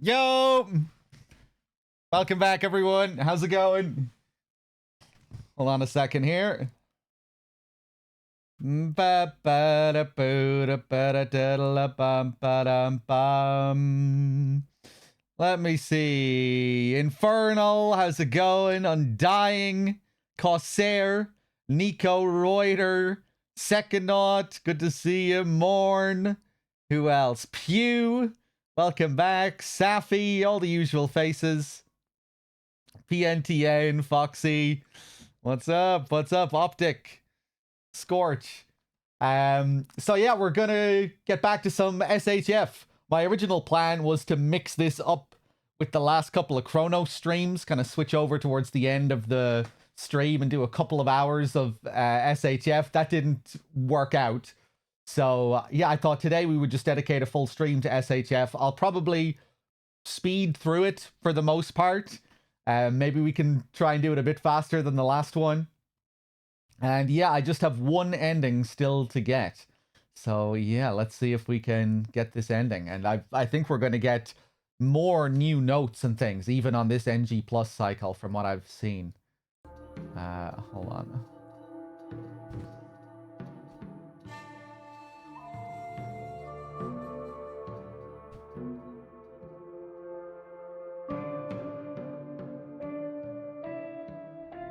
Yo! Welcome back, everyone. How's it going? Hold on a second here. Let me see. Infernal, how's it going? Undying, Corsair, Nico Reuter, Secondaut, good to see you. Morn, who else? Pew, welcome back. Safi, all the usual faces. PNTN, Foxy, what's up? What's up? Optic, Scorch. So yeah, we're gonna get back to some SHF. My original plan was to mix this up with the last couple of Chrono streams, kind of switch over towards the end of the stream and do a couple of hours of SHF. That didn't work out. So yeah, I thought today we would just dedicate a full stream to SHF. I'll probably speed through it for the most part. Maybe we can try and do it a bit faster than the last one. And yeah, I just have one ending still to get. So yeah, let's see if we can get this ending. And I think we're going to get more new notes and things, even on this NG Plus cycle from what I've seen. Hold on.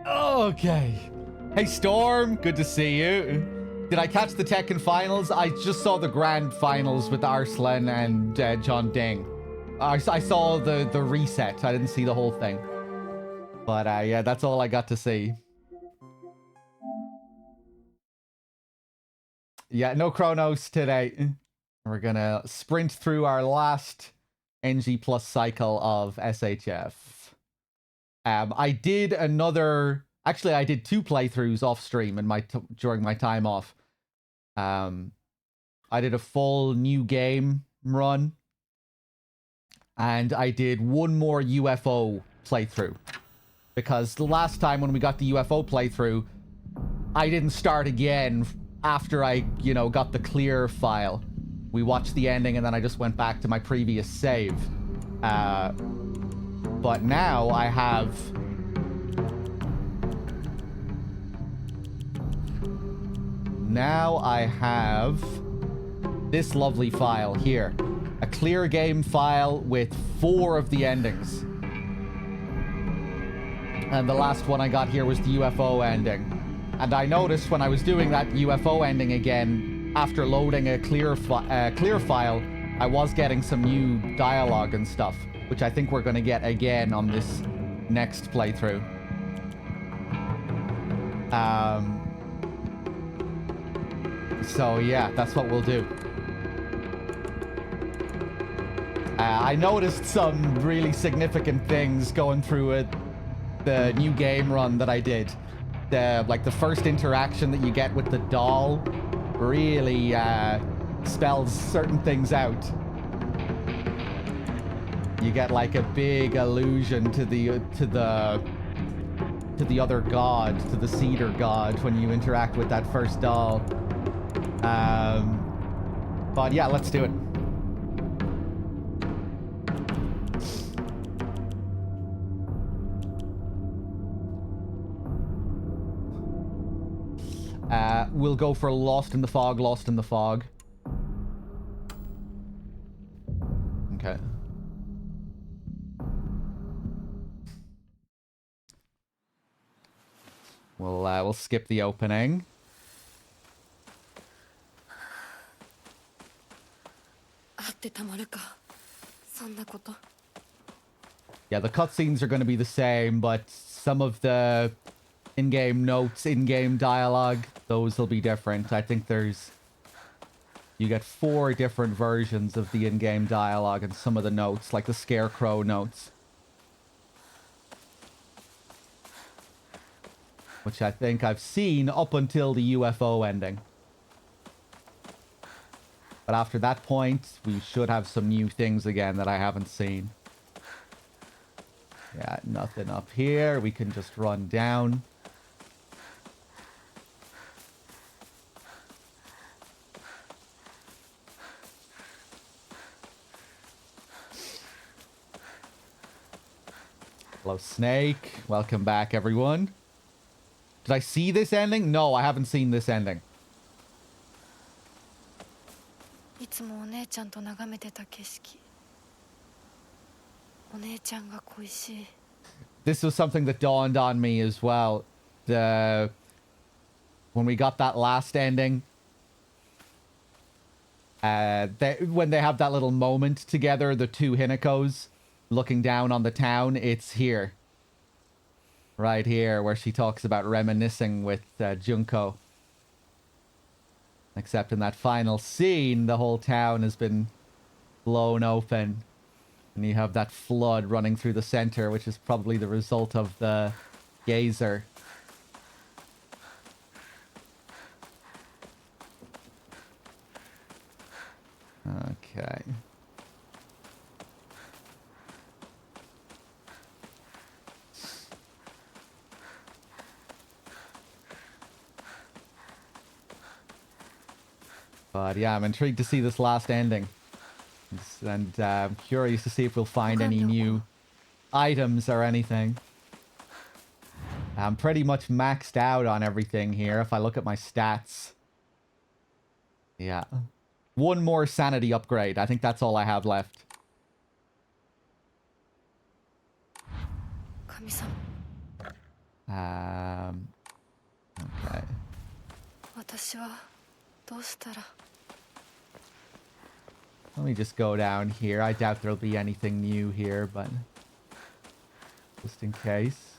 Okay. Hey Storm, good to see you. Did I catch the Tekken finals? I just saw the grand finals with Arslan and John Ding. I saw the reset. I didn't see the whole thing. But yeah, that's all I got to see. Yeah, no Chronos today. We're gonna sprint through our last NG Plus cycle of SHF. I did another... Actually, I did 2 playthroughs off stream in during my time off. I did a full new game run. And I did one more UFO playthrough. Because the last time when we got the UFO playthrough, I didn't start again after I, got the clear file. We watched the ending and then I just went back to my previous save. But now I have... Now I have this lovely file here. A clear game file with 4 of the endings. And the last one I got here was the UFO ending. And I noticed when I was doing that UFO ending again, after loading a clear file, I was getting some new dialogue and stuff, which I think we're going to get again on this next playthrough. So yeah, that's what we'll do. I noticed some really significant things going through it, the new game run that I did. Like the first interaction that you get with the doll really spells certain things out. You get like a big allusion to the other god, to the cedar god, when you interact with that first doll. But yeah, let's do it. We'll go for Lost in the Fog, Lost in the Fog. Okay. We'll skip the opening. Yeah, the cutscenes are going to be the same, but some of the in-game notes, in-game dialogue, those will be different. I think you get 4 different versions of the in-game dialogue and some of the notes, like the Scarecrow notes. Which I think I've seen up until the UFO ending. But after that point, we should have some new things again that I haven't seen. Yeah, nothing up here. We can just run down. Hello, Snake. Welcome back, everyone. Did I see this ending? No, I haven't seen this ending. This was something that dawned on me as well. When we got that last ending, when they have that little moment together, the two Hinekos looking down on the town, it's here. Right here, where she talks about reminiscing with Junko. Except in that final scene, the whole town has been blown open. And you have that flood running through the center, which is probably the result of the geyser. Okay. But yeah, I'm intrigued to see this last ending. And I'm curious to see if we'll find any new items or anything. I'm pretty much maxed out on everything here if I look at my stats. Yeah. One more sanity upgrade. I think that's all I have left. Okay. Let me just go down here. I doubt there'll be anything new here, but just in case.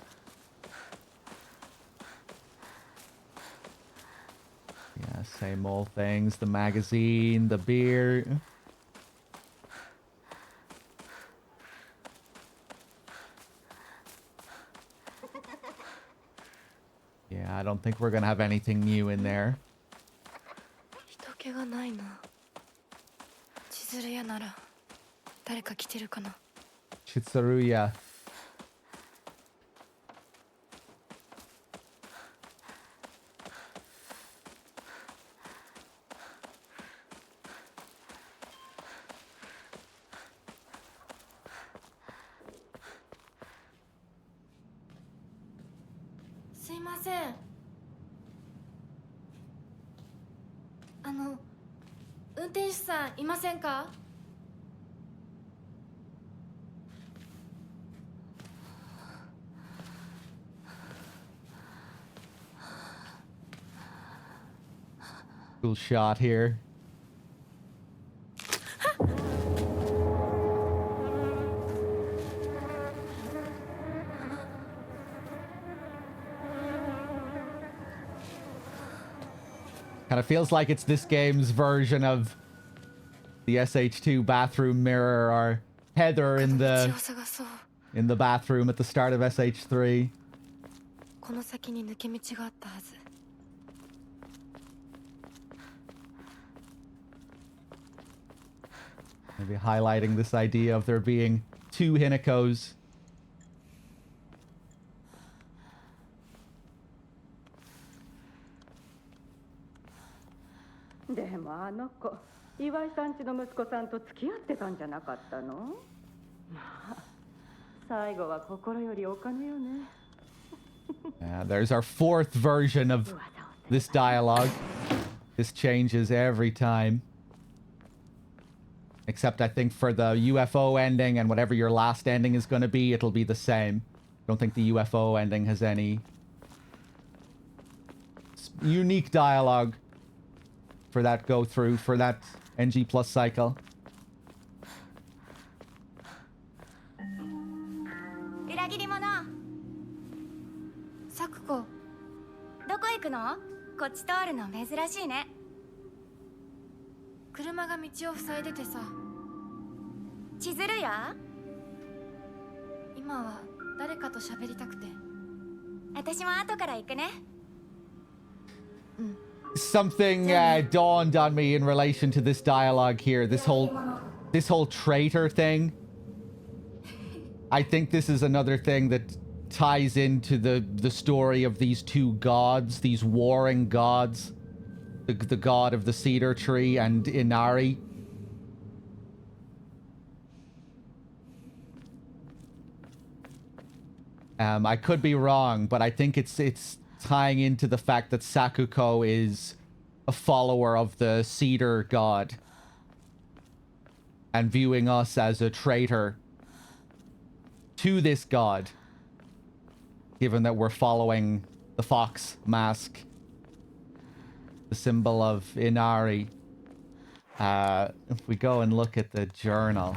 Yeah, same old things. The magazine, the beer. Yeah, I don't think we're gonna have anything new in there. Chitsuruya. Cool shot here. Kind of feels like it's this game's version of the SH2 bathroom mirror, or Heather in the bathroom at the start of SH3. Maybe highlighting this idea of there being two Hinekos. Yeah, there's our fourth version of this dialogue. This changes every time. Except I think for the UFO ending and whatever your last ending is going to be, it'll be the same. I don't think the UFO ending has any unique dialogue for that go through, for that NG plus cycle. Something dawned on me in relation to this dialogue here. This whole traitor thing. I think this is another thing that ties into the story of these two gods, these warring gods. The god of the cedar tree and Inari. I could be wrong, but I think it's tying into the fact that Sakuko is a follower of the cedar god and viewing us as a traitor to this god, given that we're following the fox mask, the symbol of Inari. If we go and look at the journal.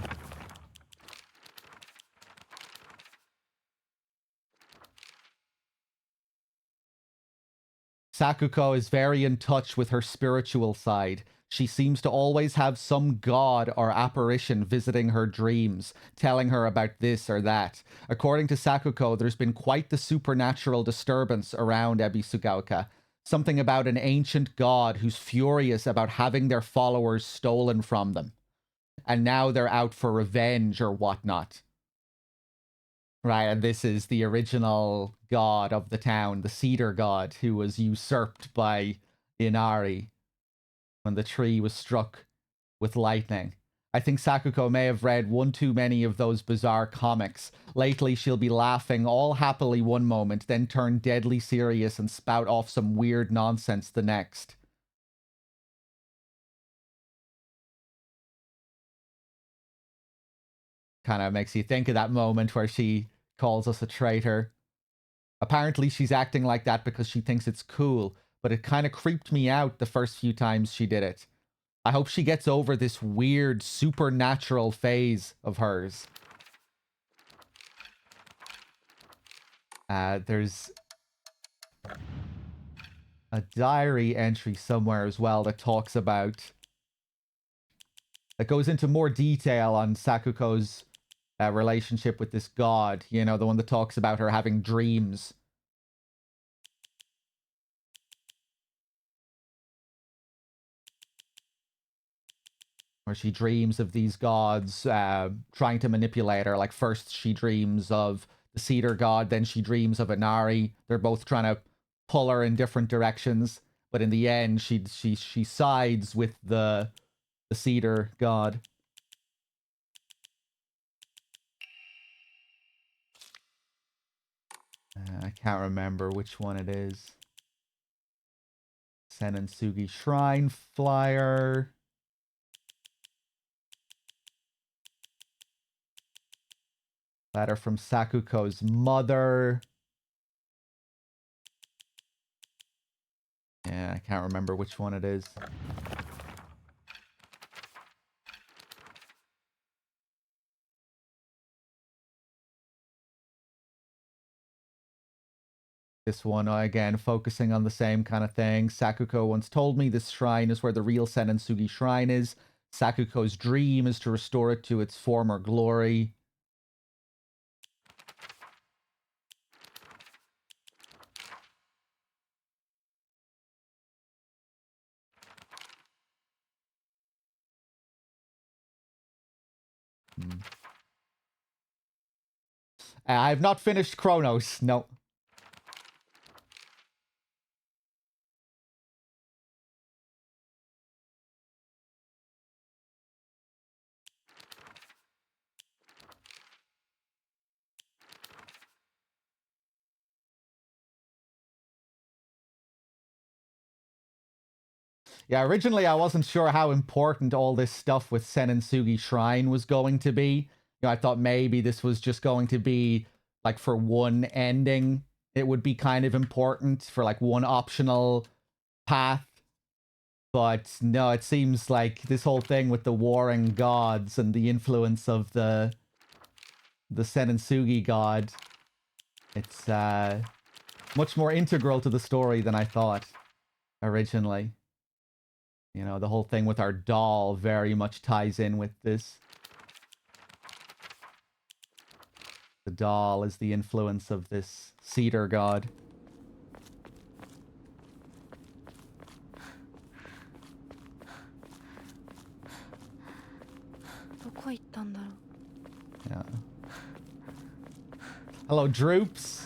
Sakuko is very in touch with her spiritual side. She seems to always have some god or apparition visiting her dreams, telling her about this or that. According to Sakuko, there's been quite the supernatural disturbance around Ebisugaoka. Something about an ancient god who's furious about having their followers stolen from them. And now they're out for revenge or whatnot. Right, and this is the original god of the town, the cedar god, who was usurped by Inari when the tree was struck with lightning. I think Sakuko may have read one too many of those bizarre comics. Lately, she'll be laughing all happily one moment, then turn deadly serious and spout off some weird nonsense the next. Kind of makes you think of that moment where she calls us a traitor. Apparently she's acting like that because she thinks it's cool, but it kind of creeped me out the first few times she did it. I hope she gets over this weird supernatural phase of hers. There's a diary entry somewhere as well that talks about... that goes into more detail on Sakuko's relationship with this god. You know, the one that talks about her having dreams. Where she dreams of these gods trying to manipulate her. Like, first she dreams of the cedar god, then she dreams of Inari. They're both trying to pull her in different directions, but in the end, she sides with the cedar god. I can't remember which one it is. Senensugi Shrine flyer. Letter from Sakuko's mother. Yeah, I can't remember which one it is. This one, again, focusing on the same kind of thing. Sakuko once told me this shrine is where the real Senensugi Shrine is. Sakuko's dream is to restore it to its former glory. I have not finished Chronos. No. Yeah, originally I wasn't sure how important all this stuff with Senensugi Shrine was going to be. You know, I thought maybe this was just going to be, like, for one ending, it would be kind of important for, like, one optional path. But no, it seems like this whole thing with the warring gods and the influence of the Senensugi god, it's much more integral to the story than I thought originally. You know, the whole thing with our doll very much ties in with this. The doll is the influence of this cedar god. Yeah. Hello, Droops.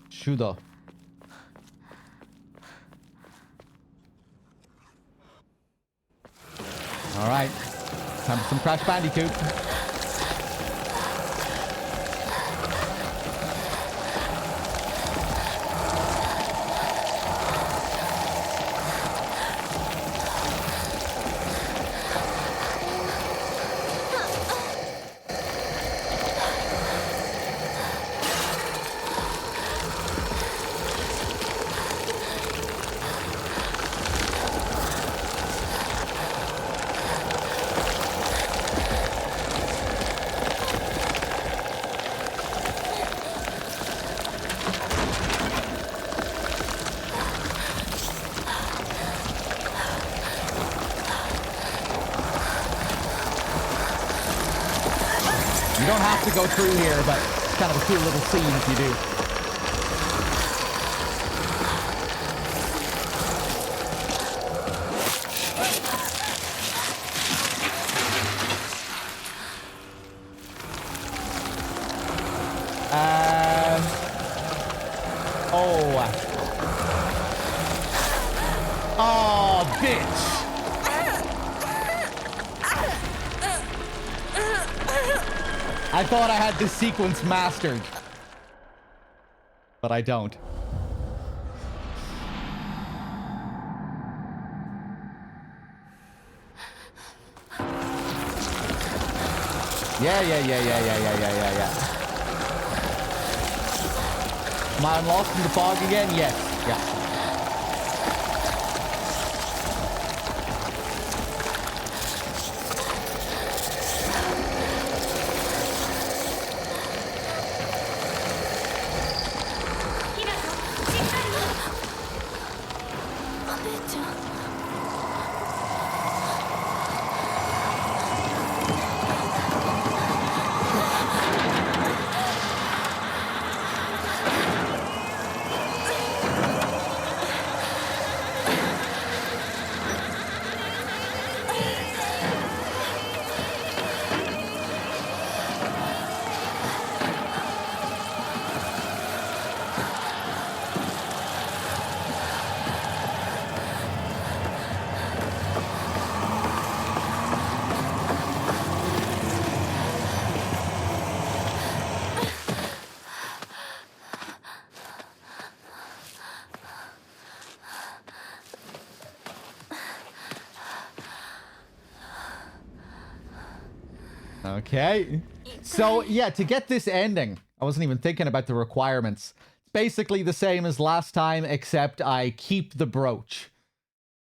Shudo. Alright. Time for some Crash Bandicoot. You don't have to go through here, but it's kind of a cool little scene if you do. Oh, bitch. I thought I had this sequence mastered, but I don't. Yeah. Am I lost in the fog again? Yes. Yeah. Okay. So, yeah, to get this ending, I wasn't even thinking about the requirements. It's basically the same as last time, except I keep the brooch.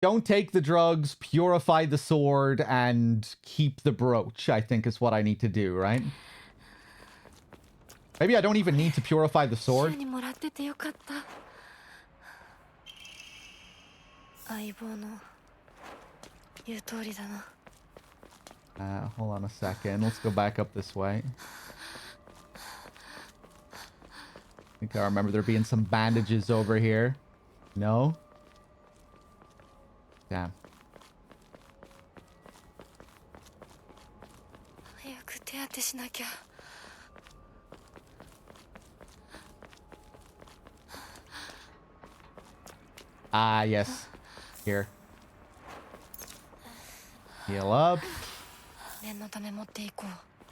Don't take the drugs, purify the sword, and keep the brooch, I think is what I need to do, right? Maybe I don't even need to purify the sword. Hold on a second. Let's go back up this way. I think I remember there being some bandages over here. No? Damn. Ah, yes. Here. Heal up.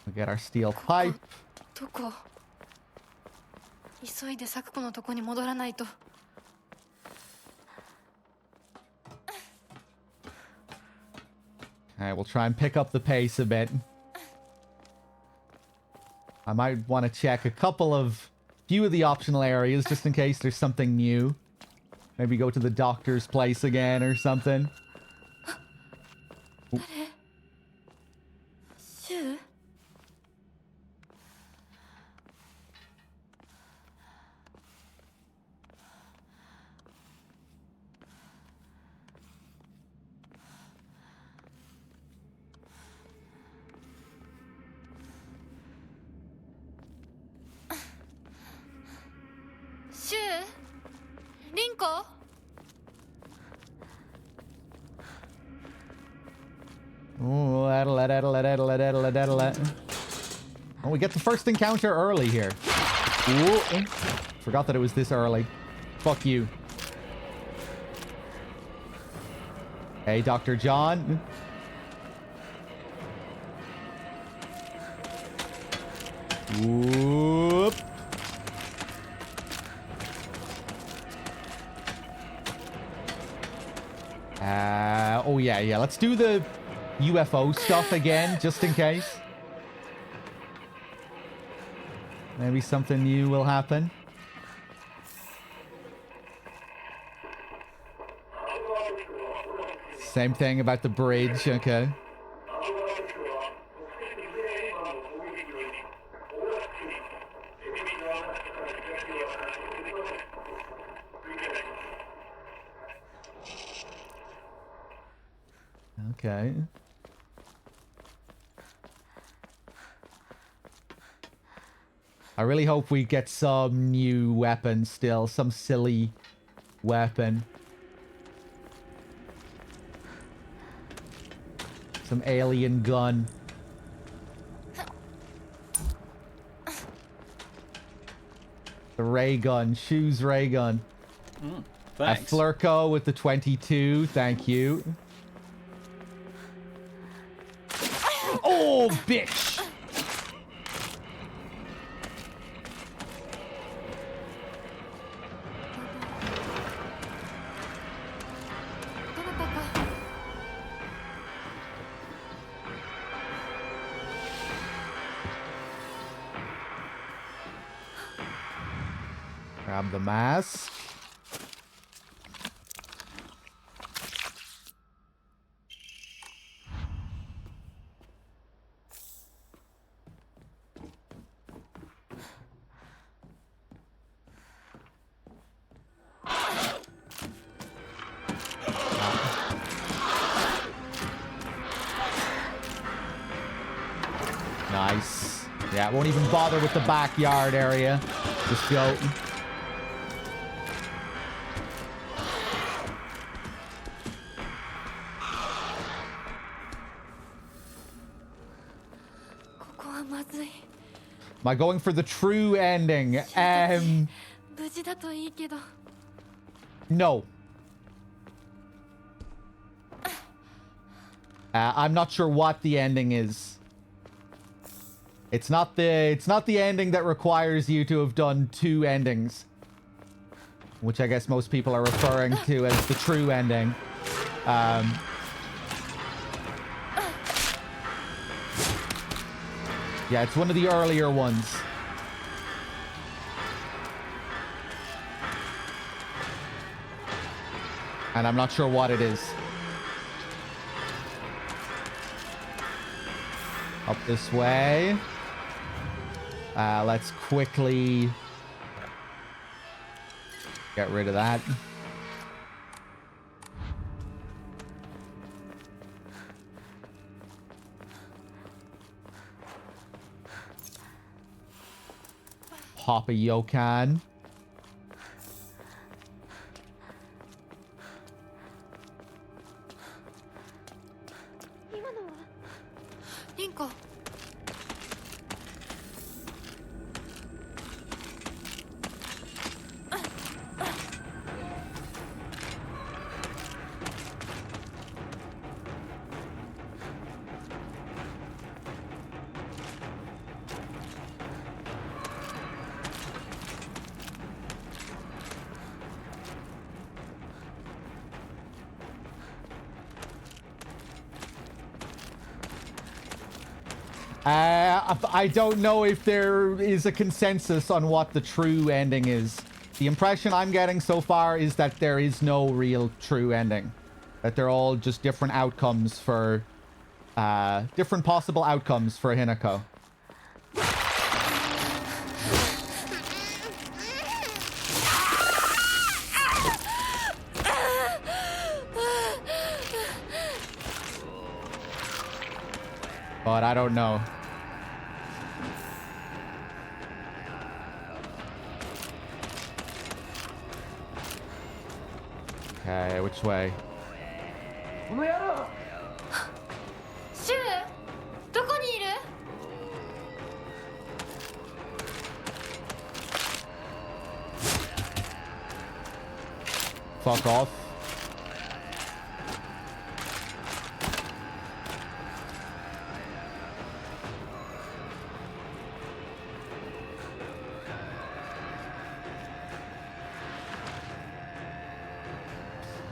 We get our steel pipe. Alright, we'll try and pick up the pace a bit. I might want to check few of the optional areas just in case there's something new. Maybe go to the doctor's place again or something. Ooh. Oh, we get the first encounter early here. Ooh. Forgot that it was this early. Fuck you. Hey, Dr. John. Whoop. Oh, yeah. Let's do the UFO stuff again, just in case. Maybe something new will happen. Same thing about the bridge, okay. Okay. I really hope we get some new weapon still. Some silly weapon. Some alien gun. The ray gun. Shoes ray gun. Thanks. A Flurko with the 22. Thank you. Oh, bitch! Grab the mask. Nice. Yeah, won't even bother with the backyard area. Just go. Am I going for the true ending? No. I'm not sure what the ending is. It's not the ending that requires you to have done 2 endings, which I guess most people are referring to as the true ending. Yeah, it's one of the earlier ones. And I'm not sure what it is. Up this way. Let's quickly get rid of that. Pop a Yokan. I don't know if there is a consensus on what the true ending is. The impression I'm getting so far is that there is no real true ending. That they're all just different outcomes for... different possible outcomes for Hinako. But I don't know. Okay, which way? Fuck off.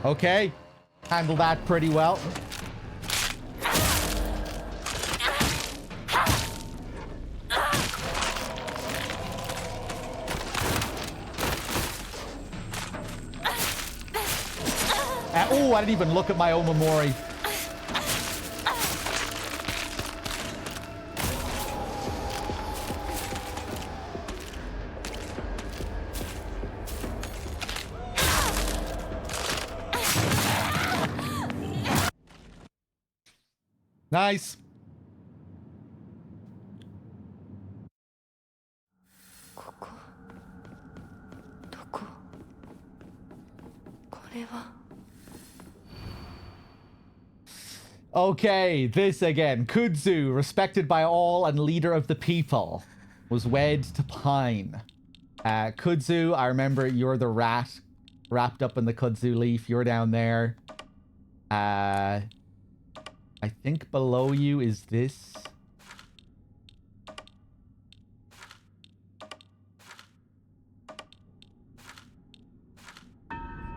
Okay. Handle that pretty well. Oh, I didn't even look at my Omamori. Nice. ここどここれは Okay, this again. Kudzu, respected by all and leader of the people, was wed to Pine. Kudzu, I remember you're the rat wrapped up in the kudzu leaf. You're down there. I think below you is this.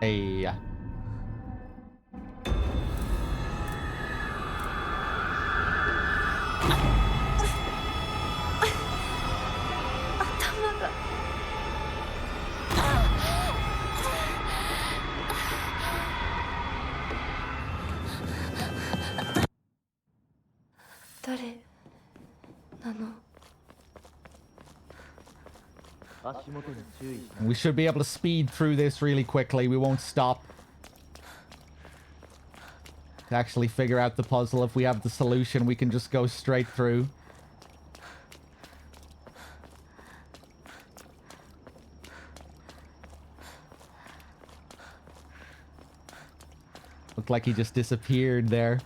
Hey. We should be able to speed through this really quickly. We won't stop to actually figure out the puzzle. If we have the solution, we can just go straight through. Looked like he just disappeared there.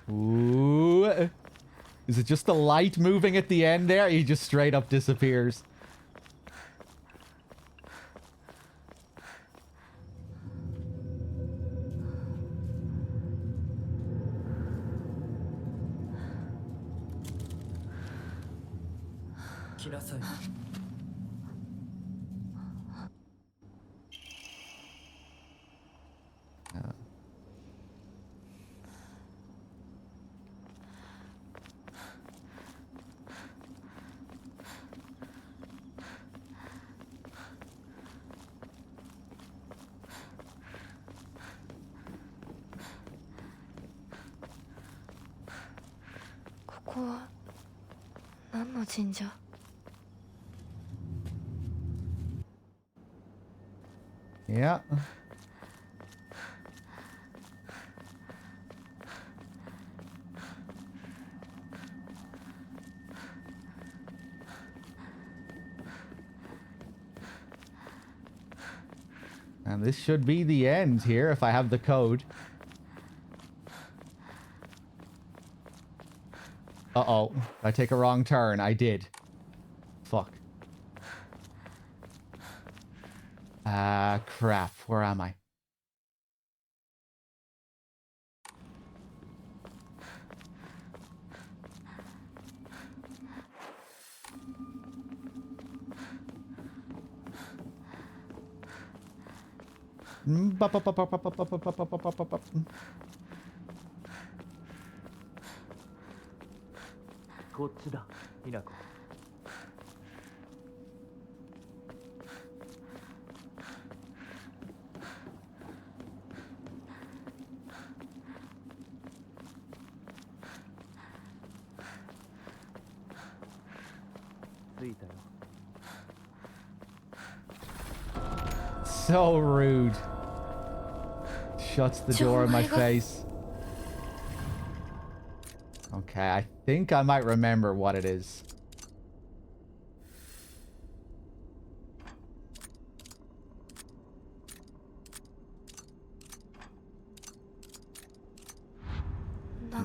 Ooh. Is it just the light moving at the end there? He just straight up disappears. Yeah. And this should be the end here if I have the code. Uh-oh. Did I take a wrong turn? I did. Fuck. Crap. Where am I? So rude. Shuts the door in my face. Okay, I think I might remember what it is.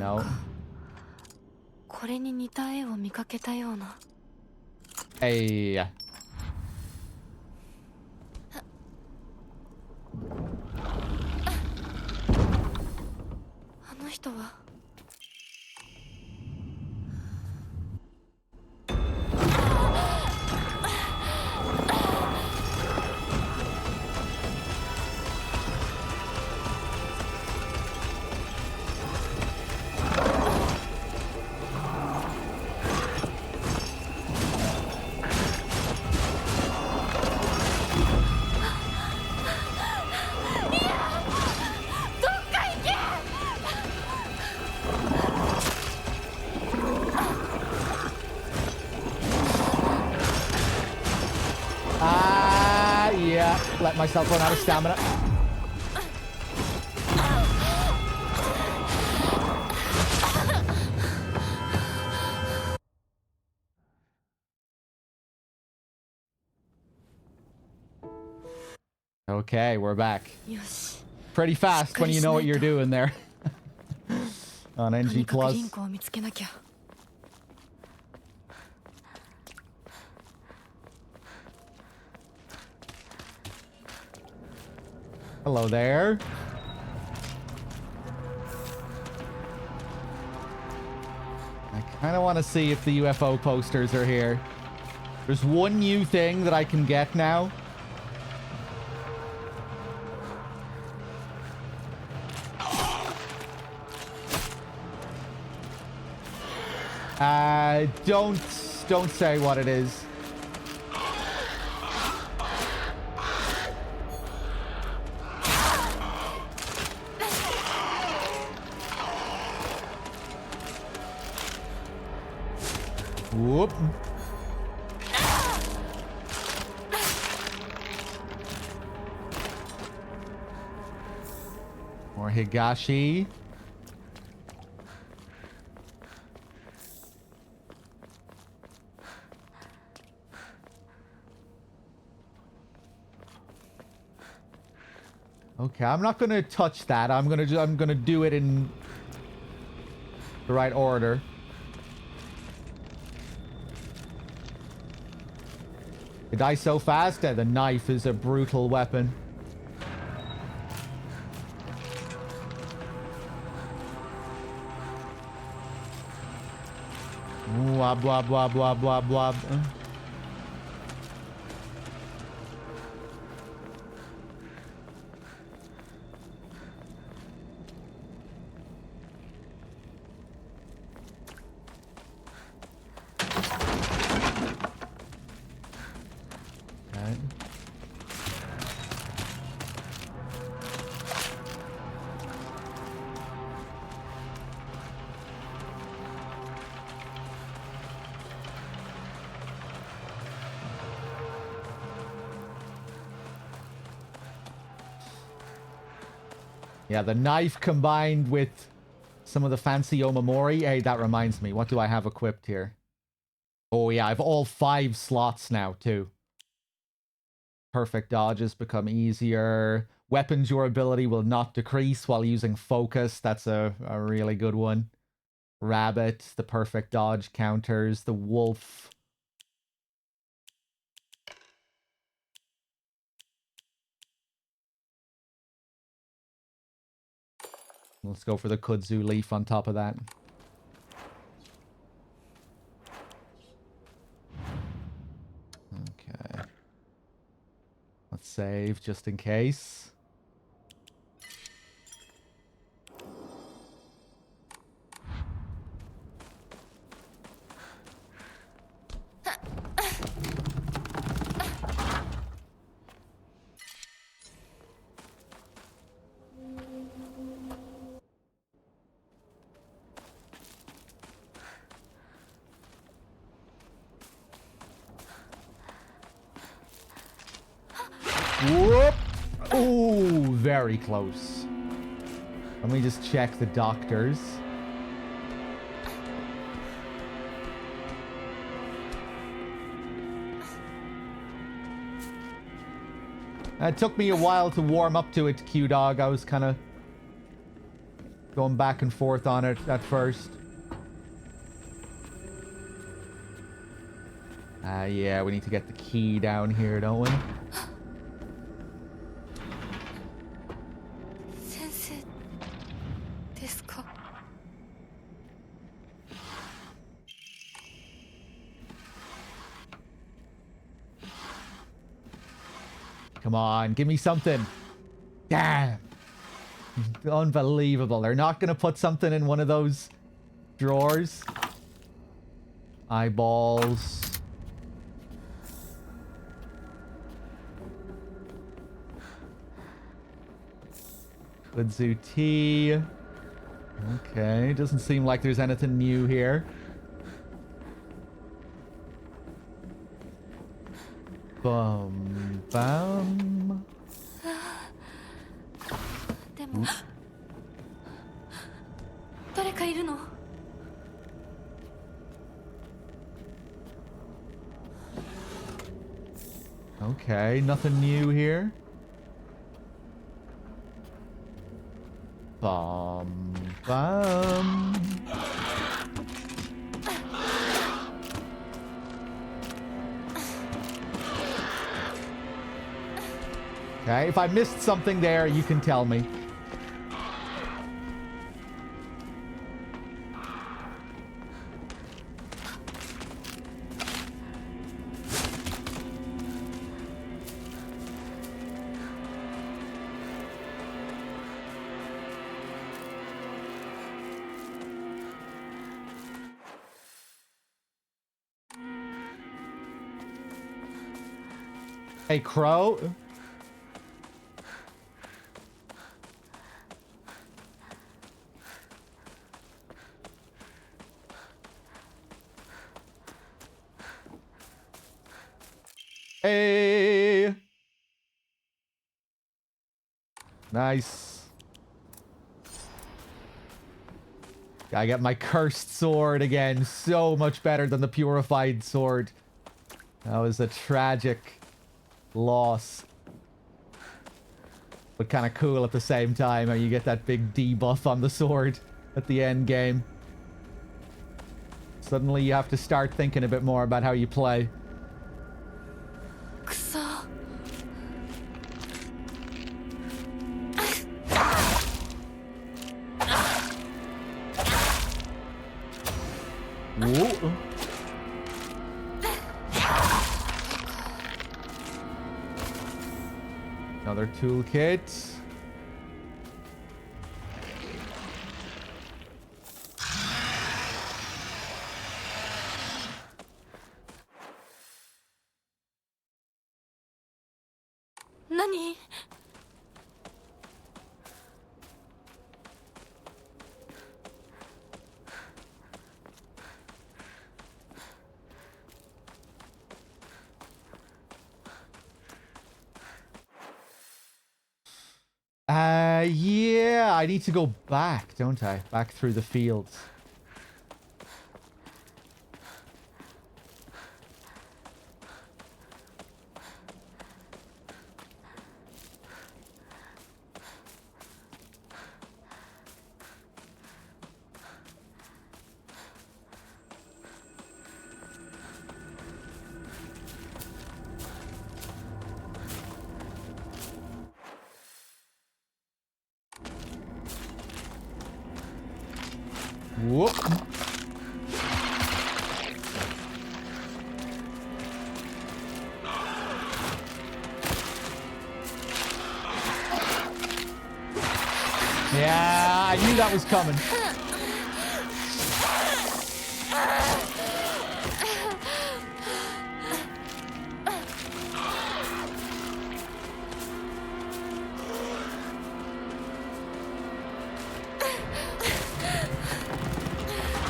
No. これに似た絵を見かけたような。 Hey. あの人は。 Yeah. Let myself run out of stamina. Okay, we're back. よし。 Pretty fast when you know what you're doing there. On と NG にかく Plus. リンコを見つけなきゃ。 Hello there. I kind of want to see if the UFO posters are here. There's one new thing that I can get now. Don't say what it is. Whoop. More Higashi. Okay, I'm not gonna touch that. I'm gonna do it in the right order. It dies so fast that the knife is a brutal weapon. Wob wob wob wob wob wob. Yeah, the knife combined with some of the fancy Omamori. Hey, that reminds me. What do I have equipped here? Oh, yeah, I have all 5 slots now, too. Perfect dodges become easier. Weapon durability will not decrease while using focus. That's a really good one. Rabbit, the perfect dodge counters. The wolf. Let's go for the kudzu leaf on top of that. Okay. Let's save just in case. Whoop! Ooh, very close. Let me just check the doctors. It took me a while to warm up to it, Q-Dog. I was kind of going back and forth on it at first. Yeah, we need to get the key down here, don't we? 先生ですか？ Come on, give me something. Damn. Unbelievable. They're not going to put something in one of those drawers. Eyeballs. Kudzu tea. Okay, doesn't seem like there's anything new here. Bum, bum. でも誰かいるの？ Okay, nothing new here. Bum, bum. Okay, if I missed something there, you can tell me. Hey, Crow. Hey. Nice. I get my cursed sword again. So much better than the purified sword. That was a tragic loss. But kind of cool at the same time how you get that big debuff on the sword at the end game. Suddenly you have to start thinking a bit more about how you play. くそ。 Whoa. Another toolkit. Nani? Yeah, I need to go back, don't I? Back through the fields. Whoop. Yeah, I knew that was coming.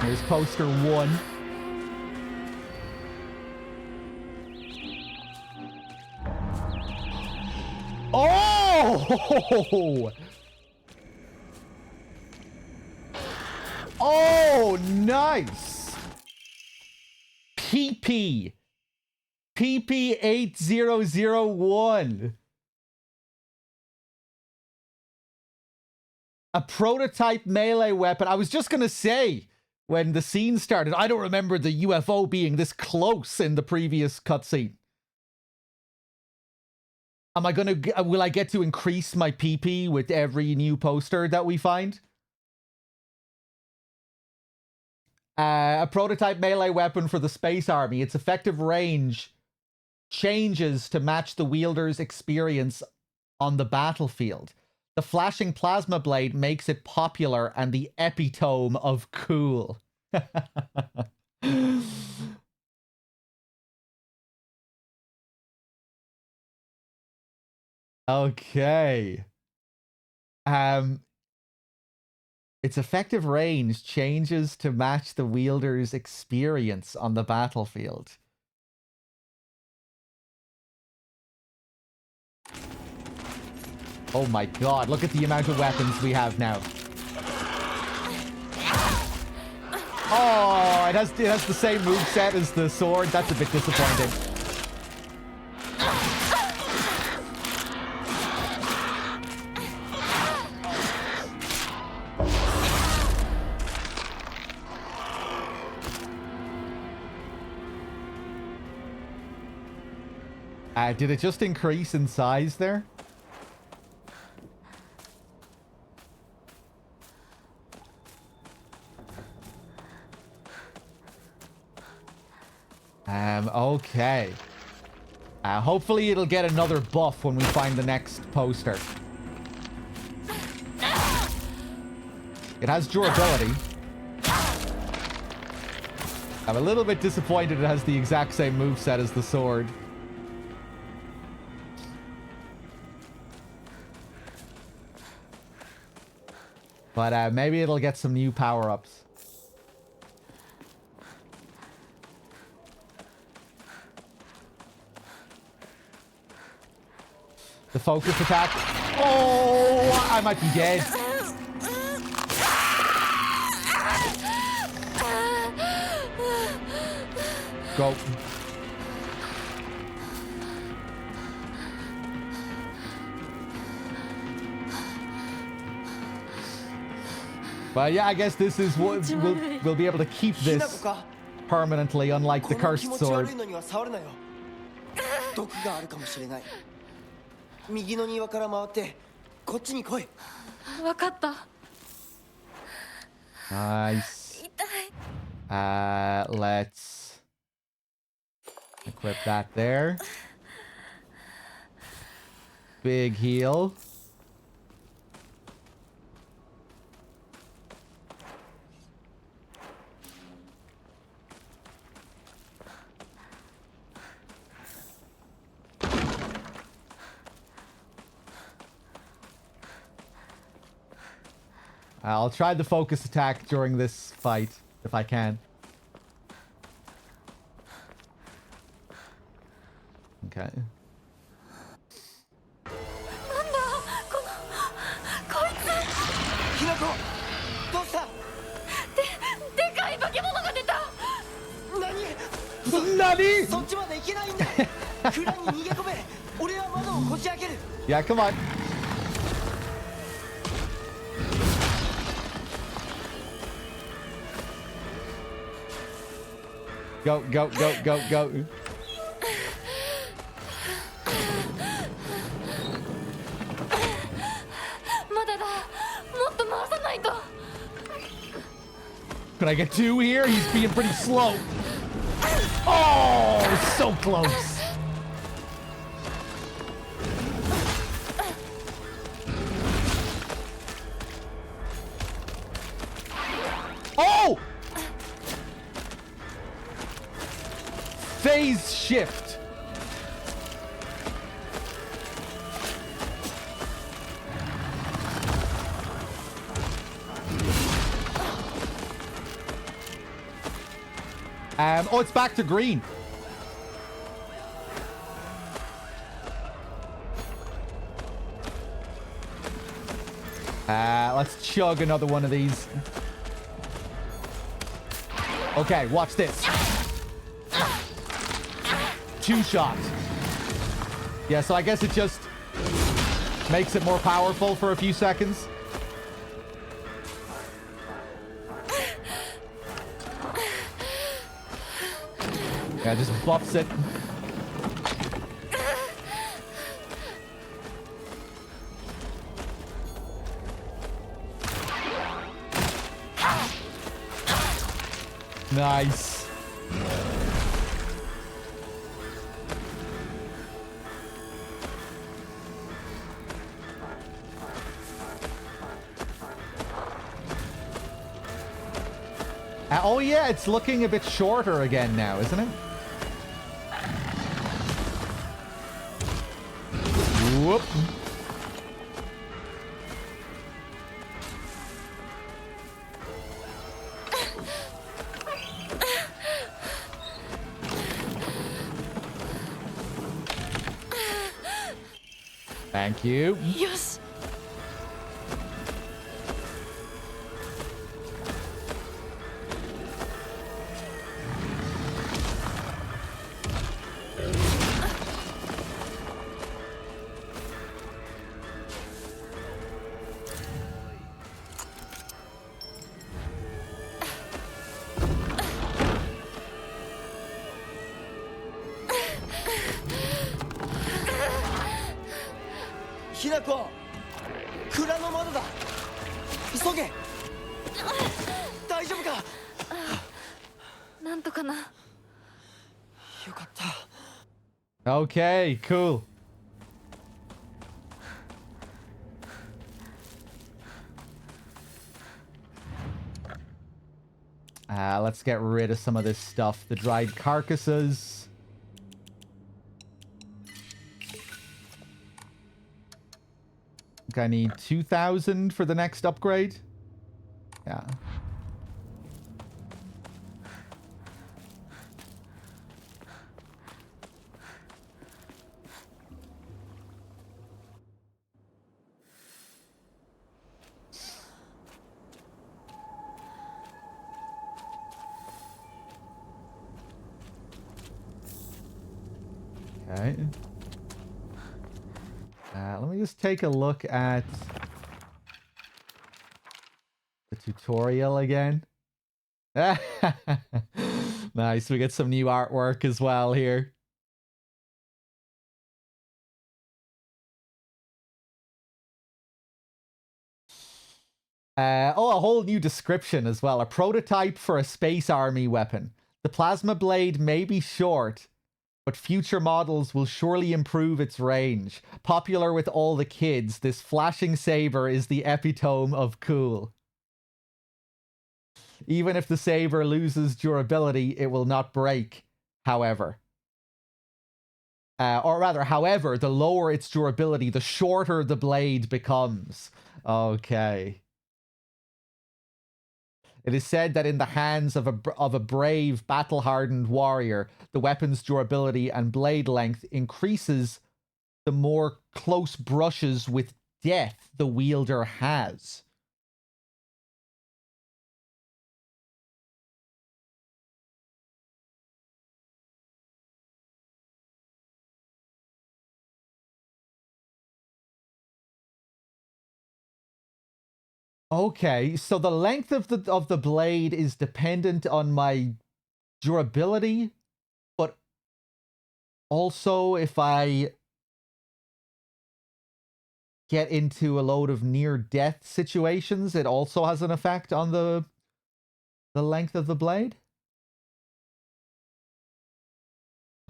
Here's poster 1. Oh! Oh, nice. PP 8001. A prototype melee weapon. I was just going to say, when the scene started, I don't remember the UFO being this close in the previous cutscene. Am I going to... Will I get to increase my PP with every new poster that we find? A prototype melee weapon for the Space Army. Its effective range changes to match the wielder's experience on the battlefield. The flashing plasma blade makes it popular and the epitome of cool. Okay. Its effective range changes to match the wielder's experience on the battlefield. Oh my god, look at the amount of weapons we have now. Oh, it has the same moveset as the sword. That's a bit disappointing. Did it just increase in size there? Okay. Hopefully it'll get another buff when we find the next poster. It has durability. I'm a little bit disappointed it has the exact same moveset as the sword. But maybe it'll get some new power-ups. The focus attack. Oh, I might be dead. Go. But yeah, I guess this is what we'll be able to keep this permanently, unlike the cursed sword. Nice. Let's equip that there. Big heal. I'll try the focus attack during this fight, if I can. Okay. Nani? Yeah, come on. Go, go, go, go, go. Can I get two here? He's being pretty slow. Oh, so close. Oh! Phase shift. Oh, it's back to green. Let's chug another one of these. Okay, watch this. Two shots. Yeah, so I guess it just makes it more powerful for a few seconds. Yeah, just buffs it. Nice. Oh yeah, it's looking a bit shorter again now, isn't it? Whoop. Thank you. よし ひなこ、蔵の窓だ。急げ。大丈夫か。なんとかな。よかった。 Okay, cool. Let's get rid of some of this stuff. The dried carcasses. I think I need 2,000 for the next upgrade. Yeah. Okay. Let me just take a look at the tutorial again. Nice, we get some new artwork as well here. A whole new description as well. A prototype for a space army weapon. The plasma blade may be short, but future models will surely improve its range. Popular with all the kids, this flashing saber is the epitome of cool. Even if the saber loses durability, it will not break, however. Or rather, however, the lower its durability, the shorter the blade becomes. Okay. It is said that in the hands of a brave, battle-hardened warrior, the weapon's durability and blade length increases the more close brushes with death the wielder has. Okay, so the length of the blade is dependent on my durability, but also if I get into a load of near-death situations, it also has an effect on the length of the blade.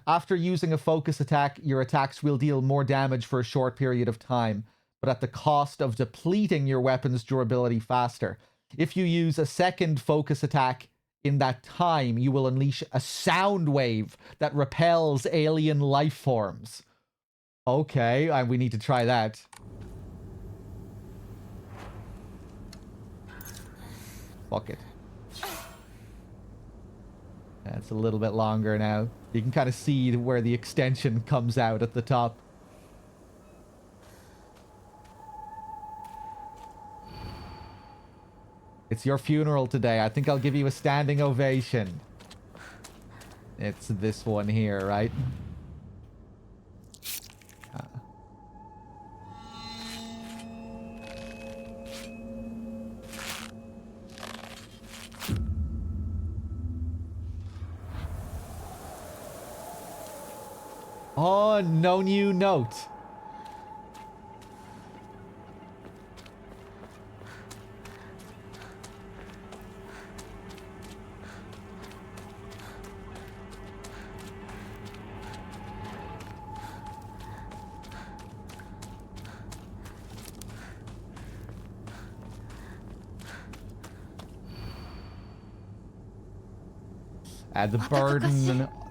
After using a focus attack, your attacks will deal more damage for a short period of time, but at the cost of depleting your weapon's durability faster. If you use a second focus attack in that time, you will unleash a sound wave that repels alien life forms. Okay, we need to try that. Fuck it. That's a little bit longer now. You can kind of see where the extension comes out at the top. It's your funeral today. I think I'll give you a standing ovation. It's this one here, right? Oh, no new note.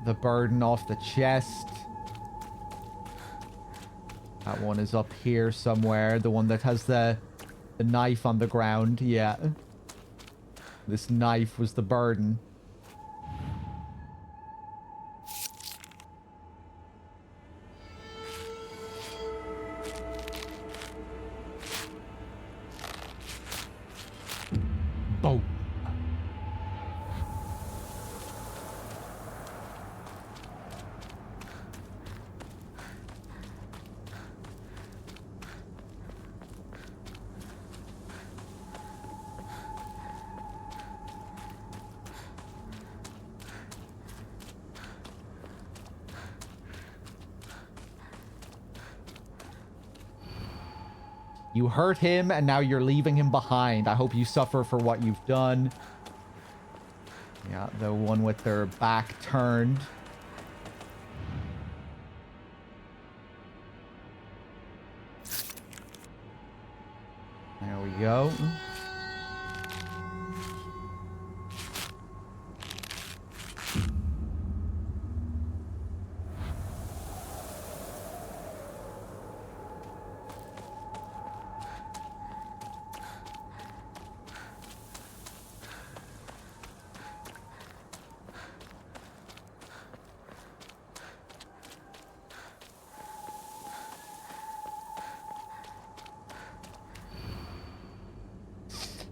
The burden off the chest. That one is up here somewhere. The one that has the knife on the ground. Yeah. This knife was the burden. Boom. You hurt him, and now you're leaving him behind. I hope you suffer for what you've done. Yeah, the one with their back turned. There we go.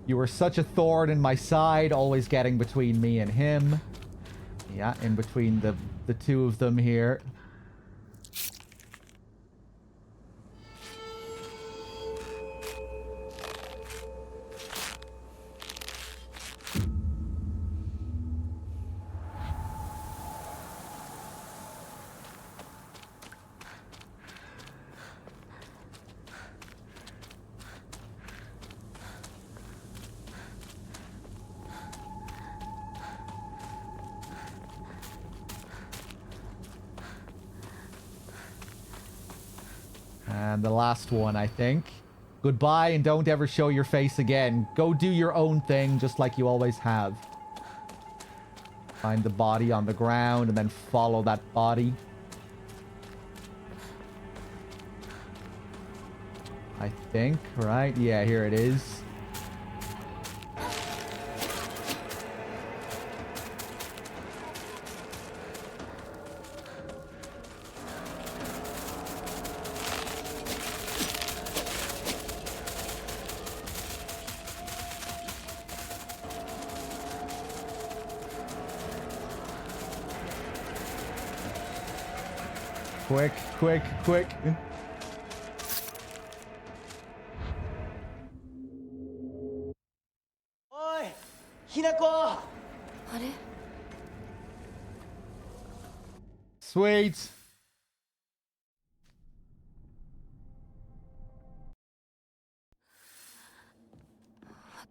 You were such a thorn in my side, always getting between me and him. Yeah, in between the two of them here. And the last one, I think. Goodbye, and don't ever show your face again. Go do your own thing, just like you always have. Find the body on the ground, and then follow that body. I think, right? Yeah, here it is. Quick, quick, quick. Oi, Hinako! あれ Sweet.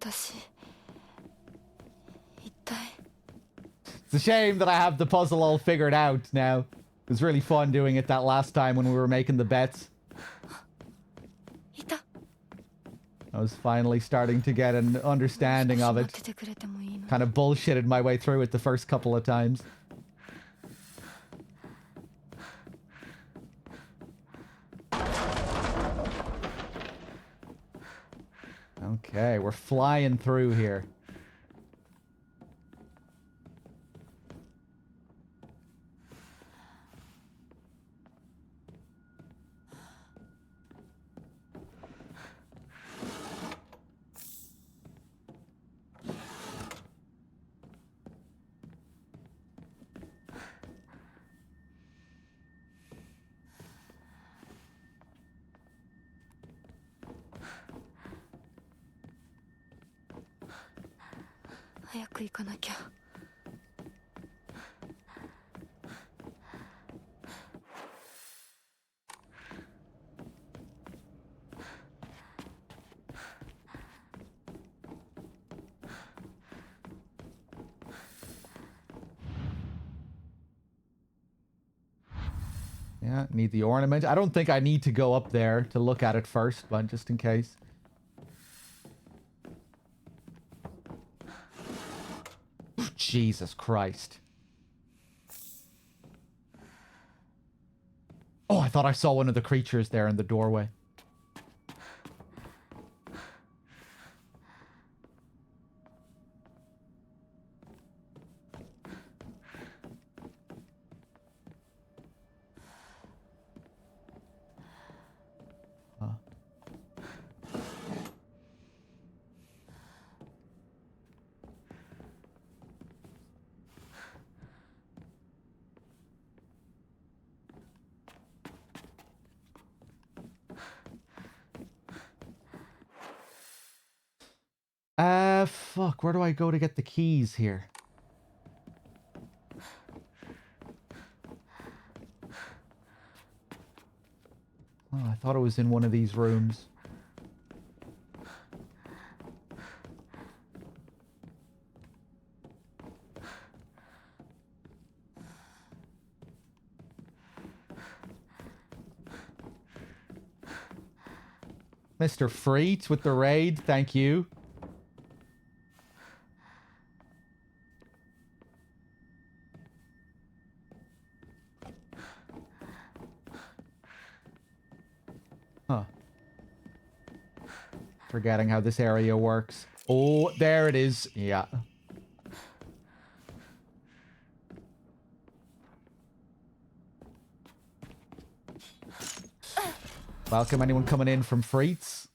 私一体 It's a shame that I have the puzzle all figured out now. It was really fun doing it that last time when we were making the bets. いた I was finally starting to get an understanding of 待っ it. ててくれてもいいの Kind of bullshitted my way through it the first couple of times. Okay, we're flying through here.「早く行かなきゃ」Yeah, need the ornament. I don't think I need to go up there to look at it first, but just in case. Jesus Christ. Oh, I thought I saw one of the creatures there in the doorway. Fuck, where do I go to get the keys here? Oh, I thought it was in one of these rooms. Mr. Freet with the raid, thank you. Huh. Forgetting how this area works. Oh, there it is. Yeah. Welcome anyone coming in from Freets.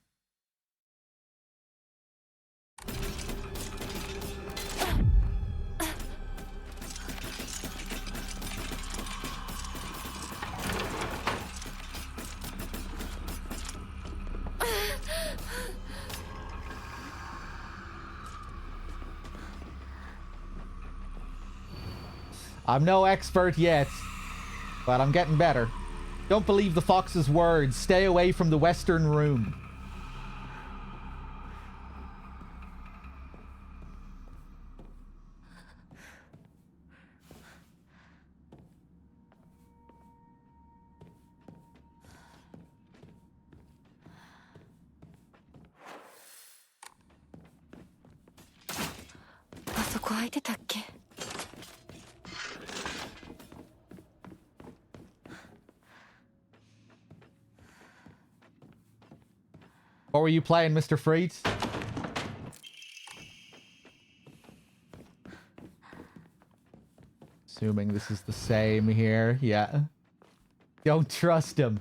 I'm no expert yet, but I'm getting better. Don't believe the fox's words. Stay away from the western room. What were you playing, Mr. Freet? Assuming this is the same here. Yeah. Don't trust him.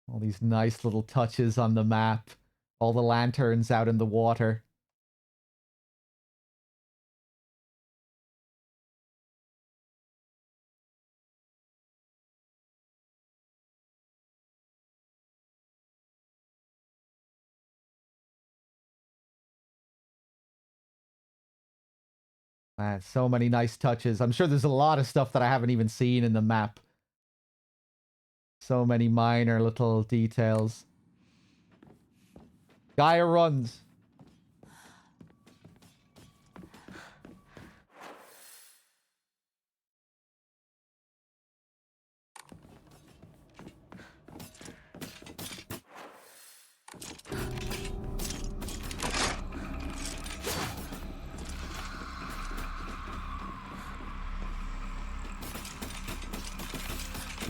All these nice little touches on the map. All the lanterns out in the water. Man, so many nice touches. I'm sure there's a lot of stuff that I haven't even seen in the map. So many minor little details. Gaia runs.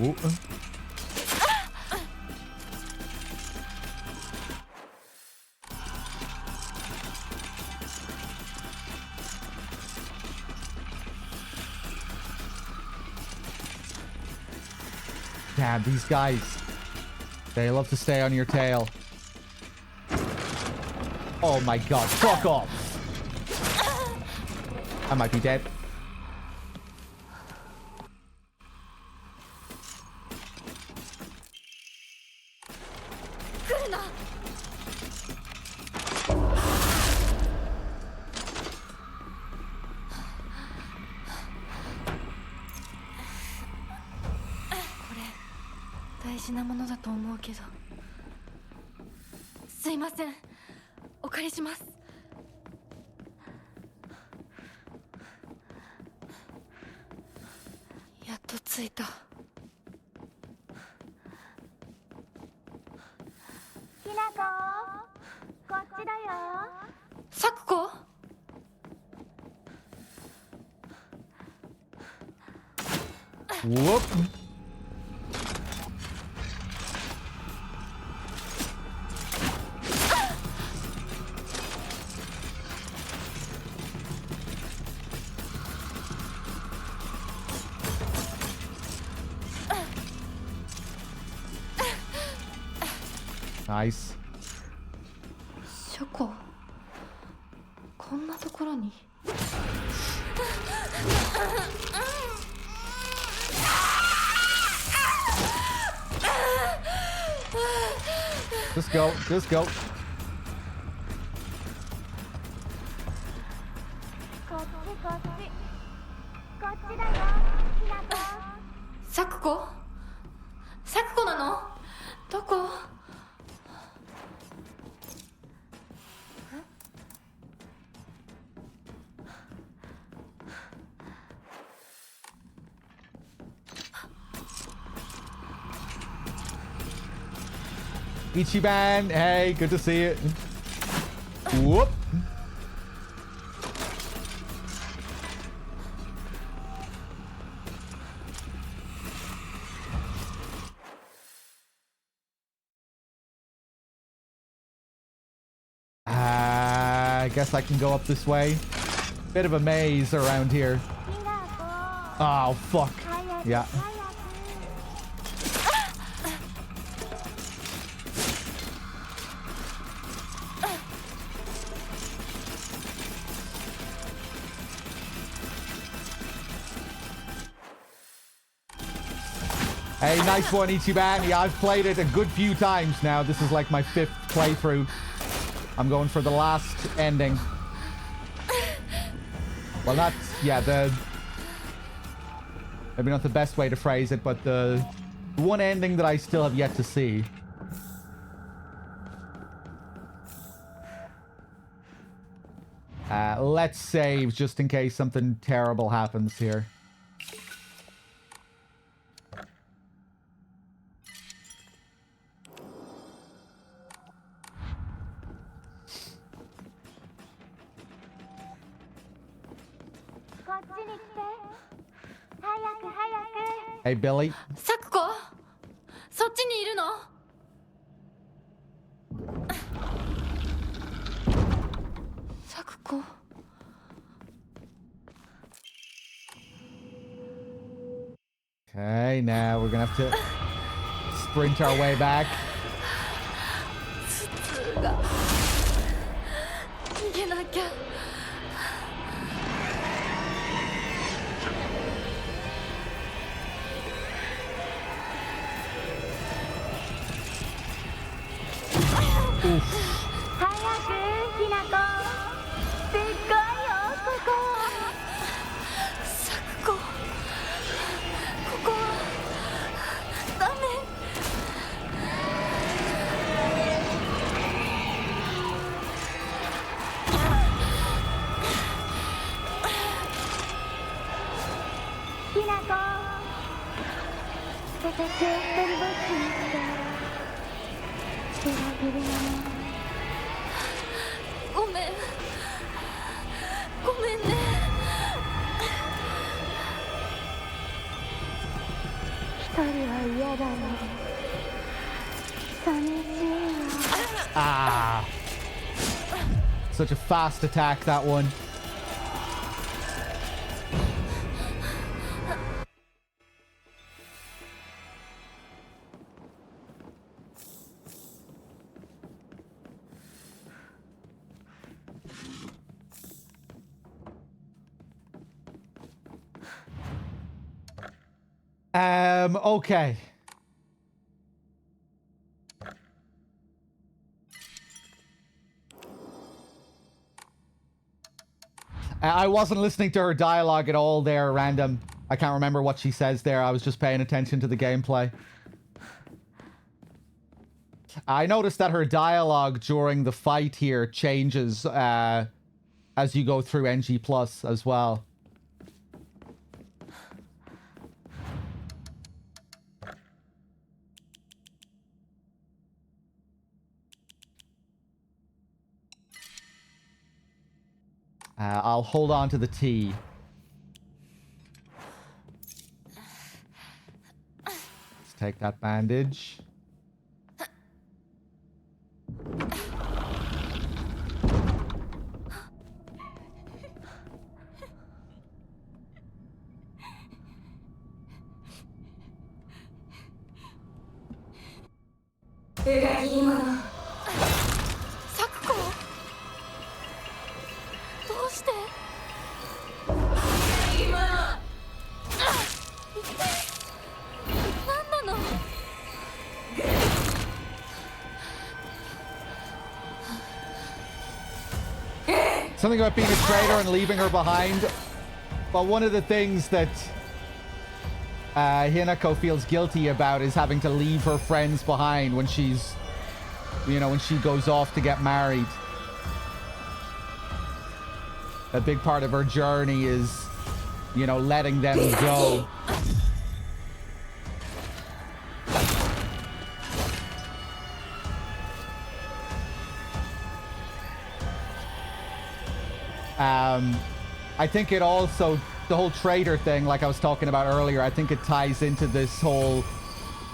Ooh. Damn, these guys. They love to stay on your tail. Oh my god, fuck off. I might be dead. 事なものだと思うけど。すいません、お借りします。やっと着いた。きなこ、こっちだよ。さくこ。Whoop. Nice. ショコ、こんなところに。Just go. Just go. こっちこっち。こっちだよ、きなこ。さくこ、さくこなの？どこ？Ichiban, hey, good to see you. Whoop. I guess I can go up this way. Bit of a maze around here. きなこ。 Oh, fuck. 早く Yeah. 早く。 Hey, nice one, Ichiban. Yeah, I've played it a good few times now. This is like my 5th playthrough. I'm going for the last ending. Well, not... Yeah, the... Maybe not the best way to phrase it, but the one ending that I still have yet to see. Let's save just in case something terrible happens here. Hey, Billy. さくこ、そっちにいるの？さくこ。Okay, now we're gonna have to sprint our way back. 頭痛が。逃げなきゃ。早く、ひなこ。すっごいよ、ここ。さくこ、ここはダメ。ひなこ。私を一人ぼっちにして裏切り者。ごめん。ごめんね。一人は嫌だね。寂しいよ。Ah. Such a fast attack, that one. Okay. I wasn't listening to her dialogue at all there, random. I can't remember what she says there. I was just paying attention to the gameplay. I noticed that her dialogue during the fight here changes as you go through NG Plus as well. I'll hold on to the T. Let's take that bandage. Something about being a traitor and leaving her behind. But one of the things that Hinako feels guilty about is having to leave her friends behind when she's, you know, when she goes off to get married. A big part of her journey is, you know, letting them go. I think it also, the whole traitor thing, like I was talking about earlier, I think it ties into this whole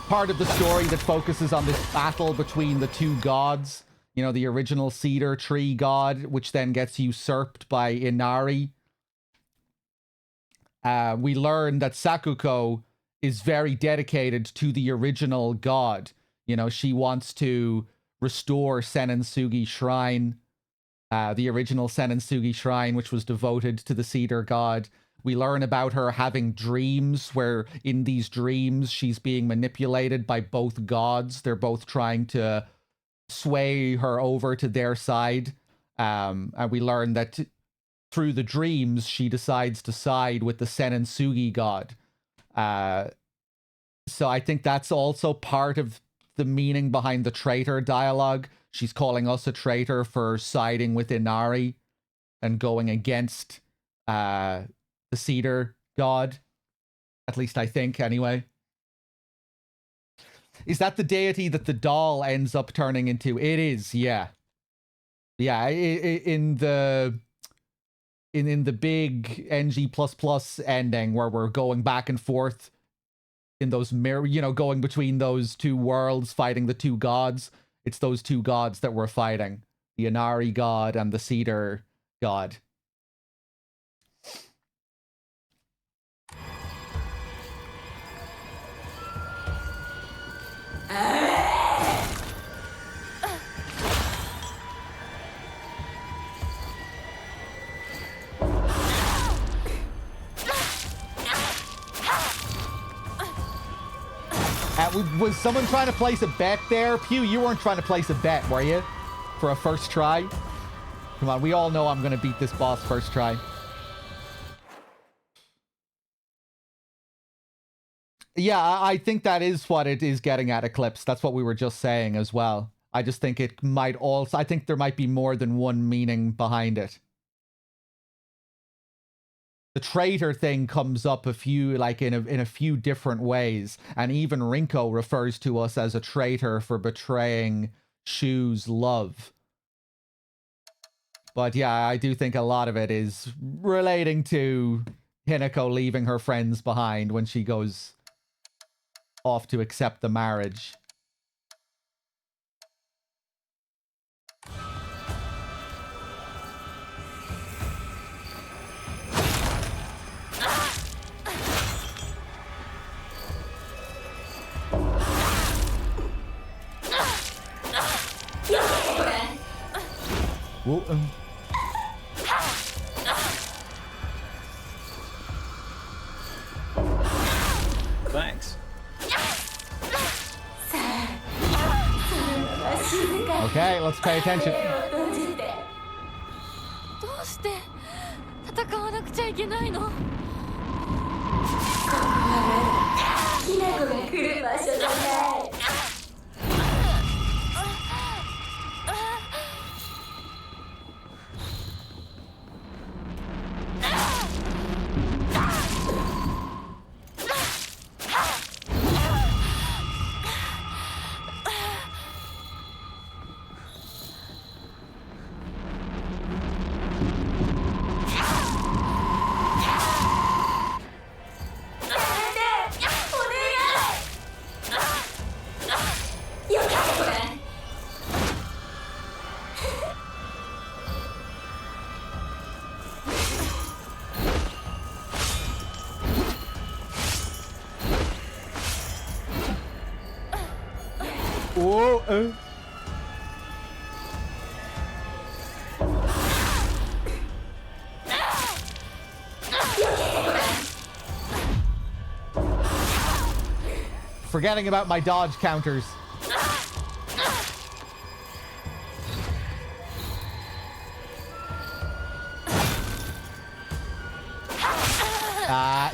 part of the story that focuses on this battle between the two gods. You know, the original cedar tree god, which then gets usurped by Inari. We learn that Sakuko is very dedicated to the original god. You know, she wants to restore Senensugi Shrine. The original Senensugi Shrine, which was devoted to the cedar god. We learn about her having dreams where in these dreams she's being manipulated by both gods. They're both trying to sway her over to their side. And we learn that through the dreams, she decides to side with the Senensugi god. So I think that's also part of the meaning behind the traitor dialogue. She's calling us a traitor for siding with Inari and going against the cedar god. At least I think, anyway. Is that the deity that the doll ends up turning into? It is, yeah. Yeah, in the big NG++ ending where we're going back and forth in those mirror, you know, going between those two worlds, fighting the two gods. It's those two gods that we're fighting. The Inari god and the cedar god. Was someone trying to place a bet there? Pew, you weren't trying to place a bet, were you? For a first try? Come on, we all know I'm going to beat this boss first try. Yeah, I think that is what it is getting at, Eclipse. That's what we were just saying as well. I just think it might also... I think there might be more than one meaning behind it. The traitor thing comes up a few, like in a few different ways, and even Rinko refers to us as a traitor for betraying Shu's love. But yeah, I do think a lot of it is relating to Hinako leaving her friends behind when she goes off to accept the marriage. Whoa, Thanks. Okay, let's pay attention. どうして戦わなくちゃいけないの？きなこが来る場所じゃない。Whoa. Forgetting about my dodge counters.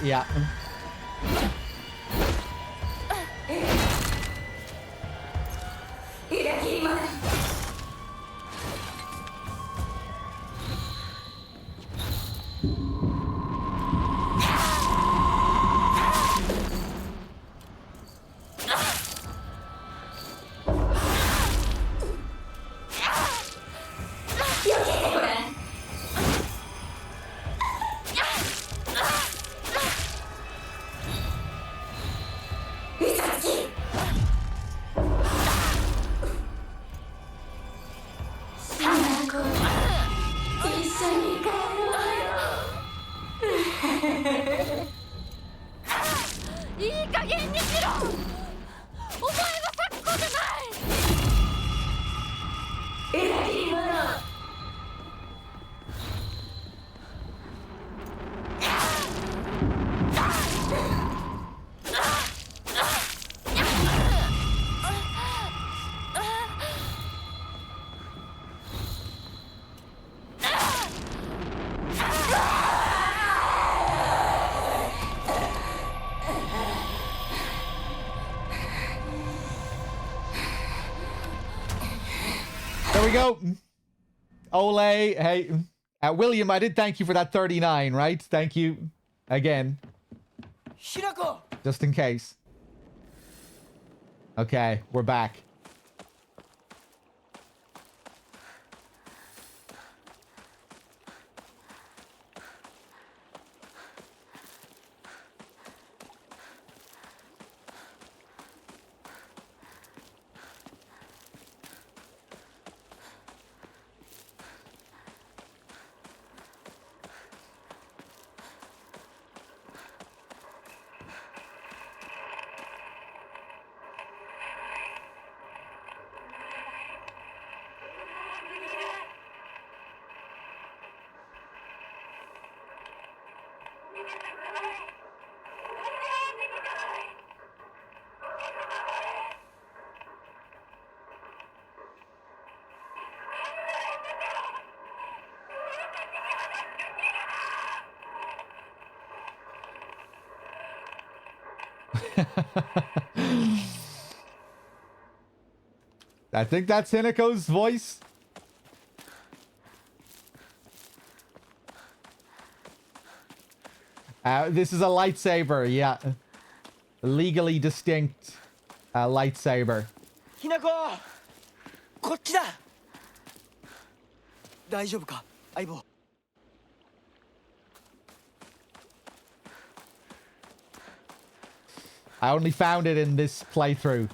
Yeah. There we go. Ole, hey. William, I did thank you for that 39, right? Thank you again. Hinako! Just in case. Okay, we're back. I think that's Hinako's voice. This is a lightsaber, yeah. Legally distinct lightsaber. Hinako! こっちだ! 大丈夫か、相棒? I only found it in this playthrough.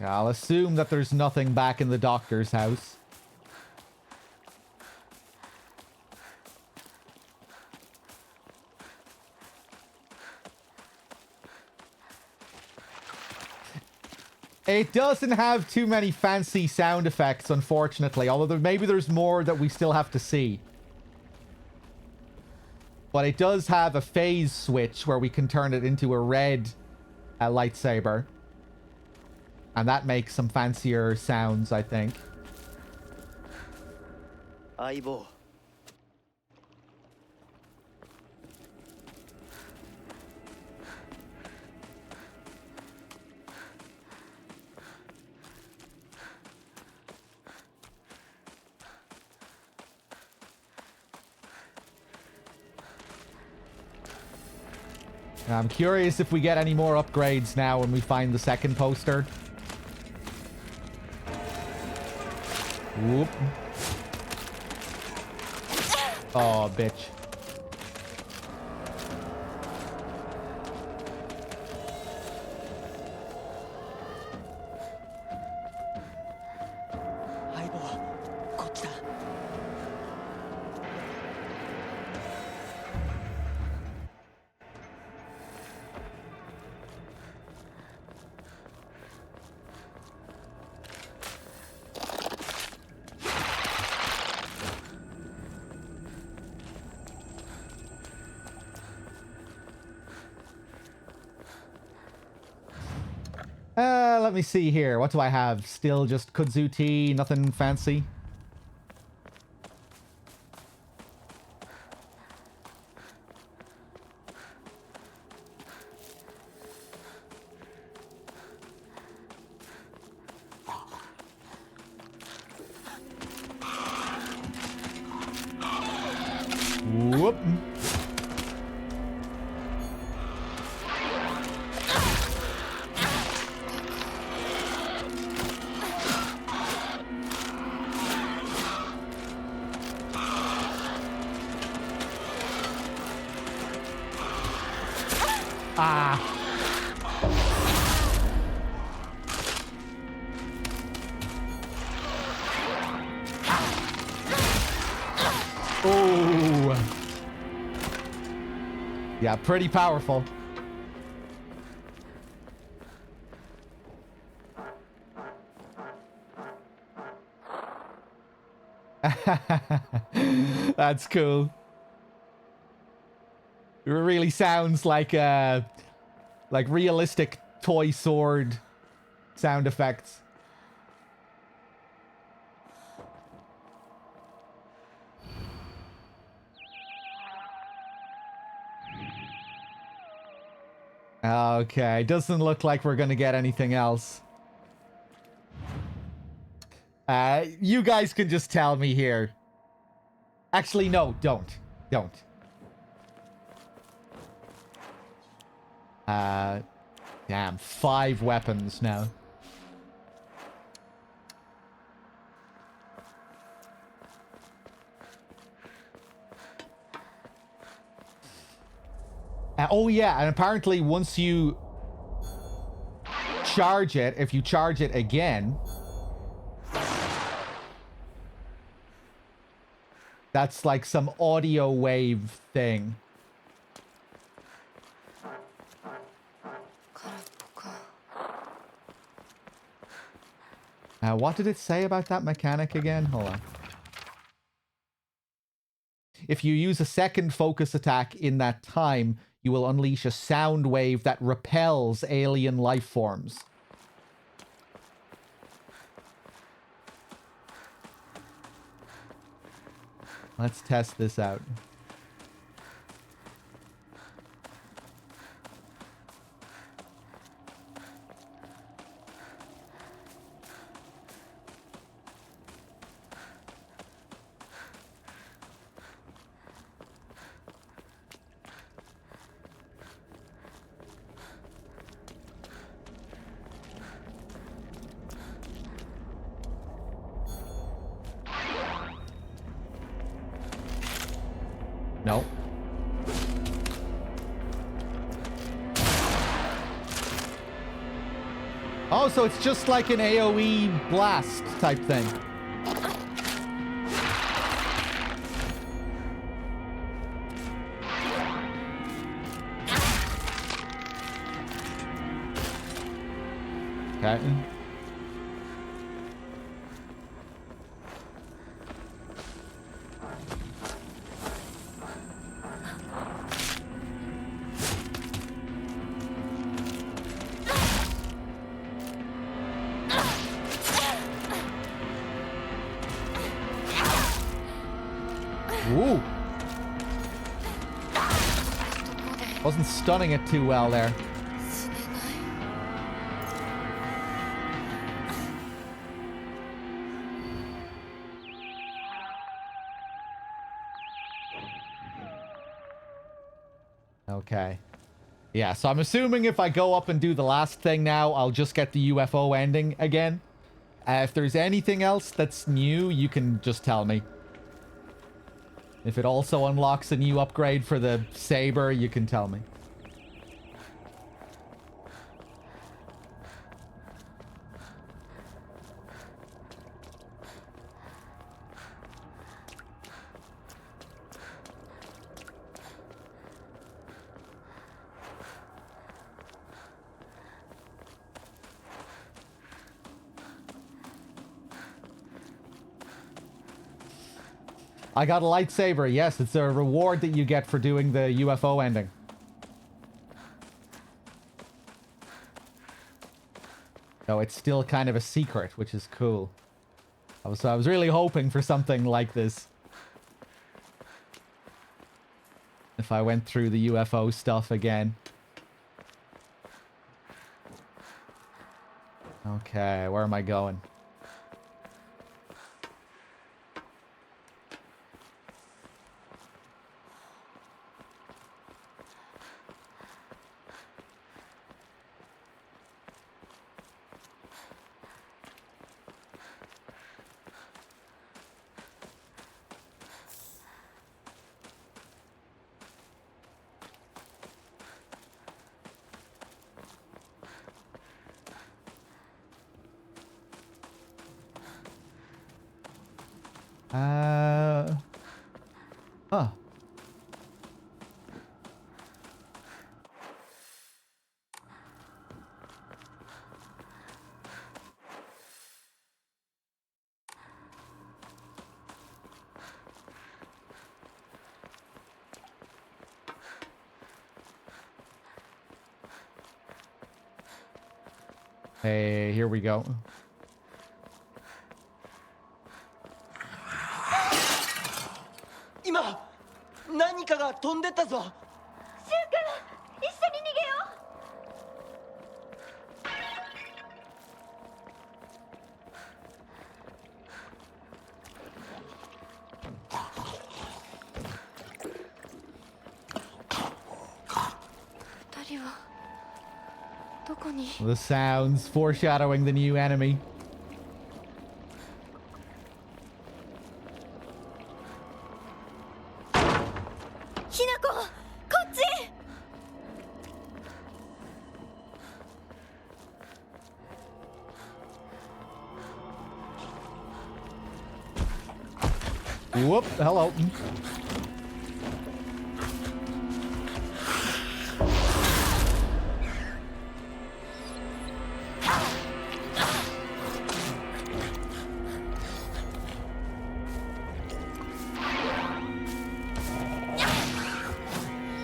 I'll assume that there's nothing back in the doctor's house. It doesn't have too many fancy sound effects, unfortunately, although maybe there's more that we still have to see. But it does have a phase switch where we can turn it into a red lightsaber. And that makes some fancier sounds, I think. 相棒. I'm curious if we get any more upgrades now when we find the second poster. Whoop. Oh, bitch. Let me see here. What do I have? Still just kudzu tea, nothing fancy. Whoop. Ah. Oh. Yeah, pretty powerful. That's cool. It really sounds like realistic toy sword sound effects. Okay, doesn't look like we're gonna get anything else. You guys can just tell me here. Actually, no, don't. Don't. Damn, 5 weapons now. Oh yeah, and apparently once you charge it, if you charge it again, that's like some audio wave thing. What did it say about that mechanic again? Hold on. If you use a second focus attack in that time, you will unleash a sound wave that repels alien life forms. Let's test this out. No. Oh, so it's just like an AoE blast type thing. Okay. Ooh. Wasn't stunning it too well there. Okay. Yeah, so I'm assuming if I go up and do the last thing now, I'll just get the UFO ending again. If there's anything else that's new, you can just tell me. If it also unlocks a new upgrade for the saber, you can tell me. I got a lightsaber. Yes, it's a reward that you get for doing the UFO ending. So it's still kind of a secret, which is cool. I was really hoping for something like this. If I went through the UFO stuff again. Okay, where am I going? Huh. Hey, here we go. 今何かが飛んでったぞ。シュウ君、一緒に逃げよ二人はどこに？ The sounds foreshadowing the new enemy. ひなこ、こっち！ Whoop, hello.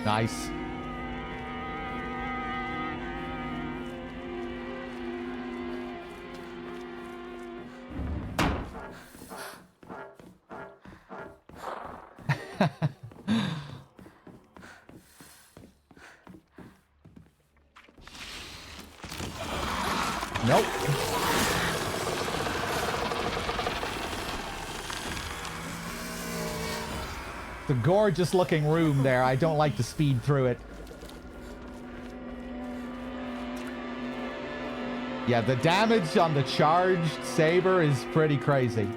Nice. Nope. It's a gorgeous looking room there. I don't like to speed through it. Yeah, the damage on the charged saber is pretty crazy.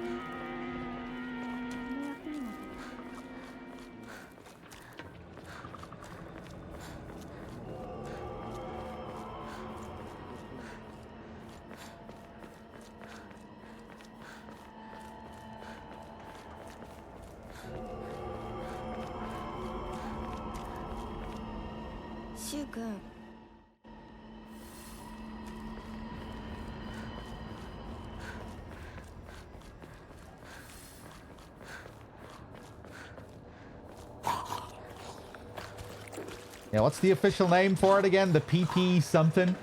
Yeah, what's the official name for it again? The PP something?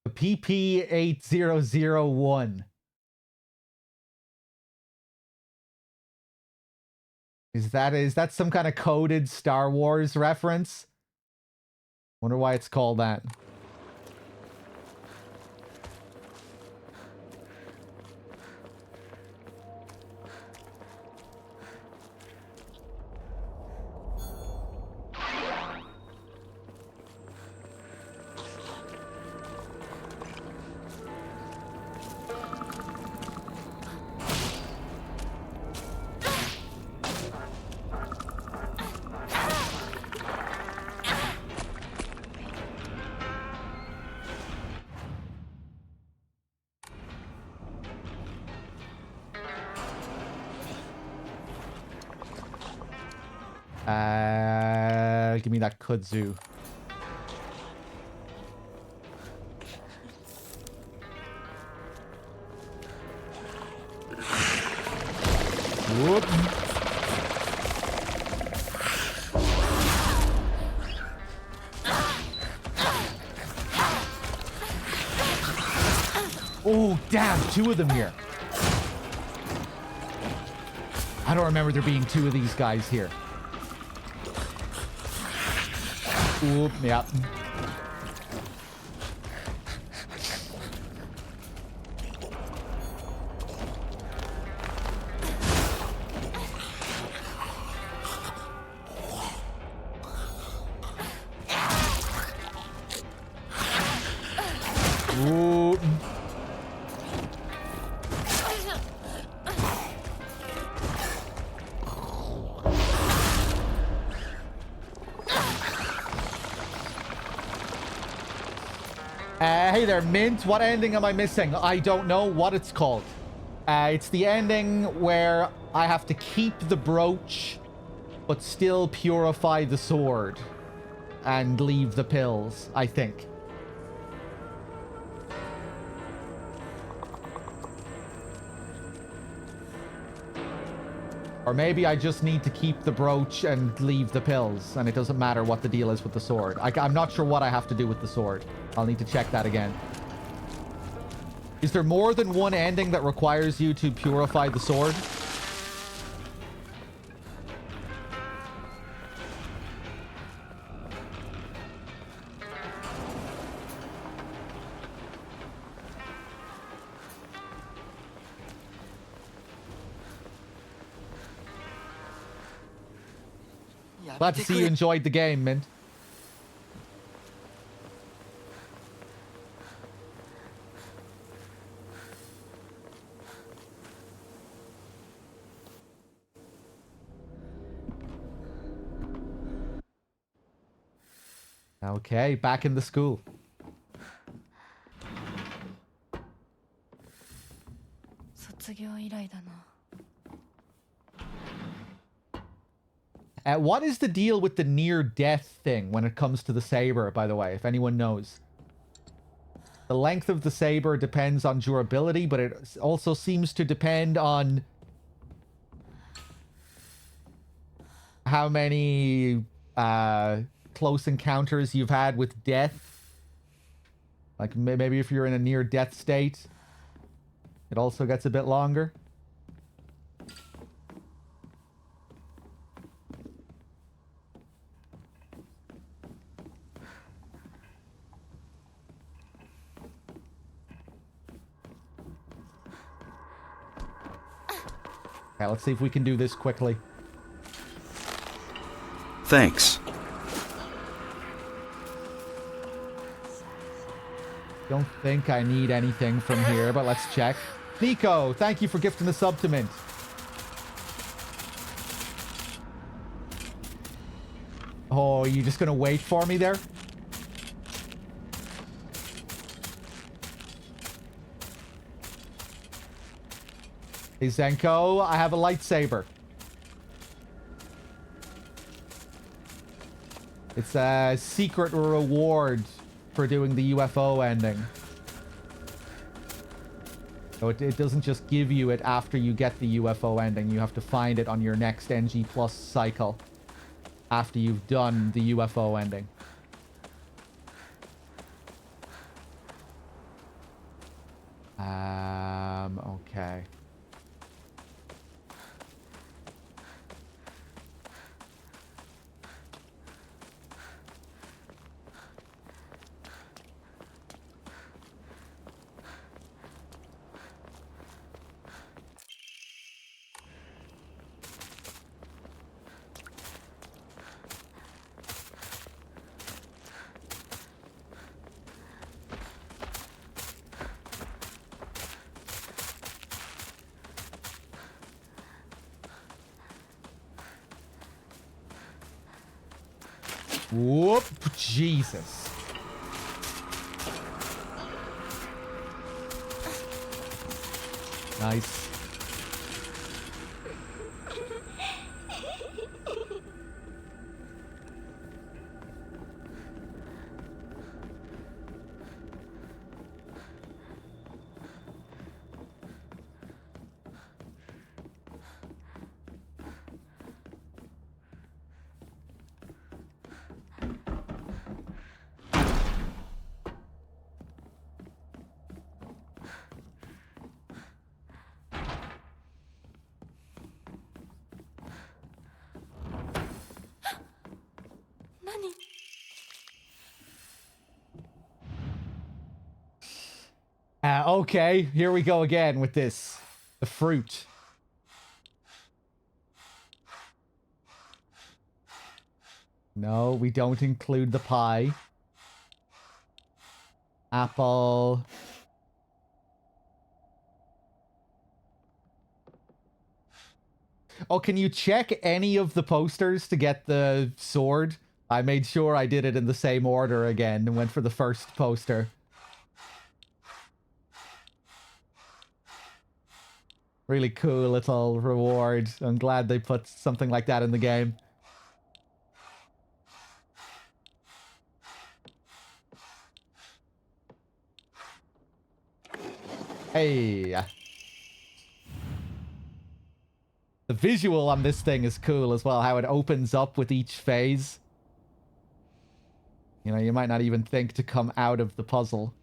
The PP8001. Is that some kind of coded Star Wars reference? Wonder why it's called that. Give me that kudzu. Whoop. Oh, damn, 2 of them here. I don't remember there being 2 of these guys here. Oop, yeah. Ooh. Hey there, Mint. What ending am I missing? I don't know what it's called. It's the ending where I have to keep the brooch, but still purify the sword and leave the pills, I think. Or maybe I just need to keep the brooch and leave the pills, and it doesn't matter what the deal is with the sword. I'm not sure what I have to do with the sword. I'll need to check that again. Is there more than one ending that requires you to purify the sword? Glad to see you enjoyed the game, Mint. Okay, back in the school. What is the deal with the near-death thing when it comes to the saber, by the way, if anyone knows? The length of the saber depends on durability, but it also seems to depend on how many close encounters you've had with death. Like, maybe if you're in a near-death state, it also gets a bit longer. Okay, let's see if we can do this quickly. Thanks. Don't think I need anything from here, but let's check. Nico, thank you for gifting the sub to Mint. Oh, you just gonna wait for me there? Hey, Zenko, I have a lightsaber. It's a secret reward for doing the UFO ending. So it doesn't just give you it after you get the UFO ending. You have to find it on your next NG Plus cycle after you've done the UFO ending. Okay. Whoop, Jesus. Nice. Okay, here we go again with this. The fruit. No, we don't include the pie. Apple. Oh, can you check any of the posters to get the sword? I made sure I did it in the same order again and went for the first poster. Really cool little reward. I'm glad they put something like that in the game. Hey. The visual on this thing is cool as well, how it opens up with each phase. You know, you might not even think to come out of the puzzle.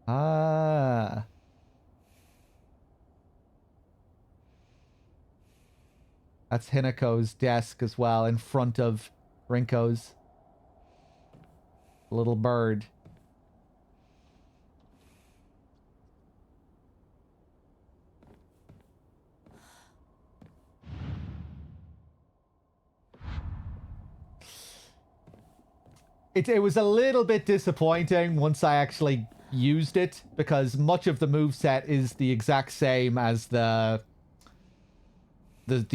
Ah. That's Hinako's desk as well, in front of Rinko's. Little bird. It was a little bit disappointing once I actually used it, because much of the moveset is the exact same as the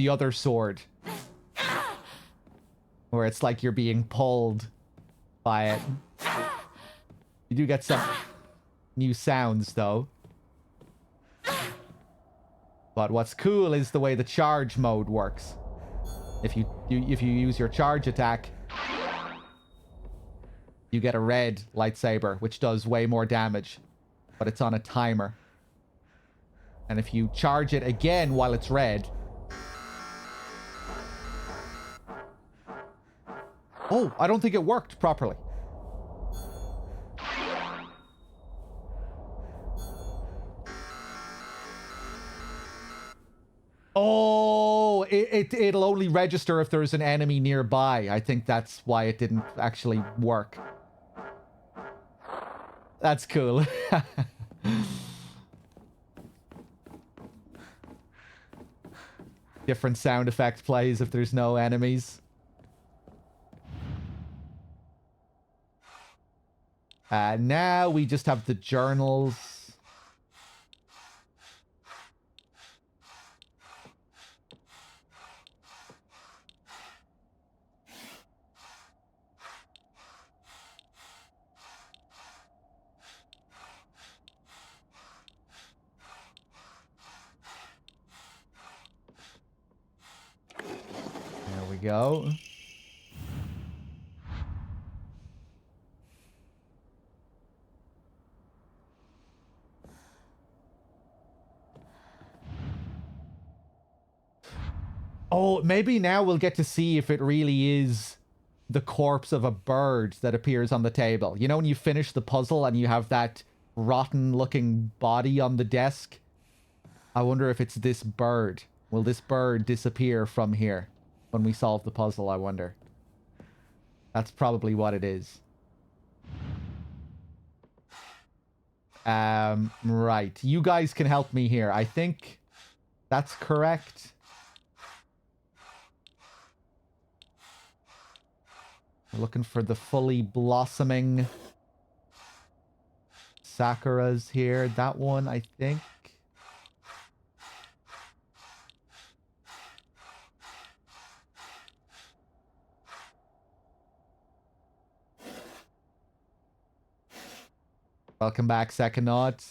other sword. Where it's like you're being pulled by it. You do get some new sounds, though. But what's cool is the way the charge mode works. If you use your charge attack, you get a red lightsaber, which does way more damage, but it's on a timer. And if you charge it again while it's red... Oh, I don't think it worked properly. Oh, it'll only register if there's an enemy nearby. I think that's why it didn't actually work. That's cool. Different sound effect plays if there's no enemies. Now we just have the journals. There we go. Oh, maybe now we'll get to see if it really is the corpse of a bird that appears on the table. You know when you finish the puzzle and you have that rotten-looking body on the desk? I wonder if it's this bird. Will this bird disappear from here when we solve the puzzle, I wonder? That's probably what it is. Right. You guys can help me here. I think that's correct. We're looking for the fully blossoming sakuras here. That one, I think. Welcome back, Second Knot.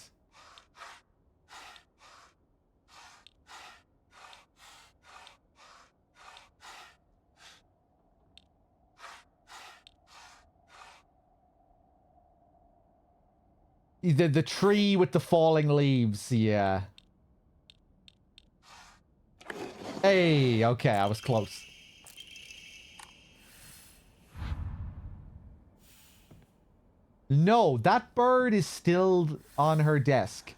The tree with the falling leaves, yeah. Hey, okay, I was close. No, that bird is still on her desk.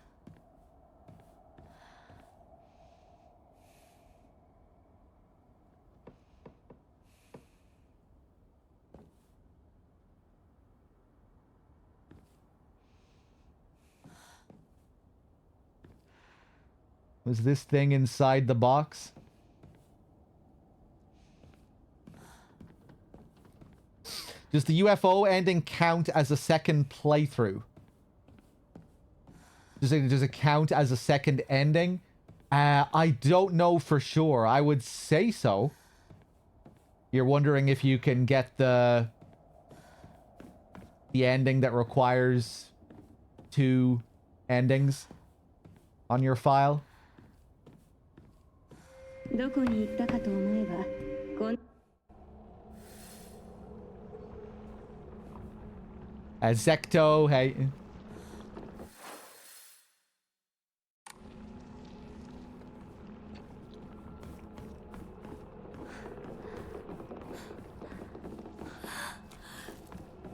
Was this thing inside the box? Does the UFO ending count as a second playthrough? Does it count as a second ending? I don't know for sure. I would say so. You're wondering if you can get the ending that requires 2 endings on your file? どこに行ったかと思えばこん Zecto, hey.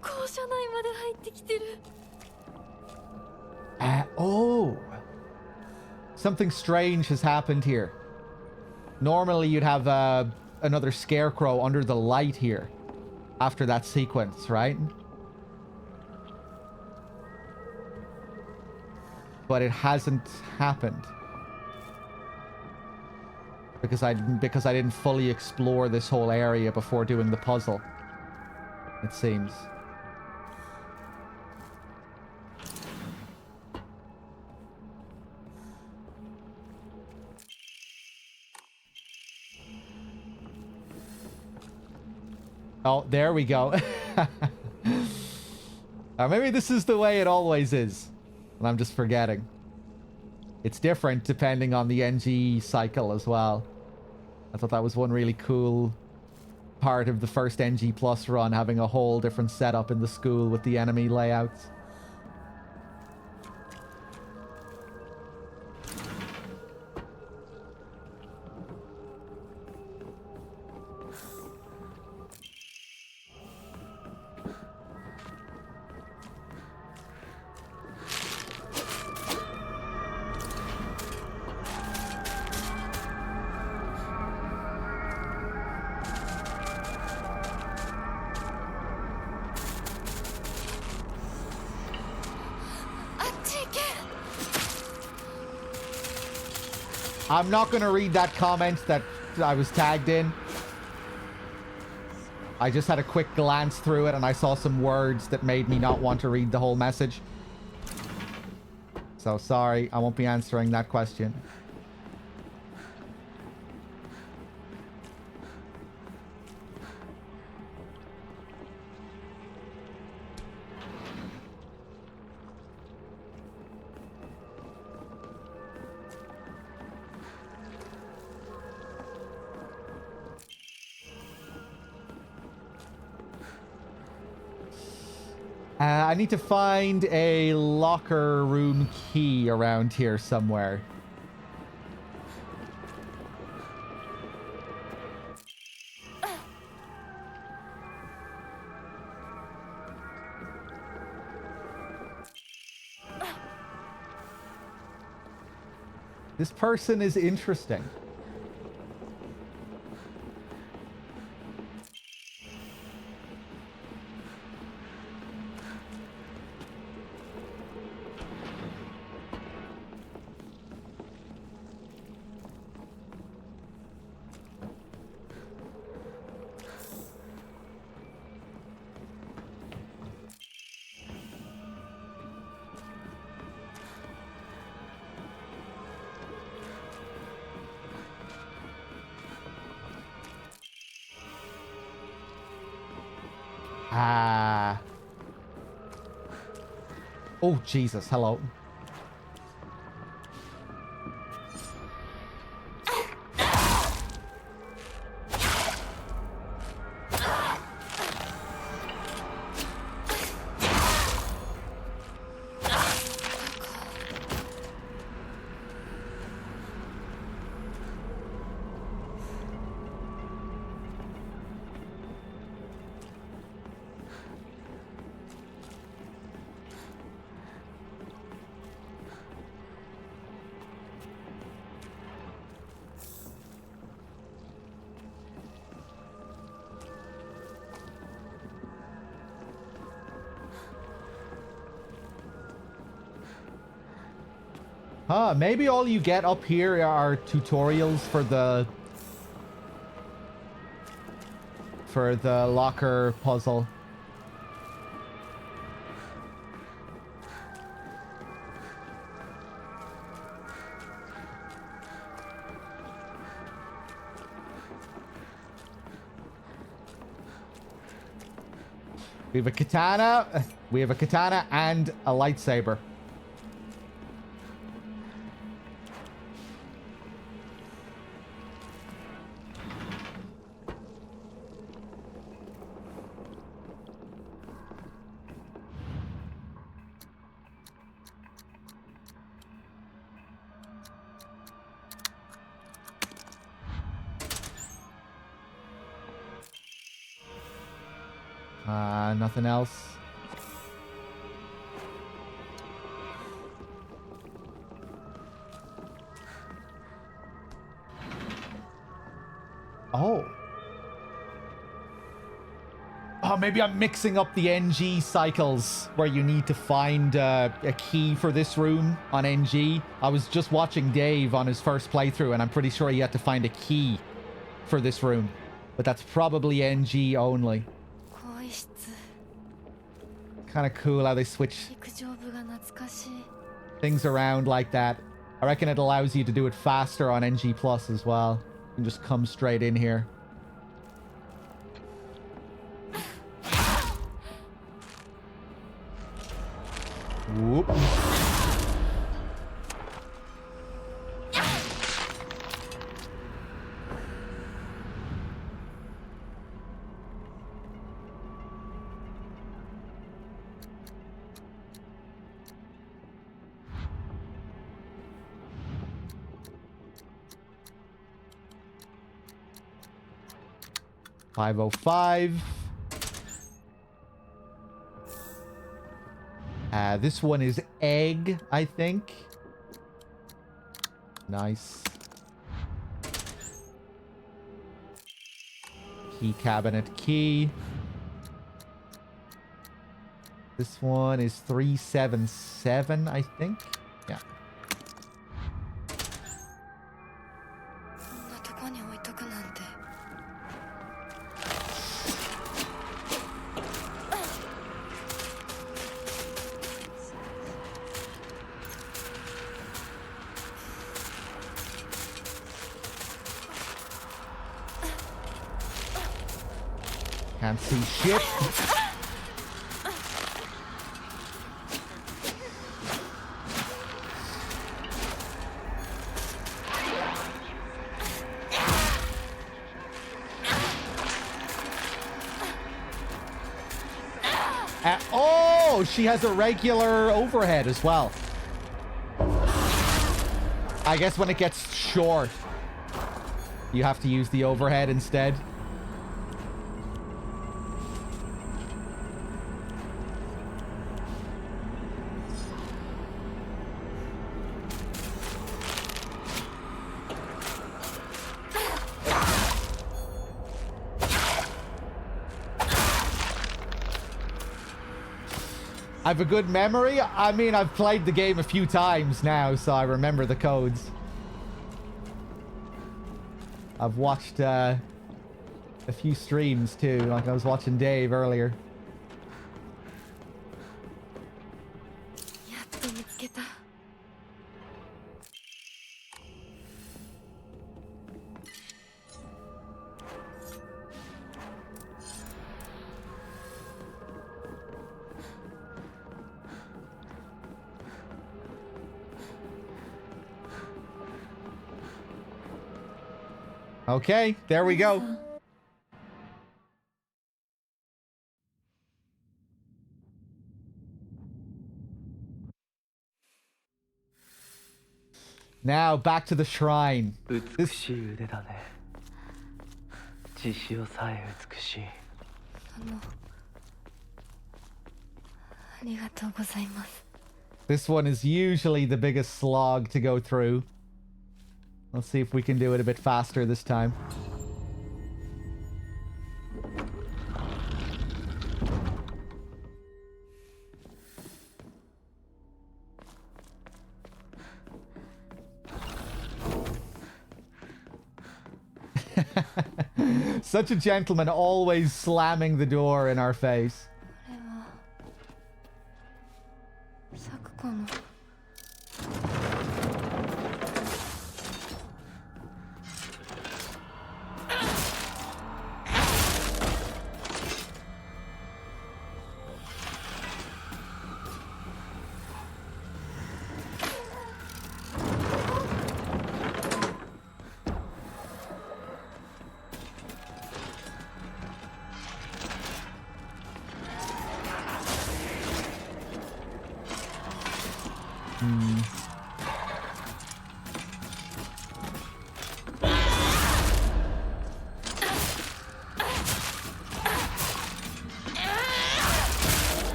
校舎内まで入ってきてる。Oh! Something strange has happened here. Normally you'd have another scarecrow under the light here after that sequence, right? But it hasn't happened. Because I didn't fully explore this whole area before doing the puzzle. It seems. Oh, there we go. Or maybe this is the way it always is. And I'm just forgetting. It's different depending on the NG cycle as well. I thought that was one really cool part of the first NG Plus run, having a whole different setup in the school with the enemy layouts. I'm not going to read that comment that I was tagged in. I just had a quick glance through it and I saw some words that made me not want to read the whole message. So sorry, I won't be answering that question. I need to find a locker room key around here somewhere. This person is interesting. Oh, Jesus. Hello. Huh, maybe all you get up here are tutorials for the locker puzzle. We have a katana. We have a katana and a lightsaber. Nothing else. Oh. Oh, maybe I'm mixing up the NG cycles where you need to find a key for this room on NG. I was just watching Dave on his first playthrough, and I'm pretty sure he had to find a key for this room. But that's probably NG only. Kind of cool how they switch things around like that. I reckon it allows you to do it faster on NG Plus as well. You can just come straight in here. Whoop. 505. This one is egg, I think. Nice. Key cabinet key. This one is 377, I think. Yeah. Can't see shit. Oh, she has a regular overhead as well. I guess when it gets short, you have to use the overhead instead. I have a good memory. I mean, I've played the game a few times now, so I remember the codes. I've watched a few streams too, like I was watching Dave earlier. Okay, there we go. Now back to the shrine. This... This one is usually the biggest slog to go through. Let's see if we can do it a bit faster this time. Such a gentleman, always slamming the door in our face. これは咲子の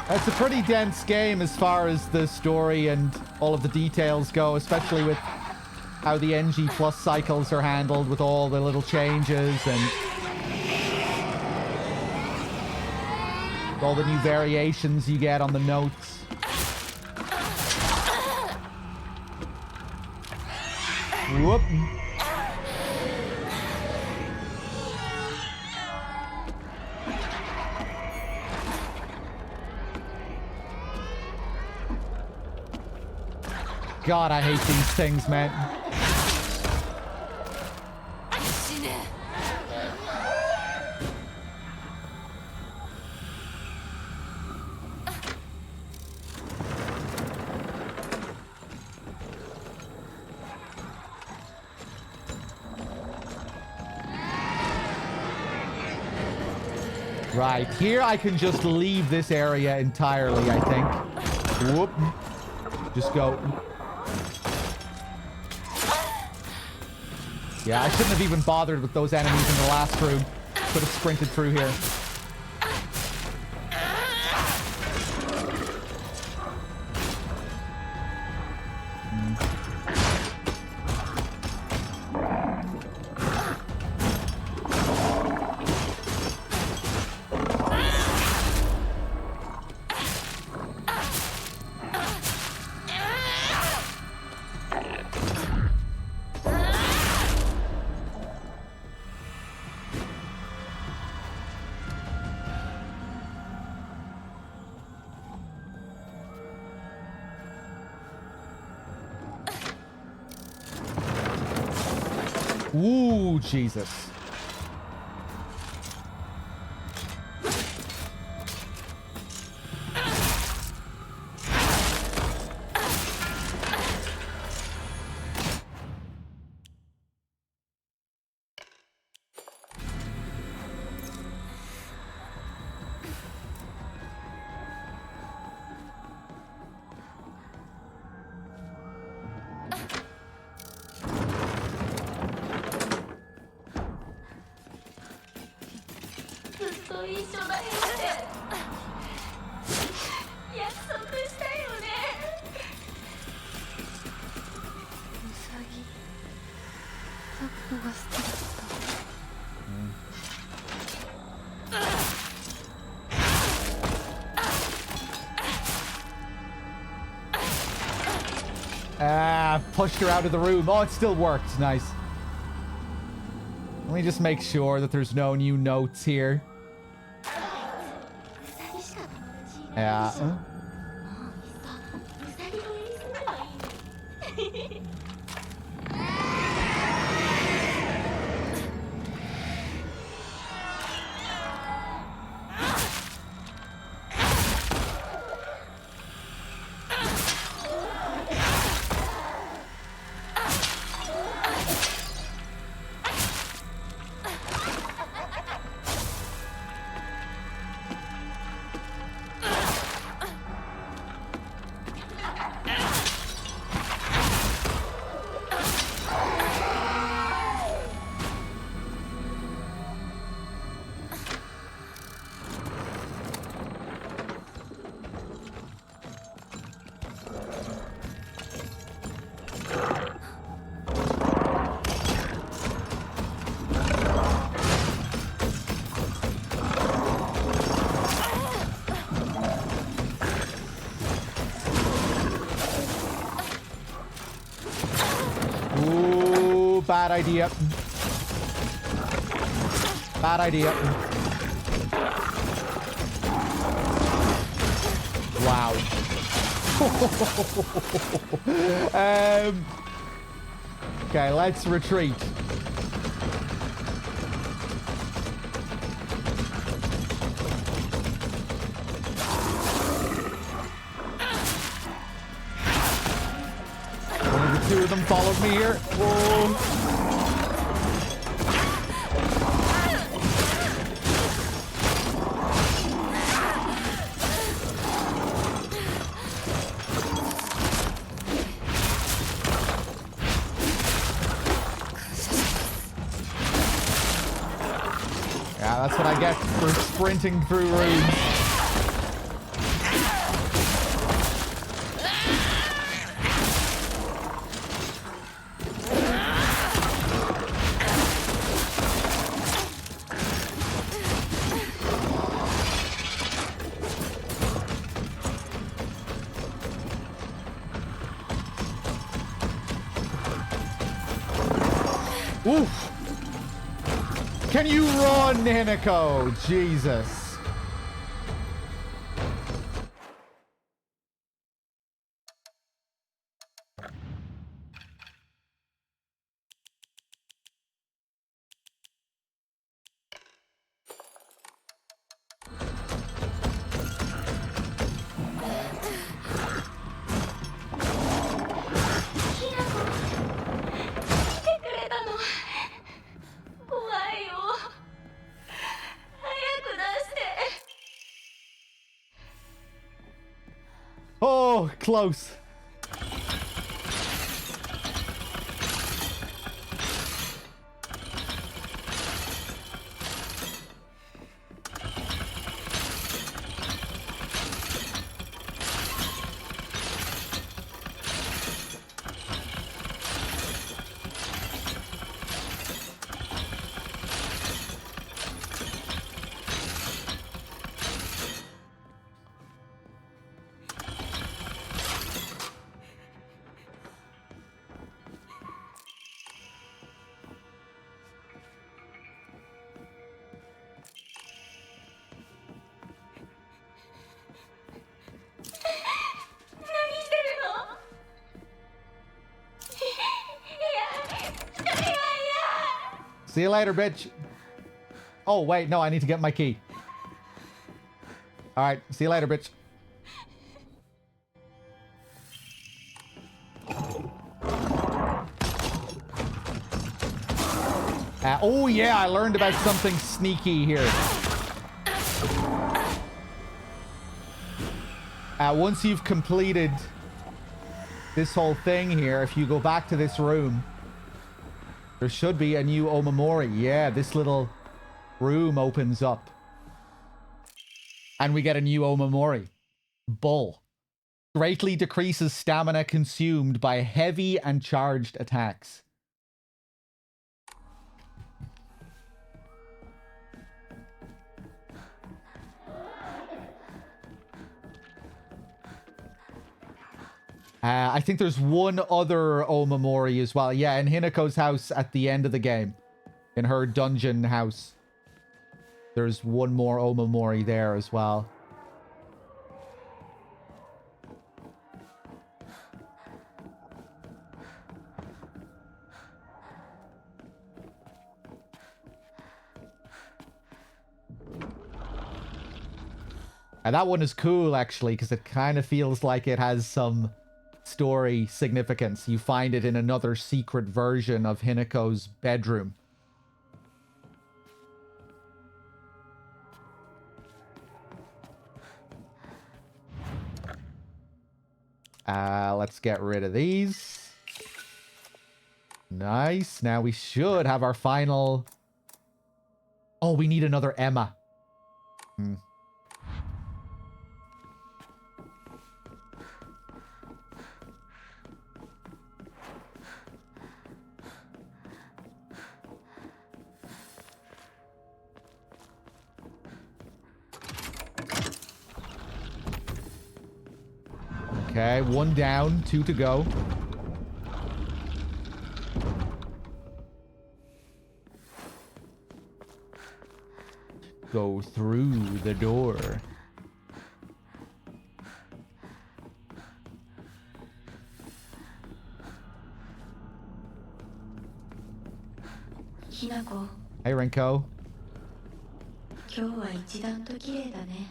It's a pretty dense game as far as the story and all of the details go, especially with how the NG plus cycles are handled with all the little changes and all the new variations you get on the notes. Whoop. God, I hate these things, man. Right, here I can just leave this area entirely, I think. Whoop. Just go. Yeah, I shouldn't have even bothered with those enemies in the last room. Could have sprinted through here. Ooh, Jesus. Pushed her out of the room. Oh, it still worked. Nice. Let me just make sure that there's no new notes here. Yeah. bad idea. Bad idea. Wow. Okay, let's retreat. Only the two of them followed me here. Whoa. Yeah, that's what I get for sprinting through rooms. Oof. Can you run, Hinako? Jesus. Oh, close. See you later, bitch. Oh, wait. No, I need to get my key. All right. See you later, bitch. Oh, yeah. I learned about something sneaky here. Once you've completed this whole thing here, if you go back to this room, there should be a new Omamori. Yeah, this little room opens up. And we get a new Omamori. Bull. Greatly decreases stamina consumed by heavy and charged attacks. I think there's one other Omamori as well. Yeah, in Hinako's house at the end of the game. In her dungeon house. There's one more Omamori there as well. And that one is cool, actually, because it kind of feels like it has some story significance. You find it in another secret version of Hinako's bedroom. Let's get rid of these. Nice. Now we should have our final... Oh, we need another Emma. Okay, one down, two to go. go through the door. Hinako, Hey, Rinko. 今日は一段と綺麗だね。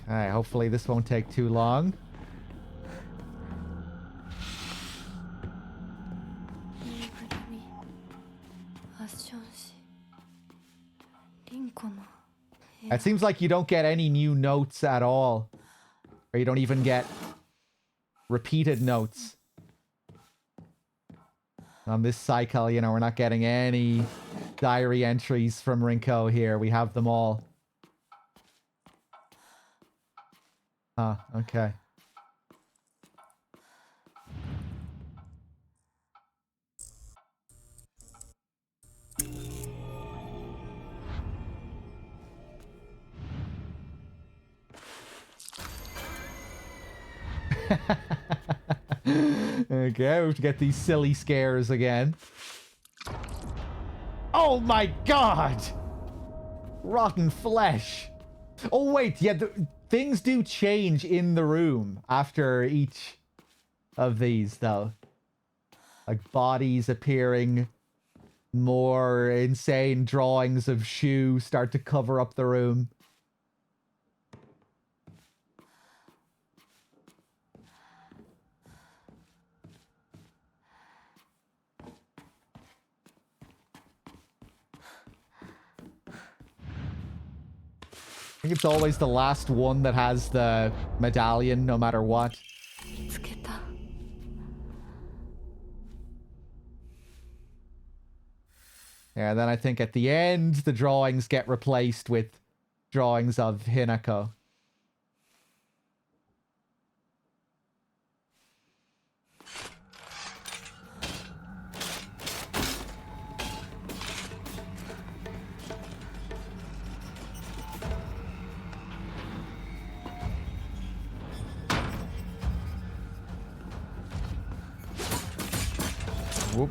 Alright, hopefully this won't take too long. ぬいぐるみ、ファッション誌、リンコの。 It seems like you don't get any new notes at all. Or you don't even get repeated notes. On this cycle, you know, we're not getting any diary entries from Rinko here. We have them all. Huh, okay. Okay, we have to get these silly scares again. Oh my god! Rotten flesh. Oh wait, yeah, things do change in the room after each of these, though. Like bodies appearing, more insane drawings of Shu start to cover up the room. I think it's always the last one that has the medallion, no matter what. 見つけた。 Yeah, then I think at the end, the drawings get replaced with drawings of Hinako. Whoop.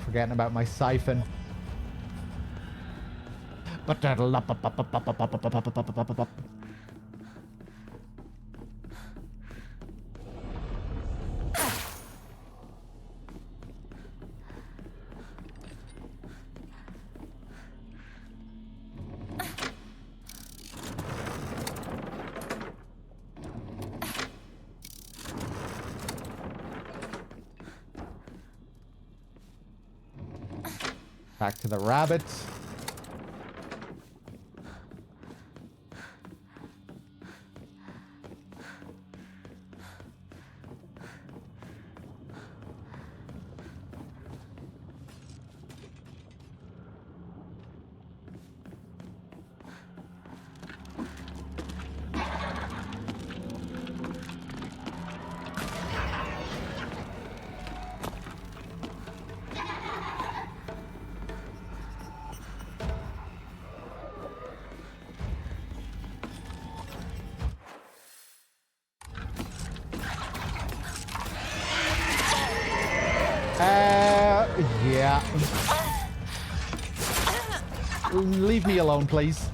Forgetting about my siphon. Back to the rabbit. Yeah. Leave me alone, please.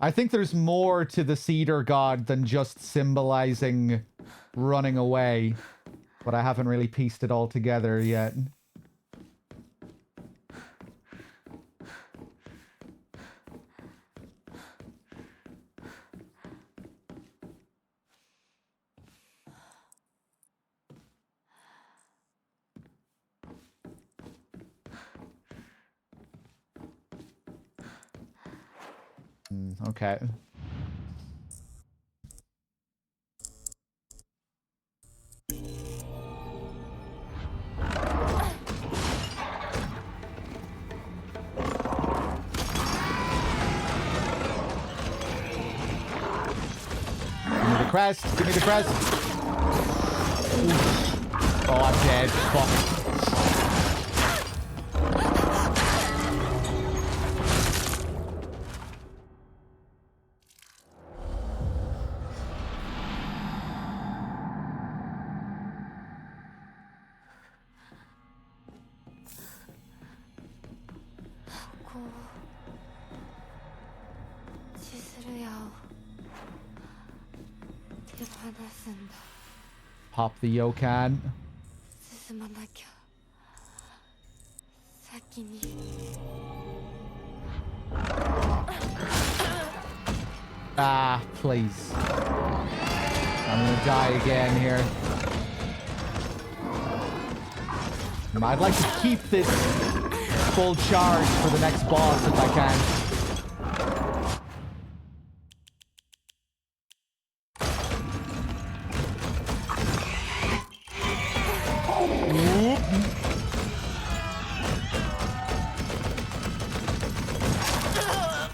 I think there's more to the cedar god than just symbolizing running away, but I haven't really pieced it all together yet. Okay. Crest. Give me the crest. Oh, I'm dead. Fuck. Pop the Yokan. Ah, please. I'm gonna die again here. I'd like to keep this full charge for the next boss if I can.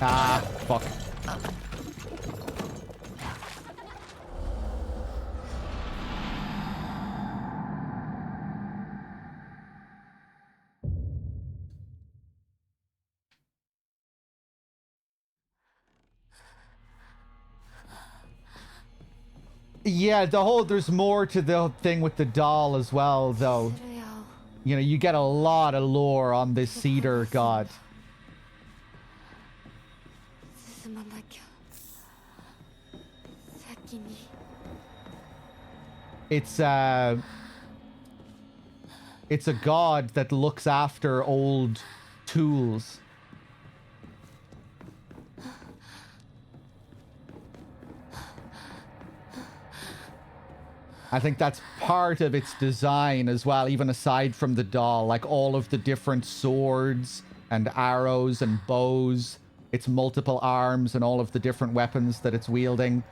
Ah, fuck. Yeah, there's more to the thing with the doll as well, though. You know, you get a lot of lore on this cedar god. It's a god that looks after old tools. I think that's part of its design as well, even aside from the doll, like all of the different swords and arrows and bows, its multiple arms and all of the different weapons that it's wielding.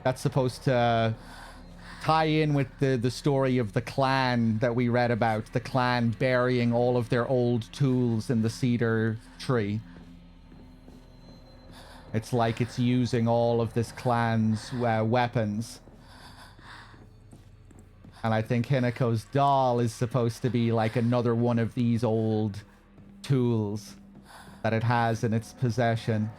That's supposed to tie in with the story of the clan that we read about, the clan burying all of their old tools in the cedar tree. It's like it's using all of this clan's weapons. And I think Hinako's doll is supposed to be like another one of these old tools that it has in its possession.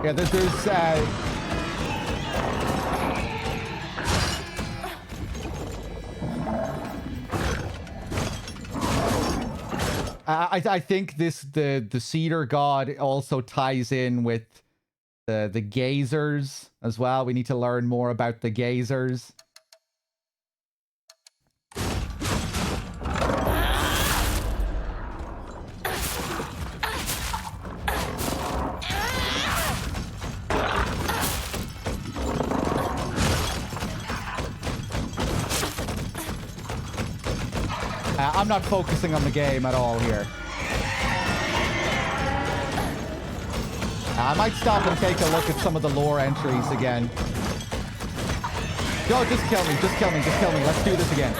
Yeah, there's I think the cedar god also ties in with the gazers as well. We need to learn more about the gazers. I'm not focusing on the game at all here. I might stop and take a look at some of the lore entries again. Yo, just kill me, just kill me, just kill me. Let's do this again.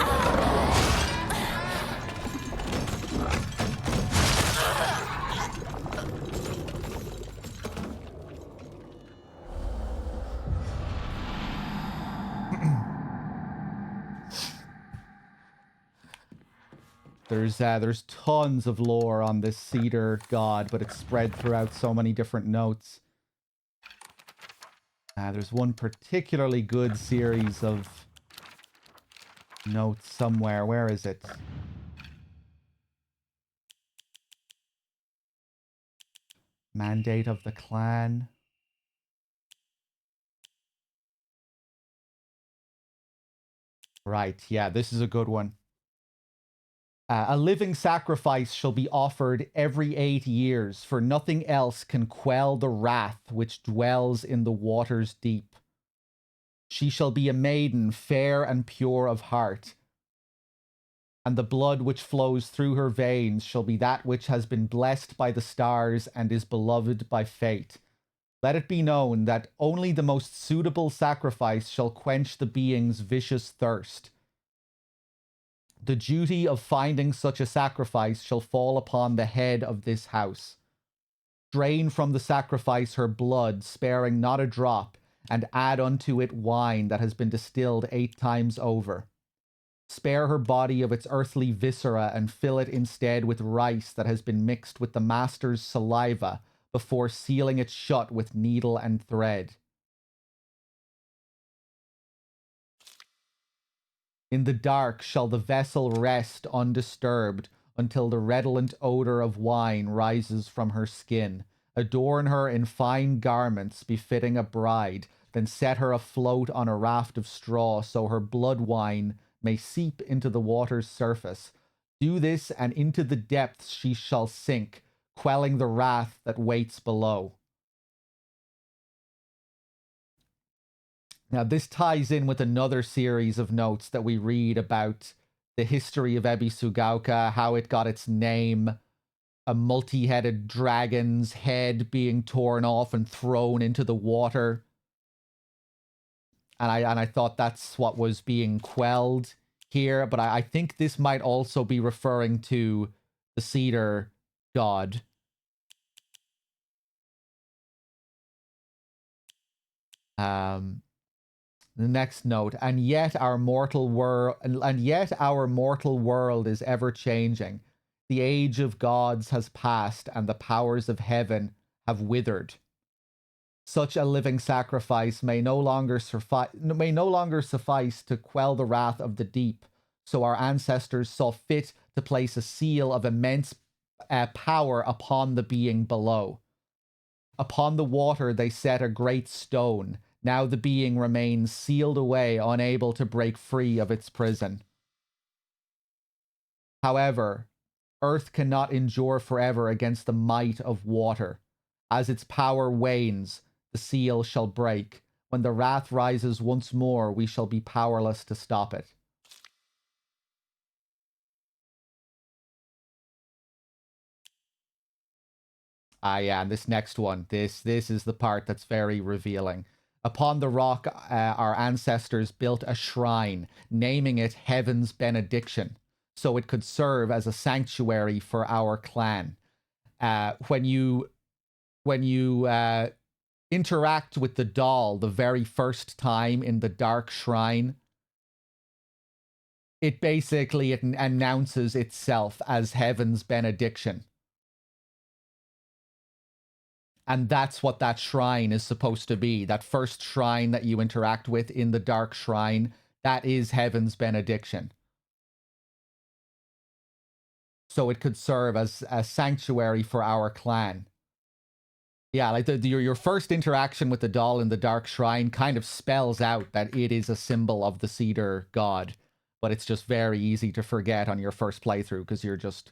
There's tons of lore on this cedar god, but it's spread throughout so many different notes. There's one particularly good series of notes somewhere. Where is it? Mandate of the clan. Right, yeah, this is a good one. A living sacrifice shall be offered every 8 years, for nothing else can quell the wrath which dwells in the waters deep. She shall be a maiden fair and pure of heart, and the blood which flows through her veins shall be that which has been blessed by the stars and is beloved by fate. Let it be known that only the most suitable sacrifice shall quench the being's vicious thirst. The duty of finding such a sacrifice shall fall upon the head of this house. Drain from the sacrifice her blood, sparing not a drop, and add unto it wine that has been distilled 8 times over. Spare her body of its earthly viscera and fill it instead with rice that has been mixed with the master's saliva before sealing it shut with needle and thread. In the dark shall the vessel rest undisturbed until the redolent odor of wine rises from her skin. Adorn her in fine garments befitting a bride, then set her afloat on a raft of straw so her blood wine may seep into the water's surface. Do this, and into the depths she shall sink, quelling the wrath that waits below. Now, this ties in with another series of notes that we read about the history of Ebisugaoka, how it got its name, a multi-headed dragon's head being torn off and thrown into the water. And I thought that's what was being quelled here, but I think this might also be referring to the cedar god. The next note, and yet our mortal world is ever changing. The age of gods has passed, and the powers of heaven have withered. Such a living sacrifice may no longer suffice to quell the wrath of the deep. So our ancestors saw fit to place a seal of immense power upon the being below. Upon the water they set a great stone. Now the being remains sealed away, unable to break free of its prison. However, earth cannot endure forever against the might of water. As its power wanes, the seal shall break. When the wrath rises once more, we shall be powerless to stop it. Yeah, and this next one, this is the part that's very revealing. Upon the rock, our ancestors built a shrine, naming it Heaven's Benediction, so it could serve as a sanctuary for our clan. When you interact with the doll the very first time in the dark shrine, it basically announces itself as Heaven's Benediction. And that's what that shrine is supposed to be. That first shrine that you interact with in the dark shrine, that is Heaven's Benediction. so it could serve as a sanctuary for our clan. Yeah, like your first interaction with the doll in the Dark Shrine kind of spells out that it is a symbol of the cedar god, but it's just very easy to forget on your first playthrough because you're just,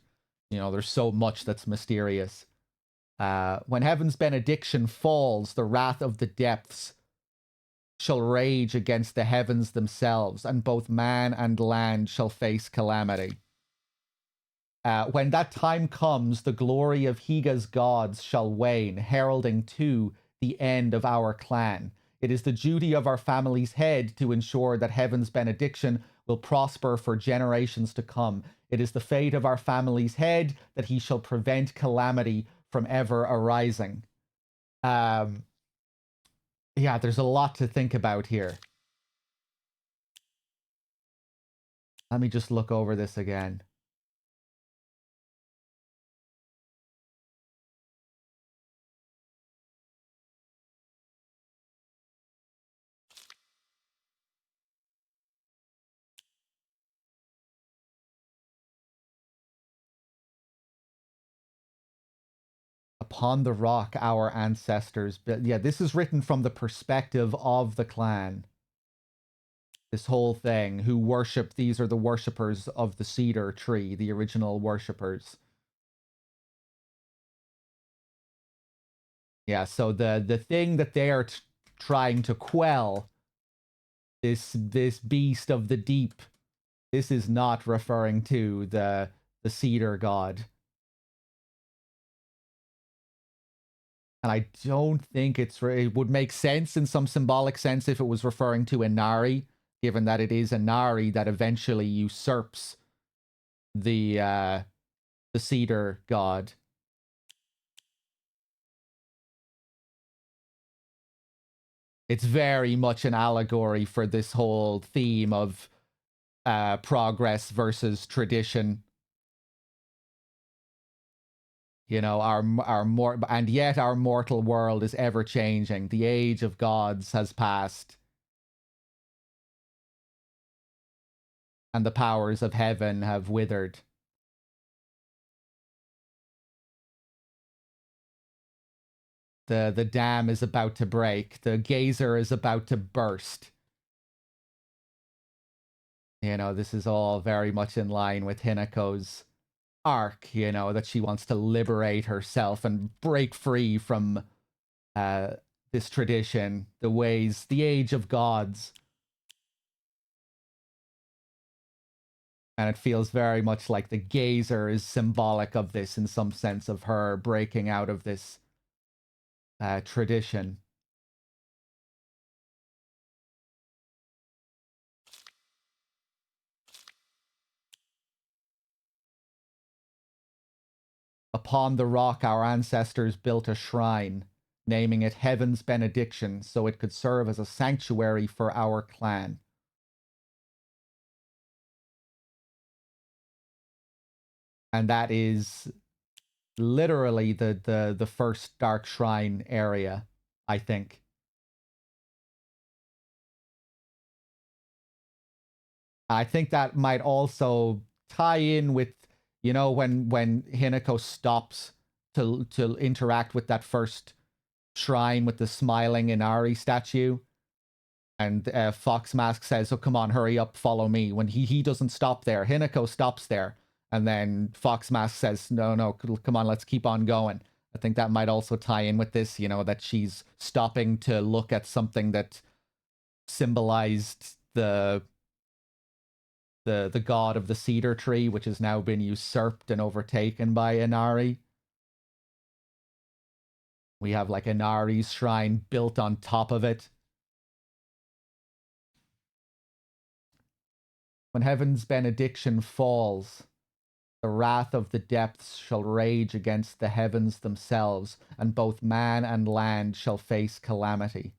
there's so much that's mysterious. When heaven's benediction falls, the wrath of the depths shall rage against the heavens themselves, and both man and land shall face calamity. When that time comes, the glory of Higa's gods shall wane, heralding too the end of our clan. It is the duty of our family's head to ensure that heaven's benediction will prosper for generations to come. It is the fate of our family's head that he shall prevent calamity from ever arising. Yeah, there's a lot to think about here. Let me just look over this again. Upon the rock our ancestors built. Yeah, this is written from the perspective of the clan. This whole thing, who worship, these are the worshippers of the cedar tree, the original worshippers. Yeah, so the thing that they are trying to quell, this beast of the deep, this is not referring to the cedar god. And I don't think it would make sense in some symbolic sense if it was referring to Inari, given that it is Inari that eventually usurps the cedar god. It's very much an allegory for this whole theme of progress versus tradition. And yet our mortal world is ever changing. The age of gods has passed. And the powers of heaven have withered. The dam is about to break. The geyser is about to burst. This is all very much in line with Hinako's arc, that she wants to liberate herself and break free from this tradition, the age of gods. And it feels very much like the geyser is symbolic of this in some sense, of her breaking out of this tradition. Upon the rock our ancestors built a shrine, naming it Heaven's Benediction, so it could serve as a sanctuary for our clan. And that is literally the first Dark Shrine area, I think. I think that might also tie in with, when Hinako stops to interact with that first shrine with the smiling Inari statue, and Fox Mask says, "Oh, come on, hurry up, follow me." When he doesn't stop there, Hinako stops there, and then Fox Mask says, "No, come on, let's keep on going." I think that might also tie in with this, that she's stopping to look at something that symbolized the god of the cedar tree, which has now been usurped and overtaken by Inari. We have like Inari's shrine built on top of it. When heaven's benediction falls, the wrath of the depths shall rage against the heavens themselves, and both man and land shall face calamity.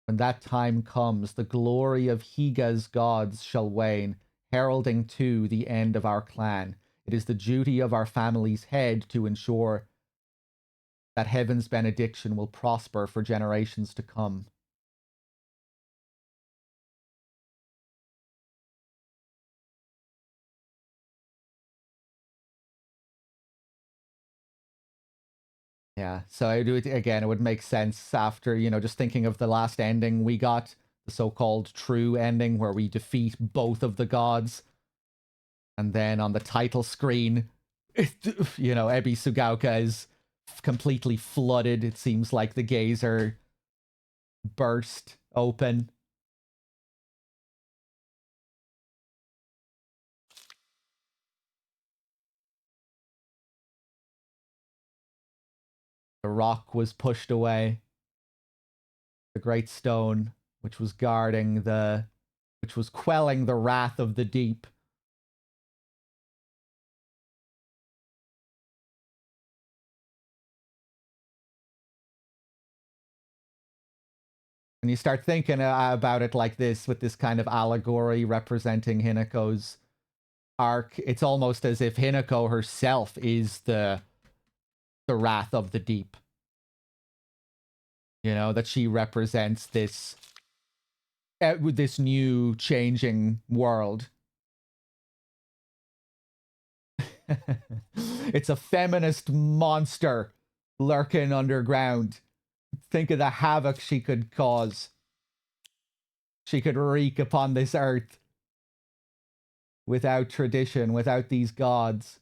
When that time comes, the glory of Higa's gods shall wane, heralding too the end of our clan. It is the duty of our family's head to ensure that heaven's benediction will prosper for generations to come. Yeah, so again, it would make sense after, just thinking of the last ending we got, the so-called true ending where we defeat both of the gods. And then on the title screen, Ebi Sugauka is completely flooded. It seems like the geyser burst open. The rock was pushed away. The great stone, which was which was quelling the wrath of the deep. And you start thinking about it like this, with this kind of allegory representing Hinako's arc. It's almost as if Hinako herself is the wrath of the deep. That she represents this with this new changing world. It's a feminist monster lurking underground. Think of the havoc she could cause. She could wreak upon this earth without tradition, without these gods.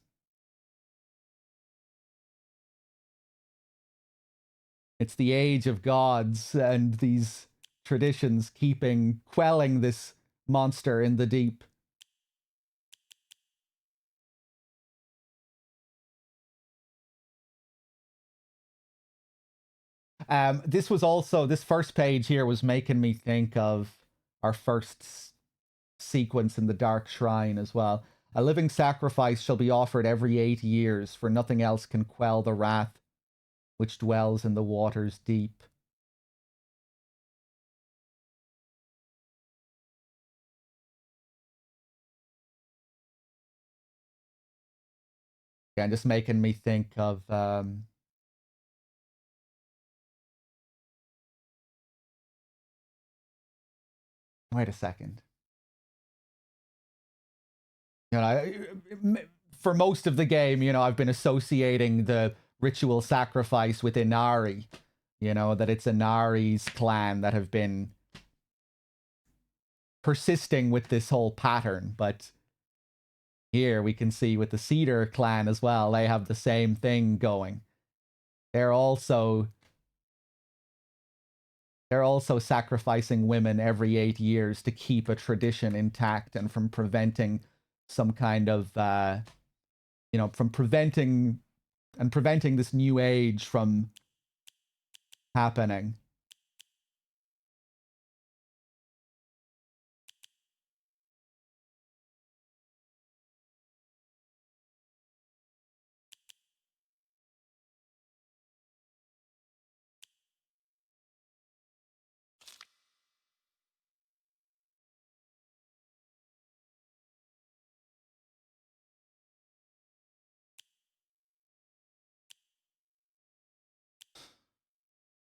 It's the age of gods and these traditions quelling this monster in the deep. This first page here was making me think of our first sequence in the Dark Shrine as well. A living sacrifice shall be offered every 8 years, for nothing else can quell the wrath which dwells in the waters deep. Yeah, and just making me think of wait a second. For most of the game, I've been associating the ritual sacrifice with Inari. That it's Inari's clan that have been persisting with this whole pattern. But here we can see with the Cedar clan as well, they have the same thing going. They're also sacrificing women every 8 years to keep a tradition intact and from preventing some kind of from preventing this new age from happening.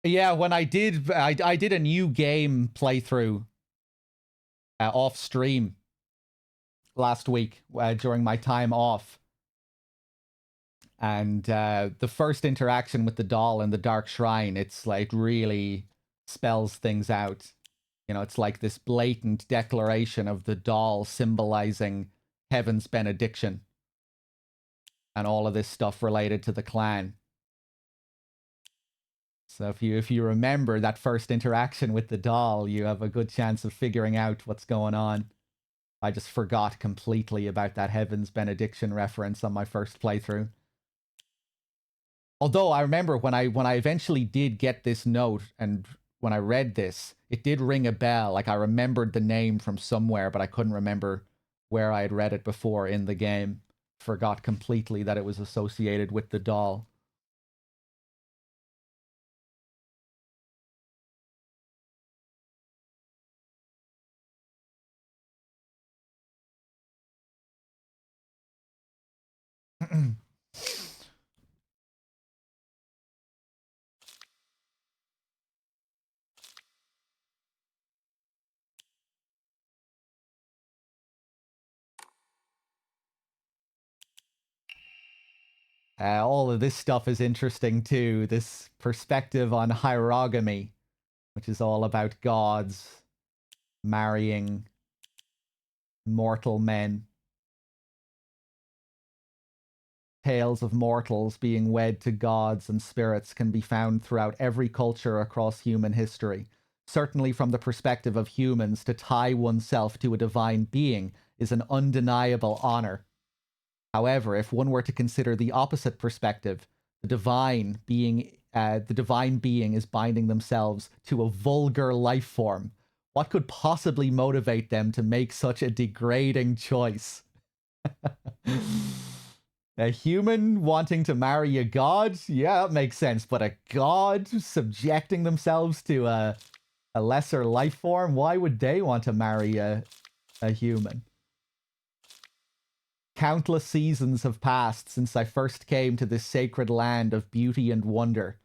Yeah, when I did a new game playthrough off stream last week during my time off. And the first interaction with the doll in the Dark Shrine, it's like really spells things out. It's like this blatant declaration of the doll symbolizing heaven's benediction and all of this stuff related to the clan. So if you remember that first interaction with the doll, you have a good chance of figuring out what's going on. I just forgot completely about that heaven's benediction reference on my first playthrough. Although I remember when I eventually did get this note, and when I read this, it did ring a bell. Like I remembered the name from somewhere, but I couldn't remember where I had read it before in the game. Forgot completely that it was associated with the doll. All of this stuff is interesting too. This perspective on hierogamy, which is all about gods marrying mortal men. Tales of mortals being wed to gods and spirits can be found throughout every culture across human history. Certainly from the perspective of humans, to tie oneself to a divine being is an undeniable honor. However, if one were to consider the opposite perspective, the divine being is binding themselves to a vulgar life form. What could possibly motivate them to make such a degrading choice? A human wanting to marry a god? Yeah, that makes sense. But a god subjecting themselves to a lesser life form? Why would they want to marry a human? Countless seasons have passed since I first came to this sacred land of beauty and wonder.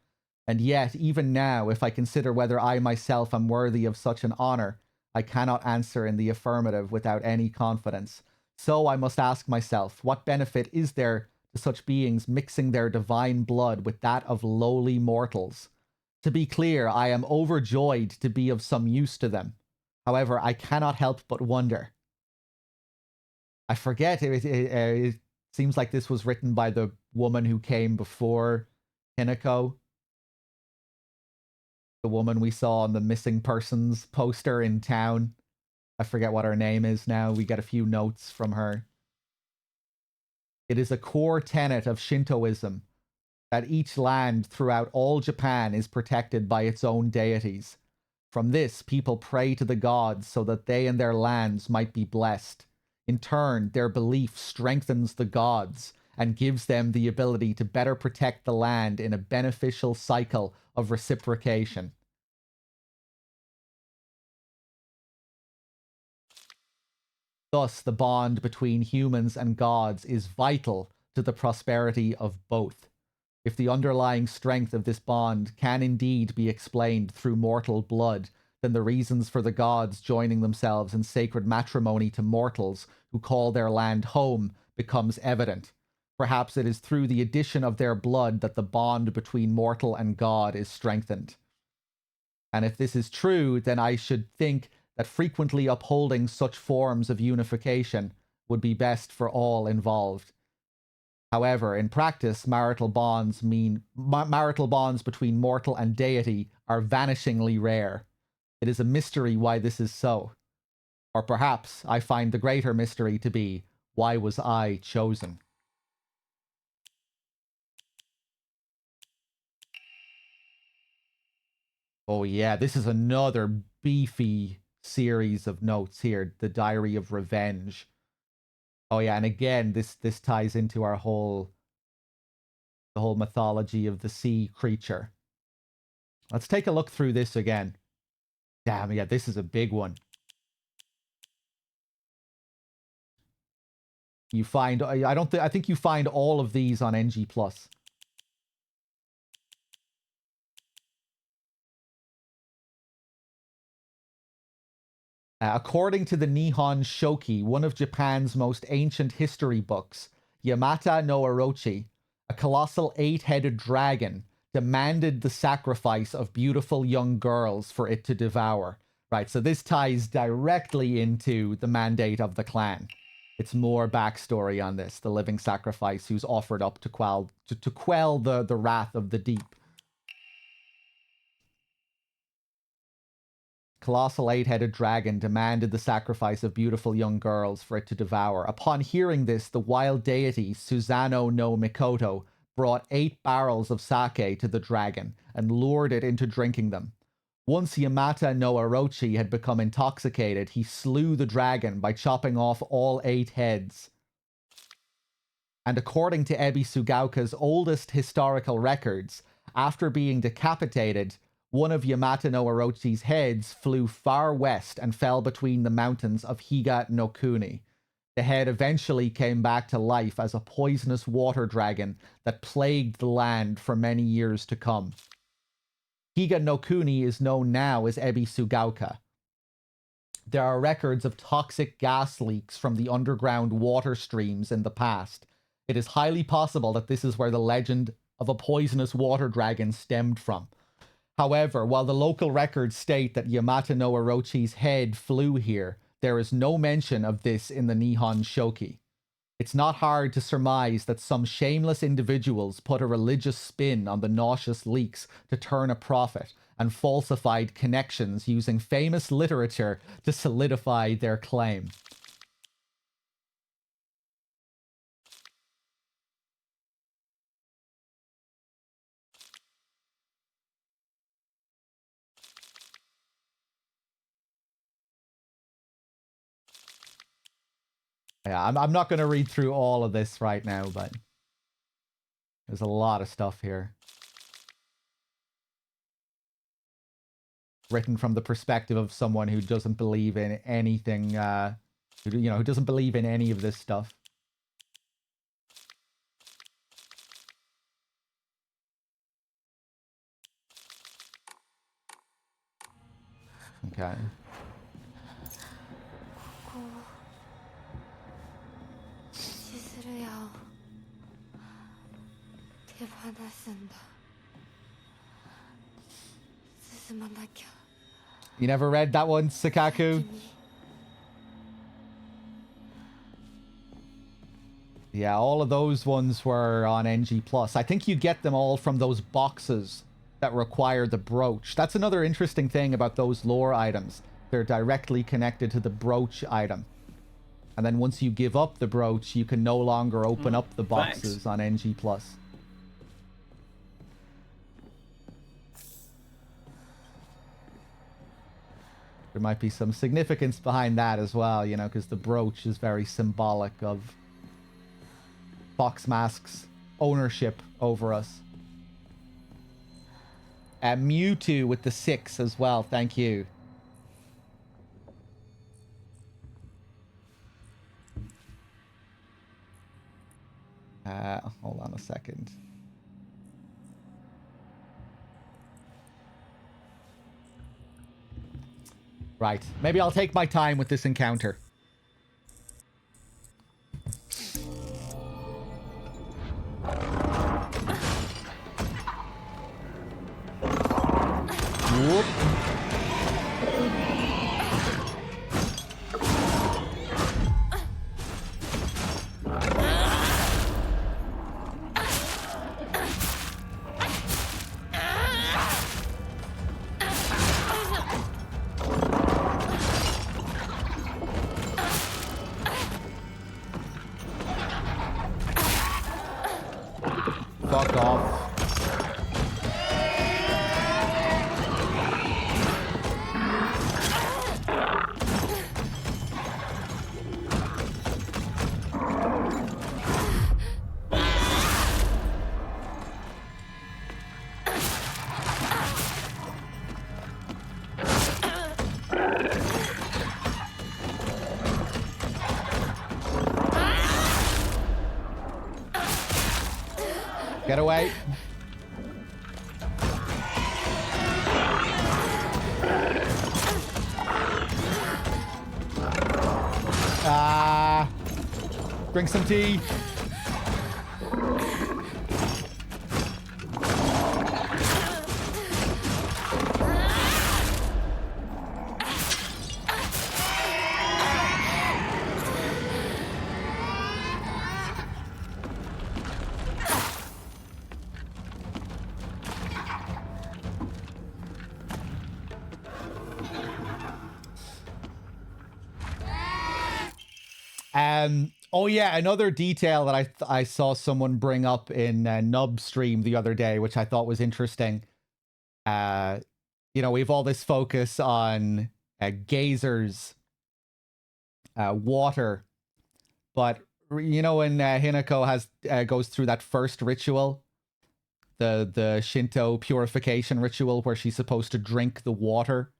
And yet, even now, if I consider whether I myself am worthy of such an honor, I cannot answer in the affirmative without any confidence. So I must ask myself, what benefit is there to such beings mixing their divine blood with that of lowly mortals? To be clear, I am overjoyed to be of some use to them. However, I cannot help but wonder. I forget, it seems like this was written by the woman who came before Hinako. The woman we saw on the missing persons poster in town. I forget what her name is now. We get a few notes from her. It is a core tenet of Shintoism that each land throughout all Japan is protected by its own deities. From this, people pray to the gods so that they and their lands might be blessed. In turn, their belief strengthens the gods and gives them the ability to better protect the land in a beneficial cycle of reciprocation. Thus, the bond between humans and gods is vital to the prosperity of both. If the underlying strength of this bond can indeed be explained through mortal blood, then the reasons for the gods joining themselves in sacred matrimony to mortals who call their land home becomes evident. Perhaps it is through the addition of their blood that the bond between mortal and god is strengthened. And if this is true, then I should think that frequently upholding such forms of unification would be best for all involved. However, in practice, marital bonds between mortal and deity are vanishingly rare. It is a mystery why this is so. Or perhaps I find the greater mystery to be, why was I chosen? Oh yeah, this is another beefy series of notes here. The Diary of Revenge. Oh yeah, and again, this ties into the whole mythology of the sea creature. Let's take a look through this again. Damn, yeah, this is a big one. You find, I think you find all of these on NG+. According to the Nihon Shoki, one of Japan's most ancient history books, Yamata no Orochi, a colossal 8-headed dragon, demanded the sacrifice of beautiful young girls for it to devour. Right, so this ties directly into the mandate of the clan. It's more backstory on this, the living sacrifice who's offered up to quell the wrath of the deep. Colossal 8-headed dragon demanded the sacrifice of beautiful young girls for it to devour. Upon hearing this, the wild deity Susanoo no Mikoto brought 8 barrels of sake to the dragon and lured it into drinking them. Once Yamata no Orochi had become intoxicated, he slew the dragon by chopping off all 8 heads. And according to Ebi Sugauka's oldest historical records, after being decapitated, one of Yamata no Orochi's heads flew far west and fell between the mountains of Higa no Kuni. The head eventually came back to life as a poisonous water dragon that plagued the land for many years to come. Higa no Kuni is known now as Ebi Sugauka. There are records of toxic gas leaks from the underground water streams in the past. It is highly possible that this is where the legend of a poisonous water dragon stemmed from. However, while the local records state that Yamata no Orochi's head flew here, there is no mention of this in the Nihon Shoki. It's not hard to surmise that some shameless individuals put a religious spin on the nauseous leaks to turn a profit and falsified connections using famous literature to solidify their claim. Yeah, I'm not going to read through all of this right now, but there's a lot of stuff here. Written from the perspective of someone who doesn't believe in anything, who doesn't believe in any of this stuff. Okay. 千鶴屋を手放すんだ。進まなきゃ。 You never read that one, Sakaku? Yeah, all of those ones were on NG+. I think you get them all from those boxes that require the brooch. That's another interesting thing about those lore items. They're directly connected to the brooch item. And then once you give up the brooch, you can no longer open up the boxes on NG+. There might be some significance behind that as well, you know, because the brooch is very symbolic of Foxmask's ownership over us. Mewtwo with the 6 as well, thank you. Hold on a second. Right, maybe I'll take my time with this encounter. Whoop. Fuck off. Get away. Drink some tea. Oh yeah, another detail that I saw someone bring up in Nub stream the other day, which I thought was interesting. You know, we have all this focus on Gazer's water, but you know when Hinako has goes through that first ritual, the Shinto purification ritual, where she's supposed to drink the water.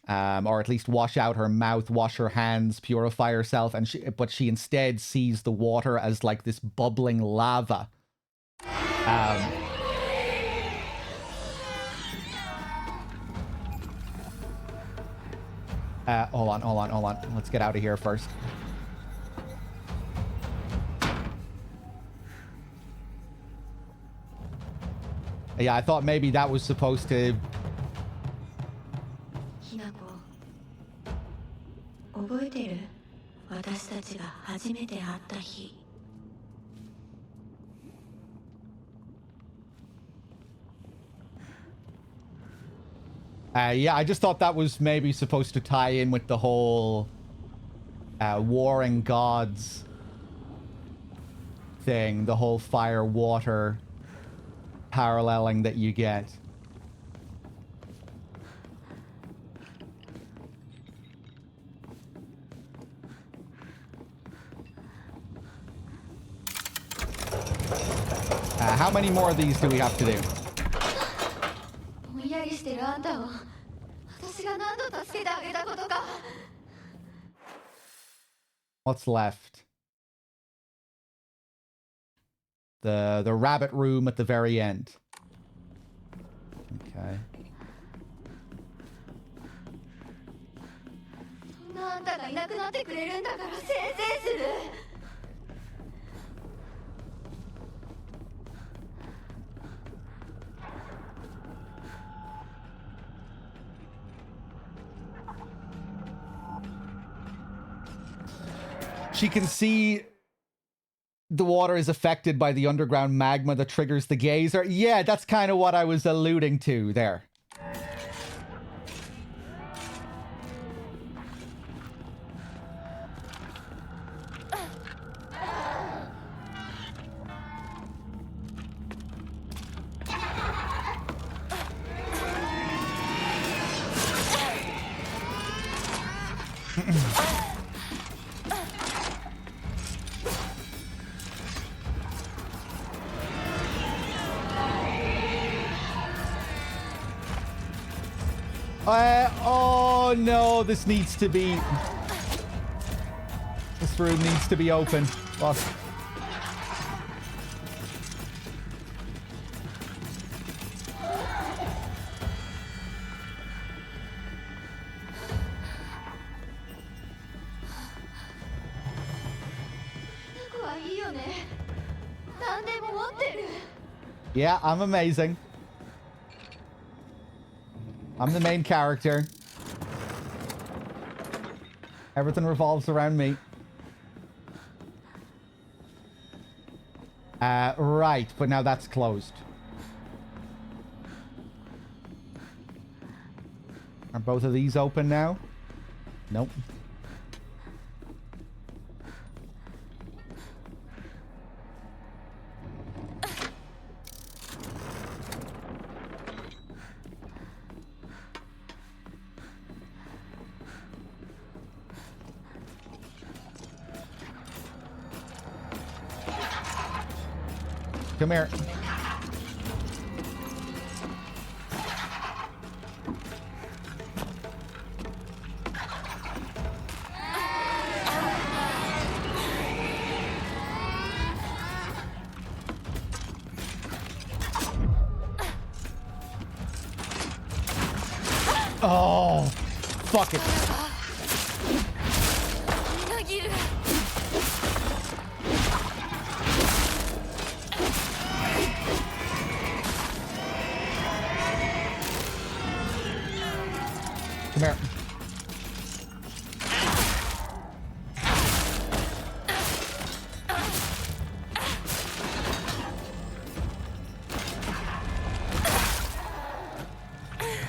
Or at least wash out her mouth, wash her hands, purify herself, but she instead sees the water as like this bubbling lava. Hold on. Let's get out of here first. Yeah, I thought maybe that was supposed to... ひなこ覚えてる私たちが初めて会った日 Yeah, I just thought that was maybe supposed to tie in with the whole warring gods thing, the whole fire water paralleling that you get. How many more of these do we have to do? ぼんやりしてるあんたを私が何度助けてあげたことか What's left? The rabbit room at the very end. Okay. そんなあんたがいなくなってくれるんだからせいぜいする She can see the water is affected by the underground magma that triggers the geyser. Yeah, that's kind of what I was alluding to there. Oh no, this needs to be... This room needs to be open. Fuck. Yeah, I'm amazing. I'm the main character. Everything revolves around me. Right, but now that's closed. Are both of these open now? Nope. Come here. Oh, fuck it. Come here.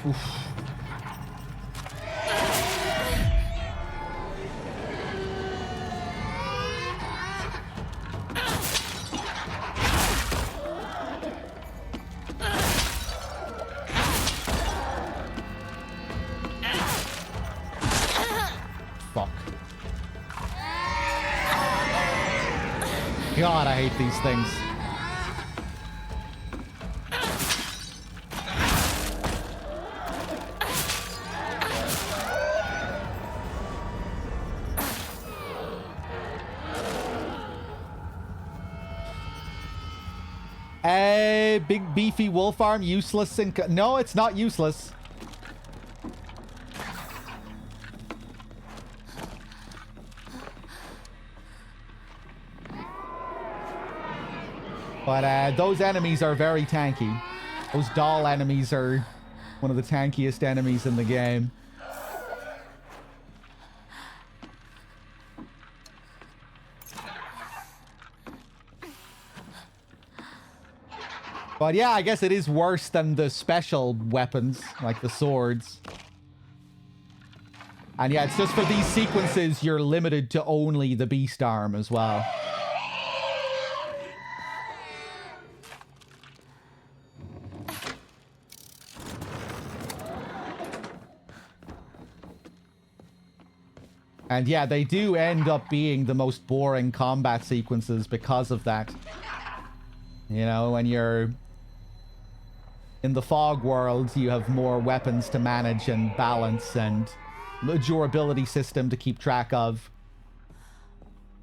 Oof. Fuck. God, I hate these things. Big beefy wolf arm, useless and... No, it's not useless. But those enemies are very tanky. Those doll enemies are one of the tankiest enemies in the game. But yeah, I guess it is worse than the special weapons, like the swords. And yeah, it's just for these sequences, you're limited to only the beast arm as well. And yeah, they do end up being the most boring combat sequences because of that. You know, when you're in the fog world, you have more weapons to manage and balance and a durability system to keep track of.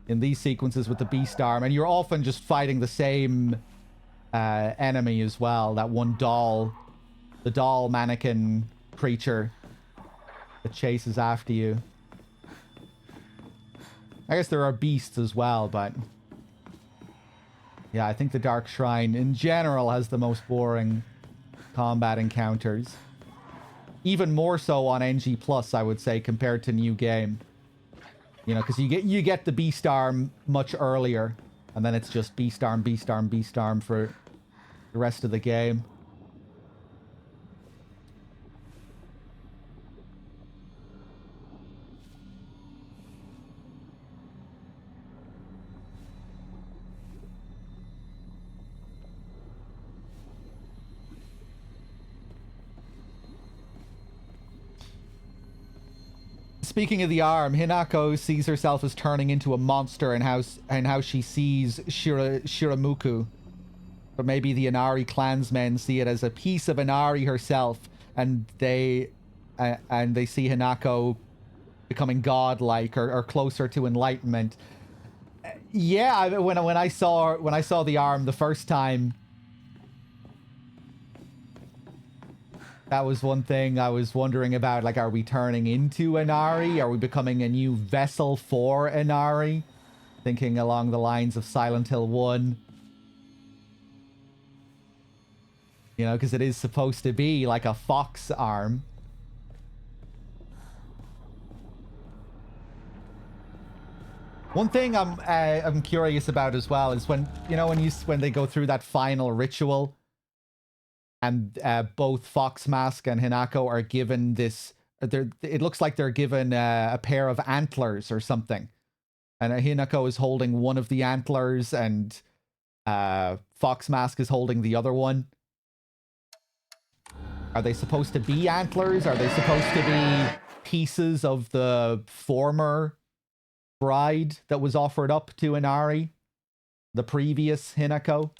In these sequences with the beast arm, and you're often just fighting the same enemy as well. That one doll, the doll mannequin creature that chases after you. I guess there are beasts as well, but yeah, I think the Dark Shrine in general has the most boring combat encounters. Even more so on NG+, I would say, compared to New Game. You know, because you get the beast arm much earlier, and then it's just beast arm, beast arm, beast arm for the rest of the game. Speaking of the arm, Hinako sees herself as turning into a monster and how she sees Shiramuku. But maybe the Inari clansmen see it as a piece of Inari herself, and they see Hinako becoming godlike or closer to enlightenment. Yeah, when I saw the arm the first time, that was one thing I was wondering about. Like, are we turning into Inari? Are we becoming a new vessel for Inari? Thinking along the lines of Silent Hill 1. You know, because it is supposed to be like a fox arm. One thing I'm curious about as well is when they go through that final ritual, and both Fox Mask and Hinako are given this. It looks like they're given a pair of antlers or something, and Hinako is holding one of the antlers, and Fox Mask is holding the other one. Are they supposed to be antlers? Are they supposed to be pieces of the former bride that was offered up to Inari? The previous Hinako?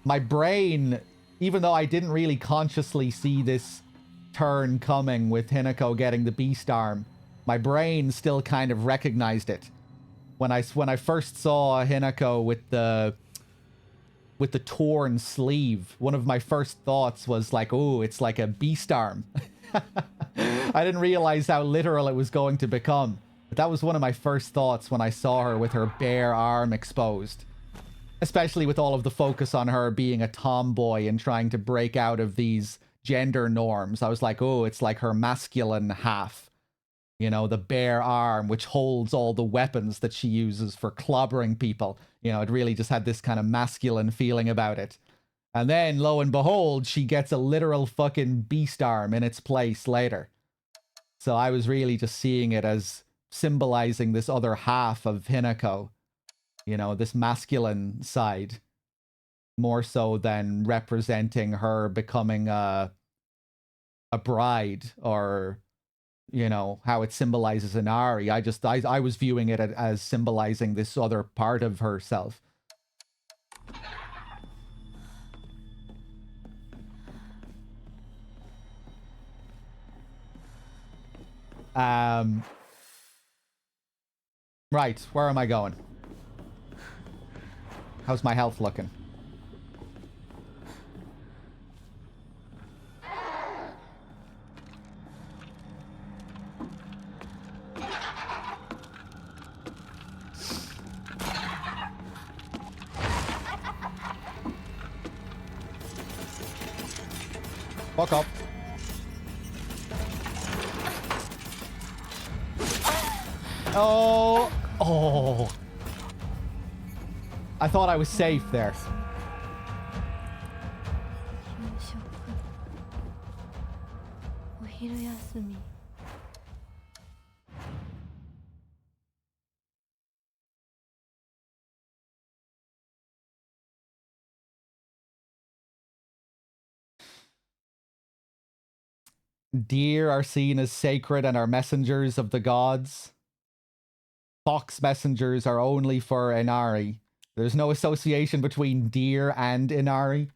My brain, even though I didn't really consciously see this turn coming with Hinako getting the beast arm, my brain still kind of recognized it. When I first saw Hinako with the torn sleeve, one of my first thoughts was like, oh, it's like a beast arm. I didn't realize how literal it was going to become. But that was one of my first thoughts when I saw her with her bare arm exposed. Especially with all of the focus on her being a tomboy and trying to break out of these gender norms. I was like, oh, it's like her masculine half. You know, the bare arm, which holds all the weapons that she uses for clobbering people. You know, it really just had this kind of masculine feeling about it. And then, lo and behold, she gets a literal fucking beast arm in its place later. So I was really just seeing it as symbolizing this other half of Hinako. You know, this masculine side. More so than representing her becoming a bride, or, you know, how it symbolizes Inari. I was viewing it as symbolizing this other part of herself. Right, where am I going? How's my health looking? Fuck up. Oh. Oh. I thought I was safe there. 夕食お昼休み Deer are seen as sacred and are messengers of the gods. Fox messengers are only for Inari. There's no association between deer and Inari.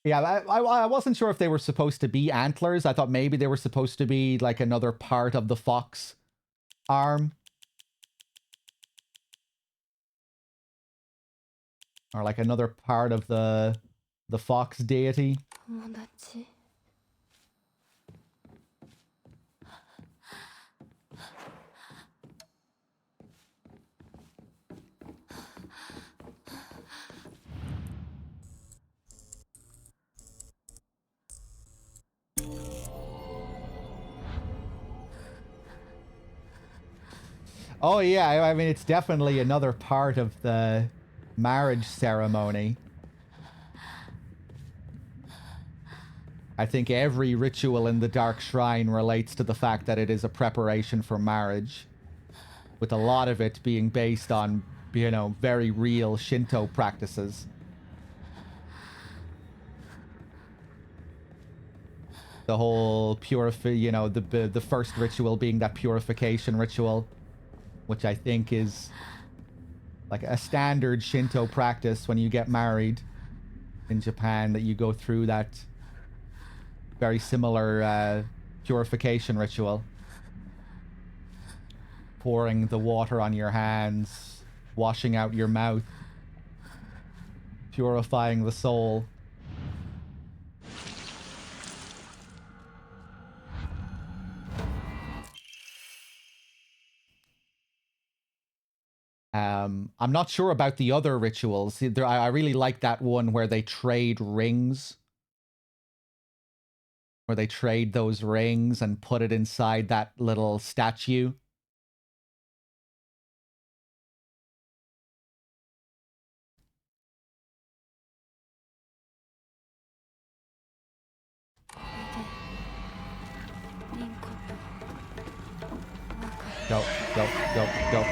Yeah, I wasn't sure if they were supposed to be antlers. I thought maybe they were supposed to be like another part of the fox arm. Or like another part of the fox deity. 友達 Oh yeah, I mean it's definitely another part of the marriage ceremony. I think every ritual in the Dark Shrine relates to the fact that it is a preparation for marriage, with a lot of it being based on, you know, very real Shinto practices. The whole you know, the first ritual being that purification ritual, which I think is like a standard Shinto practice when you get married in Japan, that you go through that very similar purification ritual. Pouring the water on your hands, washing out your mouth, purifying the soul. I'm not sure about the other rituals. I really like that one where they trade rings. Where they trade those rings and put it inside that little statue. Go, go, go, go.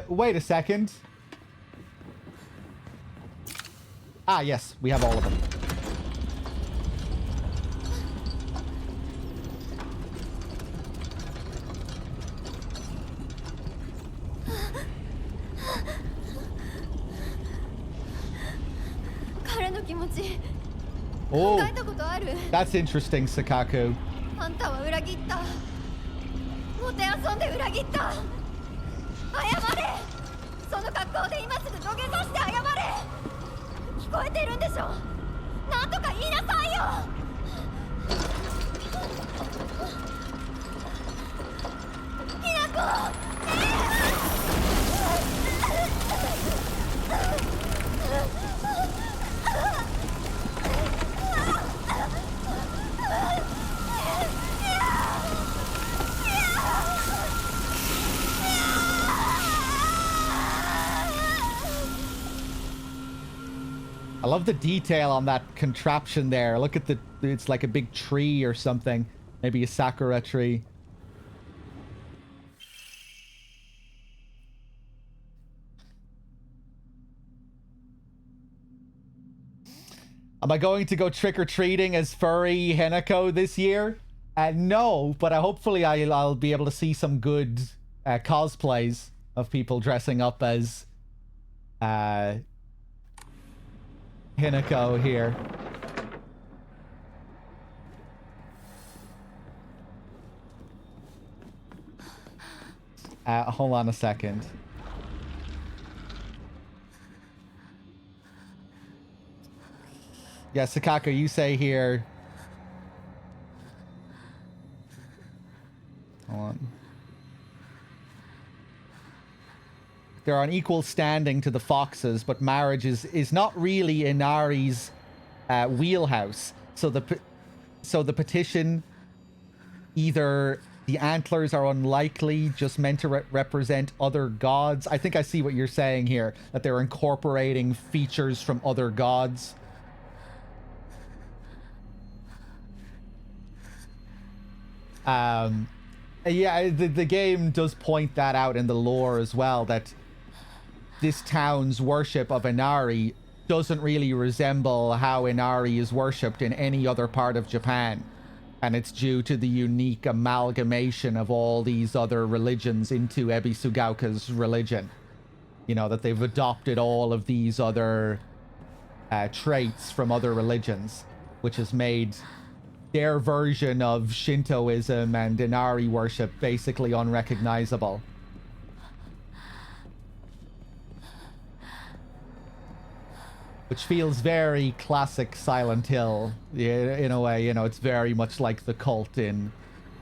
Wait a second. Ah, yes, we have all of them. Oh, that's interesting, Sakaku. あんたは裏切った。もてあそんで裏切った。謝れ。その格好で今すぐ土下座して謝れ。聞こえてるんでしょ。なんとか言いなさいよ。きなこ。I love the detail on that contraption there. Look at it's like a big tree or something. Maybe a sakura tree. Am I going to go trick-or-treating as furry Hinako this year? No, but hopefully I'll be able to see some good cosplays of people dressing up as Hinako here. Hold on a second. Yeah, Sakaka, you say here. Hold on. They're on equal standing to the foxes, but marriage is not really Inari's wheelhouse. So the petition, either the antlers are unlikely, just meant to represent other gods. I think I see what you're saying here, that they're incorporating features from other gods. Yeah, the game does point that out in the lore as well, that this town's worship of Inari doesn't really resemble how Inari is worshipped in any other part of Japan. And it's due to the unique amalgamation of all these other religions into Ebisugaoka's religion. You know, that they've adopted all of these other traits from other religions, which has made their version of Shintoism and Inari worship basically unrecognizable. Which feels very classic Silent Hill, in a way. You know, it's very much like the cult in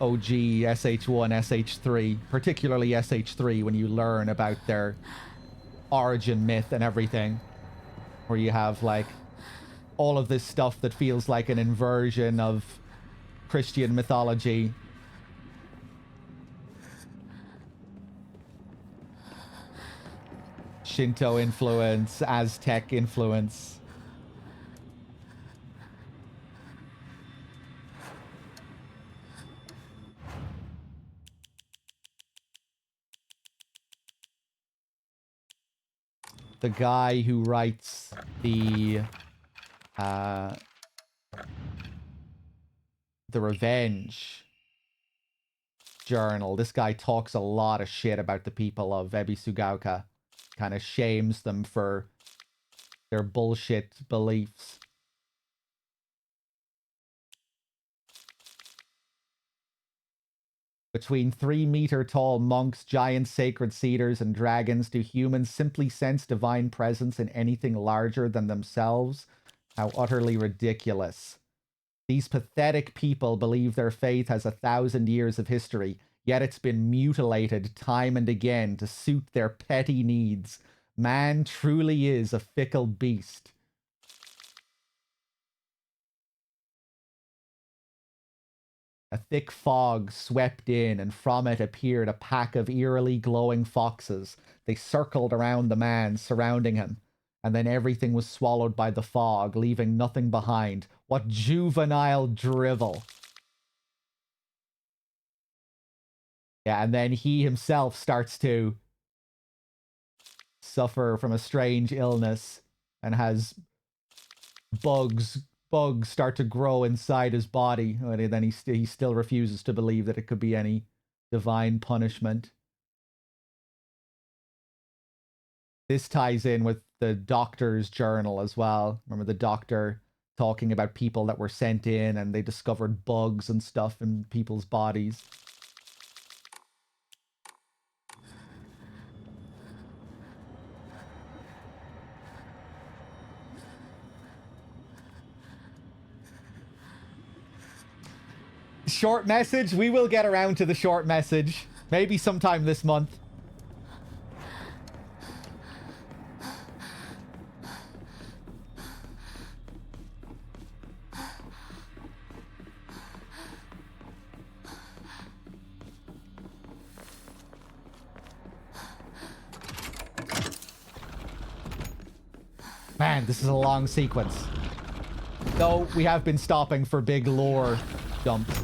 OG, SH1, SH3, particularly SH3, when you learn about their origin myth and everything, where you have, like, all of this stuff that feels like an inversion of Christian mythology. Shinto influence, Aztec influence. The guy who writes the Revenge journal, this guy talks a lot of shit about the people of Ebisugaoka. Kind of shames them for their bullshit beliefs. Between 3-meter tall monks, giant sacred cedars, and dragons, do humans simply sense divine presence in anything larger than themselves? How utterly ridiculous. These pathetic people believe their faith has 1,000 years of history, yet it's been mutilated time and again to suit their petty needs. Man truly is a fickle beast. A thick fog swept in, and from it appeared a pack of eerily glowing foxes. They circled around the man, surrounding him, and then everything was swallowed by the fog, leaving nothing behind. What juvenile drivel. Yeah, and then he himself starts to suffer from a strange illness and has bugs start to grow inside his body, and then he still refuses to believe that it could be any divine punishment. This ties in with the doctor's journal as well. Remember the doctor talking about people that were sent in and they discovered bugs and stuff in people's bodies. Short message? We will get around to the short message. Maybe sometime this month. Man, this is a long sequence. Though we have been stopping for big lore dumps.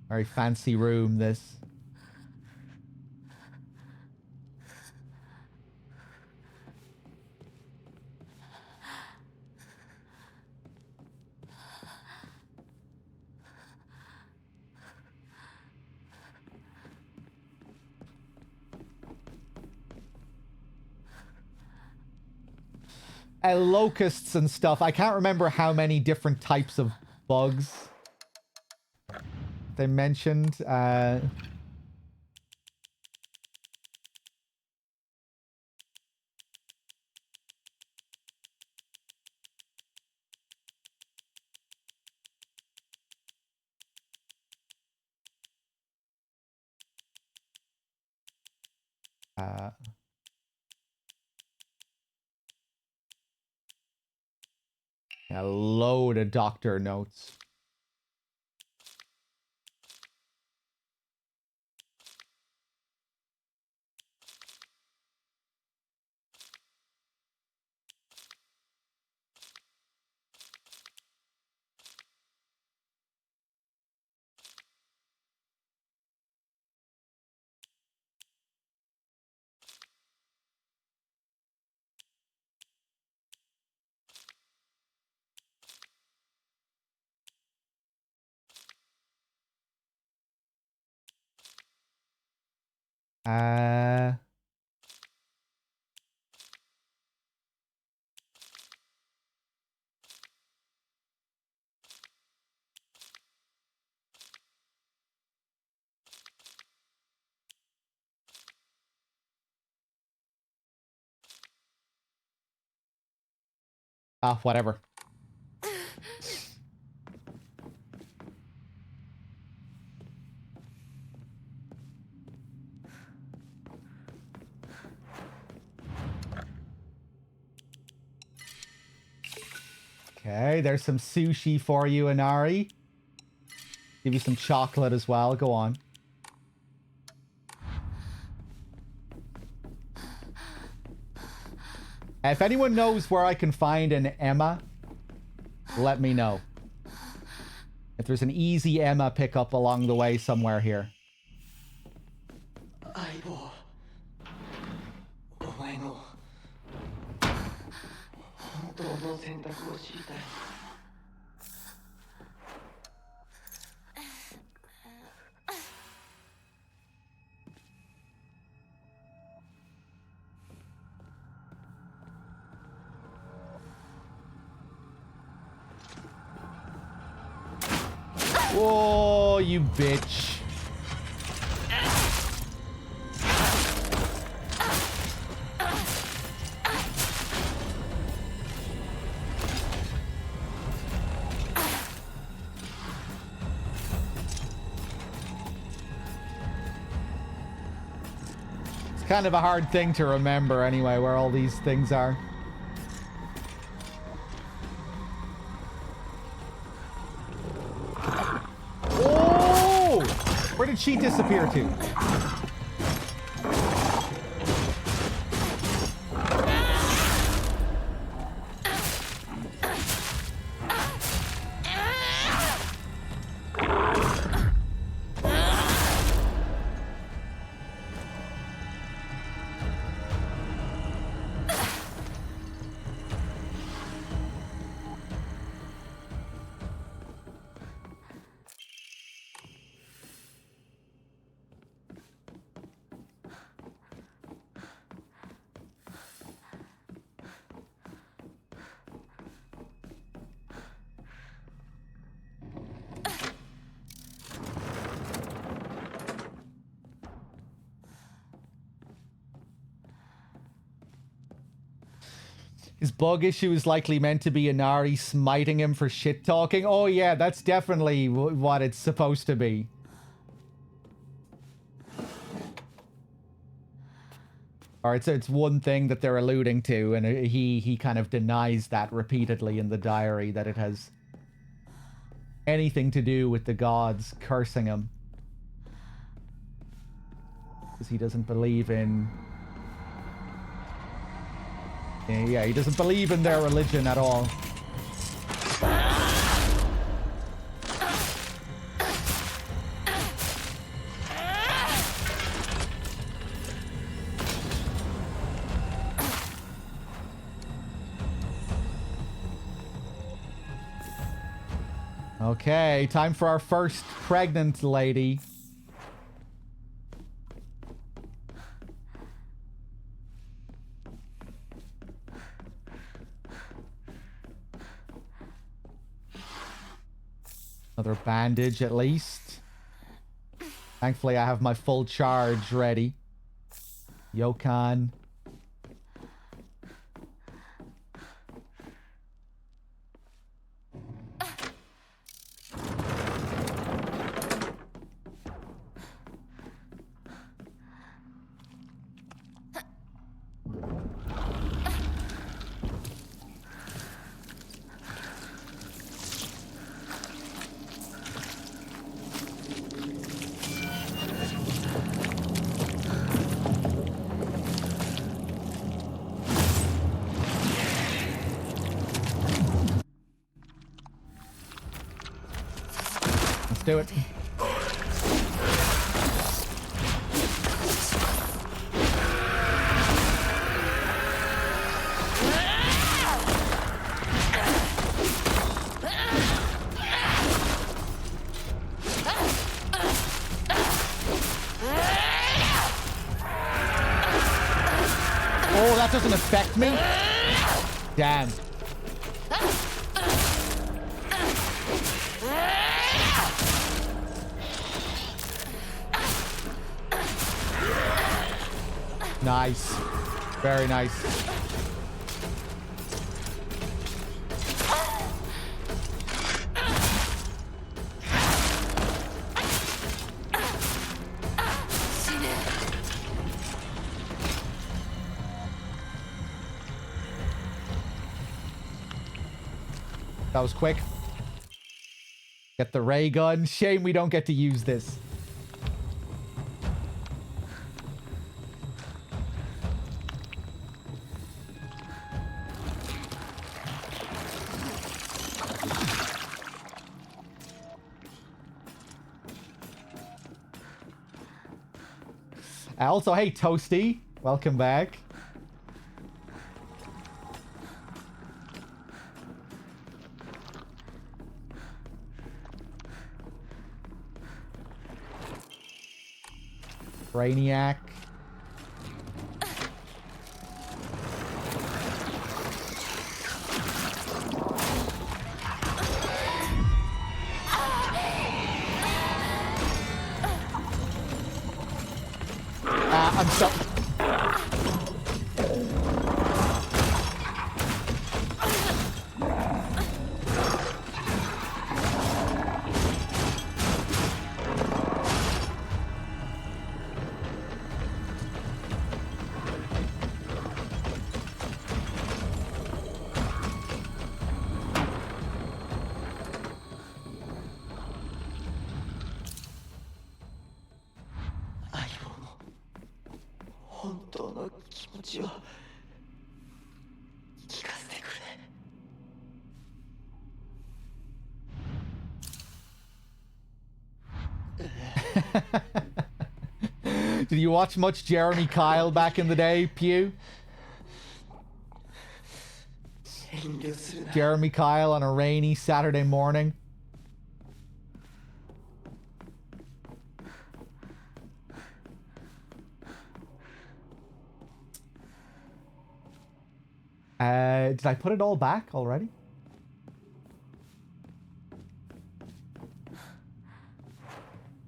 Very fancy room, this. locusts and stuff. I can't remember how many different types of bugs they mentioned. A load of doctor notes. Whatever. Okay, there's some sushi for you, Inari. Give you some chocolate as well. Go on. If anyone knows where I can find an Emma, let me know. If there's an easy Emma pickup along the way somewhere here. 相棒お前の本当の選択を知りたい Whoa, you bitch. It's kind of a hard thing to remember anyway, where all these things are. Where did she disappear to? His bug issue is likely meant to be Inari smiting him for shit talking. Oh yeah, that's definitely what it's supposed to be. Or it's one thing that they're alluding to, and he kind of denies that repeatedly in the diary, that it has anything to do with the gods cursing him. Because he doesn't believe in... Yeah, he doesn't believe in their religion at all. Okay, time for our first pregnant lady. Another bandage at least. Thankfully, I have my full charge ready. Yokan. Do it. Oh, that doesn't affect me? Damn. Nice. Very nice. That was quick. Get the ray gun. Shame we don't get to use this. Also, hey, Toasty. Welcome back. Brainiac. I'm so... Did you watch much Jeremy Kyle back in the day, Pew? Jeremy Kyle on a rainy Saturday morning. Did I put it all back already?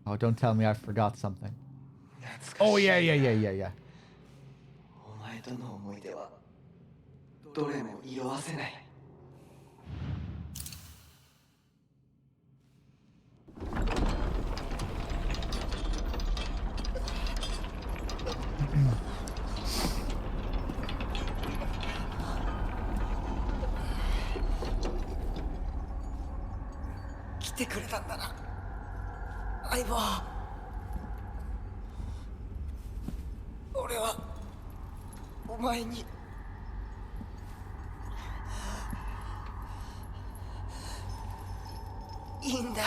Oh, don't tell me I forgot something. Oh, yeah. お前との思い出はどれも色褪せない。来てくれたんだな、相棒。俺はお前にいいんだ。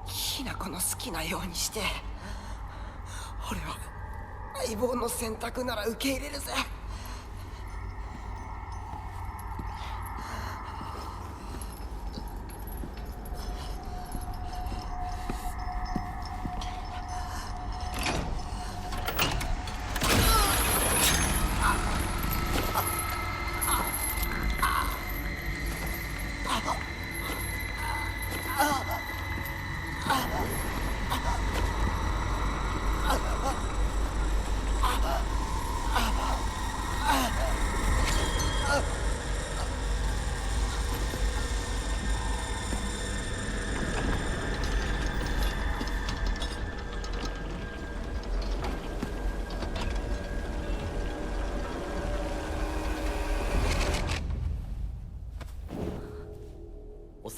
ひな子の好きなようにして。俺は相棒の選択なら受け入れるぜ。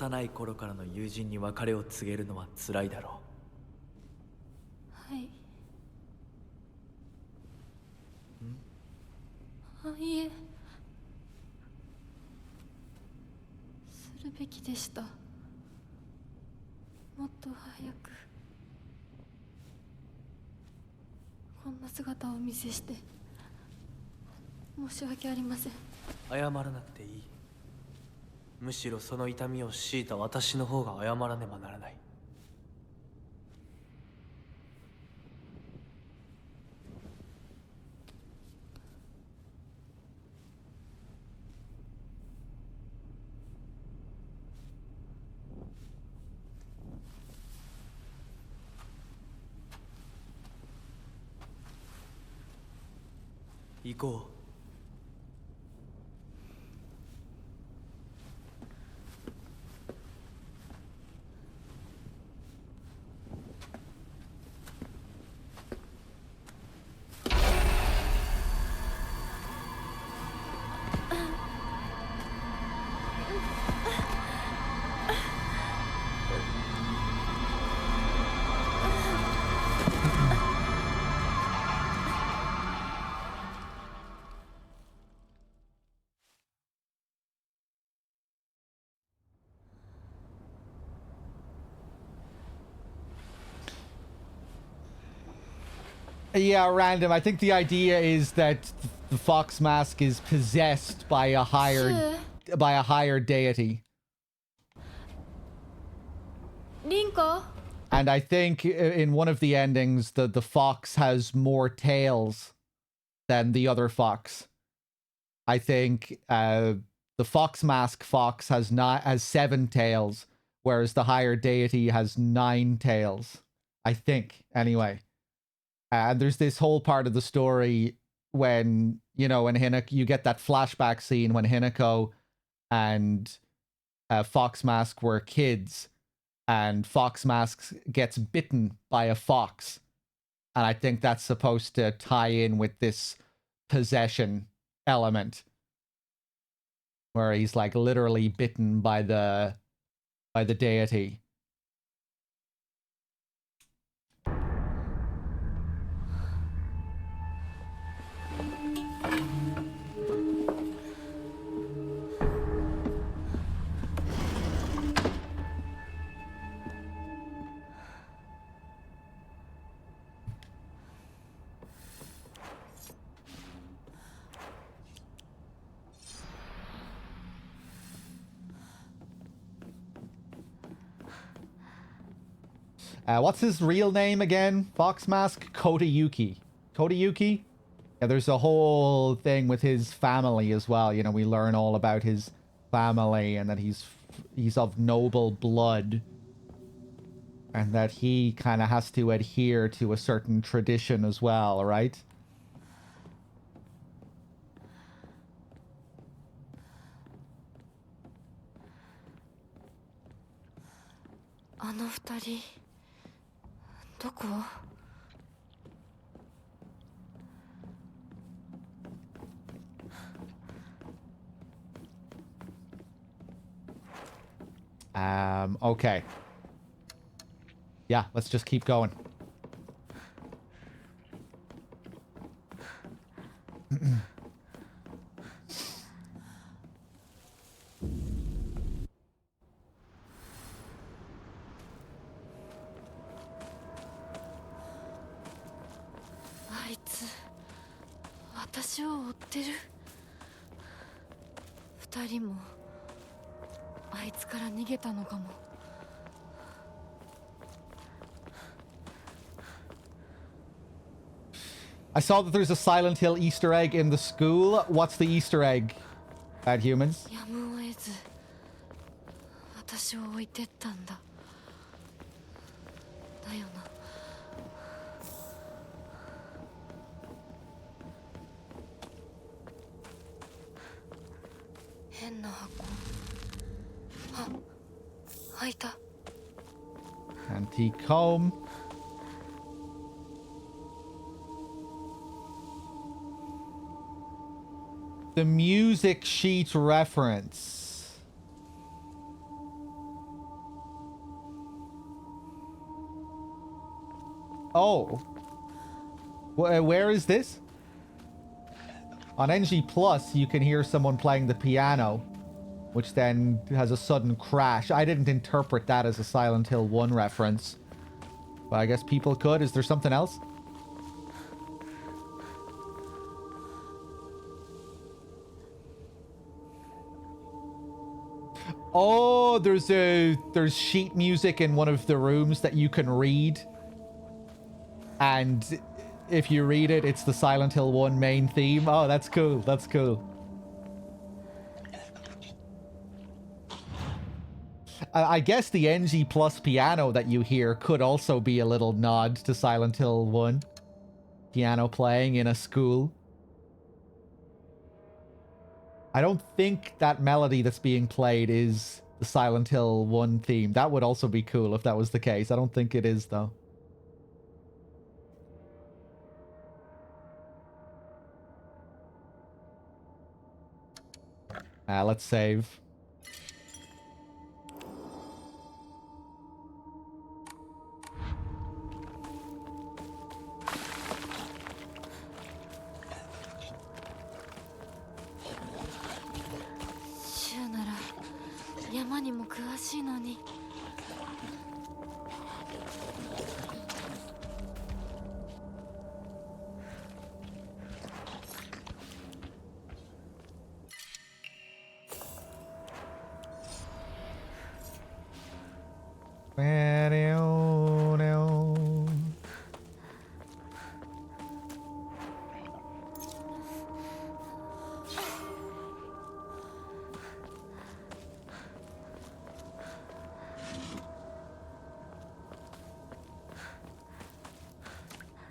幼い頃からの友人に別れを告げるのは辛いだろはい。いえ、するべきでした。もっと早くこんな姿をお見せして申し訳ありません。謝らなくていい。むしろその痛みを強いた私の方が謝らねばならない。行こう。Yeah, random. I think the idea is that the fox mask is possessed by a higher deity. リンコ？ And I think in one of the endings, the fox has more tails than the other fox. I think the fox mask fox has 7 tails, whereas the higher deity has 9 tails. I think, anyway. And there's this whole part of the story when, you know, when Hinako, you get that flashback scene when Hinako and Fox Mask were kids, and Fox Mask gets bitten by a fox. And I think that's supposed to tie in with this possession element, where he's like literally bitten by the deity. What's his real name again? Fox Mask? Kodayuki. Kodayuki? Yeah, there's a whole thing with his family as well. You know, we learn all about his family and that he's of noble blood. And that he kind of has to adhere to a certain tradition as well, right? あの二人どこ？ Okay. Yeah, let's just keep going. I saw that there's a Silent Hill Easter egg in the school. What's the Easter egg, bad humans? やむを得ず私を置いてったんだ。だよな。変な箱。あ、開いた。Antique comb. The music sheet reference. Oh. Where is this? On NG Plus, you can hear someone playing the piano, which then has a sudden crash. I didn't interpret that as a Silent Hill 1 reference, but I guess people could. Is there something else? Oh, there's sheet music in one of the rooms that you can read. And if you read it, it's the Silent Hill 1 main theme. Oh, that's cool. That's cool. I guess the NG Plus piano that you hear could also be a little nod to Silent Hill 1. Piano playing in a school. I don't think that melody that's being played is the Silent Hill 1 theme. That would also be cool if that was the case. I don't think it is, though. Let's save.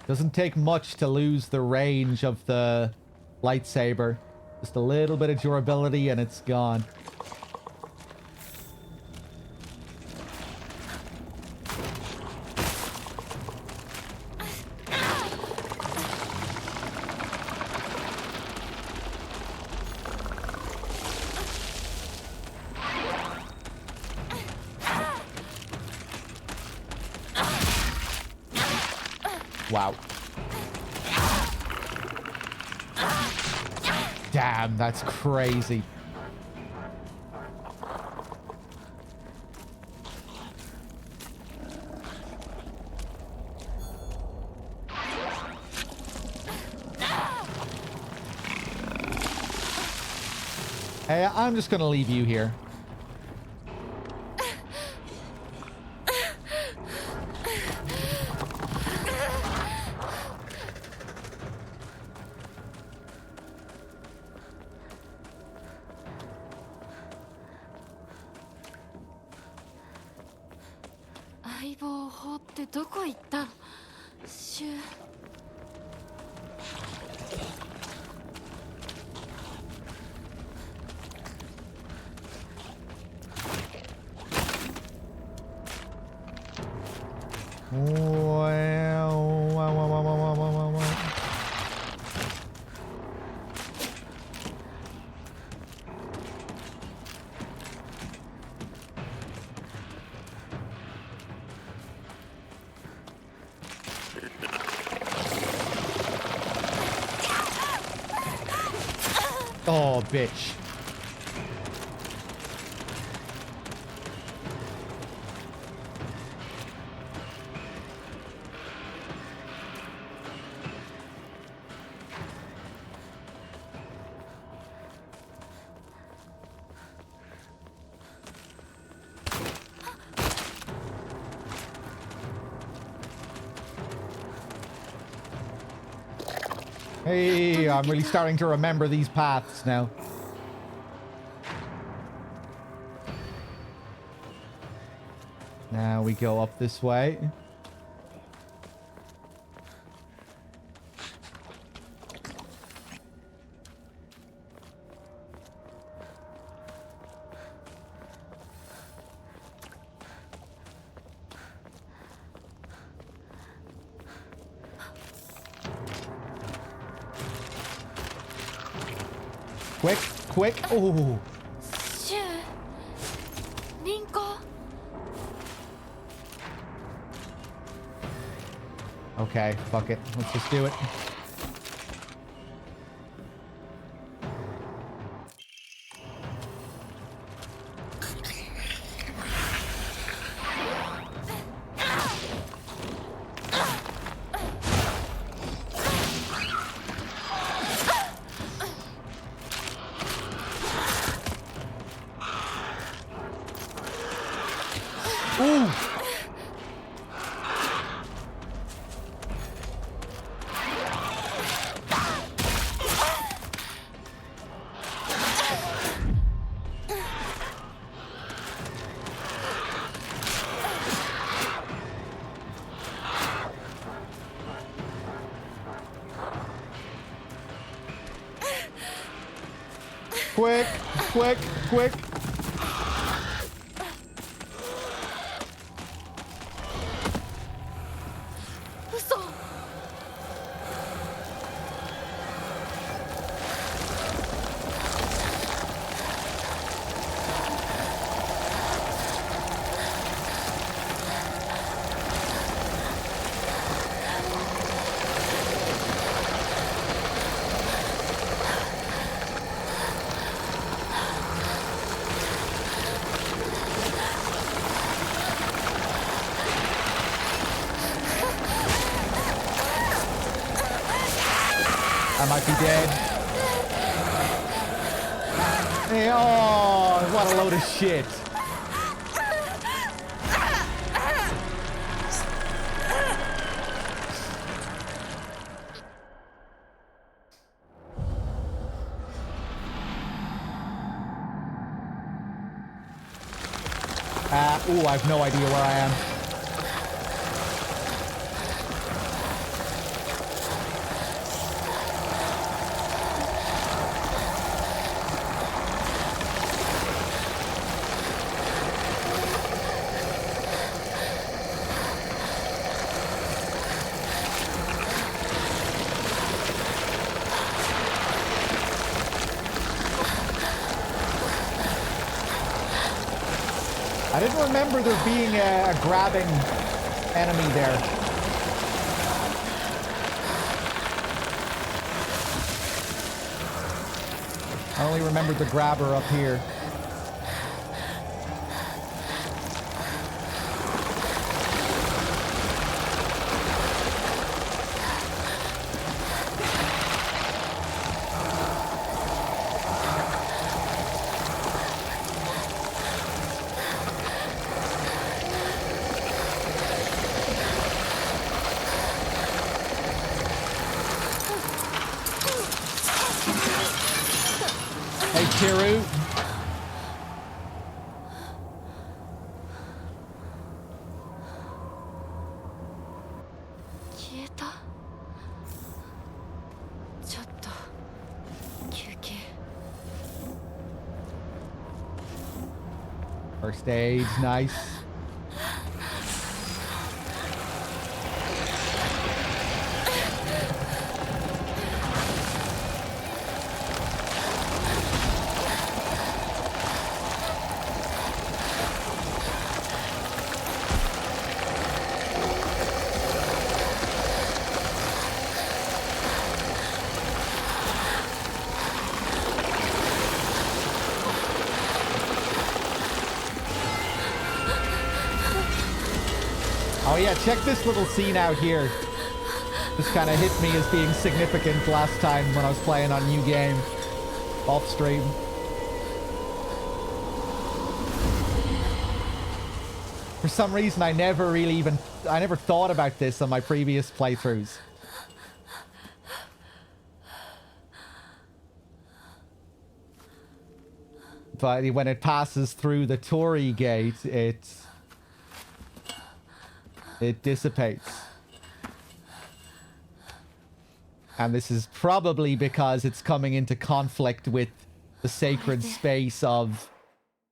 Doesn't take much to lose the range of the lightsaber. Just a little bit of durability and it's gone. Wow. Damn, that's crazy. Hey, I'm just gonna leave you here. Oh, bitch. Hey, I'm really starting to remember these paths now. Now we go up this way. Quick, quick. Oh. Okay, fuck it. Let's just do it. Ooh! Quick, quick, quick. I might be dead. Hey, oh, what a load of shit. Ooh, I have no idea where I am. I didn't remember there being a grabbing enemy there. I only remembered the grabber up here. Hey, Kiru. First aid, nice. Oh yeah, check this little scene out here. This kind of hit me as being significant last time when I was playing on New Game off stream. For some reason, I never thought about this on my previous playthroughs. But when it passes through the Torii gate, it dissipates. And this is probably because it's coming into conflict with the sacred space of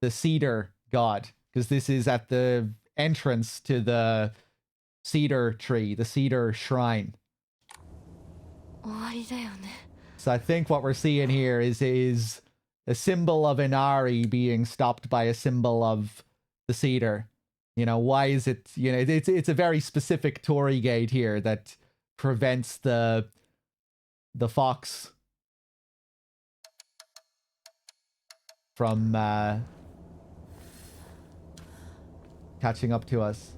the cedar god. Because this is at the entrance to the cedar tree, the cedar shrine. So I think what we're seeing here is a symbol of Inari being stopped by a symbol of the cedar. You know, why is it, you know, it's a very specific Torii gate here that prevents the fox from catching up to us.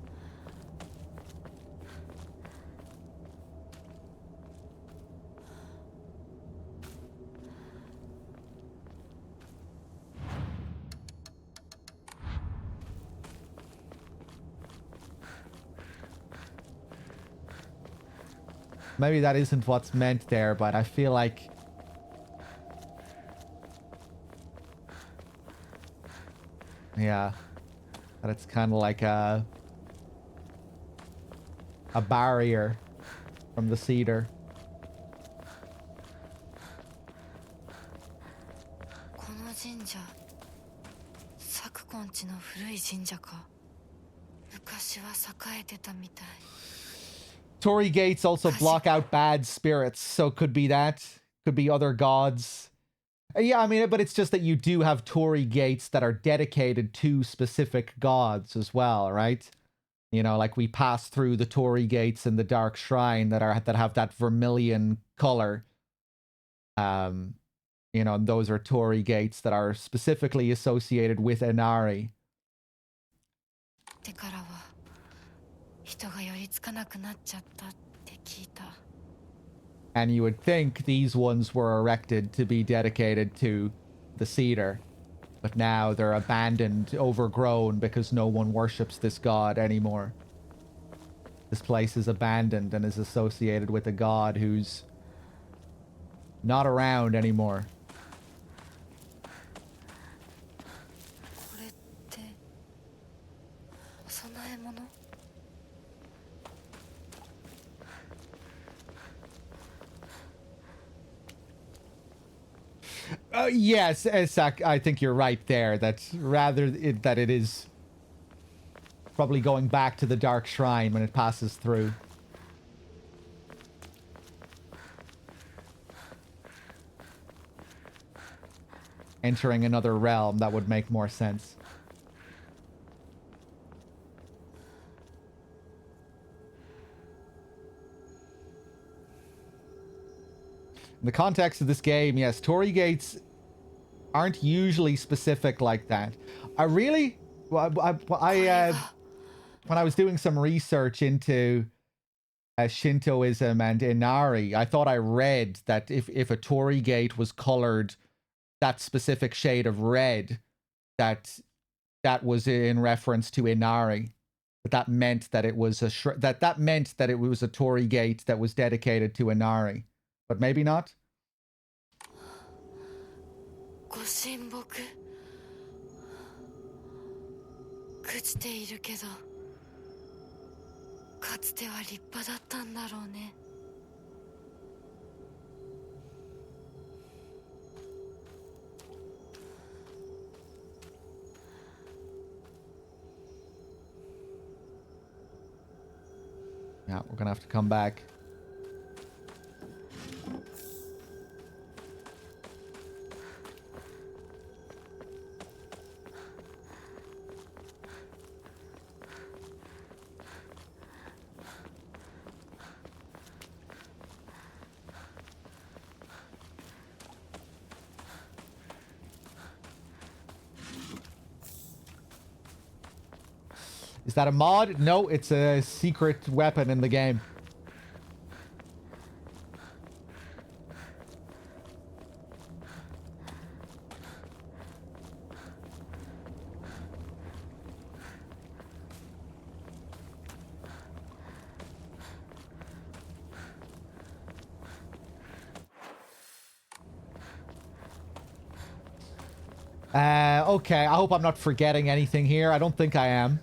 Maybe that isn't what's meant there, but I feel like... Yeah. That it's kind of like a barrier from the cedar. この神社、昨今地の古い神社か。昔は栄えてたみたい。 Torii gates also block out bad spirits, so could be that. Could be other gods. Yeah, I mean, but it's just that you do have Torii gates that are dedicated to specific gods as well, right? You know, like we pass through the Torii gates in the Dark Shrine that have that vermilion color. You know, and those are Torii gates that are specifically associated with Inari. てからは人が寄りつかなくなっちゃったって聞いた。 And you would think these ones were erected to be dedicated to the cedar. But now they're abandoned, overgrown, because no one worships this god anymore. This place is abandoned and is associated with a god who's not around anymore. これってお供え物？ Yes, I think you're right there. That's that it is probably going back to the Dark Shrine when it passes through. Entering another realm, that would make more sense. In the context of this game, yes, Torii gates aren't usually specific like that. When I was doing some research into Shintoism and Inari, I thought I read that if a Torii gate was colored that specific shade of red, that was in reference to Inari. That meant that it was that meant that it was a Torii gate that was dedicated to Inari. But maybe not. ご神木朽ちているけどかつては立派だったんだろうね。 Yeah, we're gonna have to come back. Is that a mod? No, it's a secret weapon in the game. Okay, I hope I'm not forgetting anything here. I don't think I am.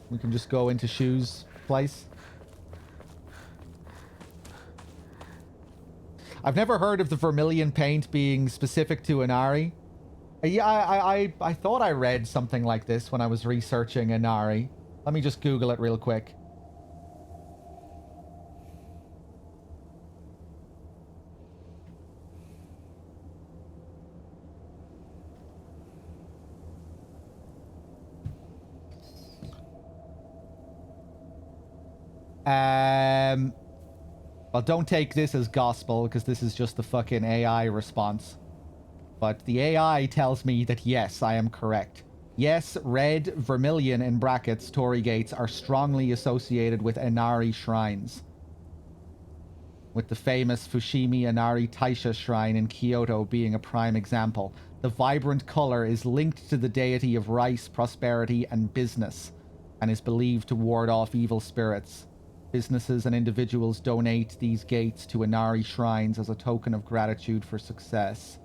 We can just go into Shu's place. I've never heard of the vermilion paint being specific to Inari. Yeah, I thought I read something like this when I was researching Inari. Let me just Google it real quick. Well, don't take this as gospel, because this is just the fucking AI response. But the AI tells me that yes, I am correct. Yes, red, vermilion in brackets, Torii gates are strongly associated with Inari shrines. With the famous Fushimi Inari Taisha shrine in Kyoto being a prime example. The vibrant color is linked to the deity of rice, prosperity, and business, and is believed to ward off evil spirits. Businesses and individuals donate these gates to Inari shrines as a token of gratitude for success.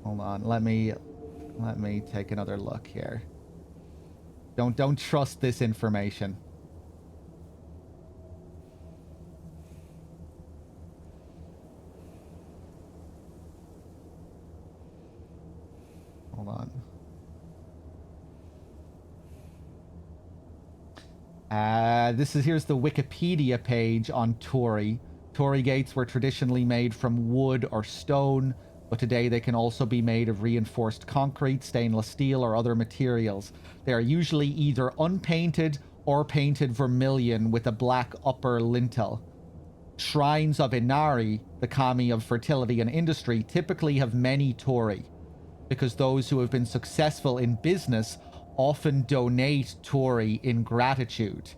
Hold on, let me take another look here. Don't trust this information. Hold on. Here's the Wikipedia page on Torii. Torii gates were traditionally made from wood or stone, but today they can also be made of reinforced concrete, stainless steel, or other materials. They are usually either unpainted or painted vermilion with a black upper lintel. Shrines of Inari, the kami of fertility and industry, typically have many Torii, because those who have been successful in business often donate Torii in gratitude.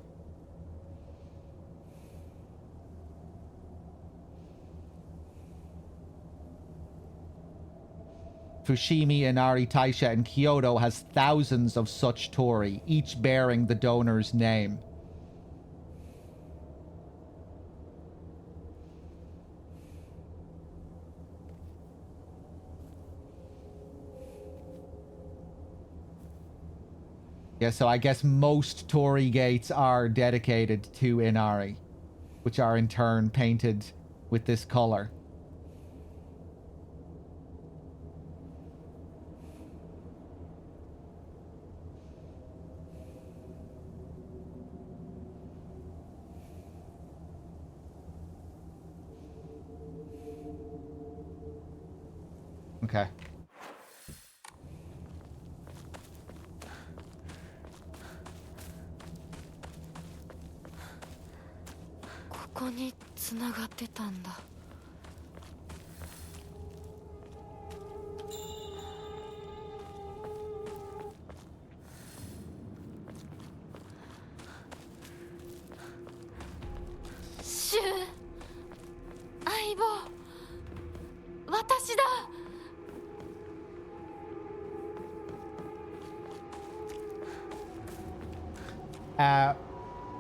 Fushimi Inari Taisha in Kyoto has thousands of such Torii, each bearing the donor's name. Yeah, so I guess most Torii gates are dedicated to Inari, which are in turn painted with this color. Okay.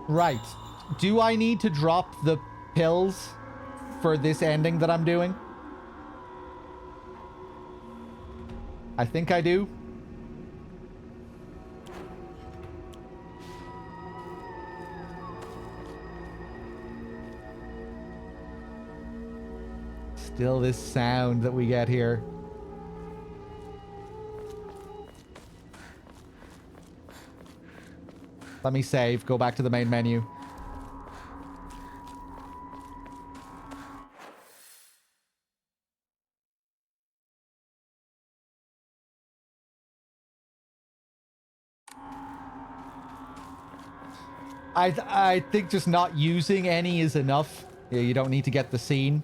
Right. Do I need to drop the pills for this ending that I'm doing? I think I do. Still this sound that we get here. Let me save, go back to the main menu. I think just not using any is enough. Yeah, you don't need to get the scene.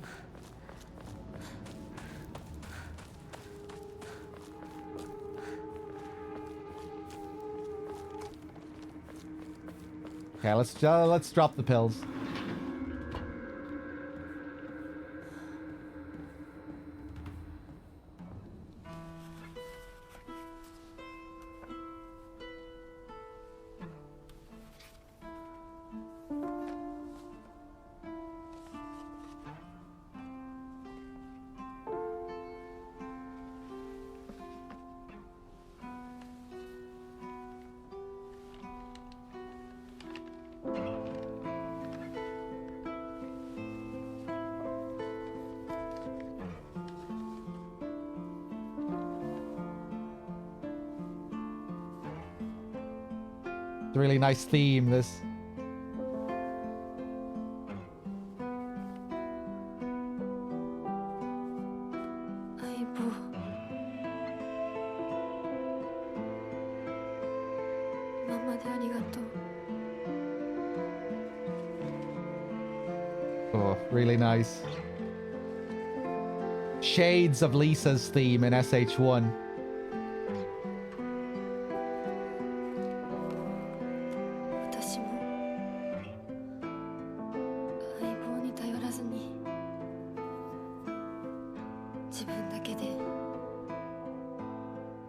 Okay, let's drop the pills. It's a really nice theme, this. Oh, really nice. Shades of Lisa's theme in SH1. 私も相棒に頼らずに自分だけで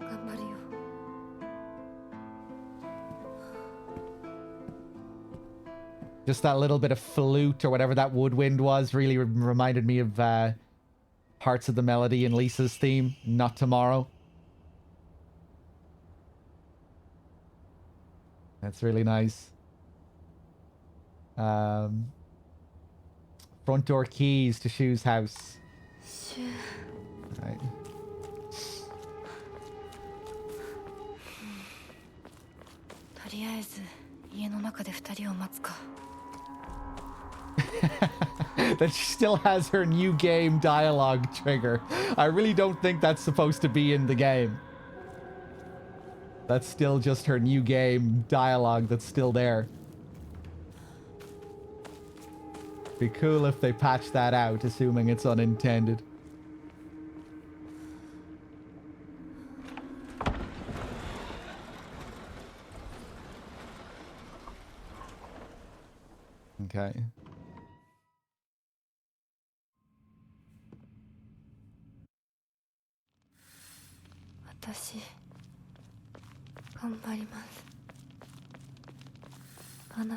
頑張るよ。 Just that little bit of flute or whatever that woodwind was really reminded me of parts of the melody in Lisa's theme, Not Tomorrow. That's really nice. Front door keys to Shu's house. Right. とりあえず家の中で2人を待つか。 That she still has her new game dialogue trigger. I really don't think that's supposed to be in the game. That's still just her new game dialogue that's still there. Be cool if they patch that out, assuming it's unintended. Okay.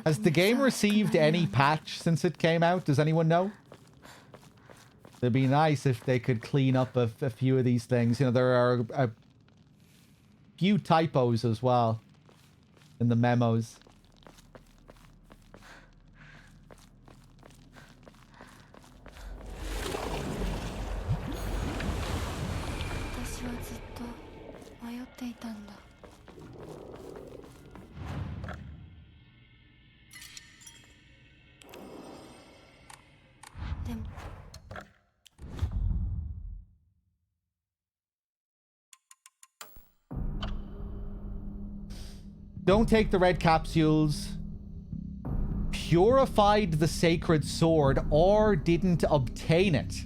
Has the game received any patch since it came out? Does anyone know? It'd be nice if they could clean up a few of these things. You know, there are a few typos as well in the memos. Don't take the red capsules. Purified the sacred sword or didn't obtain it.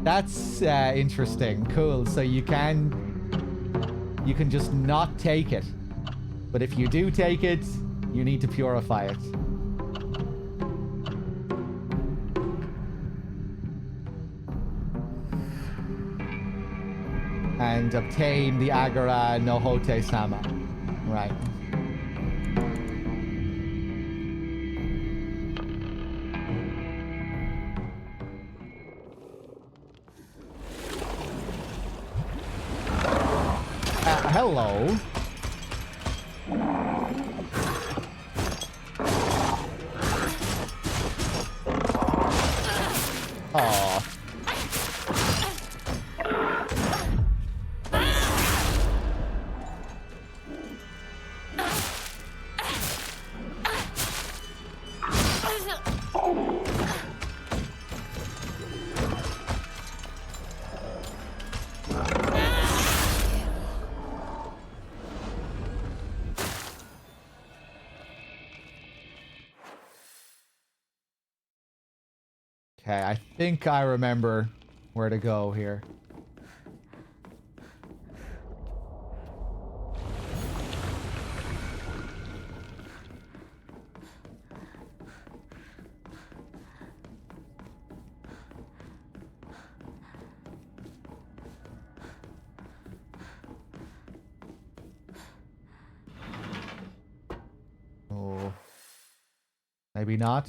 That's interesting. Cool. So you can just not take it. But if you do take it, you need to purify it. And obtain the Agara no Hote-sama. Right. Hello. Aww. Okay, I think I remember where to go here. Oh. Maybe not.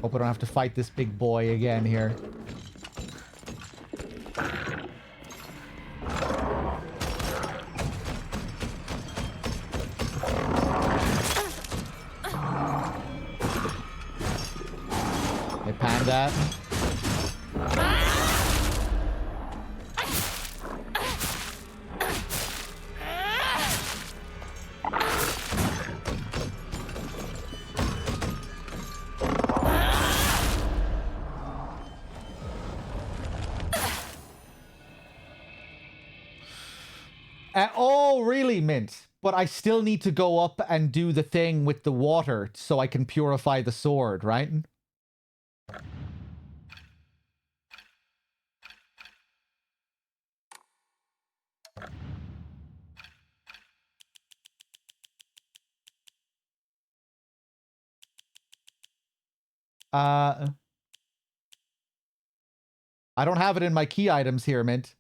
Hope I don't have to fight this big boy again here. Hey, Panda. Oh, really, Mint? But I still need to go up and do the thing with the water so I can purify the sword, right? I don't have it in my key items here, Mint.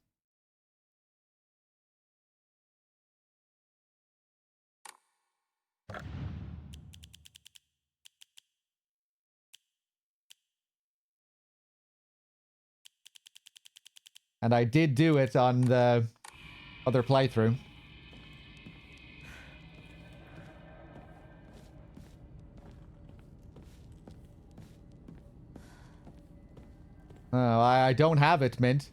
And I did do it on the other playthrough. Oh, I don't have it, Mint.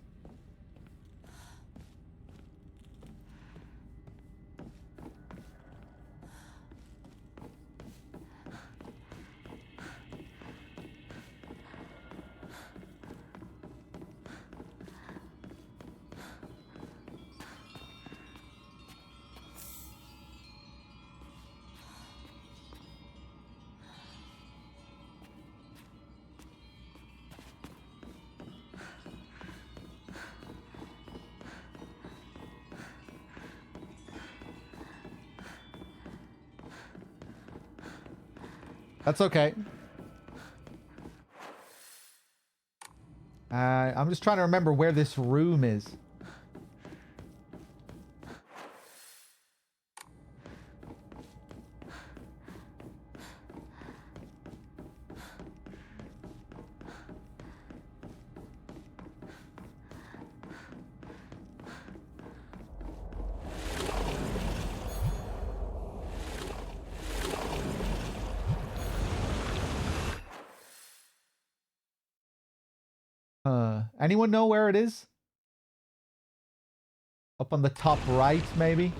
That's okay. I'm just trying to remember where this room is. Anyone know where it is? Up on the top right, maybe?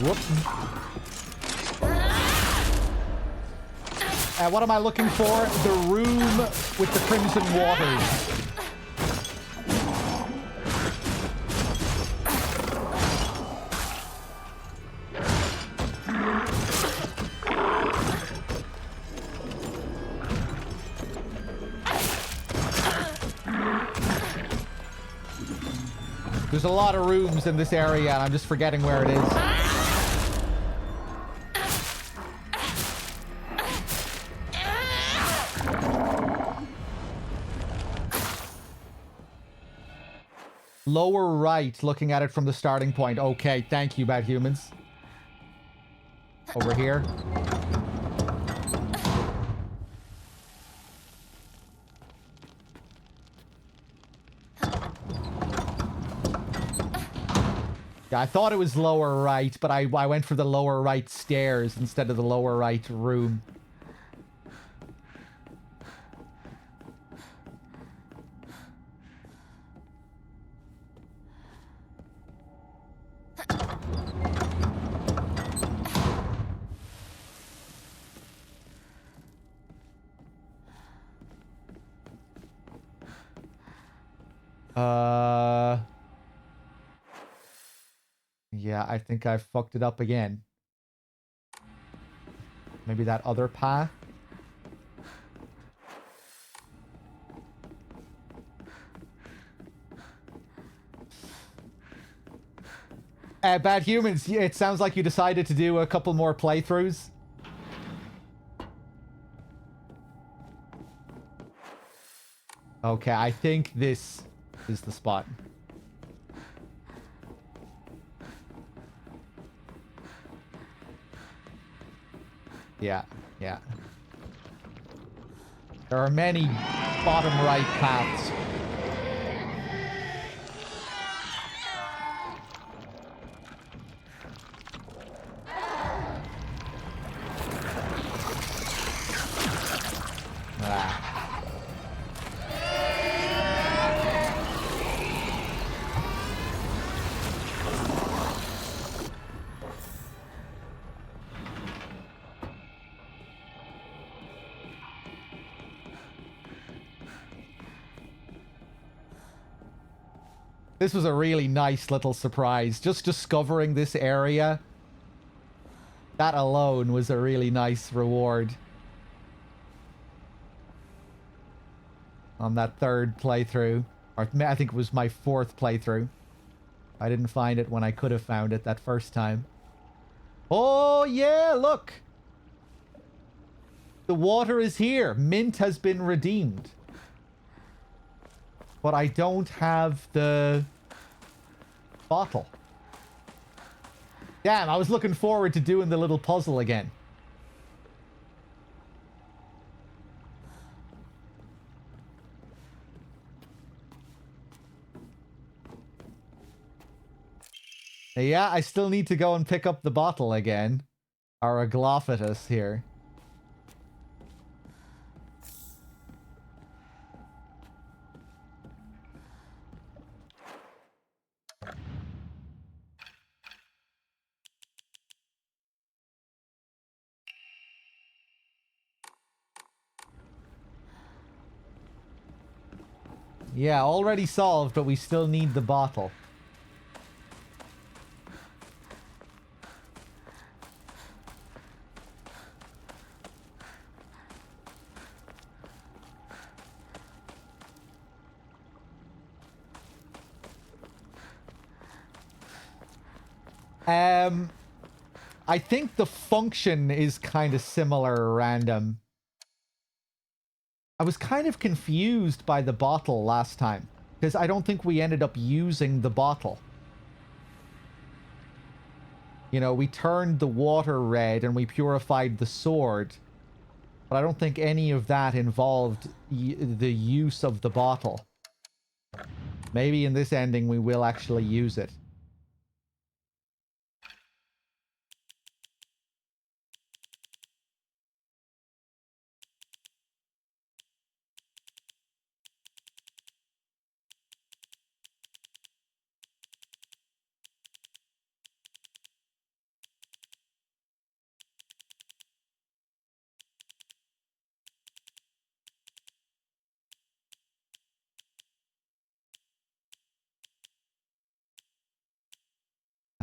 Whoop. What am I looking for? The room with the crimson waters. There's a lot of rooms in this area, and I'm just forgetting where it is. Lower right, looking at it from the starting point. Okay, thank you, bad humans. Over here. Yeah, I thought it was lower right, but I went for the lower right stairs instead of the lower right room. Yeah, I think I fucked it up again. Maybe that other path? Bad humans, it sounds like you decided to do a couple more playthroughs. Okay, I think this is the spot. Yeah, yeah. There are many bottom right paths. This was a really nice little surprise. Just discovering this area, that alone was a really nice reward. On that third playthrough. Or I think it was my fourth playthrough. I didn't find it when I could have found it that first time. Oh, yeah, look! The water is here. Mint has been redeemed. But I don't have the bottle. Damn, I was looking forward to doing the little puzzle again. Yeah, I still need to go and pick up the bottle again. Our Aglophatus here. Yeah, already solved, but we still need the bottle. I think the function is kind of similar random. I was kind of confused by the bottle last time, because I don't think we ended up using the bottle. You know, we turned the water red and we purified the sword, but I don't think any of that involved the use of the bottle. Maybe in this ending we will actually use it.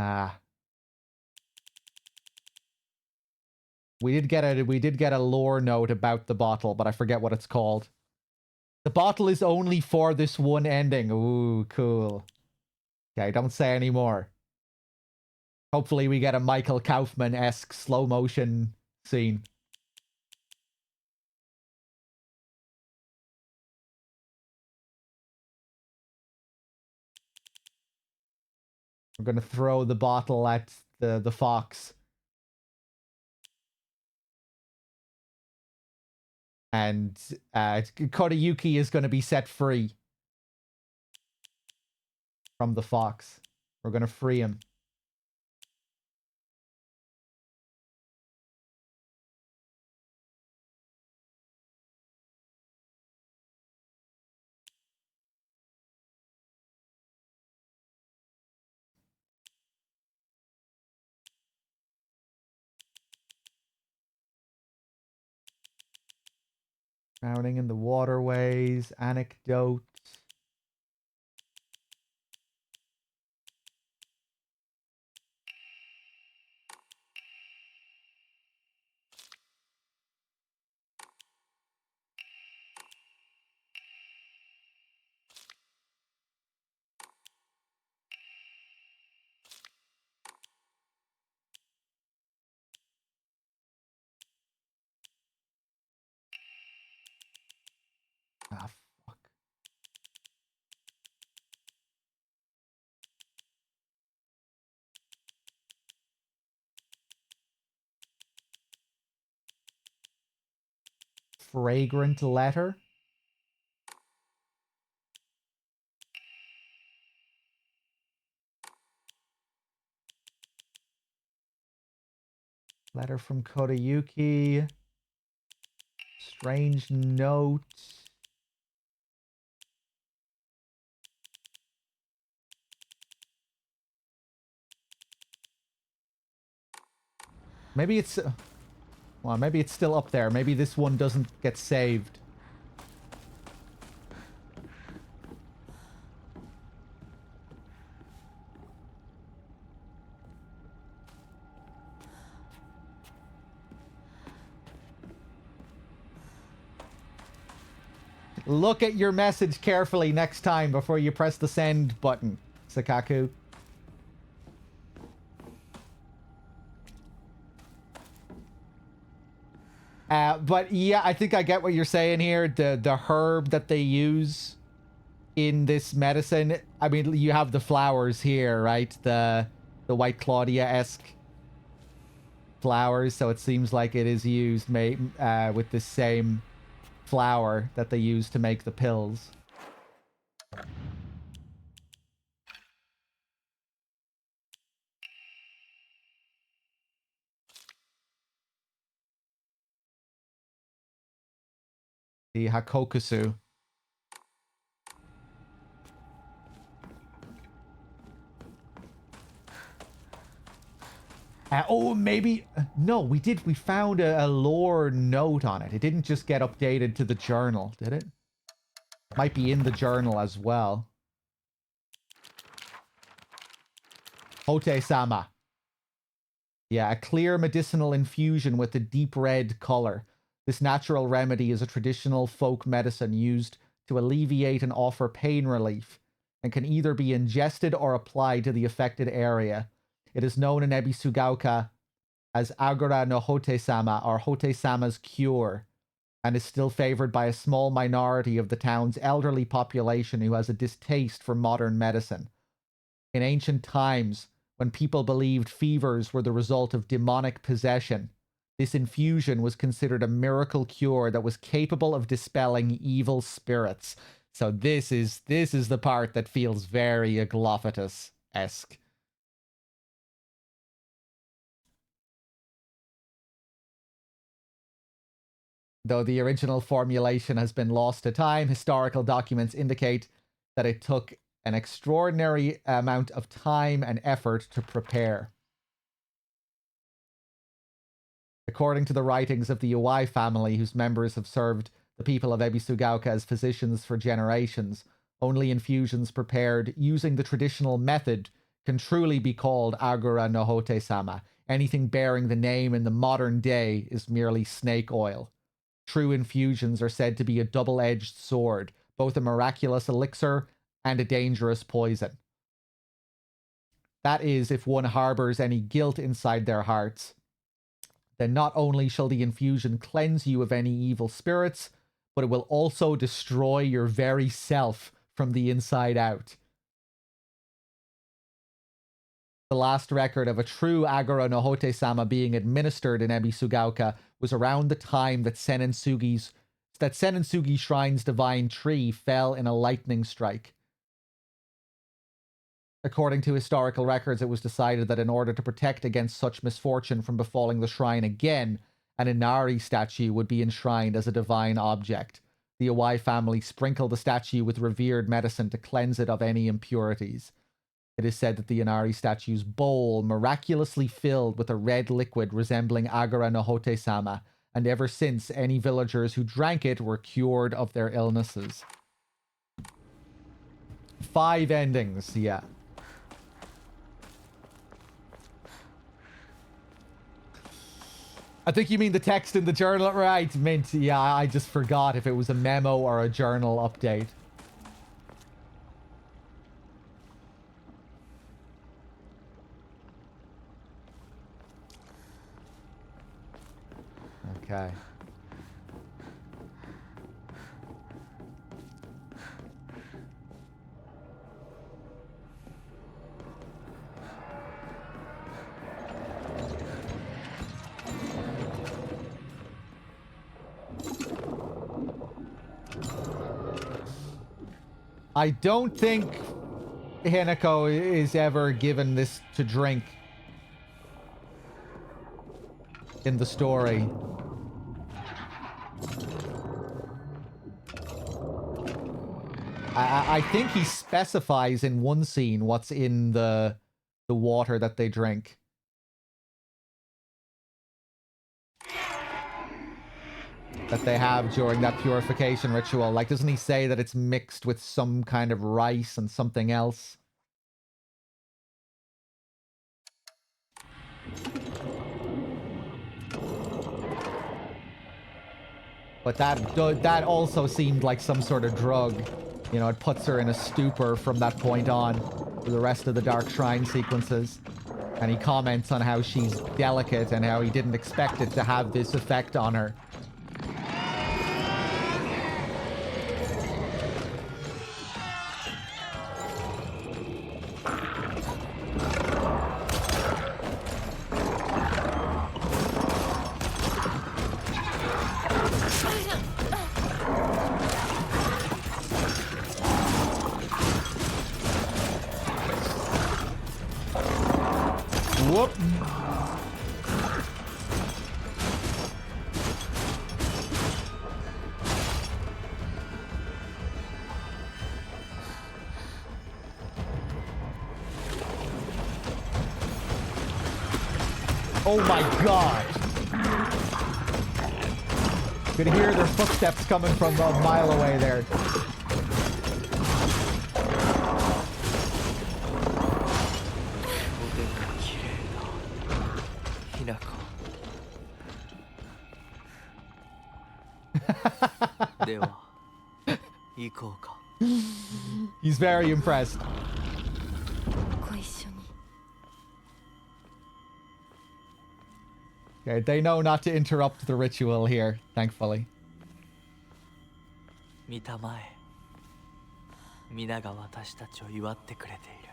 Ah. We did get a lore note about the bottle, but I forget what it's called. The bottle is only for this one ending. Ooh, cool. Okay, don't say any more. Hopefully we get a Michael Kaufman-esque slow motion scene. I'm gonna throw the bottle at the fox. And Kodayuki is gonna be set free from the fox. We're gonna free him. Drowning in the waterways, anecdote. Ah, fuck. Fragrant letter? Letter from Kodayuki. Strange note. Maybe it's... well, maybe it's still up there. Maybe this one doesn't get saved. Look at your message carefully next time before you press the send button, Sakaku. But yeah, I think I get what you're saying here. The herb that they use in this medicine, I mean, you have the flowers here, right? The White Claudia-esque flowers, so it seems like it is used with the same flower that they use to make the pills. The Hakokusu. Oh, maybe... No, we found a lore note on it. It didn't just get updated to the journal, did it? Might be in the journal as well. Hote-sama. Yeah, a clear medicinal infusion with a deep red color. This natural remedy is a traditional folk medicine used to alleviate and offer pain relief, and can either be ingested or applied to the affected area. It is known in Ebisugaoka as Agora no Hote-sama, or Hote-sama's cure, and is still favored by a small minority of the town's elderly population who has a distaste for modern medicine. In ancient times, when people believed fevers were the result of demonic possession, this infusion was considered a miracle cure that was capable of dispelling evil spirits. So this is the part that feels very Aglophilus-esque. Though the original formulation has been lost to time, historical documents indicate that it took an extraordinary amount of time and effort to prepare. According to the writings of the Iwai family, whose members have served the people of Ebisugaoka as physicians for generations, only infusions prepared using the traditional method can truly be called Agora no Hote-sama. Anything bearing the name in the modern day is merely snake oil. True infusions are said to be a double-edged sword, both a miraculous elixir and a dangerous poison. That is, if one harbors any guilt inside their hearts, then not only shall the infusion cleanse you of any evil spirits, but it will also destroy your very self from the inside out. The last record of a true Agora no Hote-sama being administered in Ebisugaoka was around the time that Senensugi's Shrine's divine tree fell in a lightning strike. According to historical records, it was decided that in order to protect against such misfortune from befalling the shrine again, an Inari statue would be enshrined as a divine object. The Iwai family sprinkled the statue with revered medicine to cleanse it of any impurities. It is said that the Inari statue's bowl miraculously filled with a red liquid resembling Agora no Hote-sama, and ever since, any villagers who drank it were cured of their illnesses. 5 endings, yeah. I think you mean the text in the journal, right? Mint, yeah, I just forgot if it was a memo or a journal update. Okay. I don't think Hinako is ever given this to drink in the story. I think he specifies in one scene what's in the water that they drink. That they have during that purification ritual. Like, doesn't he say that it's mixed with some kind of rice and something else? But that also seemed like some sort of drug. You know, it puts her in a stupor from that point on for the rest of the Dark Shrine sequences. And he comments on how she's delicate and how he didn't expect it to have this effect on her. Whoop. Oh my god! Could hear their footsteps coming from a mile away there. He's very impressed. ご一緒に Okay, they know not to interrupt the ritual here, thankfully. 見たまえ。皆が私たちを祝ってくれている。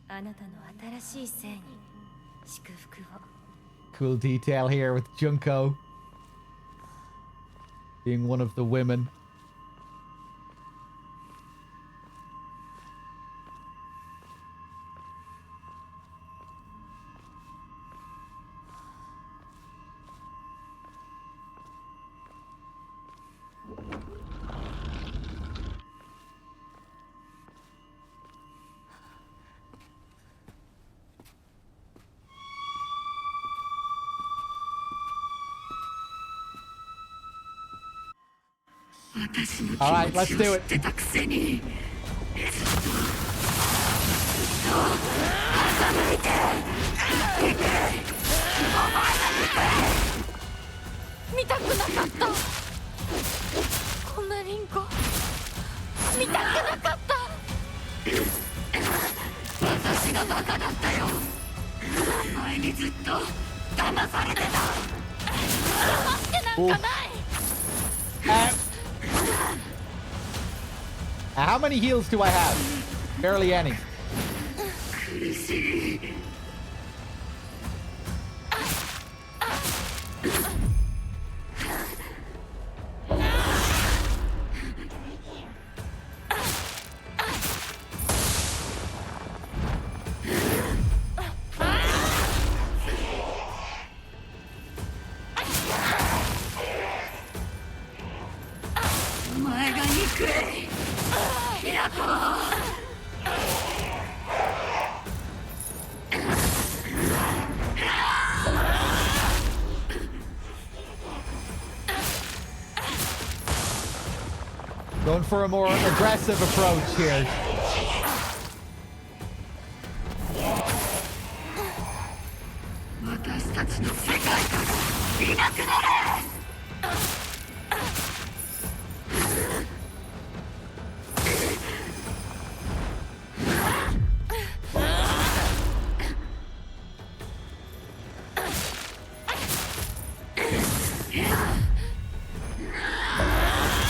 あなたの新しい生に祝福を Cool detail here with Junko being one of the women. All right, let's do it. How many heals do I have? Barely any. Going for a more aggressive approach here.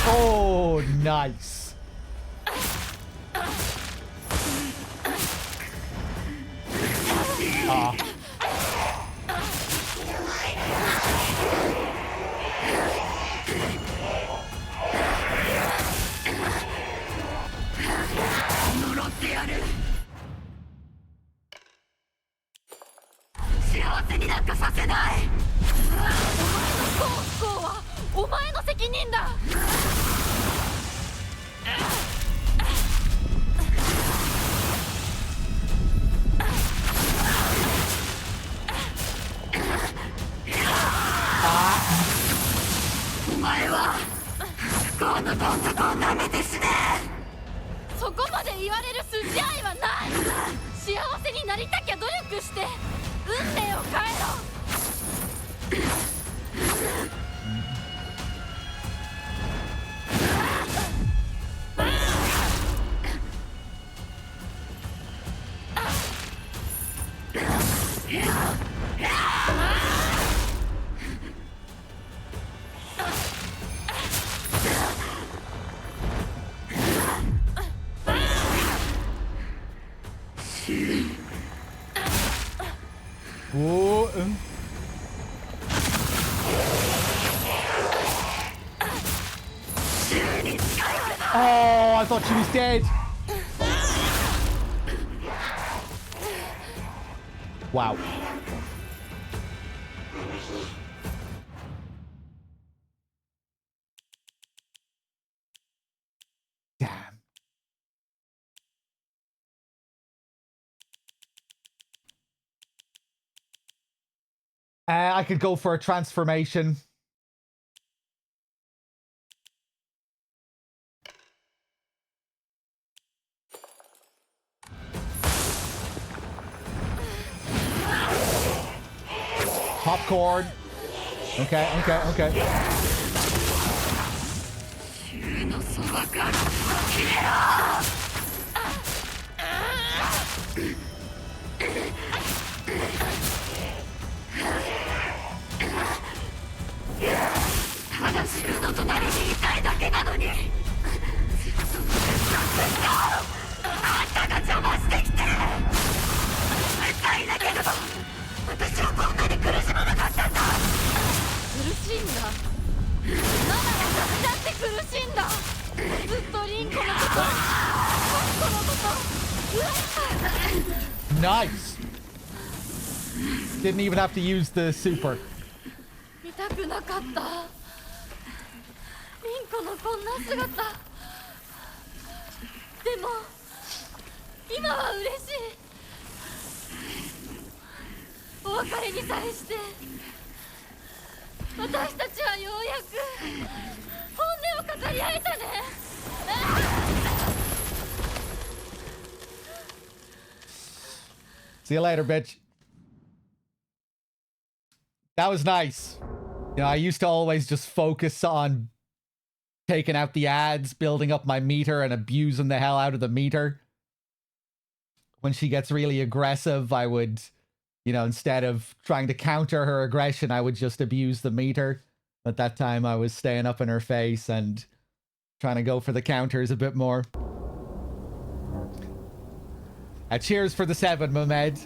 Oh, nice. お前の責任だ。お前は不幸のどん底を舐めて死ね。そこまで言われる筋合いはない。幸せになりたきゃ努力して運命を変えろ。Whoa. Oh, I thought she was dead. Wow. Damn. I could go for a transformation. Popcorn. Okay, okay, okay. Nice. Didn't even have to use the super. 見たくなかった。リンコのこんな姿。でも今は嬉しい。お別れに際して私たちはようやく本音を語り合えたね。See you later, bitch. That was nice. You know, I used to always just focus on taking out the ads, building up my meter, and abusing the hell out of the meter. When she gets really aggressive, I would, you know, instead of trying to counter her aggression, I would just abuse the meter. At that time, I was staying up in her face and trying to go for the counters a bit more. Cheers for the 7, Mehmed.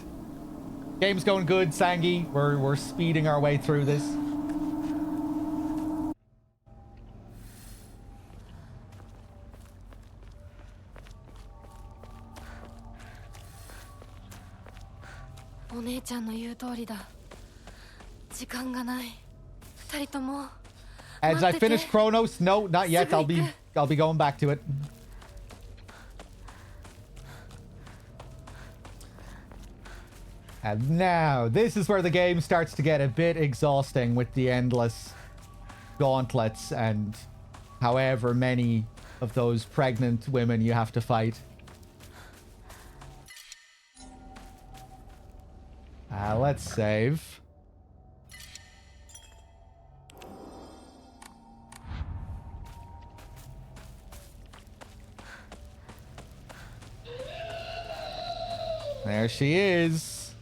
Game's going good, Sangi. We're speeding our way through this. As I finish Chronos, no, not yet. I'll be going back to it. And now, this is where the game starts to get a bit exhausting with the endless gauntlets and however many of those pregnant women you have to fight. Let's save. There she is.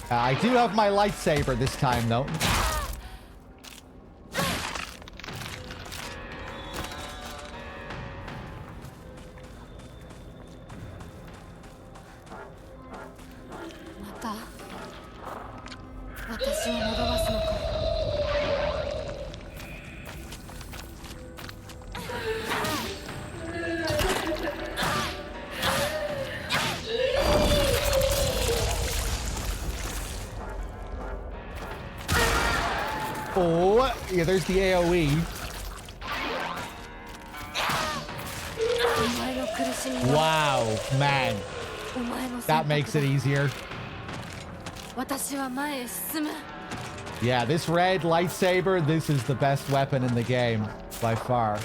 I do have my lightsaber this time, though. Oh, yeah, there's the AoE. お前の苦しみは Wow, man. お前の That 選 makes 択 it だ easier. 私は前へ進む Yeah, this red lightsaber, this is the best weapon in the game, by far.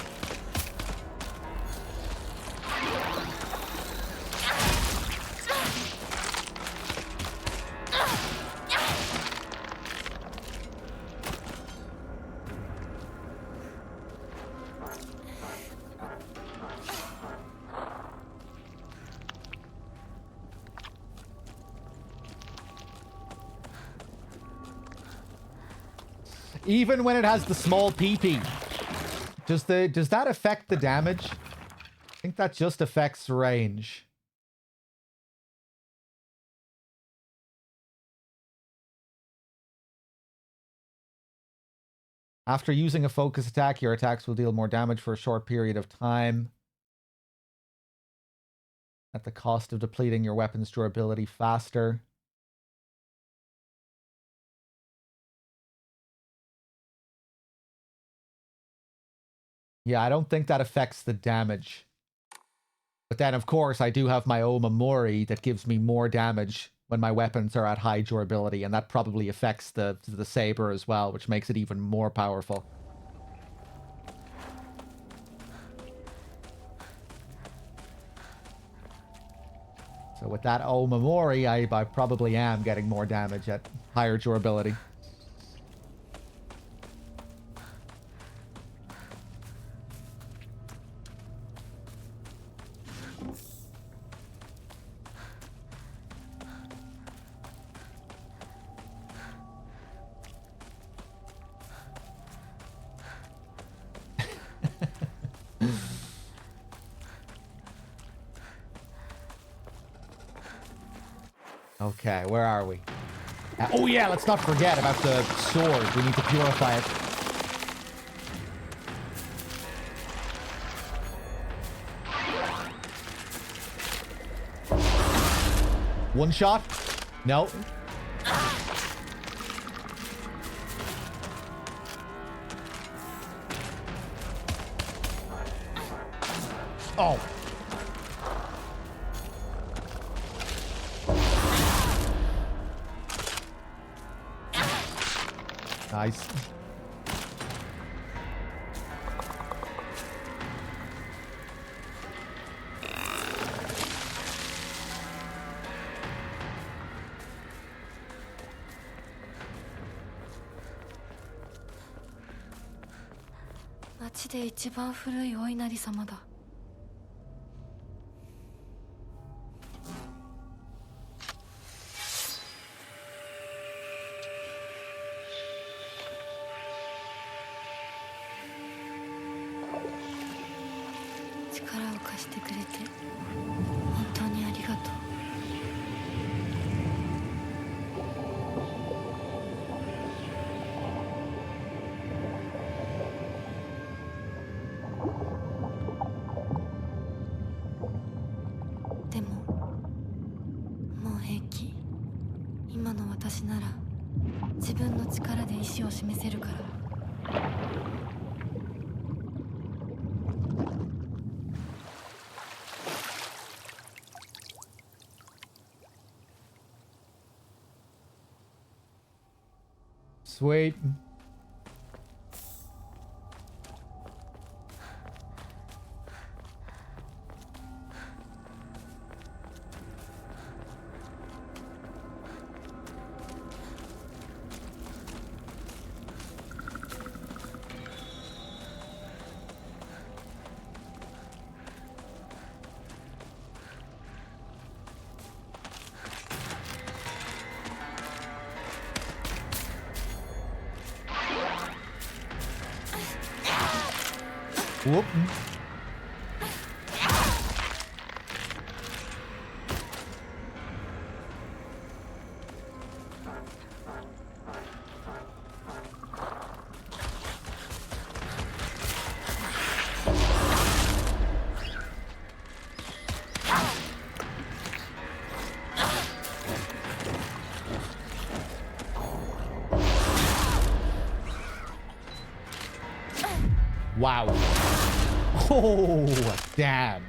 Even when it has the small PP, does that affect the damage? I think that just affects range. After using a focus attack, your attacks will deal more damage for a short period of time, at the cost of depleting your weapon's durability faster. Yeah, I don't think that affects the damage. But then, of course, I do have my Omamori that gives me more damage when my weapons are at high durability, and that probably affects the saber as well, which makes it even more powerful. So with that Omamori, I probably am getting more damage at higher durability. Okay, where are we? Oh yeah, let's not forget about the sword. We need to purify it. One shot? No. Oh. Nice.町で一番古いお稲荷様だ力を貸してくれて本当にありがとうでももう平気今の私なら自分の力で意志を示せるから Sweet. Whoop. Wow. Oh, damn.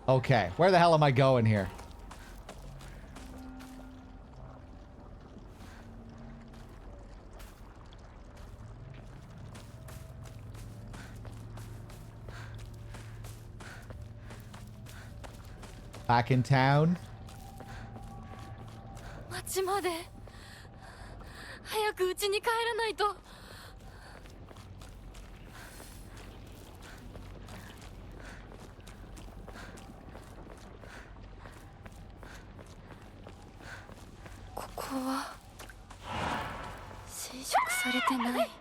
Okay, where the hell am I going here? Back in town. 町まで早く家に帰らないと。ここは侵食されてない。血が出てる。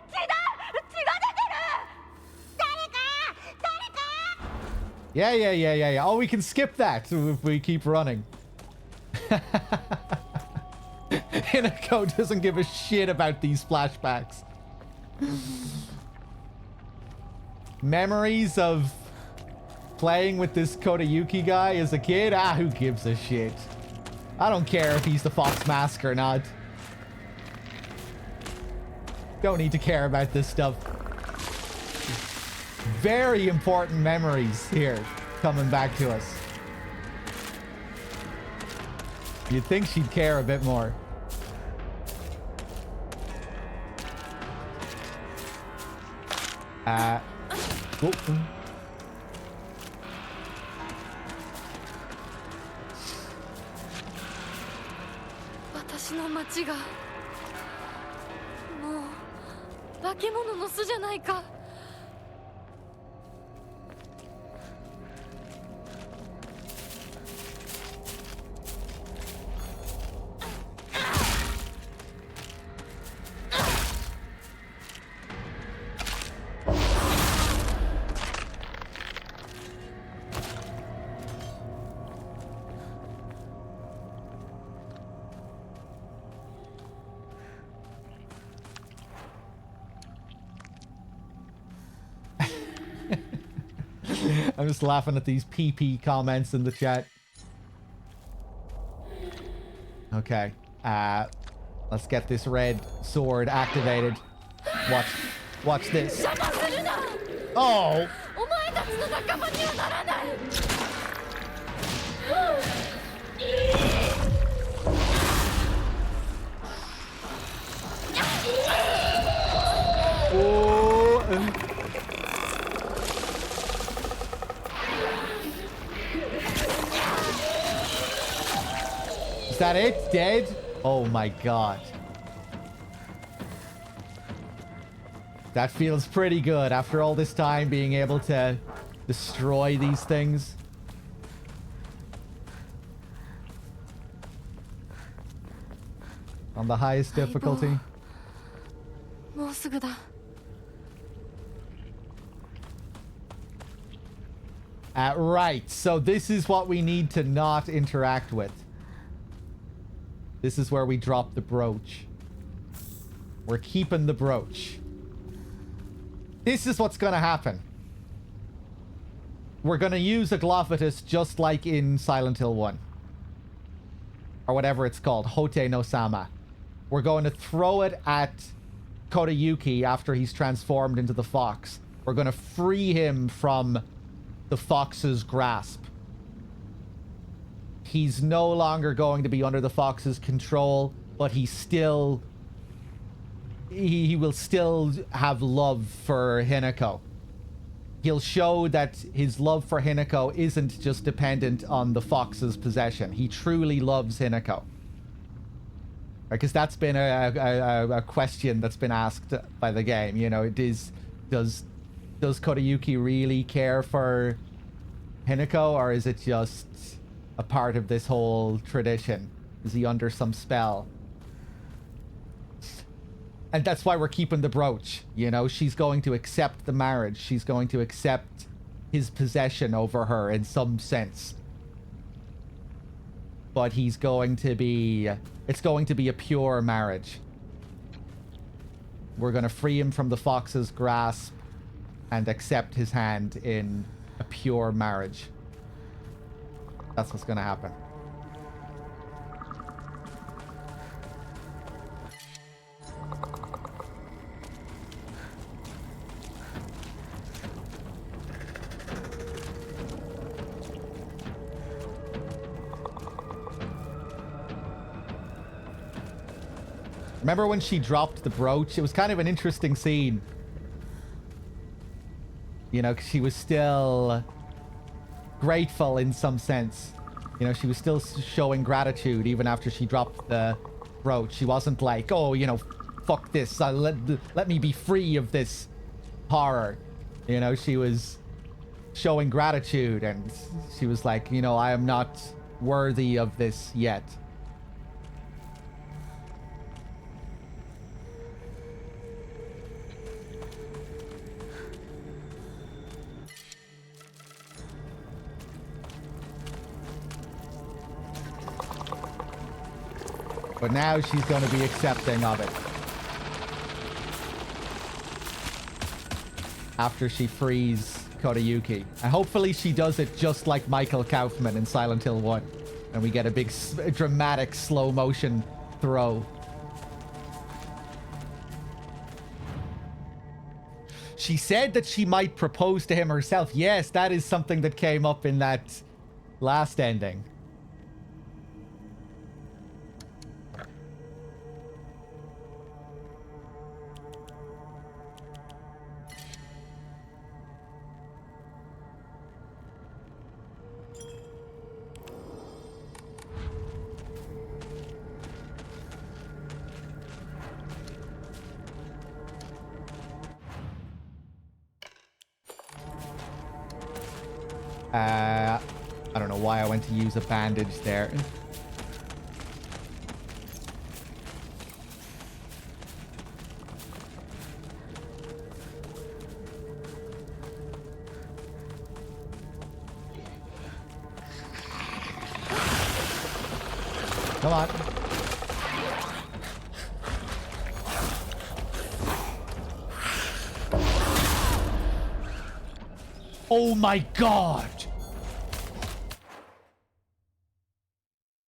Yeah. Oh, we can skip that if we keep running. Hinako doesn't give a shit about these flashbacks. Memories of playing with this Kodayuki guy as a kid? Ah, who gives a shit? I don't care if he's the Fox Mask or not. Don't need to care about this stuff. Very important memories here coming back to us. You'd think she'd care a bit more. Whoop. 私の町がもう化け物の巣じゃないか。I'm just laughing at these PP comments in the chat. Okay. Let's get this red sword activated. Watch this. Oh! お前たちの仲間にはならない。Oh! Is that it? Dead? Oh my god. That feels pretty good after all this time being able to destroy these things. On the highest difficulty. もうすぐだ。Right, so this is what we need to not interact with. This is where we drop the brooch. We're keeping the brooch. This is what's gonna happen. We're gonna use a Glophitus just like in Silent Hill 1. Or whatever it's called, Hote no Sama. We're going to throw it at Kodayuki after he's transformed into the fox. We're gonna free him from the fox's grasp. He's no longer going to be under the fox's control, but he still... He will still have love for Hinako. He'll show that his love for Hinako isn't just dependent on the fox's possession. He truly loves Hinako. Because that's been a question that's been asked by the game. You know, does Kodayuki really care for Hinako, or is it just a part of this whole tradition? Is he under some spell? And that's why we're keeping the brooch. You know, she's going to accept the marriage. She's going to accept his possession over her in some sense. But he's going to be... It's going to be a pure marriage. We're going to free him from the fox's grasp and accept his hand in a pure marriage. That's what's gonna happen. Remember when she dropped the brooch? It was kind of an interesting scene. You know, 'cause she was still grateful in some sense. You know, she was still showing gratitude even after she dropped the brooch. She wasn't like, oh, you know, fuck this. Let me be free of this horror. You know, she was showing gratitude, and she was like, you know, I am not worthy of this yet. But now she's going to be accepting of it. After she frees Kodayuki. And hopefully she does it just like Michael Kaufman in Silent Hill 1. And we get a big dramatic slow motion throw. She said that she might propose to him herself. Yes, that is something that came up in that last ending. I don't know why I went to use a bandage there. Come on. Oh my god!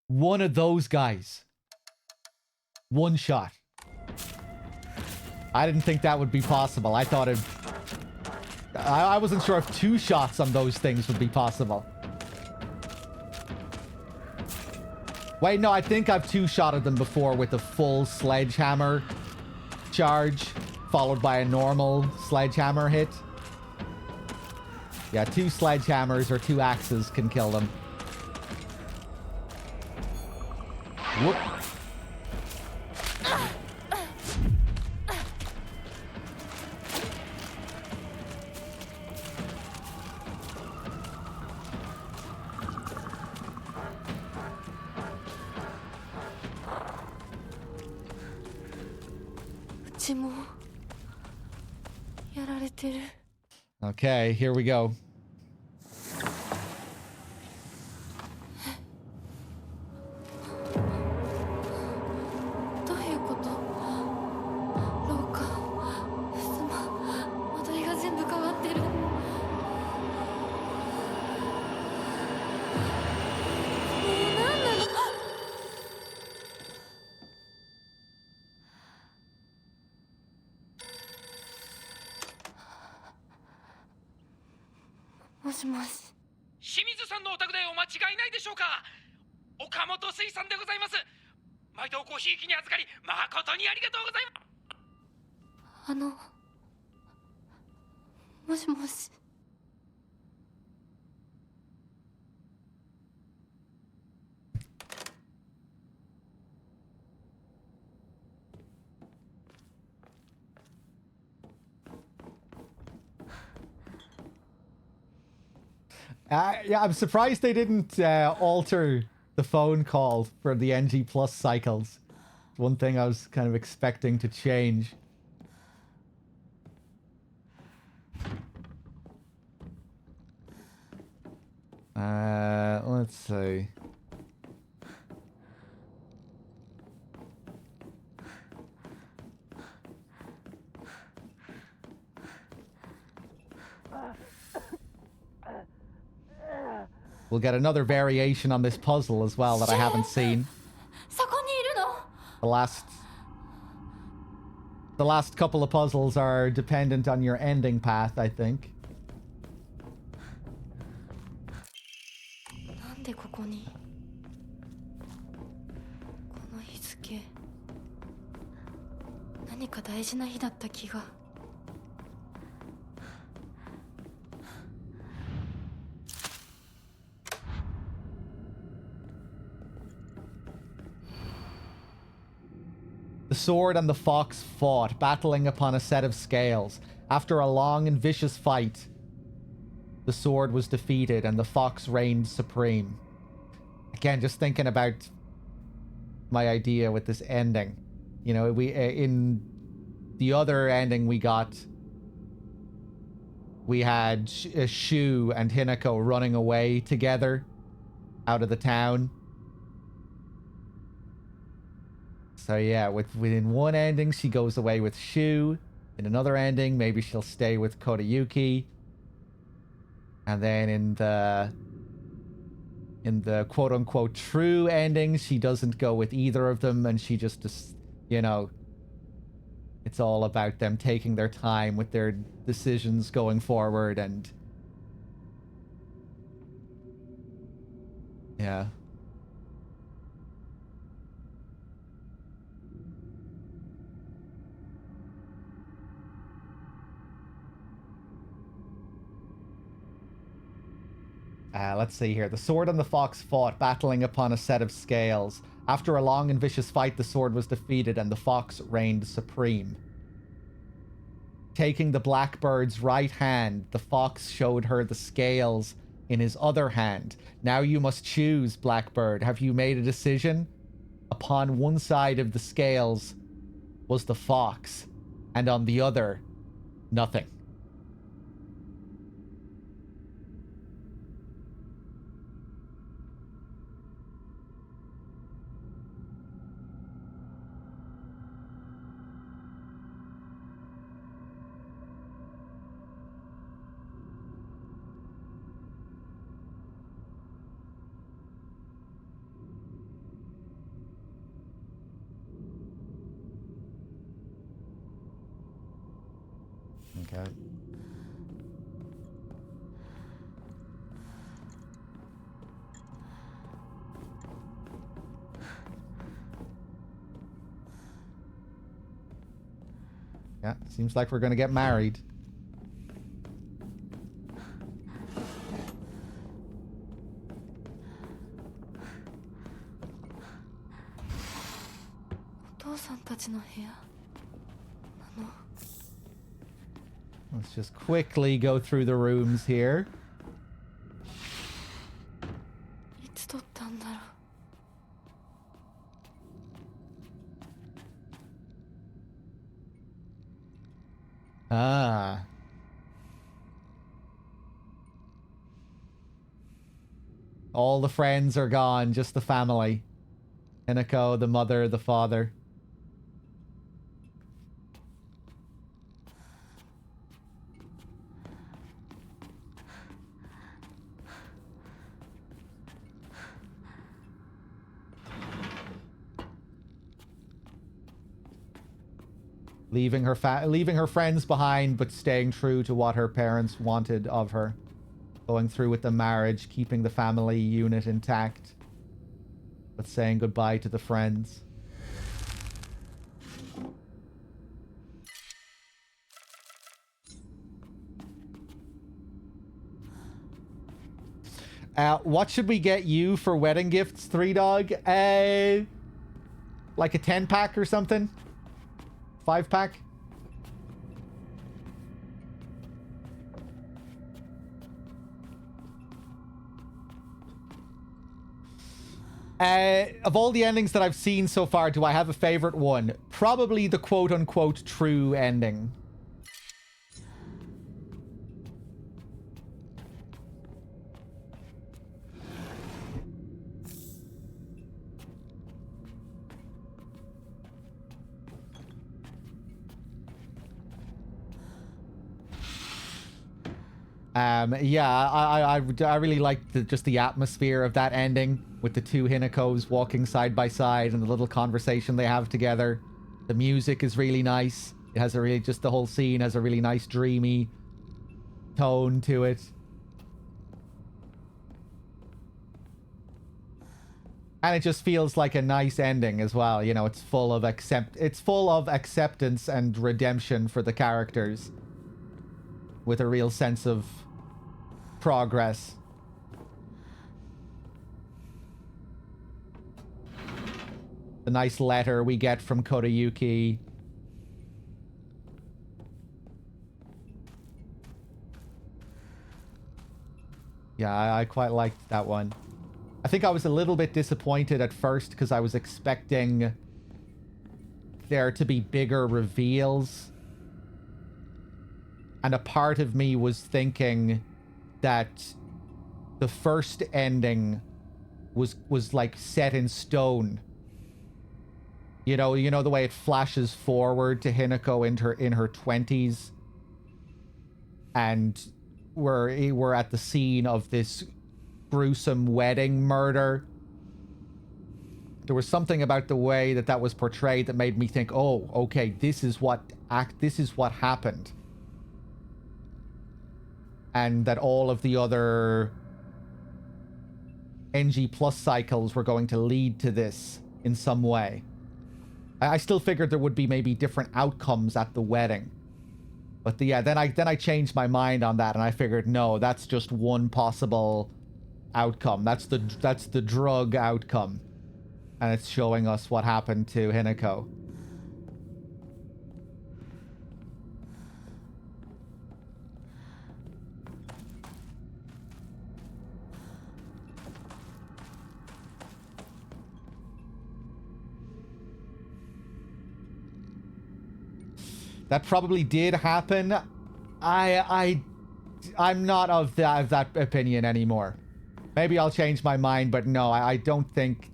One of those guys. One shot. I didn't think that would be possible. I thought I wasn't sure if 2 shots on those things would be possible. Wait, no, I think I've 2-shotted them before with a full sledgehammer charge, followed by a normal sledgehammer hit. Yeah, 2 sledgehammers or 2 axes can kill them. Whoop. Okay, here we go. Yeah, I'm surprised they didn't alter the phone call for the NG Plus cycles. One thing I was kind of expecting to change. Let's see. We'll get another variation on this puzzle as well that I haven't seen. そこにいるの。 The last couple of puzzles are dependent on your ending path, I think. なんでここに。この日付。何か大事な日だった気が。The sword and the fox fought, battling upon a set of scales. After a long and vicious fight, the sword was defeated and the fox reigned supreme. Again, just thinking about my idea with this ending. You know, in the other ending we had Shu and Hinako running away together out of the town. So yeah, within one ending, she goes away with Shu. In another ending, maybe she'll stay with Kodayuki. And then in the quote-unquote true ending, she doesn't go with either of them, and she just, you know, it's all about them taking their time with their decisions going forward, and yeah. Let's see here. The sword and the fox fought, battling upon a set of scales. After a long and vicious fight, the sword was defeated and the fox reigned supreme. Taking the blackbird's right hand, the fox showed her the scales in his other hand. Now you must choose, Blackbird. Have you made a decision? Upon one side of the scales was the fox, and on the other, nothing. Okay. Yeah, seems like we're gonna get married. Let's just quickly go through the rooms here. Ah. All the friends are gone, just the family. Hinako, the mother, the father. Leaving her friends behind, but staying true to what her parents wanted of her. Going through with the marriage, keeping the family unit intact, but saying goodbye to the friends. What should we get you for wedding gifts, Threedogg? Like a 10-pack or something? 5-pack? Of all the endings that I've seen so far, do I have a favorite one? Probably the quote-unquote true ending. Yeah, I really liked just the atmosphere of that ending with the two Hinakos walking side by side and the little conversation they have together. The music is really nice. It has a really, just the whole scene has a really nice dreamy tone to it. And it just feels like a nice ending as well. You know, it's full of acceptance and redemption for the characters, with a real sense of progress. The nice letter we get from Kodayuki. Yeah, I quite liked that one. I think I was a little bit disappointed at first because I was expecting there to be bigger reveals. And a part of me was thinking that the first ending was like set in stone. You know the way it flashes forward to Hinako in her 20s, and we're at the scene of this gruesome wedding murder. There was something about the way that was portrayed that made me think, oh, okay, this is what happened. And that all of the other NG plus cycles were going to lead to this in some way. I still figured there would be maybe different outcomes at the wedding. But yeah, then I changed my mind on that, and I figured, no, that's just one possible outcome. That's the drug outcome. And it's showing us what happened to Hinako. That probably did happen. I'm not of that opinion anymore. Maybe I'll change my mind, but no, I don't think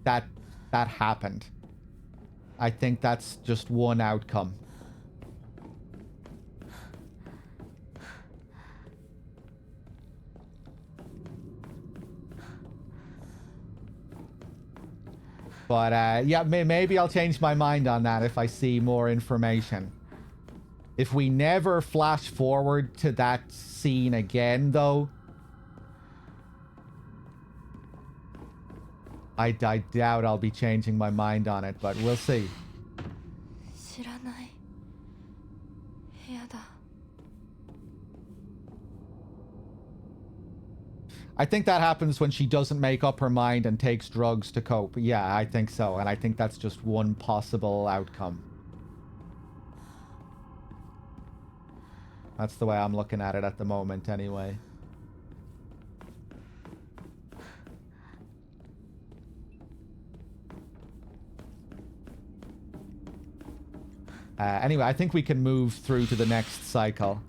that happened. I think that's just one outcome. But yeah, maybe I'll change my mind on that if I see more information. If we never flash forward to that scene again, though, I doubt I'll be changing my mind on it, but we'll see. I think that happens when she doesn't make up her mind and takes drugs to cope. Yeah, I think so, and I think that's just one possible outcome. That's the way I'm looking at it at the moment, anyway. Anyway, I think we can move through to the next cycle.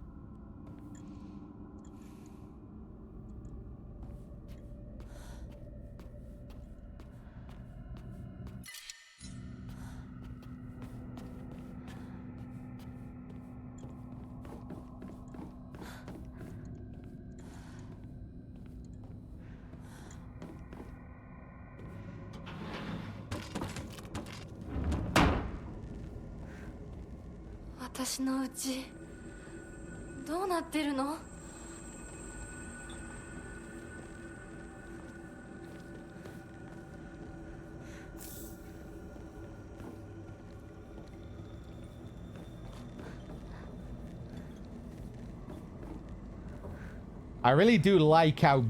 I really do like how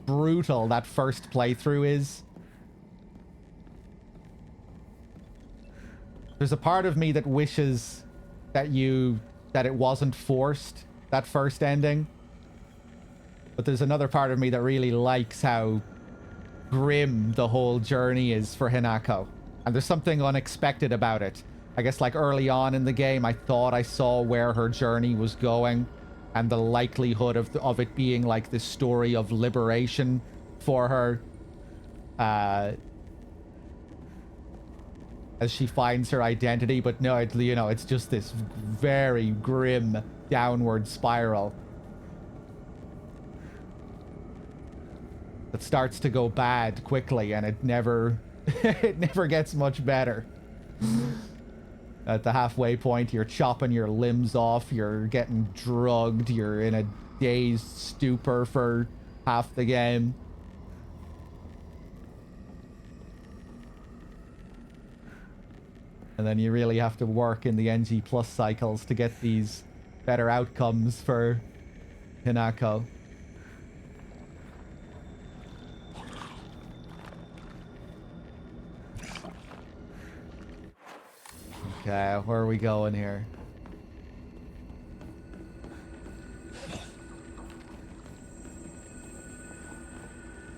brutal that first playthrough is. There's a part of me that wishes that it wasn't forced, that first ending. But there's another part of me that really likes how grim the whole journey is for Hinako. And there's something unexpected about it. I guess like early on in the game, I thought I saw where her journey was going, and the likelihood of it being like this story of liberation for her. As she finds her identity, but no, it's just this very grim downward spiral. that starts to go bad quickly, and it never it never gets much better. At the halfway point, you're chopping your limbs off, you're getting drugged, you're in a dazed stupor for half the game. And then you really have to work in the NG Plus cycles to get these better outcomes for Hinako. Okay, where are we going here?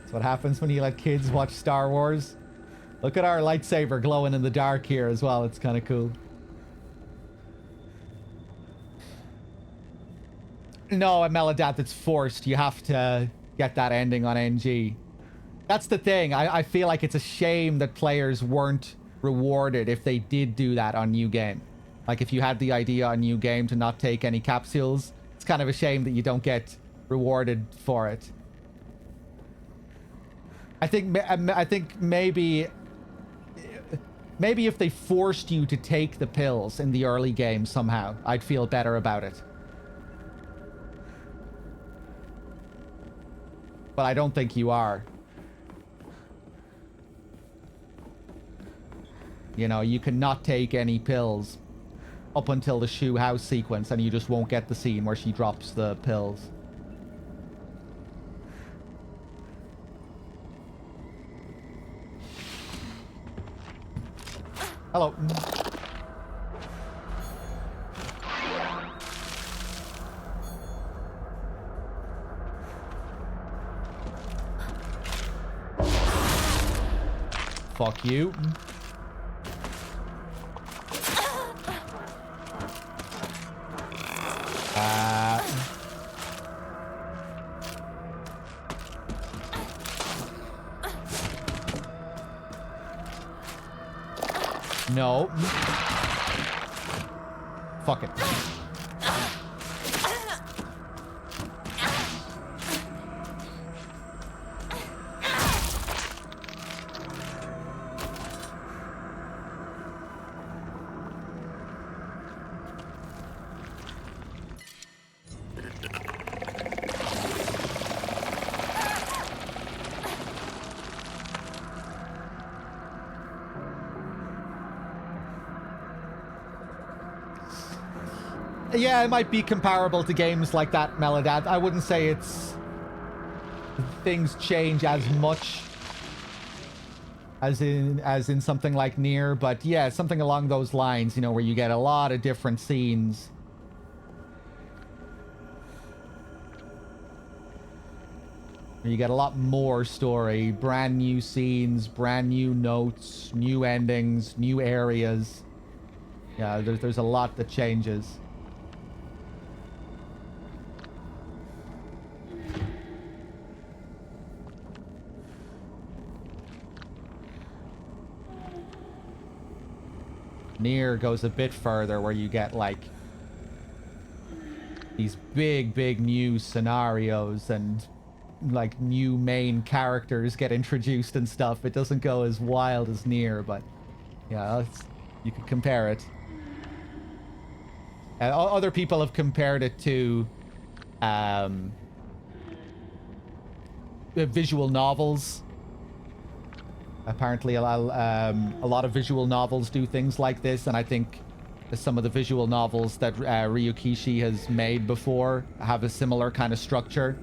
That's what happens when you let kids watch Star Wars. Look at our lightsaber glowing in the dark here as well. It's kind of cool. No, at Melodath, it's forced. You have to get that ending on NG. That's the thing. I feel like it's a shame that players weren't rewarded if they did do that on New Game. Like, if you had the idea on New Game to not take any capsules, it's kind of a shame that you don't get rewarded for it. I think maybe if they forced you to take the pills in the early game somehow, I'd feel better about it. But I don't think you are. You know, you cannot take any pills up until the shoe house sequence, and you just won't get the scene where she drops the pills. Hello. Fuck you. No. Fuck it. Yeah, it might be comparable to games like that, Melodath. I wouldn't say it's... things change as much as in something like Nier, but yeah, something along those lines, you know, where you get a lot of different scenes. You get a lot more story, brand new scenes, brand new notes, new endings, new areas. Yeah, there's a lot that changes. Nier goes a bit further, where you get like these big new scenarios and like new main characters get introduced and stuff. It doesn't go as wild as Nier, but yeah, you could compare it. Other people have compared it to visual novels. Apparently a lot of visual novels do things like this, and I think some of the visual novels that Ryukishi has made before have a similar kind of structure.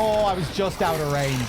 Oh, I was just out of range.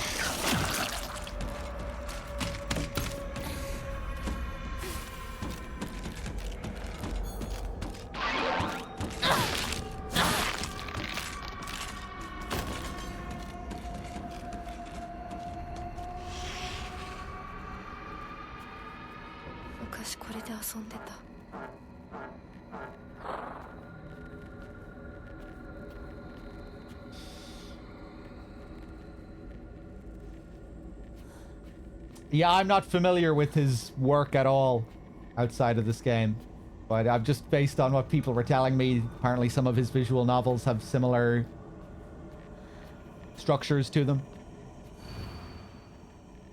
Yeah, I'm not familiar with his work at all outside of this game. But I've just based on what people were telling me. Apparently some of his visual novels have similar structures to them.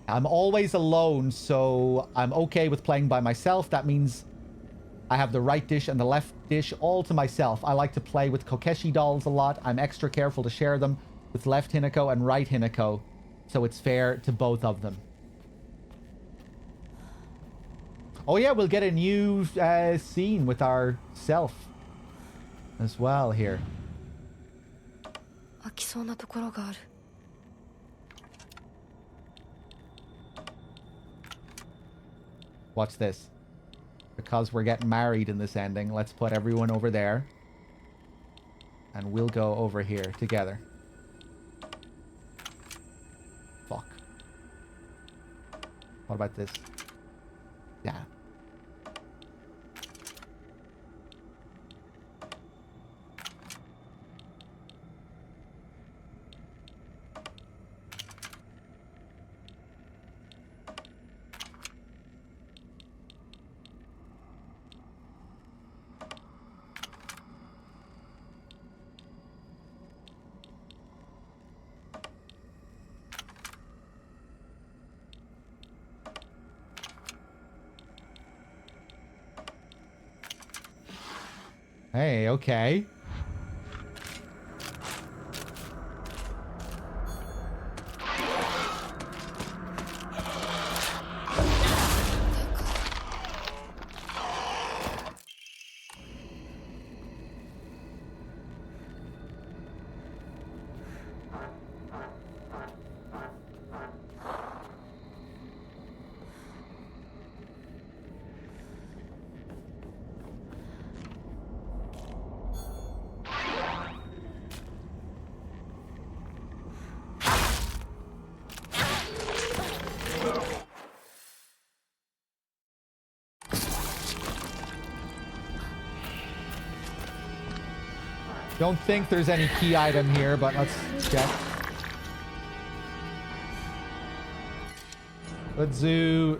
I'm always alone, so I'm okay with playing by myself. That means I have the right dish and the left dish all to myself. I like to play with Kokeshi dolls a lot. I'm extra careful to share them with left Hinako and right Hinako, so it's fair to both of them. Oh yeah, we'll get a new scene with our self as well here. 飽きそうなところがある。 Watch this. Because we're getting married in this ending, let's put everyone over there. And we'll go over here together. Fuck. What about this? Yeah. Hey, okay. Don't think there's any key item here, but let's check. Let's do...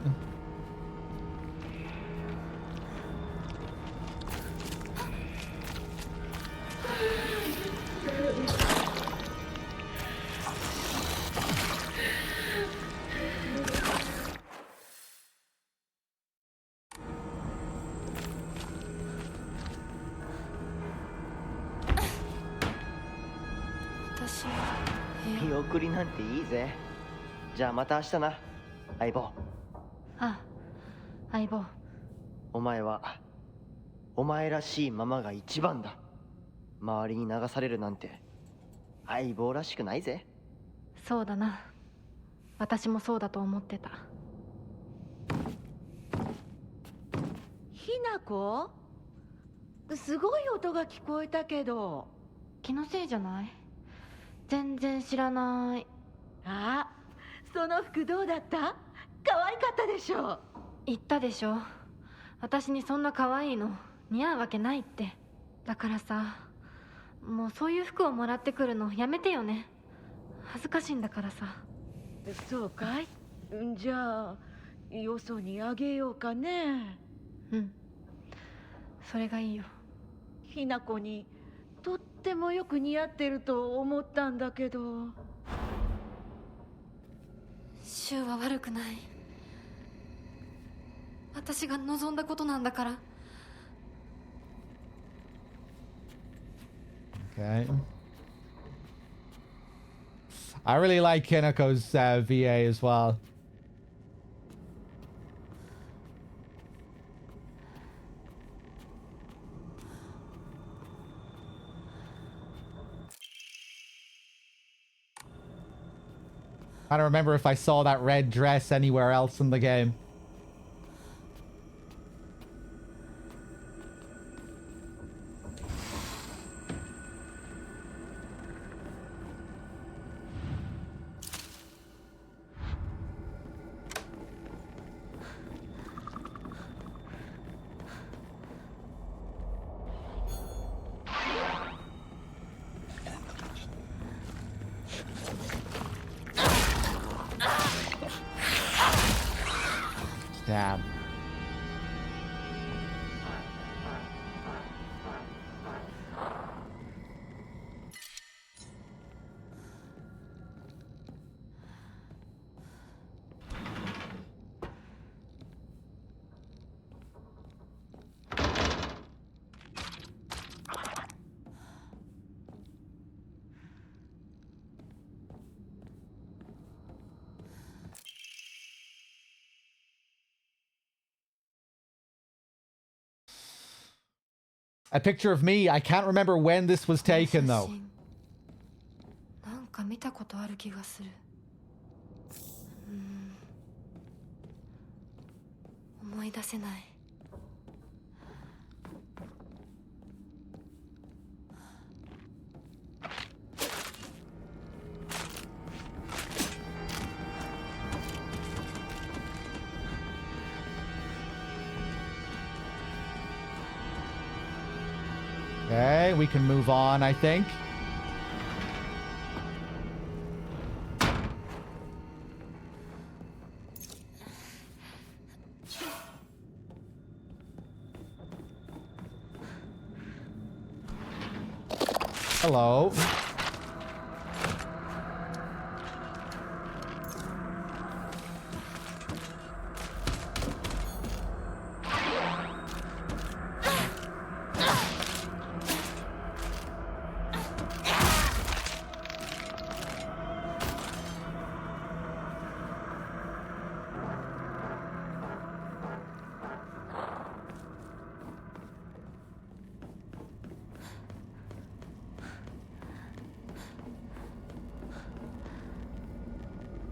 見送りなんていいぜ。じゃあまた明日な、相棒。あ、相棒。お前はお前らしいままが一番だ。周りに流されるなんて相棒らしくないぜ。そうだな。私もそうだと思ってた。ひなこ？すごい音が聞こえたけど。気のせいじゃない？全然知らない。あ、その服どうだった？可愛かったでしょ。言ったでしょ。私にそんな可愛いの似合うわけないって。だからさ、もうそういう服をもらってくるのやめてよね。恥ずかしいんだからさ。そうかい？じゃあよそにあげようかね。うん、それがいいよ。ひなこにとってもよく似合ってると思ったんだけど。シュウは悪くない。私が望んだことなんだから。Okay. I really like Hinako's VA as well. I don't remember if I saw that red dress anywhere else in the game. Damn. A picture of me. I can't remember when this was taken, though. なんか見たことある気がする。思い出せない。Okay, we can move on, I think. Hello.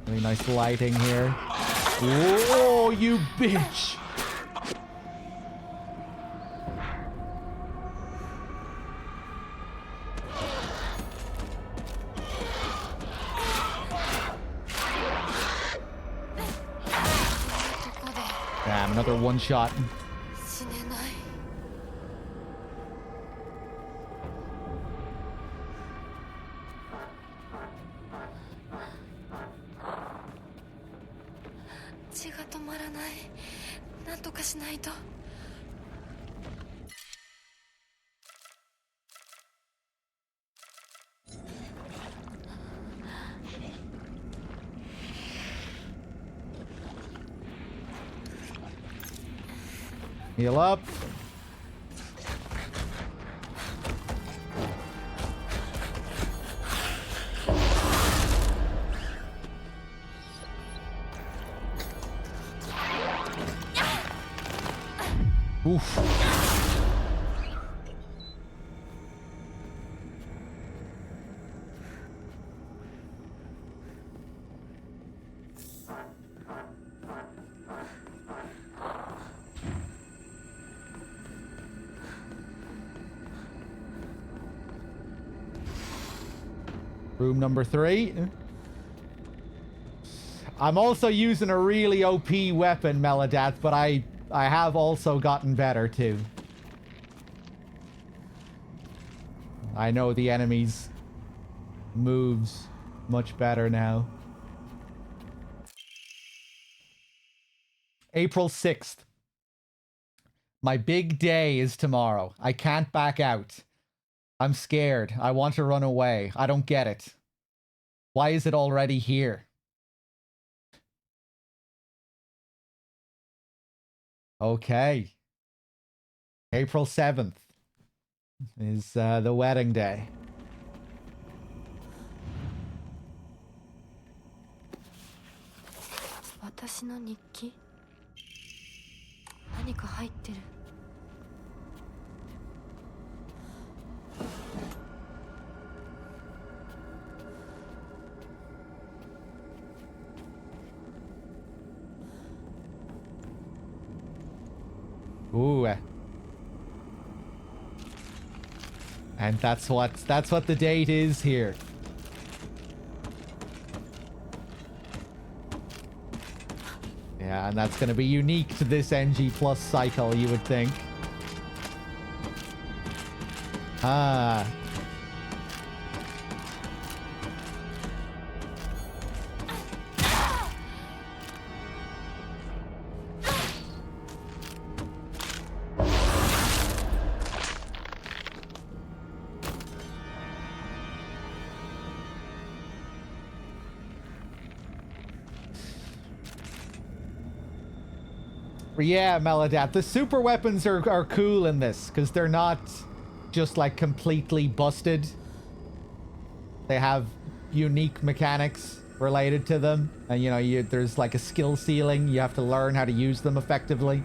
Really nice lighting here. Whoa, you bitch! Damn, another one shot. 死ねない。血が止まらない。なんとかしないと。Heal up. Oof. Room number 3. I'm also using a really OP weapon, Meladath, but I have also gotten better too. I know the enemy's moves much better now. April 6th. My big day is tomorrow. I can't back out. I'm scared. I want to run away. I don't get it. Why is it already here? Okay. April 7th is the wedding day. Watashi no nikki? 何か入ってる。Ooh. And that's what the date is here. Yeah, and that's going to be unique to this NG Plus cycle, you would think. Ah. But yeah, Melodat, the super weapons are cool in this, because they're not just, like, completely busted. They have unique mechanics related to them. And, you know, there's, like, a skill ceiling. You have to learn how to use them effectively.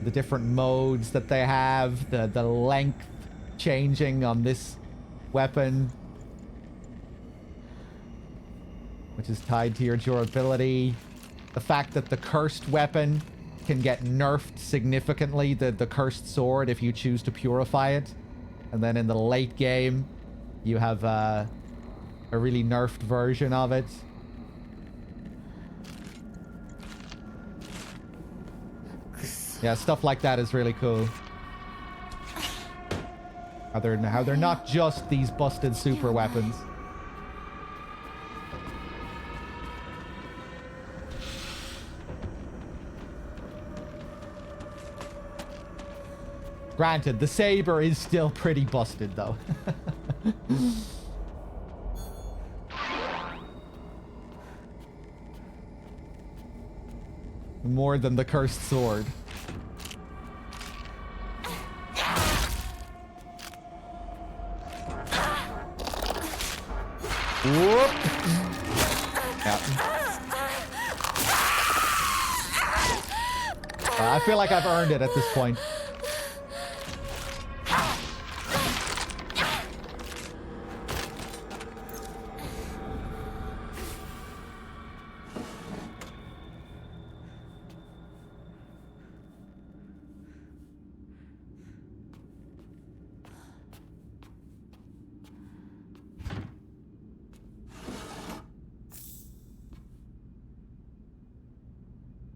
The different modes that they have, the length changing on this weapon, which is tied to your durability. The fact that the cursed weapon can get nerfed significantly, the cursed sword, if you choose to purify it. And then in the late game, you have a really nerfed version of it. Yeah, stuff like that is really cool. How they're not just these busted super weapons. Granted, the saber is still pretty busted, though. More than the cursed sword. Whoop. Yeah. I feel like I've earned it at this point.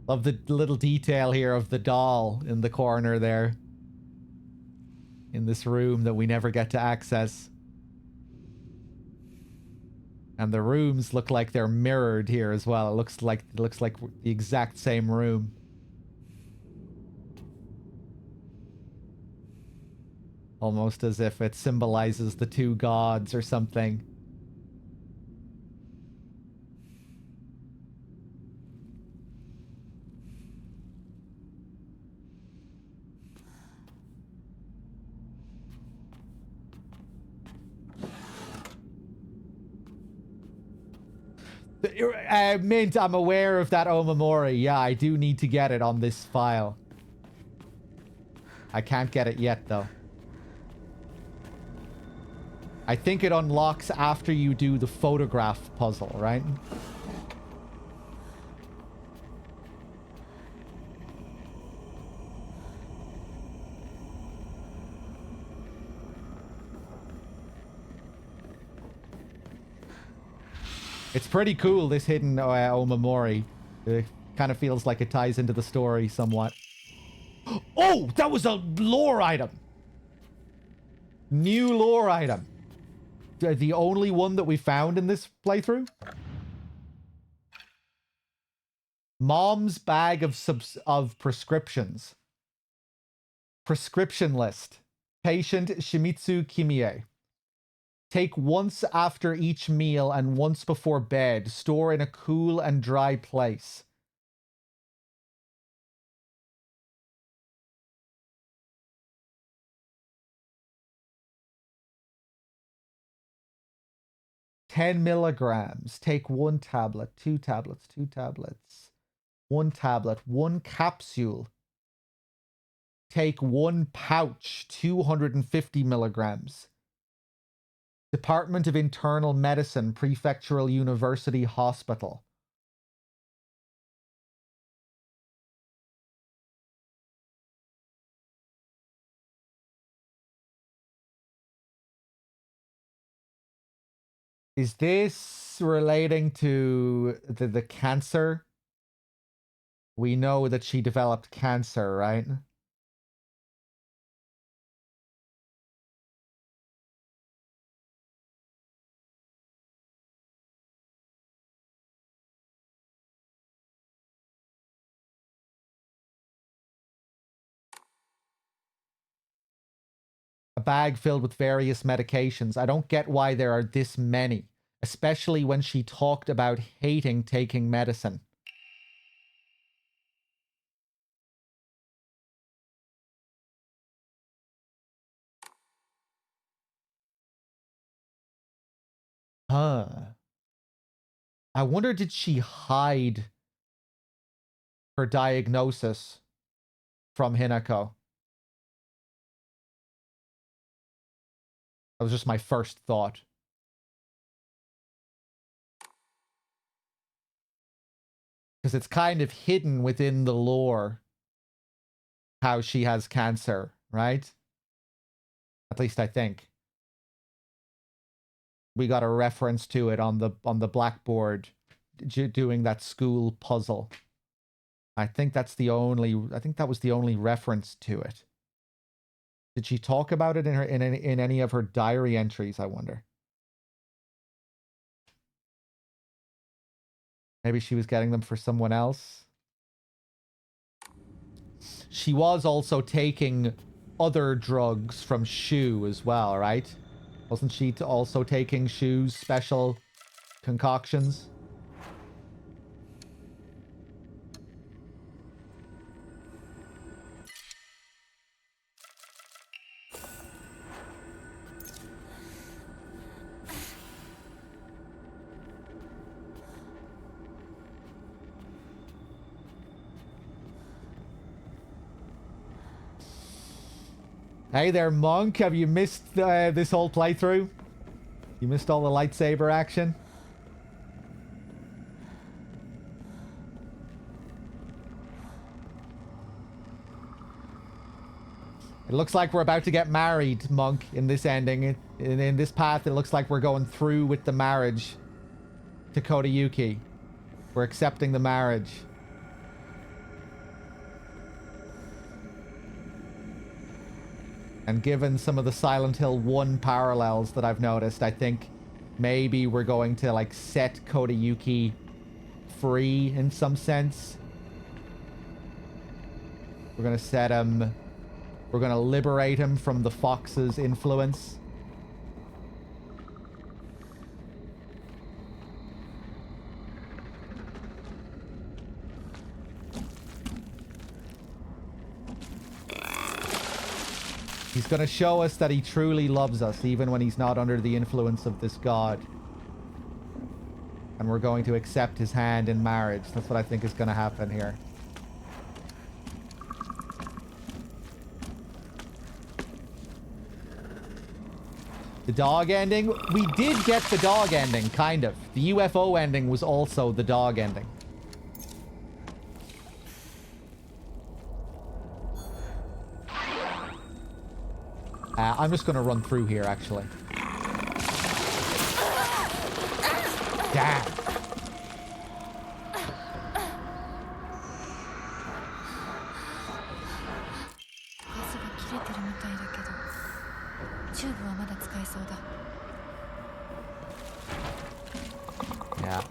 Love the little detail here of the doll in the corner there. In this room that we never get to access. And the rooms look like they're mirrored here as well. It looks like the exact same room. Almost as if it symbolizes the two gods or something. Mint, I'm aware of that Omamori. Yeah, I do need to get it on this file. I can't get it yet, though. I think it unlocks after you do the photograph puzzle, right? It's pretty cool, this hidden Omamori. It kind of feels like it ties into the story somewhat. Oh, that was a lore item! New lore item. The only one that we found in this playthrough? Mom's bag of prescriptions. Prescription list. Patient Shimizu Kimie. Take once after each meal and once before bed. Store in a cool and dry place. $10 milligrams. Take 1 tablet, 2 tablets, 2 tablets. 1 tablet, 1 capsule. Take 1 pouch, 250 milligrams. Department of Internal Medicine, Prefectural University Hospital. Is this relating to the cancer? We know that she developed cancer, right? A bag filled with various medications. I don't get why there are this many, especially when she talked about hating taking medicine. Huh. I wonder, did she hide her diagnosis from Hinako? That was just my first thought. Because it's kind of hidden within the lore how she has cancer, right? At least I think. We got a reference to it on the blackboard doing that school puzzle. I think that was the only reference to it. Did she talk about it in any of her diary entries, I wonder? Maybe she was getting them for someone else. She was also taking other drugs from Shu as well, right? Wasn't she also taking Shu's special concoctions? Hey there, Monk. Have you missed this whole playthrough? You missed all the lightsaber action? It looks like we're about to get married, Monk, in this ending. In this path, it looks like we're going through with the marriage to Kodayuki. We're accepting the marriage. And given some of the Silent Hill 1 parallels that I've noticed, I think maybe we're going to, like, set Kodayuki free in some sense. We're going to set him... We're going to liberate him from the Fox's influence. He's going to show us that he truly loves us, even when he's not under the influence of this god. And we're going to accept his hand in marriage. That's what I think is going to happen here. The dog ending? We did get the dog ending, kind of. The UFO ending was also the dog ending. I'm just going to run through here, actually. Damn. Yeah.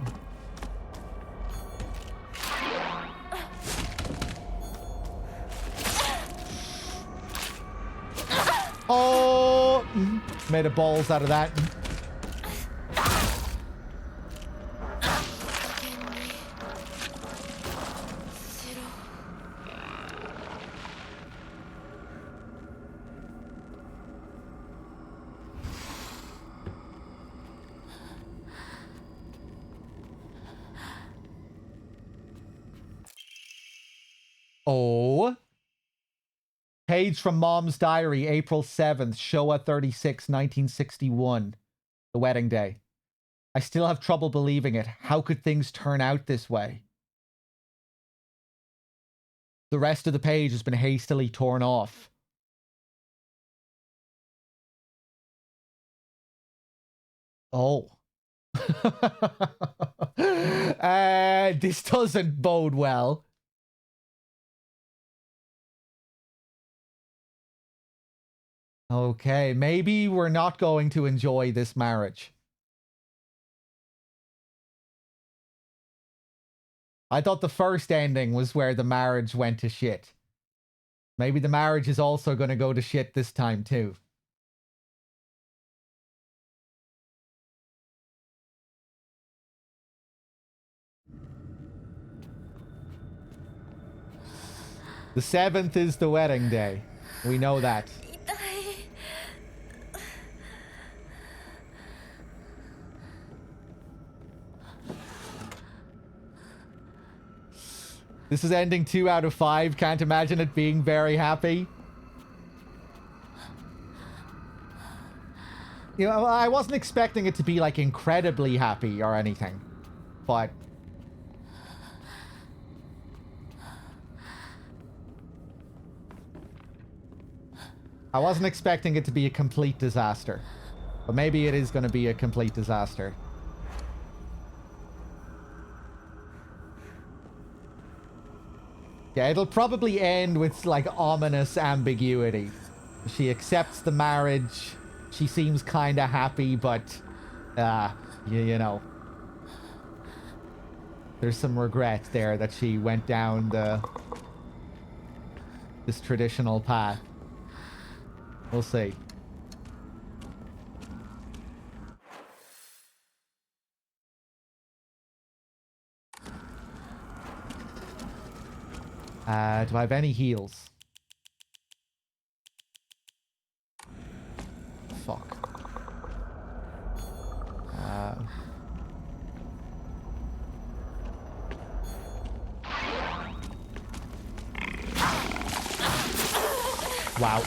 Oh! Made a balls out of that. Oh. Page from Mom's Diary, April 7th, Showa 36, 1961. The wedding day. I still have trouble believing it. How could things turn out this way? The rest of the page has been hastily torn off. Oh. This doesn't bode well. Okay, maybe we're not going to enjoy this marriage. I thought the first ending was where the marriage went to shit. Maybe the marriage is also going to go to shit this time too. The 7th is the wedding day. We know that. This is ending 2 out of 5. Can't imagine it being very happy. You know, I wasn't expecting it to be, like, incredibly happy or anything. But... I wasn't expecting it to be a complete disaster. But maybe it is going to be a complete disaster. Yeah, it'll probably end with, like, ominous ambiguity. She accepts the marriage. She seems kind of happy, but, you know. There's some regret there that she went down this traditional path. We'll see. Do I have any heals? Fuck. Wow.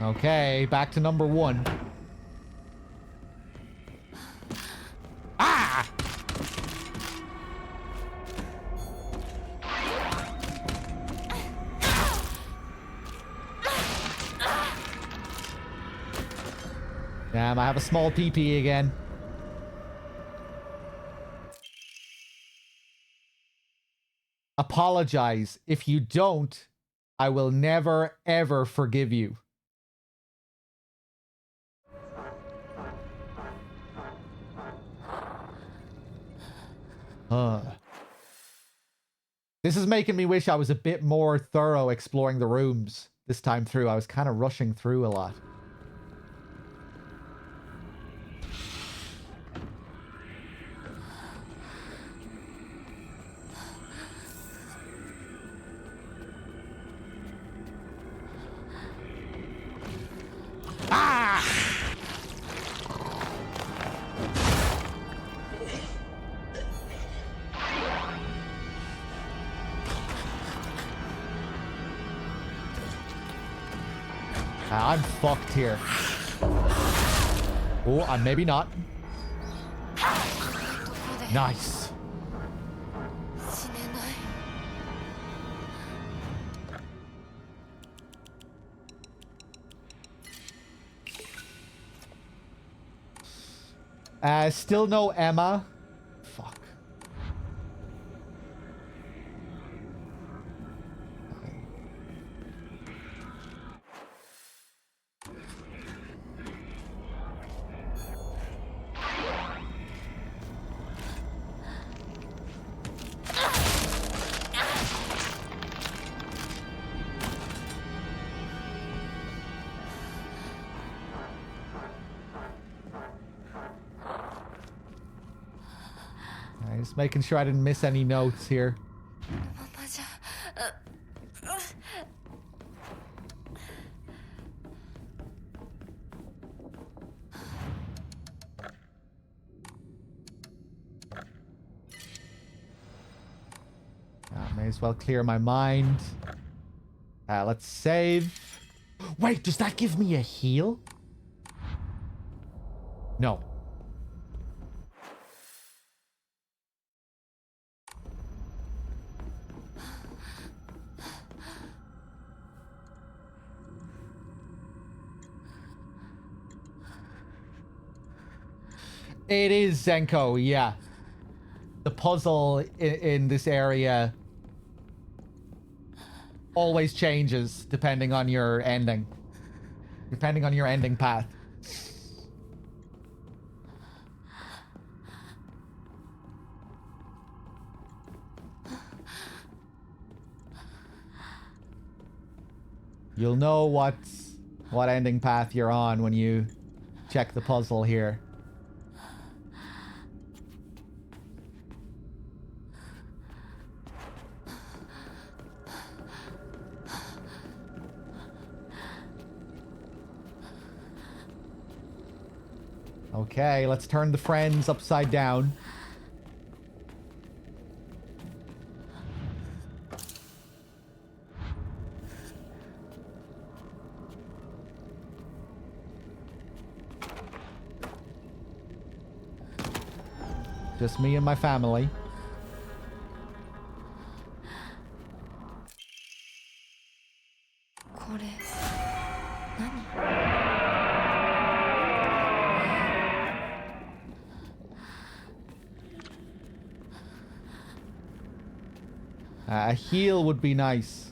Okay, back to number 1. Ah! Damn, I have a small PP again. Apologize. If you don't, I will never, ever forgive you. This is making me wish I was a bit more thorough exploring the rooms this time through. I was kind of rushing through a lot. I'm fucked here. Oh, maybe not. Nice. Still no Emma. Fuck. Just making sure I didn't miss any notes here. May as well clear my mind. Let's save. Wait, does that give me a heal? No. It is Zenko, yeah. The puzzle in this area always changes depending on your ending. Depending on your ending path. You'll know what ending path you're on when you check the puzzle here. Okay, let's turn the friends upside down. Just me and my family. A heal would be nice.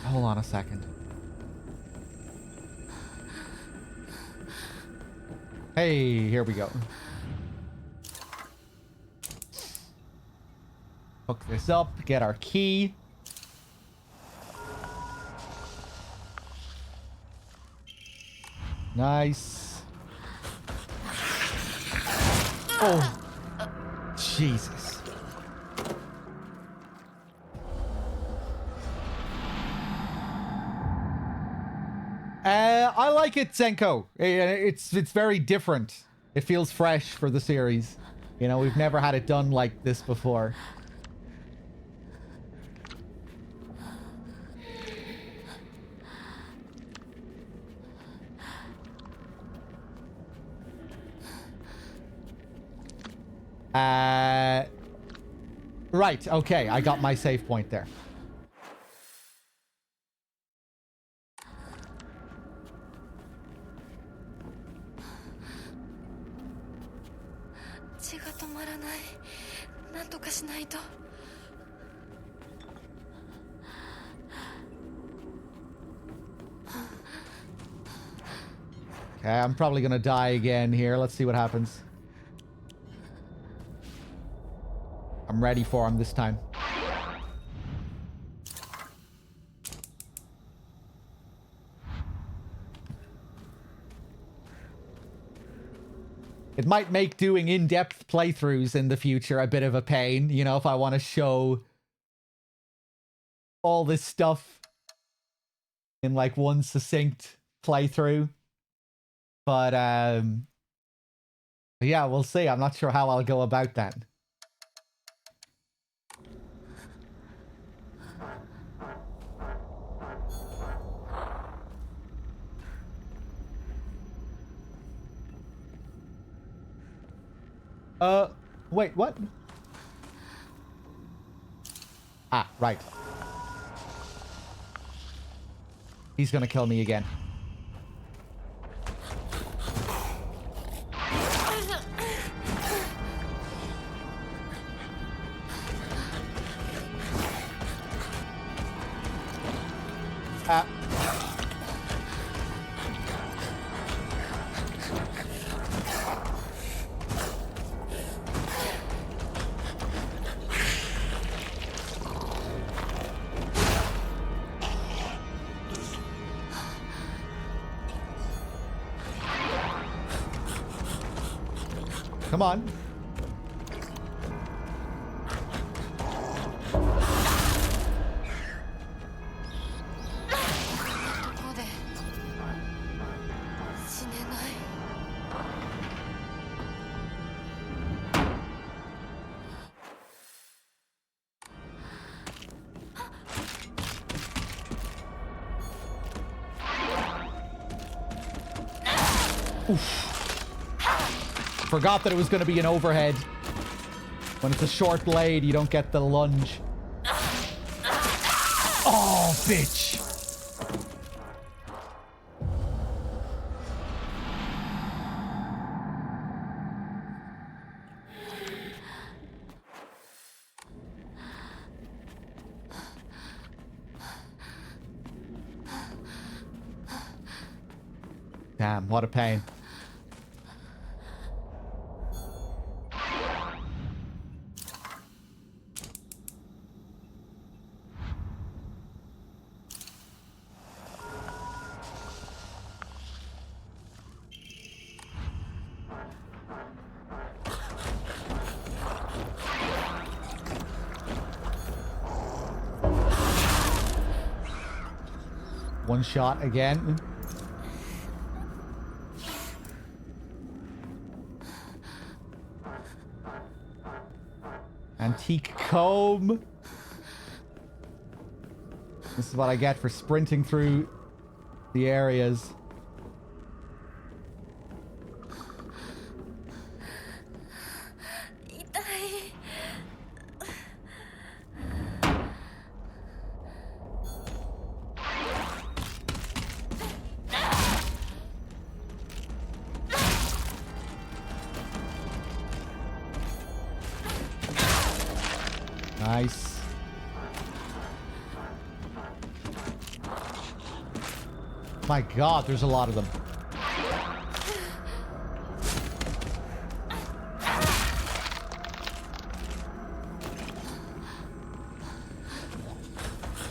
Hold on a second. Hey, here we go. Hook this up, get our key. Nice. Oh, Jesus. I like it, Senko. It's very different. It feels fresh for the series. You know, we've never had it done like this before. Right, okay, I got my save point there. Okay, I'm probably gonna die again here. Let's see what happens. I'm ready for him this time. It might make doing in-depth playthroughs in the future a bit of a pain, you know, if I want to show all this stuff in like one succinct playthrough. But yeah, we'll see. I'm not sure how I'll go about that. Wait, what? Ah, right. He's gonna kill me again. Come on. Oof. Forgot that it was going to be an overhead. When it's a short blade, you don't get the lunge. Oh, bitch. Damn, what a pain. One shot again. Antique comb. This is what I get for sprinting through the areas. Nice. My God, there's a lot of them.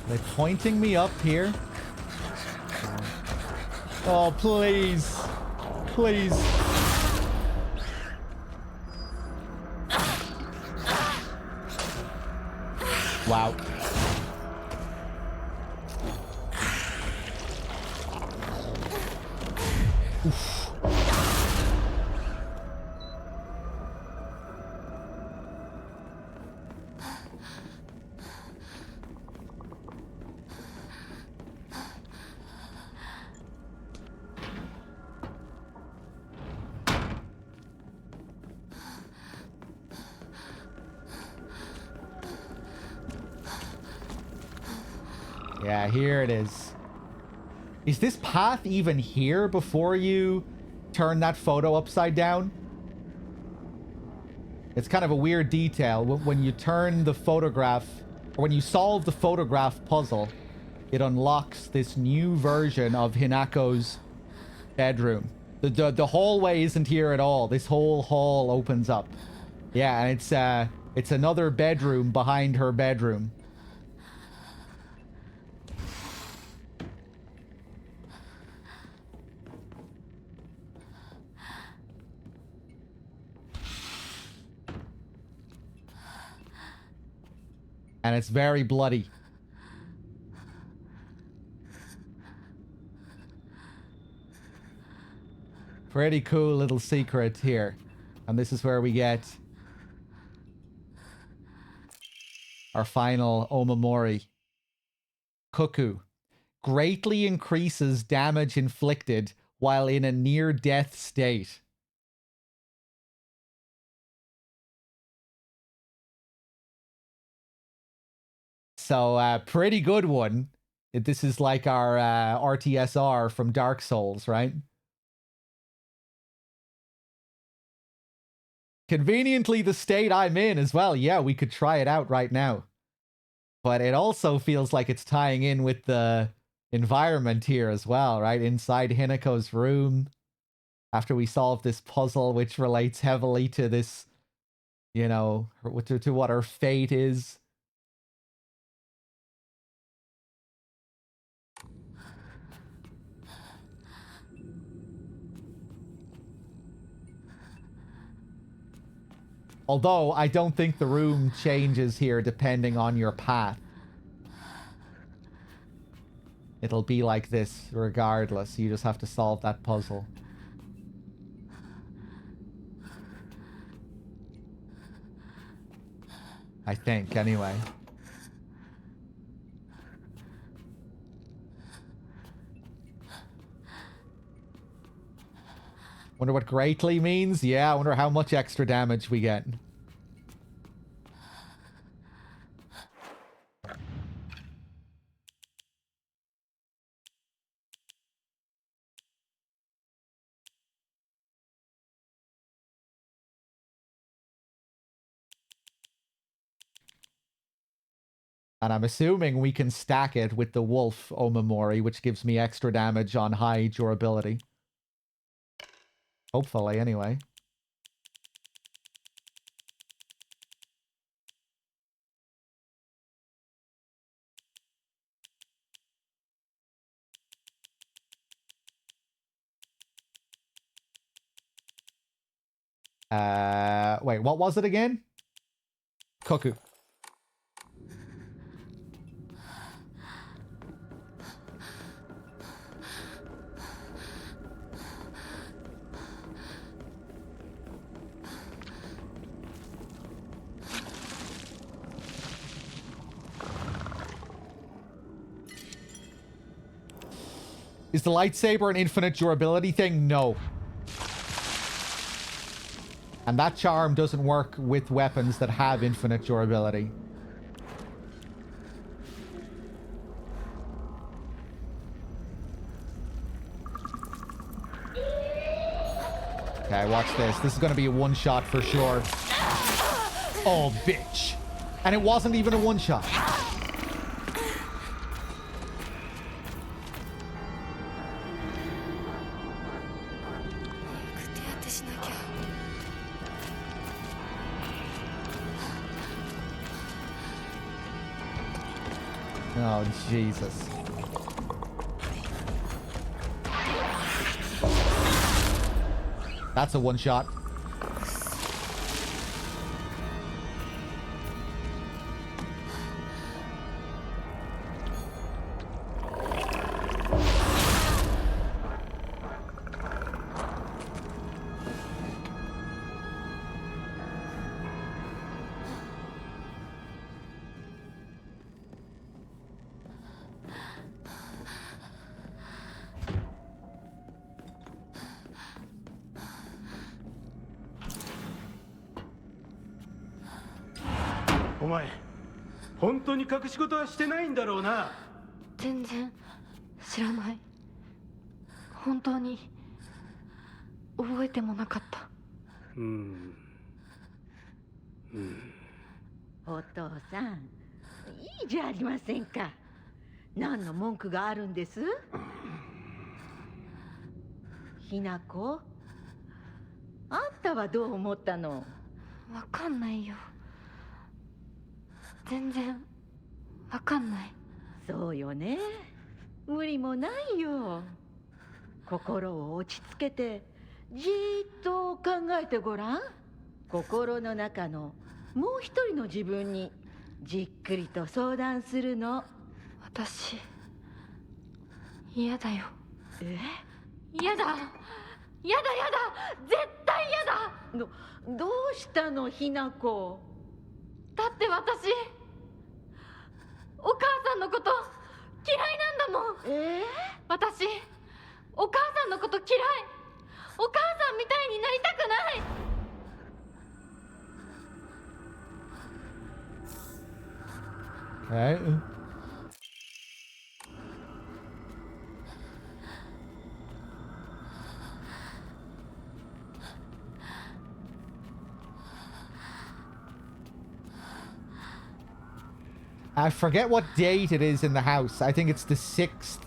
Are they pointing me up here? Oh, please. Please. Wow. Oof. Yeah, here it is. Is this path even here before you turn that photo upside down? It's kind of a weird detail. When you turn the photograph, or when you solve the photograph puzzle, it unlocks this new version of Hinako's bedroom. The hallway isn't here at all. This whole hall opens up. Yeah, and it's another bedroom behind her bedroom. And it's very bloody. Pretty cool little secret here. And this is where we get our final Omamori. Cuckoo. Greatly increases damage inflicted while in a near-death state. So, pretty good one. This is like our RTSR from Dark Souls, right? Conveniently the state I'm in as well. Yeah, we could try it out right now. But it also feels like it's tying in with the environment here as well, right? Inside Hinako's room. After we solve this puzzle, which relates heavily to this, you know, to what her fate is. Although, I don't think the room changes here depending on your path. It'll be like this regardless. You just have to solve that puzzle. I think, anyway. Wonder what greatly means? Yeah, I wonder how much extra damage we get. And I'm assuming we can stack it with the Wolf Omamori, which gives me extra damage on high durability. Hopefully, anyway. Wait, what was it again? Koku. Is the lightsaber an infinite durability thing? No. And that charm doesn't work with weapons that have infinite durability. Okay, watch this. This is going to be a one-shot for sure. Oh, bitch. And it wasn't even a one-shot. Oh, Jesus. That's a one-shot.全然知らない。本当に覚えてもなかった。お父さん、いいじゃありませんか。何の文句があるんです？ひなこ、あんたはどう思ったの？わかんないよ。全然わかんない。そうよね。無理もないよ。心を落ち着けてじーっと考えてごらん。心の中のもう一人の自分にじっくりと相談するの。私嫌だよ。え？嫌だ。嫌だ嫌だ。絶対嫌だ。どうしたの、ひなこ？だって私お母さんのこと嫌いなんだもん。私お母さんのこと嫌い。お母さんみたいになりたくない。I forget what date it is in the house. I think it's the 6th.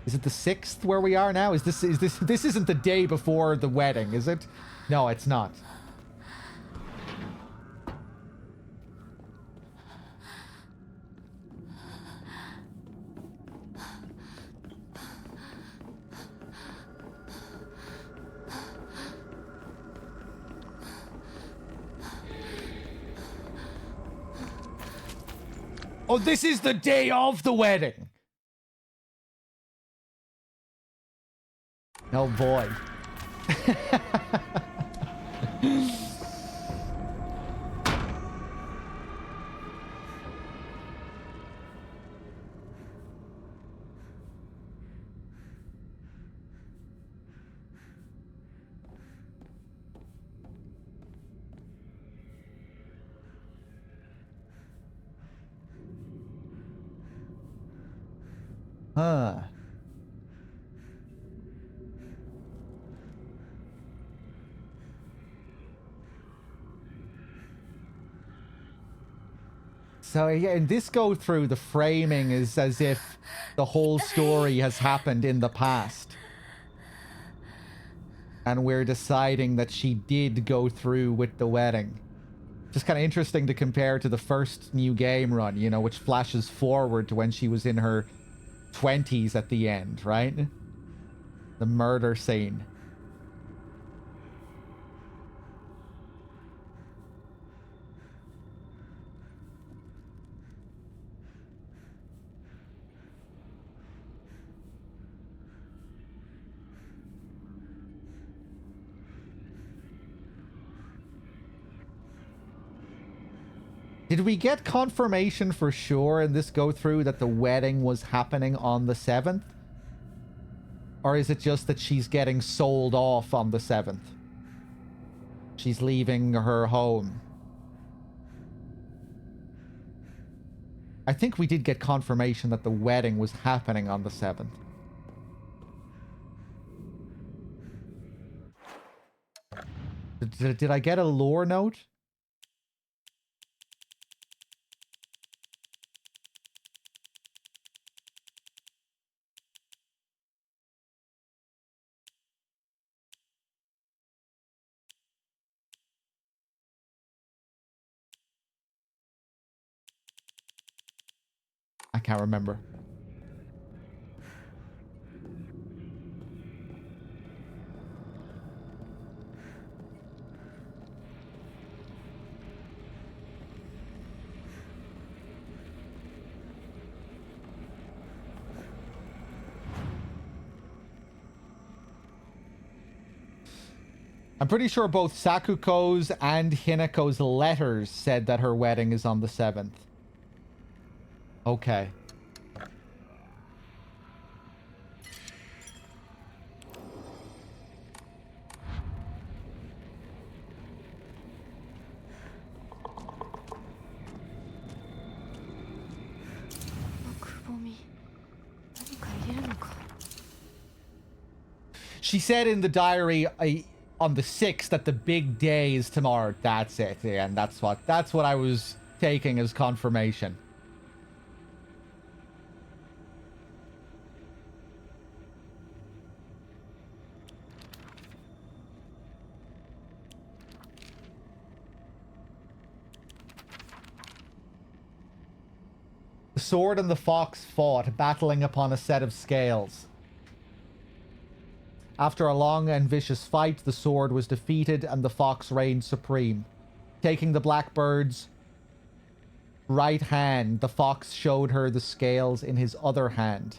Is it the 6th where we are now? This isn't the day before the wedding, is it? No, it's not. Oh, this is the day of the wedding. Oh boy. Huh. So yeah, in this go through, the framing is as if the whole story has happened in the past. And we're deciding that she did go through with the wedding. Just kind of interesting to compare to the first new game run, you know, which flashes forward to when she was in her 20s at the end, right? The murder scene. Did we get confirmation for sure in this go through that the wedding was happening on the 7th? Or is it just that she's getting sold off on the 7th? She's leaving her home. I think we did get confirmation that the wedding was happening on the 7th. Did I get a lore note? I can't remember. I'm pretty sure both Sakuko's and Hinako's letters said that her wedding is on the 7th. Okay. She said in the diary on the 6th that the big day is tomorrow. That's it. Yeah, and that's what I was taking as confirmation. The sword and the fox fought, battling upon a set of scales. After a long and vicious fight, the sword was defeated and the fox reigned supreme. Taking the blackbird's right hand, the fox showed her the scales in his other hand.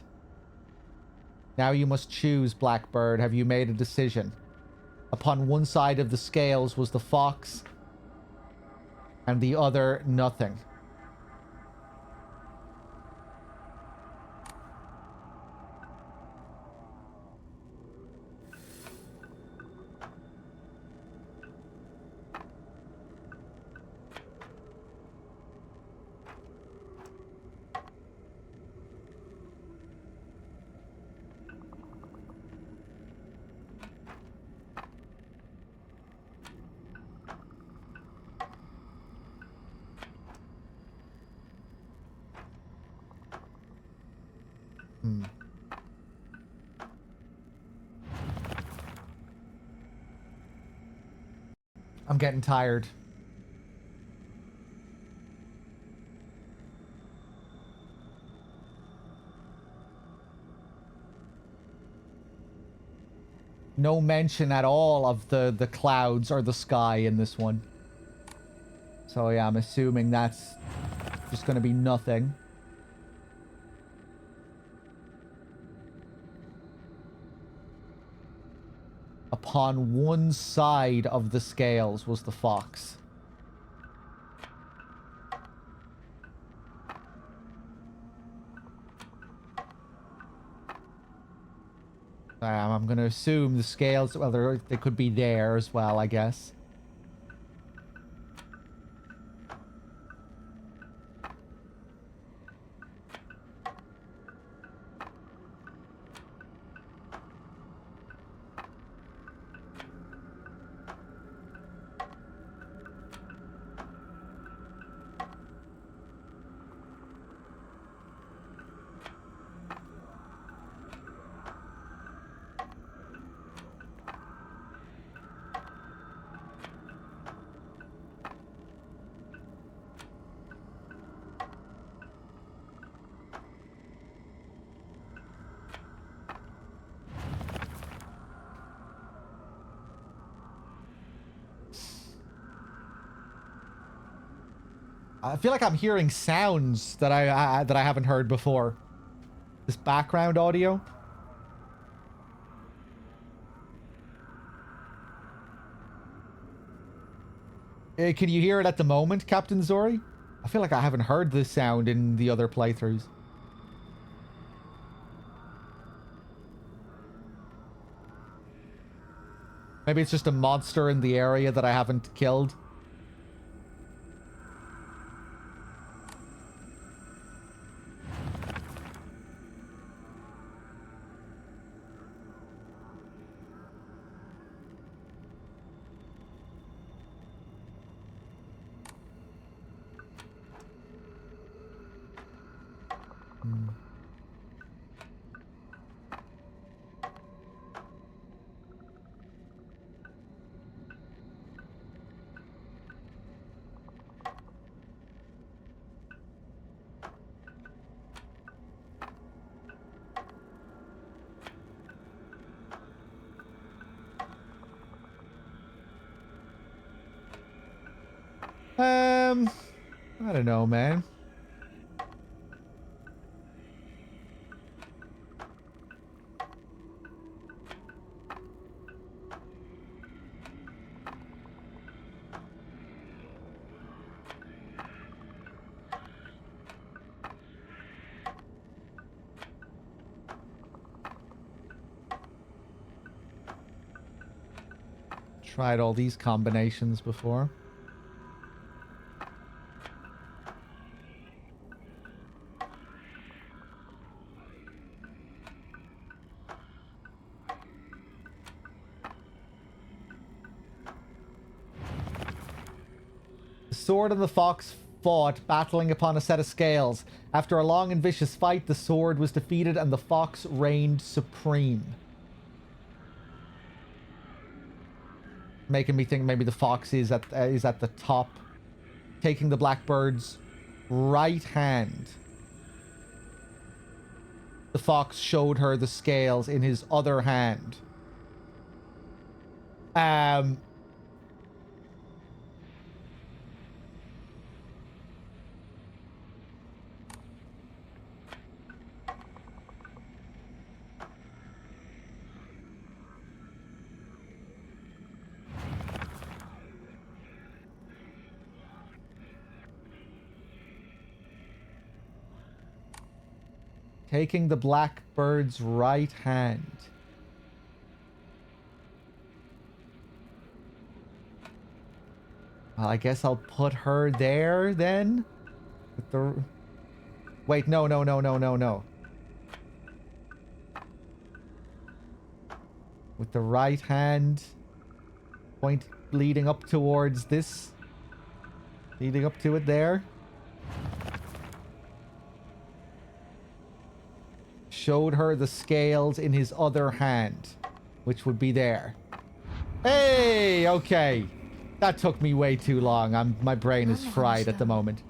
Now you must choose, Blackbird. Have you made a decision? Upon one side of the scales was the fox, and the other nothing. I'm getting tired. No mention at all of the clouds or the sky in this one. So yeah, I'm assuming that's just going to be nothing. Upon one side of the scales was the fox. I'm going to assume the scales, well, they could be there as well, I guess. I feel like I'm hearing sounds that I haven't heard before. This background audio. Can you hear it at the moment, Captain Zori? I feel like I haven't heard this sound in the other playthroughs. Maybe it's just a monster in the area that I haven't killed. I don't know, man. Tried all these combinations before. The sword and the fox fought, battling upon a set of scales. After a long and vicious fight, the sword was defeated and the fox reigned supreme. Making me think maybe the fox is at the top, taking the blackbird's right hand. The fox showed her the scales in his other hand. Taking the blackbird's right hand. Well, I guess I'll put her there then. With the... Wait, no. With the right hand. Point leading up towards this. Leading up to it there. Showed her the scales in his other hand, which would be there. Hey, okay. That took me way too long. My brain is fried at the moment.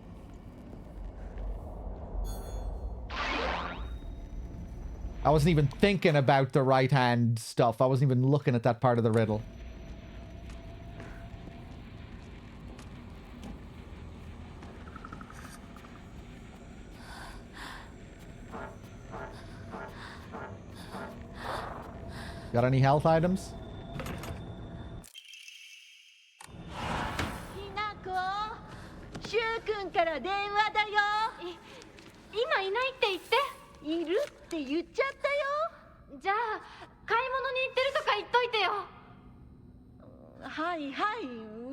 I wasn't even thinking about the right hand stuff. I wasn't even looking at that part of the riddle. Got any health items? ひなこ、シュウ君から電話だよ。今いないって言って。いるって言っちゃったよ。じゃあ買い物に行ってるとか言っといてよ。はいはい、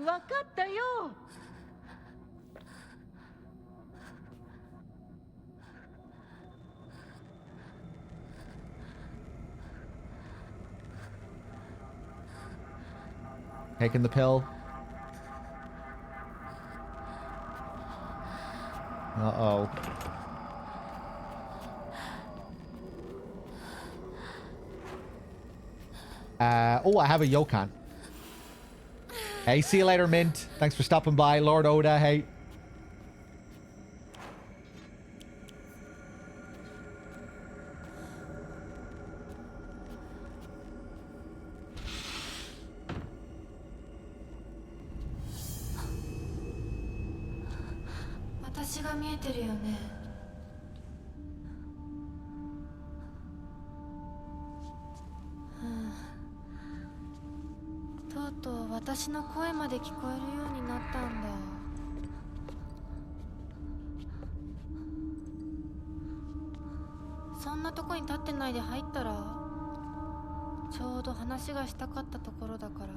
わかったよ。Taking the pill. Uh-oh. Oh, I have a Yokan. Hey, see you later, Mint. Thanks for stopping by. Lord Oda, hey. 星が見えてるよね。とうとう私の声まで聞こえるようになったんだ。そんなとこに立ってないで入ったら、ちょうど話がしたかったところだから。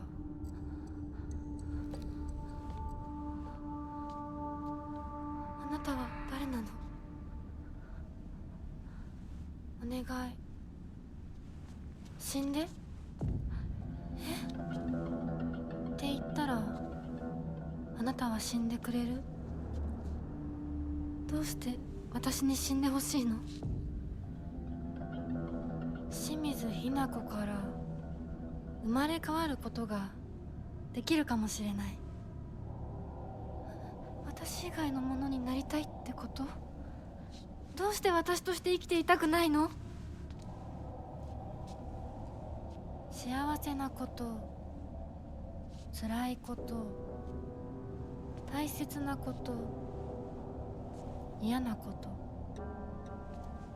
あなたは誰なの？お願い、死んで。って言ったら、あなたは死んでくれる？どうして私に死んでほしいの？清水ひな子から生まれ変わることができるかもしれない。私以外のものになりたいってこと？どうして私として生きていたくないの？幸せなこと、辛いこと、大切なこと、嫌なこと、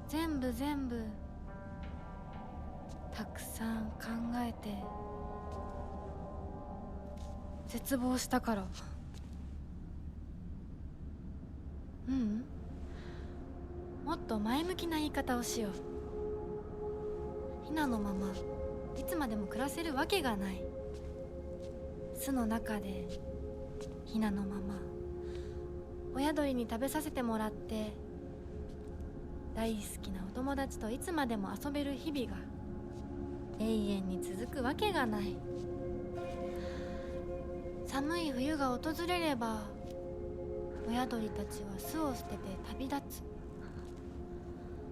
全部たくさん考えて絶望したから。もっと前向きな言い方をしよう。ひなのままいつまでも暮らせるわけがない。巣の中でひなのまま親鳥に食べさせてもらって、大好きなお友達といつまでも遊べる日々が永遠に続くわけがない。寒い冬が訪れれば、親鳥たちは巣を捨てて旅立つ。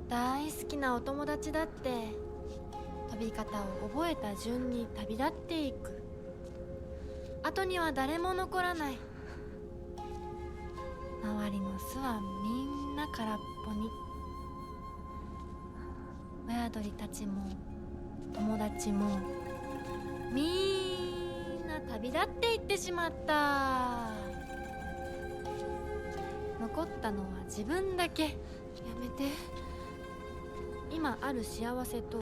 大好きなお友達だって飛び方を覚えた順に旅立っていく。後には誰も残らない。周りの巣はみんな空っぽに。親鳥たちも友達もみんな旅立っていってしまった。残ったのは自分だけ。やめて。今ある幸せと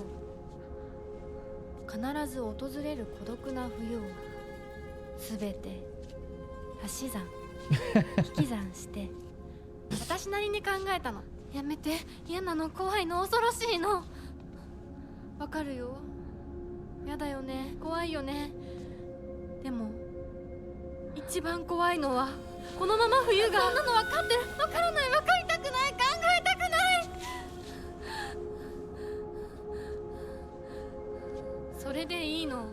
必ず訪れる孤独な冬をすべて足し算引き算して私なりに考えたの。やめて。嫌なの、怖いの、恐ろしいの。わかるよ。やだよね、怖いよね。でも一番怖いのはこのまま冬が。そんなの分かってる。分からない、分かりたくない、考えたくない。それでいいの。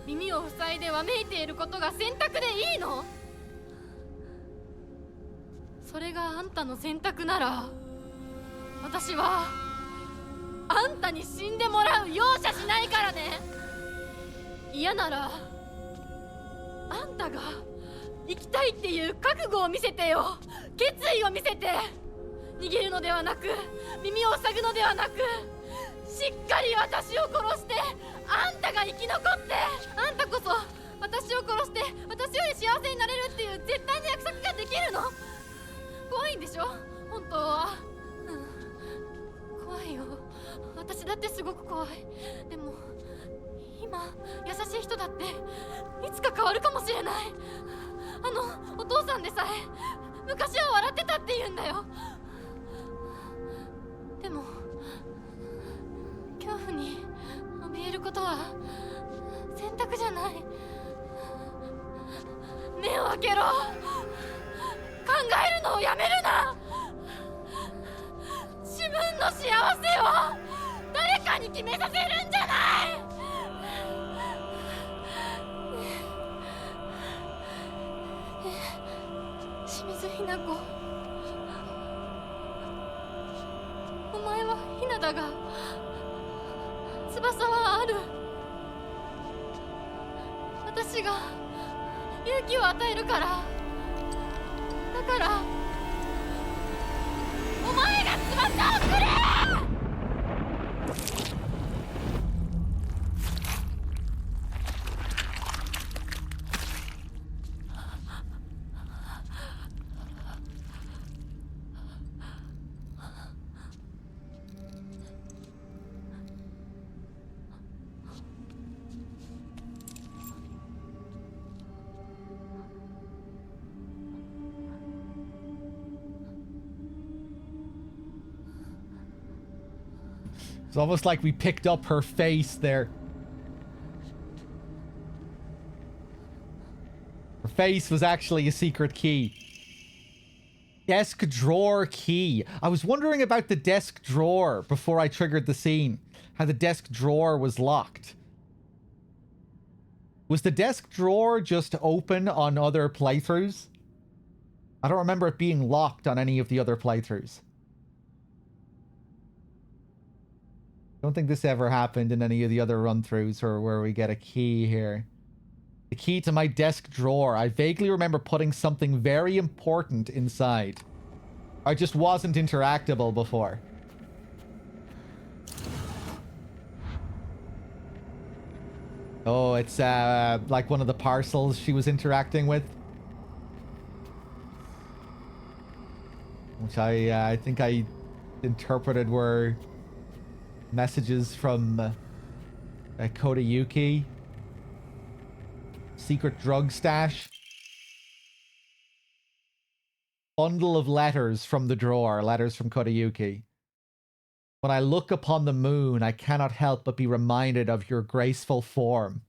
耳を塞いでわめいていることが選択でいいの？それがあんたの選択なら、私はあんたに死んでもらう容赦しないからね。嫌ならあんたが生きたいっていう覚悟を見せてよ。決意を見せて。逃げるのではなく、耳を塞ぐのではなく、しっかり私を殺して、あんたが生き残って、あんたこそ私を殺して私より幸せになれるっていう絶対の約束ができるの？怖いんでしょ本当は。怖いよ。私だってすごく怖い。でも今優しい人だっていつか変わるかもしれない。お父さんでさえ昔は笑ってたって言うんだよ。でも恐怖に怯えることは選択じゃない。目を開けろ。考えるのをやめるな。自分の幸せを誰かに決めさせるんじゃない。清水ひな子、お前はひなだが翼はある。私が勇気を与えるから。だからお前が翼をくれ。It's almost like we picked up her face there. Her face was actually a secret key. Desk drawer key. I was wondering about the desk drawer before I triggered the scene. How the desk drawer was locked. Was the desk drawer just open on other playthroughs? I don't remember it being locked on any of the other playthroughs. Don't think this ever happened in any of the other run-throughs or where we get a key here. The key to my desk drawer. I vaguely remember putting something very important inside. I just wasn't interactable before. Oh, it's like one of the parcels she was interacting with. Which I think I interpreted were messages from Kodayuki. Secret drug stash. Bundle of letters from the drawer. Letters from Kodayuki. When I look upon the moon, I cannot help but be reminded of your graceful form.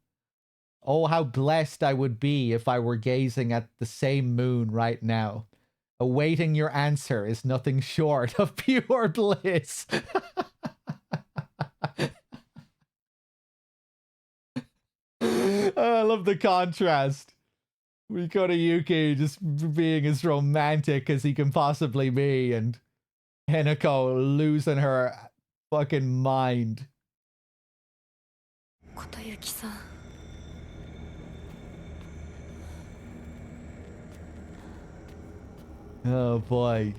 Oh, how blessed I would be if I were gazing at the same moon right now. Awaiting your answer is nothing short of pure bliss. I love the contrast. We go to Yuki just being as romantic as he can possibly be, and Hinako losing her fucking mind. Kodayuki-san. Oh boy.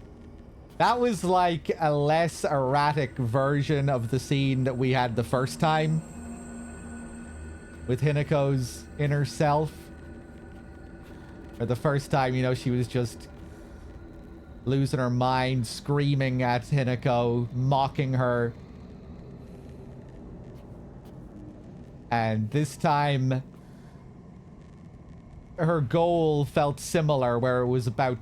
That was like a less erratic version of the scene that we had the first time. With Hinako's inner self. Or the first time, you know, she was just losing her mind, screaming at Hinako, mocking her. And this time, her goal felt similar, where it was about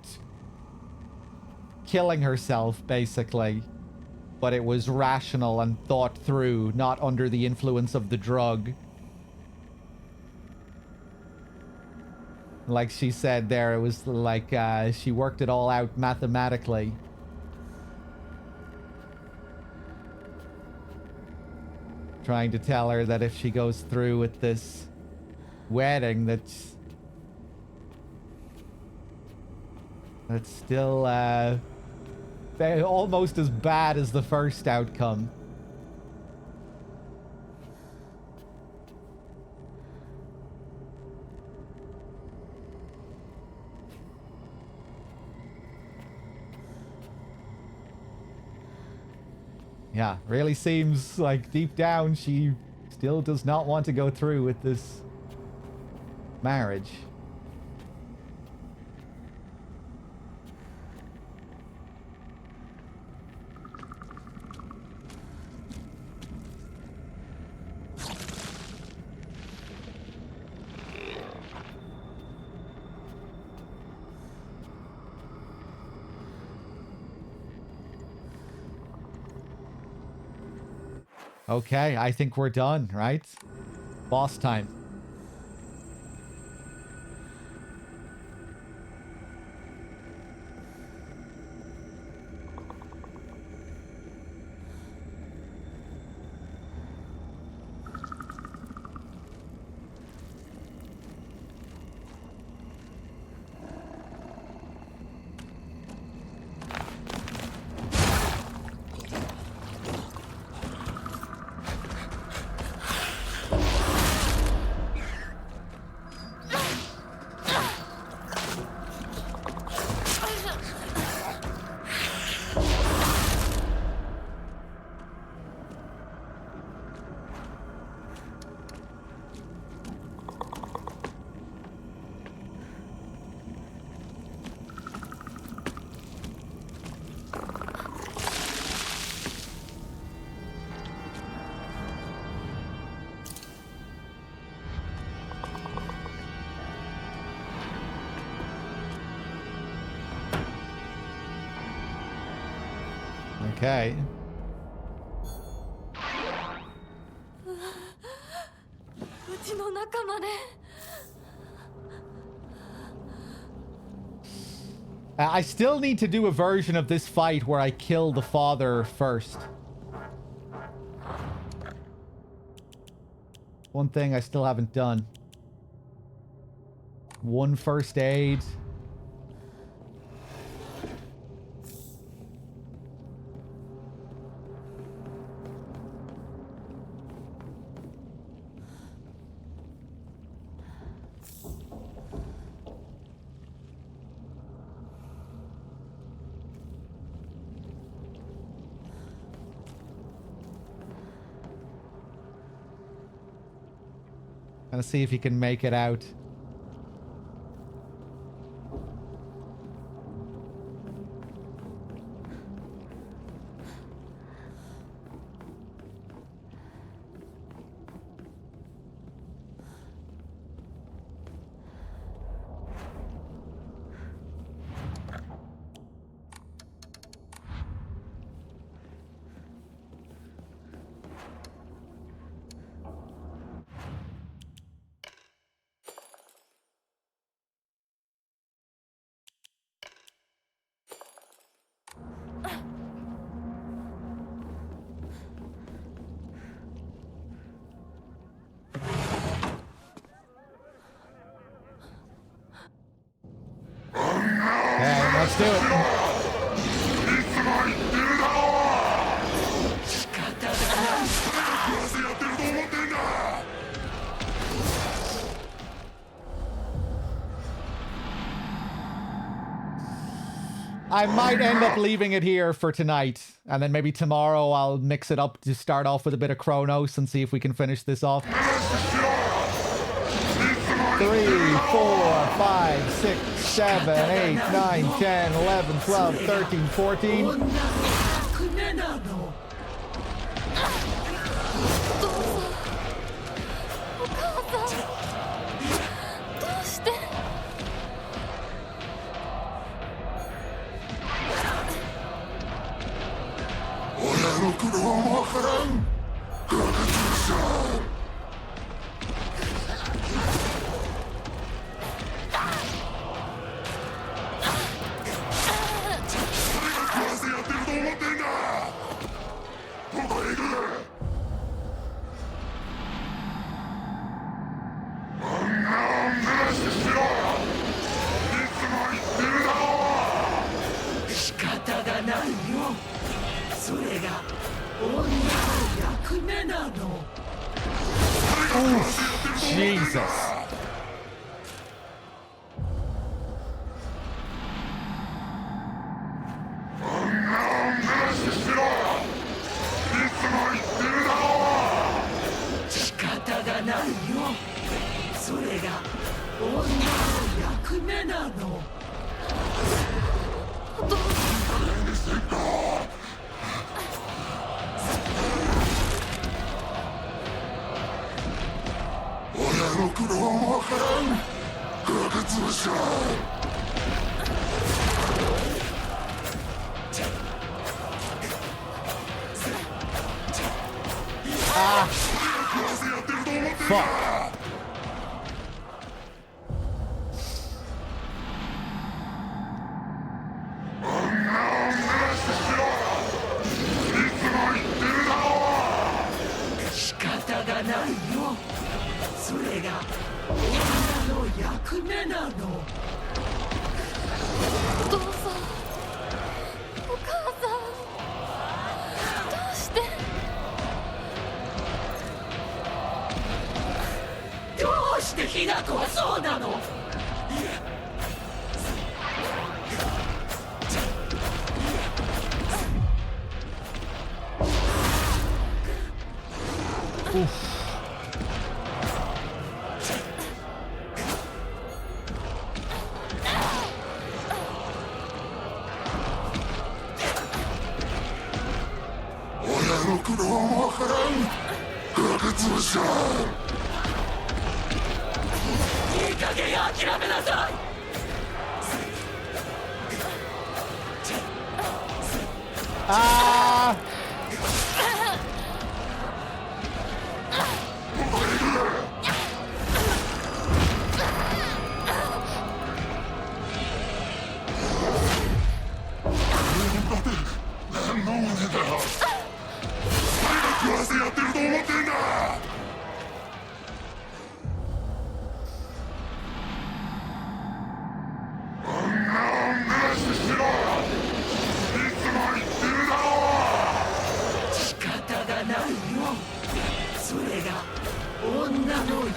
killing herself, basically. But it was rational and thought through, not under the influence of the drug. Like she said there, it was like she worked it all out mathematically. Trying to tell her that if she goes through with this wedding, that's still almost as bad as the first outcome. Yeah, really seems like deep down she still does not want to go through with this marriage. Okay, I think we're done, right? Boss time. Okay. 中まで。I still need to do a version of this fight where I kill the father first. One thing I still haven't done. One first aid. Gonna see if he can make it out. Okay, let's do it. I might end up leaving it here for tonight, and then maybe tomorrow I'll mix it up to start off with a bit of Chronos and see if we can finish this off. 3, 4, 5, 6, 7, 8, 9, 10, 11, 12, 13, 14. Jesus. Fuck.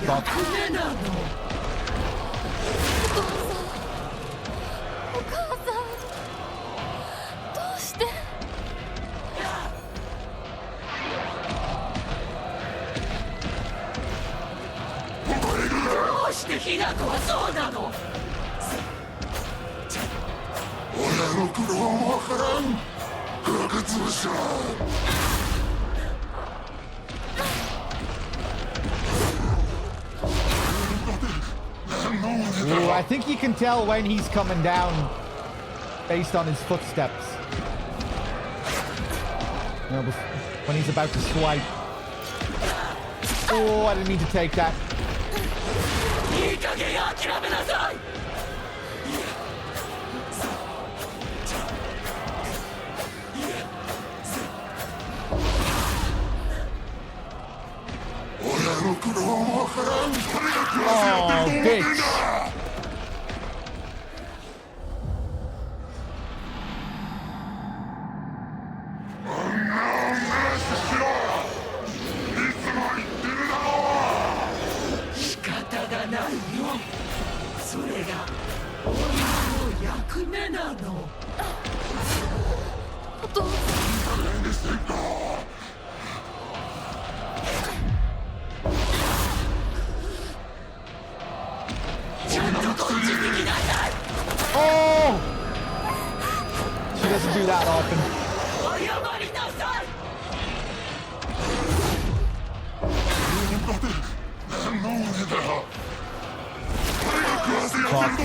Fuck. お母さんどうして Ooh, I think you can tell when he's coming down based on his footsteps. You know, when he's about to swipe. Oh, I didn't mean to take that. Oh, bitch. Oh! She doesn't do that often. Fuck.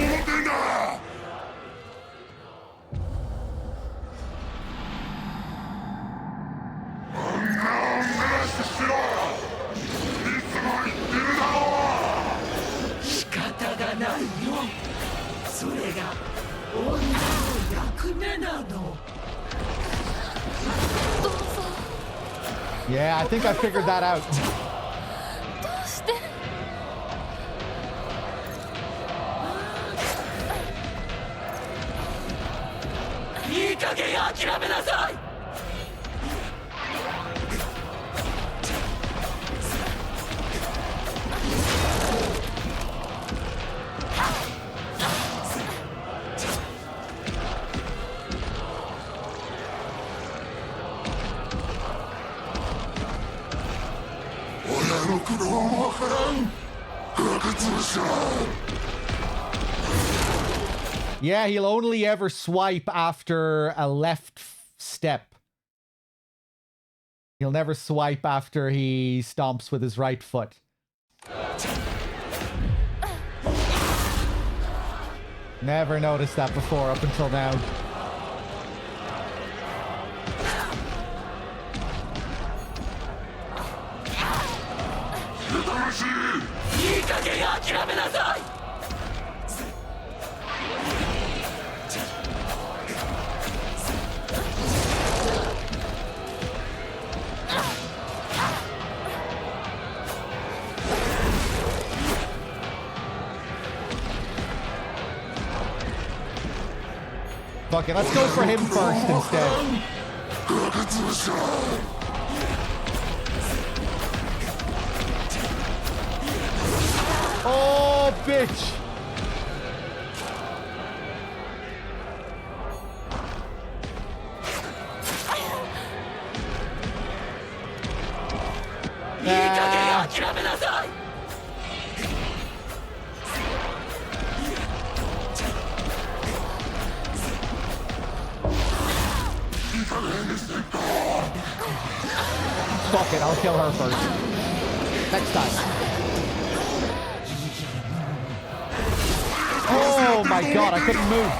Yeah, I think I figured that out. どうして Yeah, he'll only ever swipe after a left step. He'll never swipe after he stomps with his right foot. Never noticed that before up until now. Fuck it, let's go for him first instead. Oh, bitch! Fuck it, I'll kill her first. Next time. Oh my god, I couldn't move.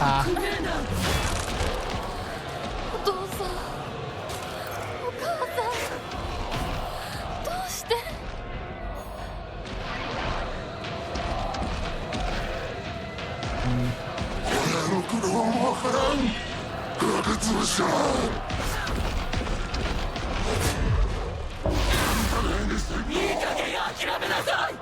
Ah. お父さんお母さんどうして Oh, めなさい。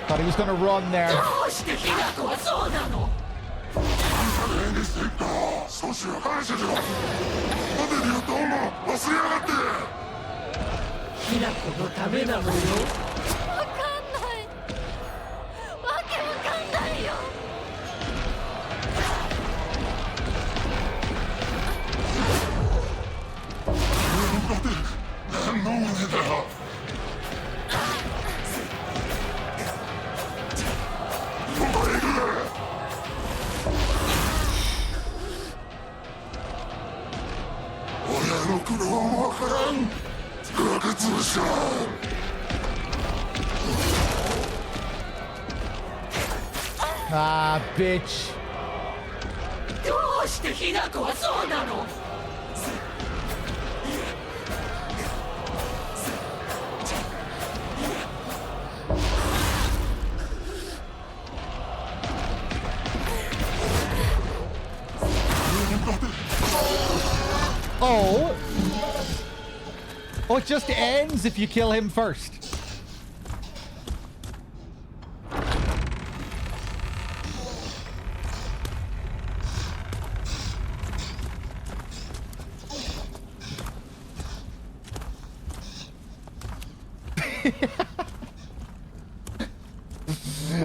Thought he was gonna run there. どうしてヒナコはそうなの。少しは感謝しろ。なんでリュウとオマ忘れやがって。ヒナコのためなのよ。わかんないわけわかんないよ。何の胸だ。親の苦労もわからん。崖潰しだ。Ah, bitch. どうしてヒナコはそうなの。Oh. Oh, it just ends if you kill him first.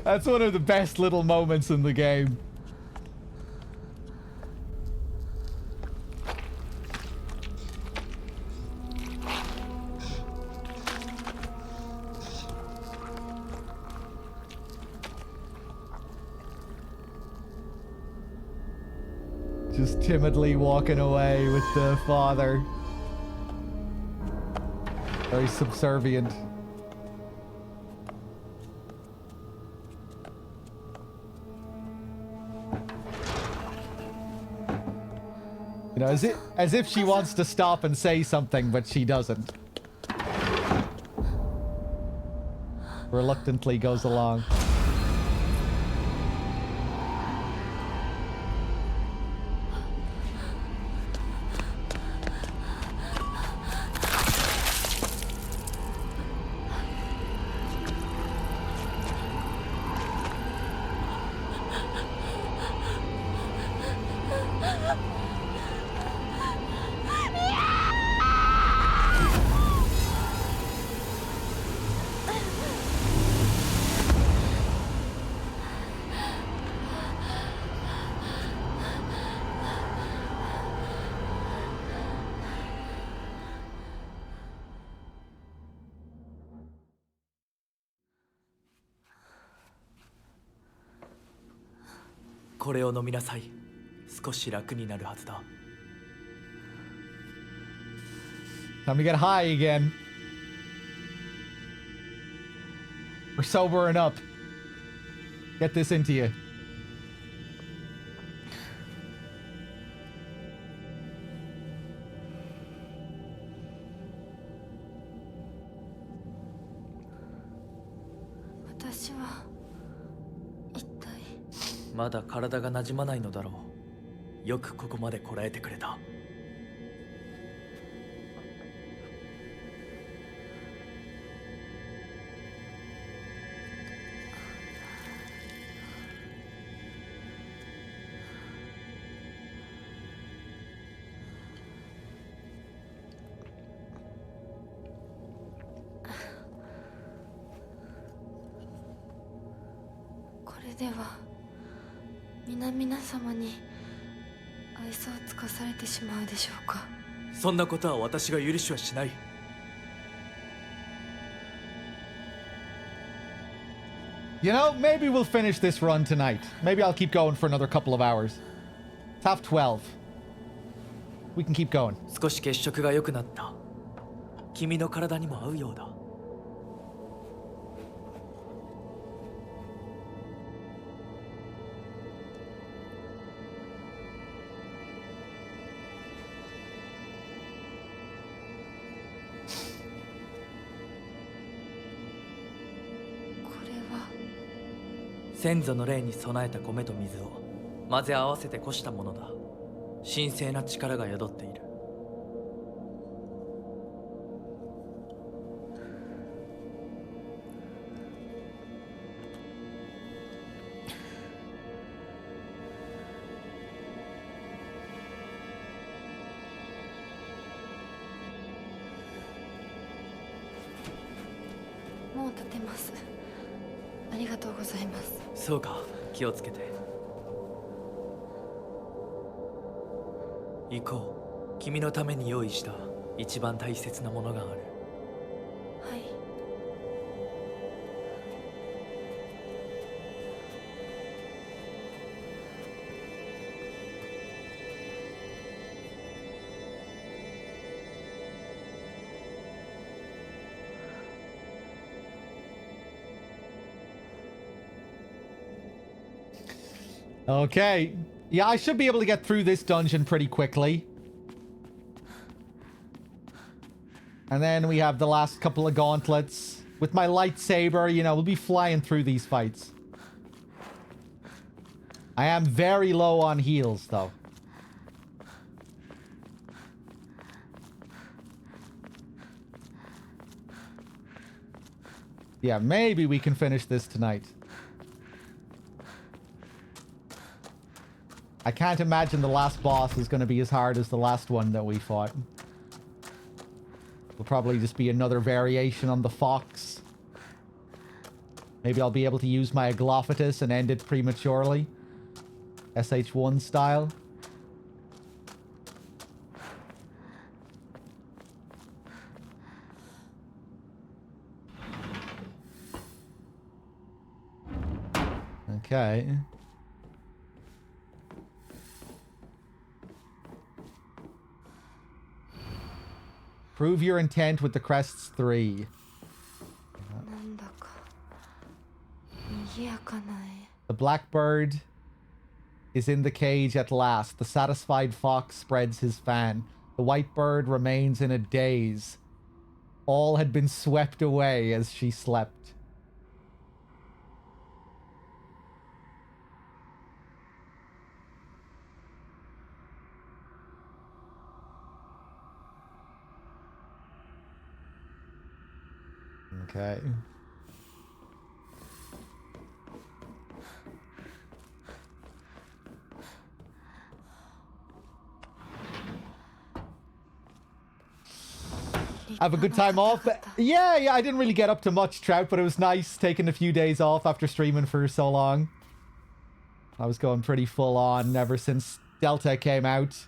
That's one of the best little moments in the game. Just timidly walking away with the father. Very subservient. You know, as if she wants to stop and say something, but she doesn't. Reluctantly goes along. "これを飲みなさい。少し楽になるはずだ。Time to get high again. We're sobering up. Get this into you.私は一体まだ体が馴染まないのだろう。よくここまでこらえてくれた。これでは皆様に愛想をつかされてしまうでしょうか。そんなことは私が許しはしない。You know, maybe we'll finish this run tonight. Maybe I'll keep going for another couple of hours. It's 12:30. We can keep going. 少し血色が良くなった。君の体にも合うようだ。先祖の霊に備えた米と水を混ぜ合わせてこしたものだ。神聖な力が宿っている。もう立てます。ありがとうございます。そうか、気をつけて。行こう。君のために用意した一番大切なものがある。はい。Okay. Yeah, I should be able to get through this dungeon pretty quickly. And then we have the last couple of gauntlets. With my lightsaber, you know, we'll be flying through these fights. I am very low on heals, though. Yeah, maybe we can finish this tonight. I can't imagine the last boss is going to be as hard as the last one that we fought. It'll probably just be another variation on the fox. Maybe I'll be able to use my Aglophatus and end it prematurely. SH1 style. Okay. Prove your intent with the crests 3. The blackbird is in the cage at last. The satisfied fox spreads his fan. The white bird remains in a daze. All had been swept away as she slept. Okay. Have a good time off. Yeah, I didn't really get up to much, Trout, but it was nice taking a few days off after streaming for so long. I was going pretty full on ever since Delta came out.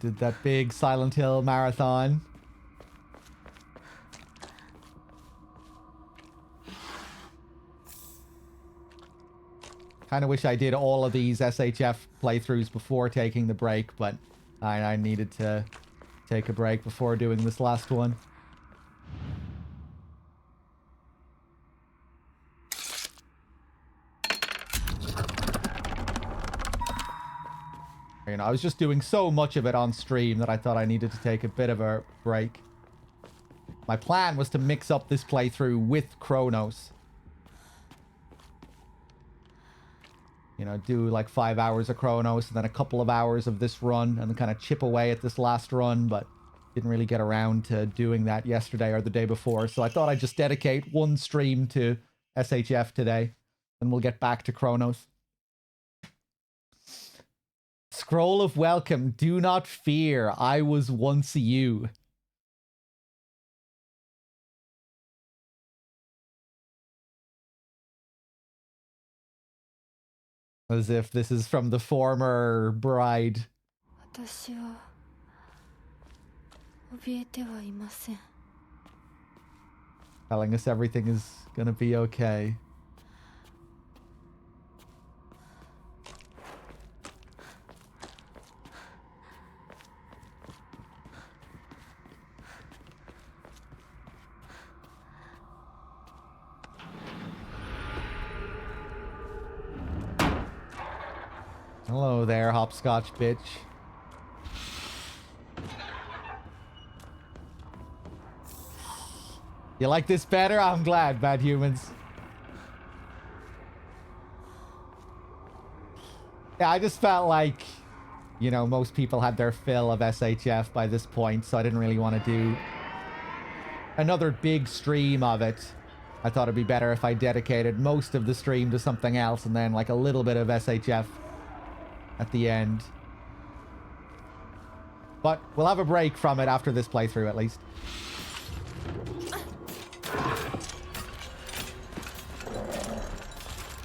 Did that big Silent Hill marathon. Kind of wish I did all of these SHF playthroughs before taking the break, but I needed to take a break before doing this last one. You know, I was just doing so much of it on stream that I thought I needed to take a bit of a break. My plan was to mix up this playthrough with Chronos. You know, do like 5 hours of Chronos and then a couple of hours of this run and then kind of chip away at this last run, but didn't really get around to doing that yesterday or the day before. So I thought I'd just dedicate one stream to SHF today and we'll get back to Chronos. Scroll of Welcome. Do not fear. I was once you. As if this is from the former bride. Telling us everything is gonna be okay. Hello there, hopscotch bitch. You like this better? I'm glad, bad humans. Yeah, I just felt like, you know, most people had their fill of SHF by this point, so I didn't really want to do another big stream of it. I thought it'd be better if I dedicated most of the stream to something else and then like a little bit of SHF at the end. But we'll have a break from it after this playthrough at least.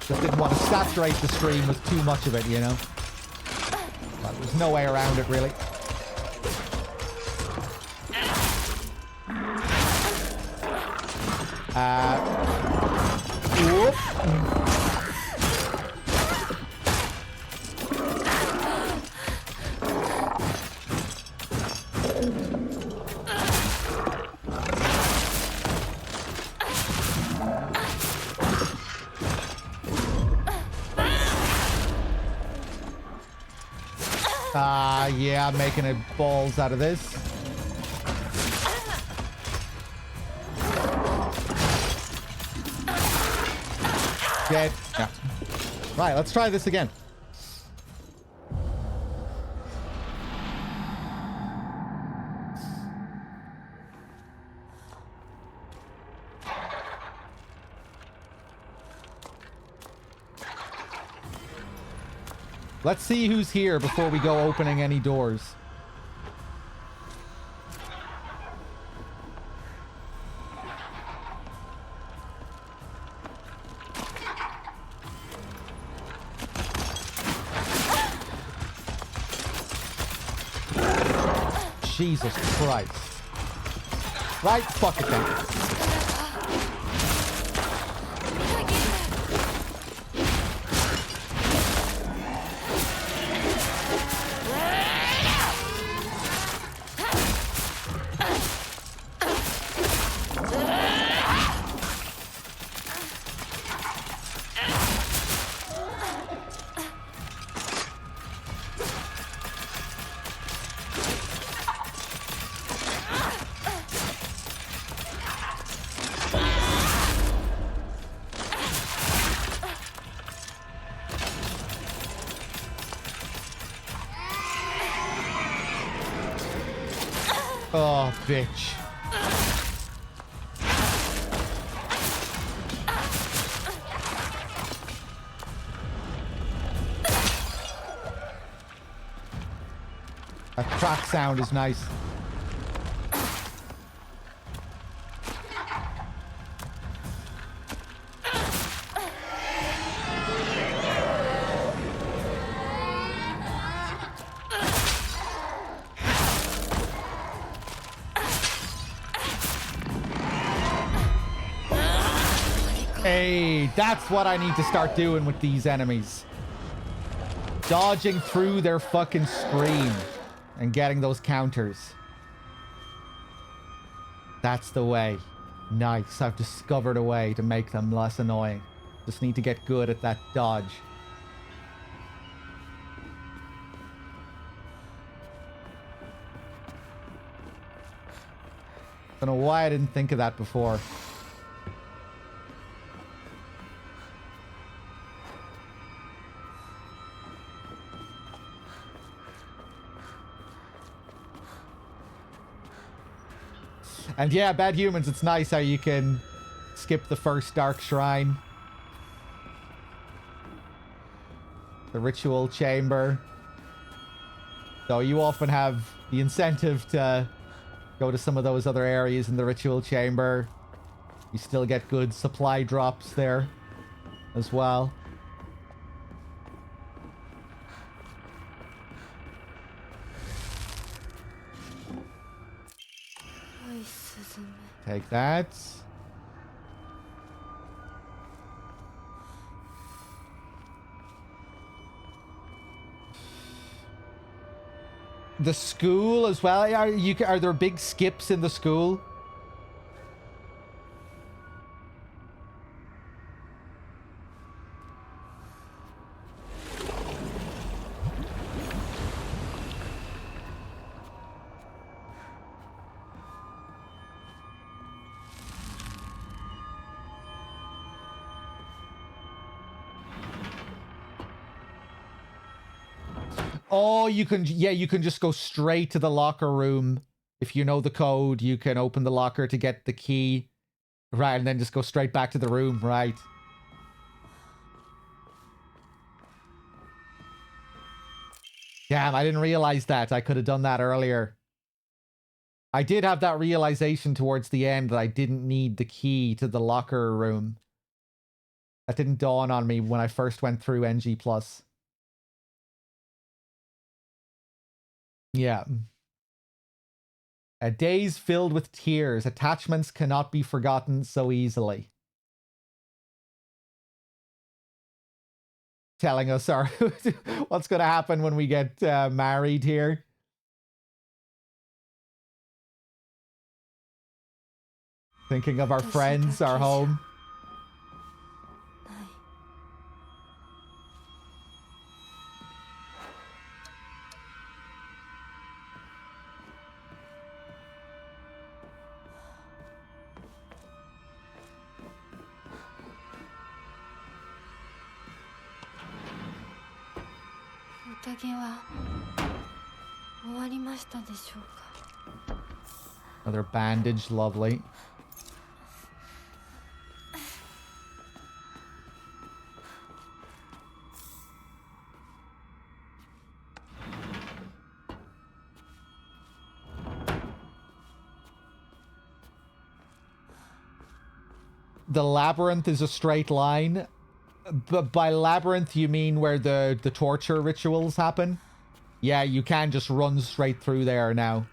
Just didn't want to saturate the stream with too much of it, you know? But there's no way around it, really. Whoop. Yeah, I'm making it balls out of this. Dead. Yeah. Right, let's try this again. Let's see who's here before we go opening any doors. Jesus Christ. Right, fuck it then. Oh, bitch. That crack sound is nice. Hey, that's what I need to start doing with these enemies. Dodging through their fucking screen and getting those counters. That's the way. Nice. I've discovered a way to make them less annoying. Just need to get good at that dodge. Don't know why I didn't think of that before. And yeah, bad humans, it's nice how you can skip the first dark shrine. The ritual chamber. So you often have the incentive to go to some of those other areas in the ritual chamber. You still get good supply drops there as well. Take that. The school as well. Are there big skips in the school? Oh, you can, yeah, you can just go straight to the locker room. If you know the code, you can open the locker to get the key. Right, and then just go straight back to the room, right. Damn, I didn't realize that. I could have done that earlier. I did have that realization towards the end that I didn't need the key to the locker room. That didn't dawn on me when I first went through NG+. Yeah. Days filled with tears. Attachments cannot be forgotten so easily. Telling us our what's going to happen when we get married here. Thinking of our friends, our home. Another bandage, lovely. The labyrinth is a straight line. But by labyrinth, you mean where the torture rituals happen? Yeah, you can just run straight through there now.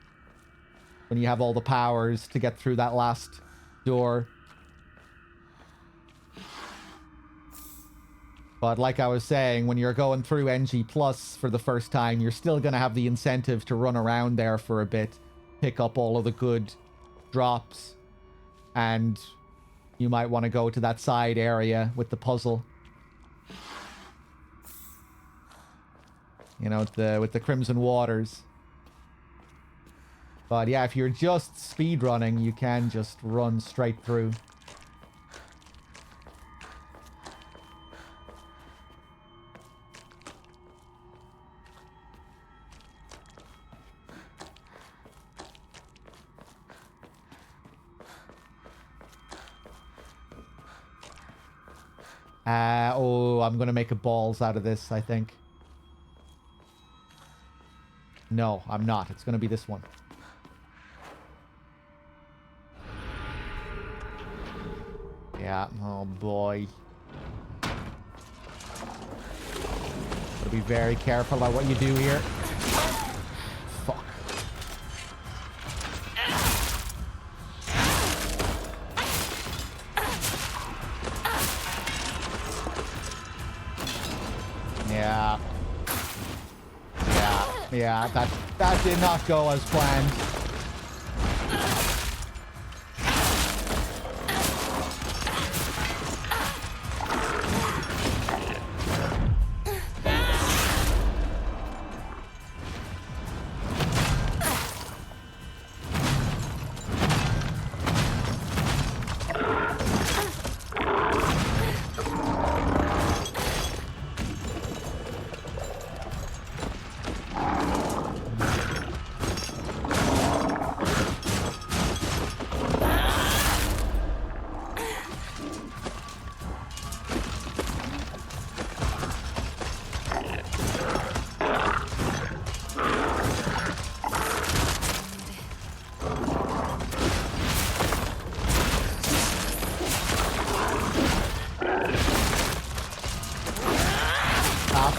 When you have all the powers to get through that last door. But like I was saying, when you're going through NG Plus for the first time, you're still going to have the incentive to run around there for a bit. Pick up all of the good drops. And you might want to go to that side area with the puzzle. You know, with the Crimson Waters. But yeah, if you're just speedrunning, you can just run straight through. Oh, I'm gonna make a balls out of this, I think. No, I'm not. It's gonna be this one. Yeah, oh boy. Gotta be very careful about what you do here. Fuck. Yeah. Yeah, that did not go as planned.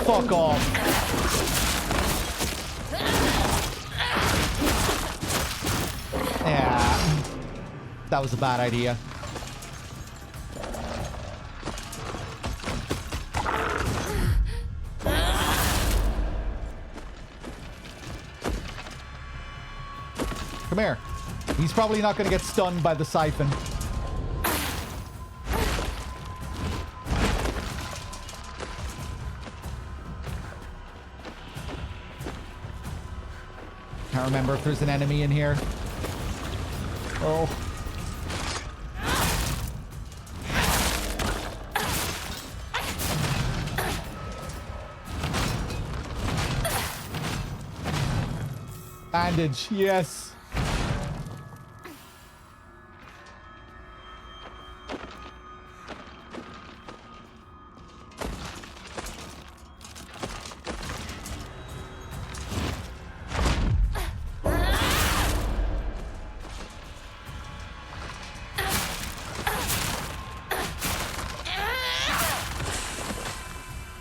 Fuck off. Yeah. That was a bad idea. Come here. He's probably not going to get stunned by the siphon. Can't remember if there's an enemy in here. Oh. Bandage, yes.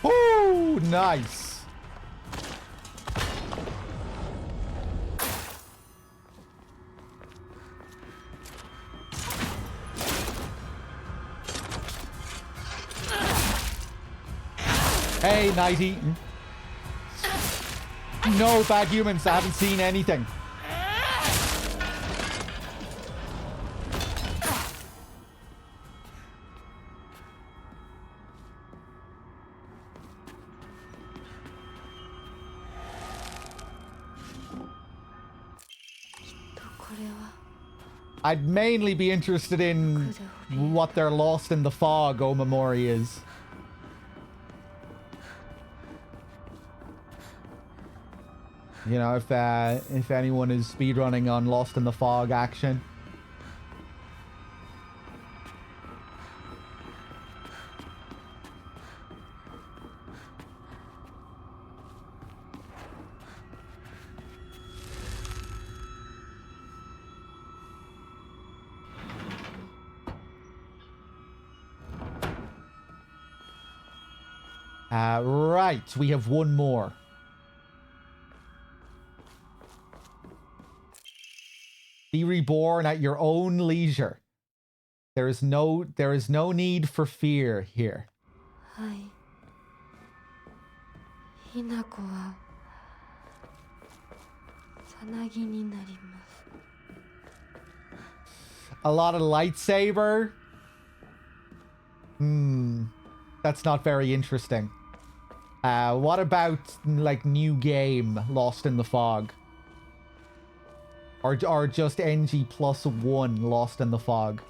Ooh, nice. Hey, Night Eaten. No, bad humans. I haven't seen anything. I'd mainly be interested in what their Lost in the Fog Omamori is. You know, if anyone is speedrunning on Lost in the Fog action. Right, we have one more. Be reborn at your own leisure. There is no need for fear here. A lot of lightsaber. That's not very interesting. What about like new game Lost in the Fog? Or just NG +1 Lost in the Fog?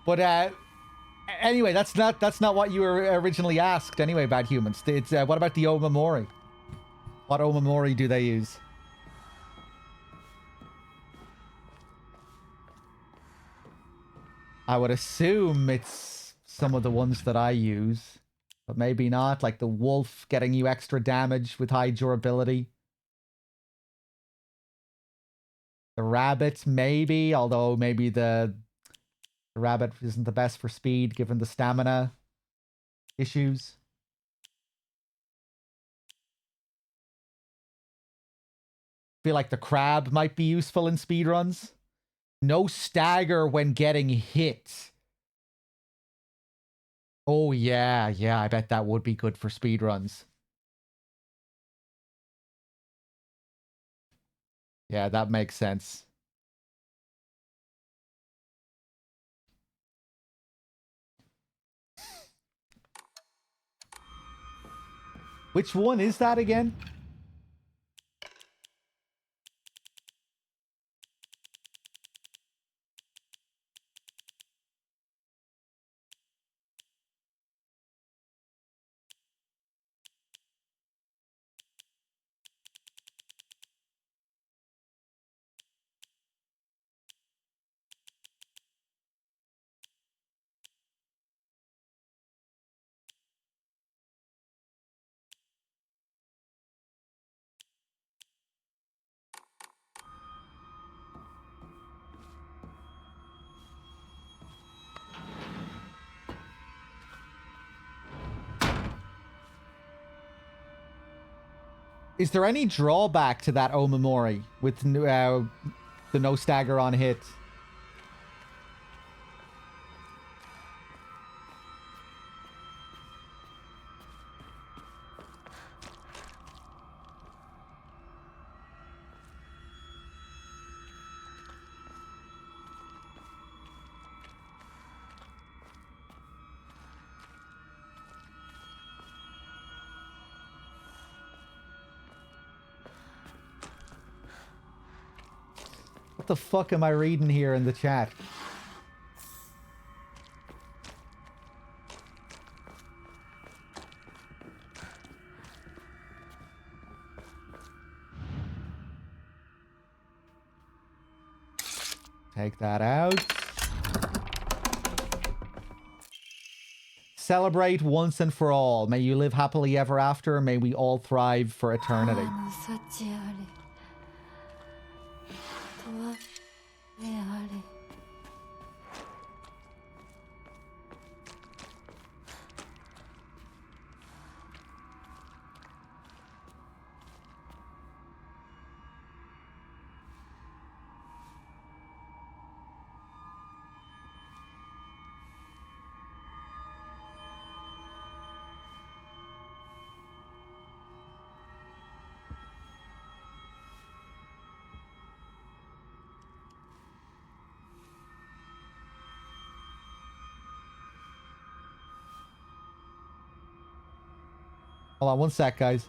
But anyway, that's not what you were originally asked. Anyway, bad humans. It's what about the Omamori? What Omamori do they use? I would assume it's some of the ones that I use, but maybe not. Like the wolf getting you extra damage with high durability. The rabbit, maybe, although maybe the rabbit isn't the best for speed given the stamina issues. Feel like the crab might be useful in speedruns. No stagger when getting hit. Oh yeah, I bet that would be good for speedruns. Yeah, that makes sense. Which one is that again? Is there any drawback to that Omamori with the no stagger on hit? the fuck am I reading here in the chat? Take that out. Celebrate once and for all. May you live happily ever after. May we all thrive for eternity. 幸あれとはであれ Hold on one sec, guys.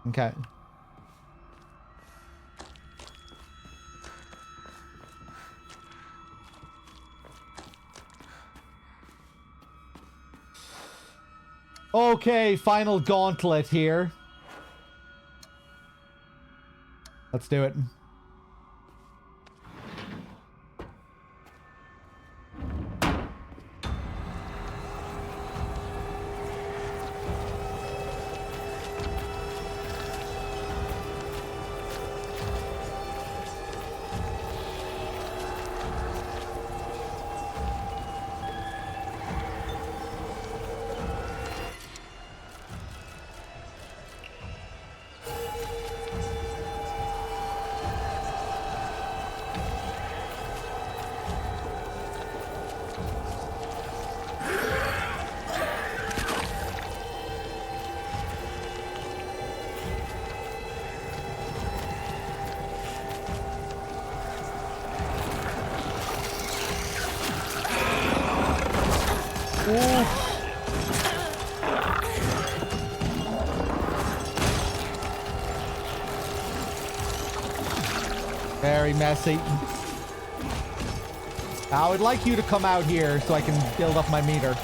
Okay. Okay, final gauntlet here. Let's do it. Very messy. I would like you to come out here so I can build up my meter.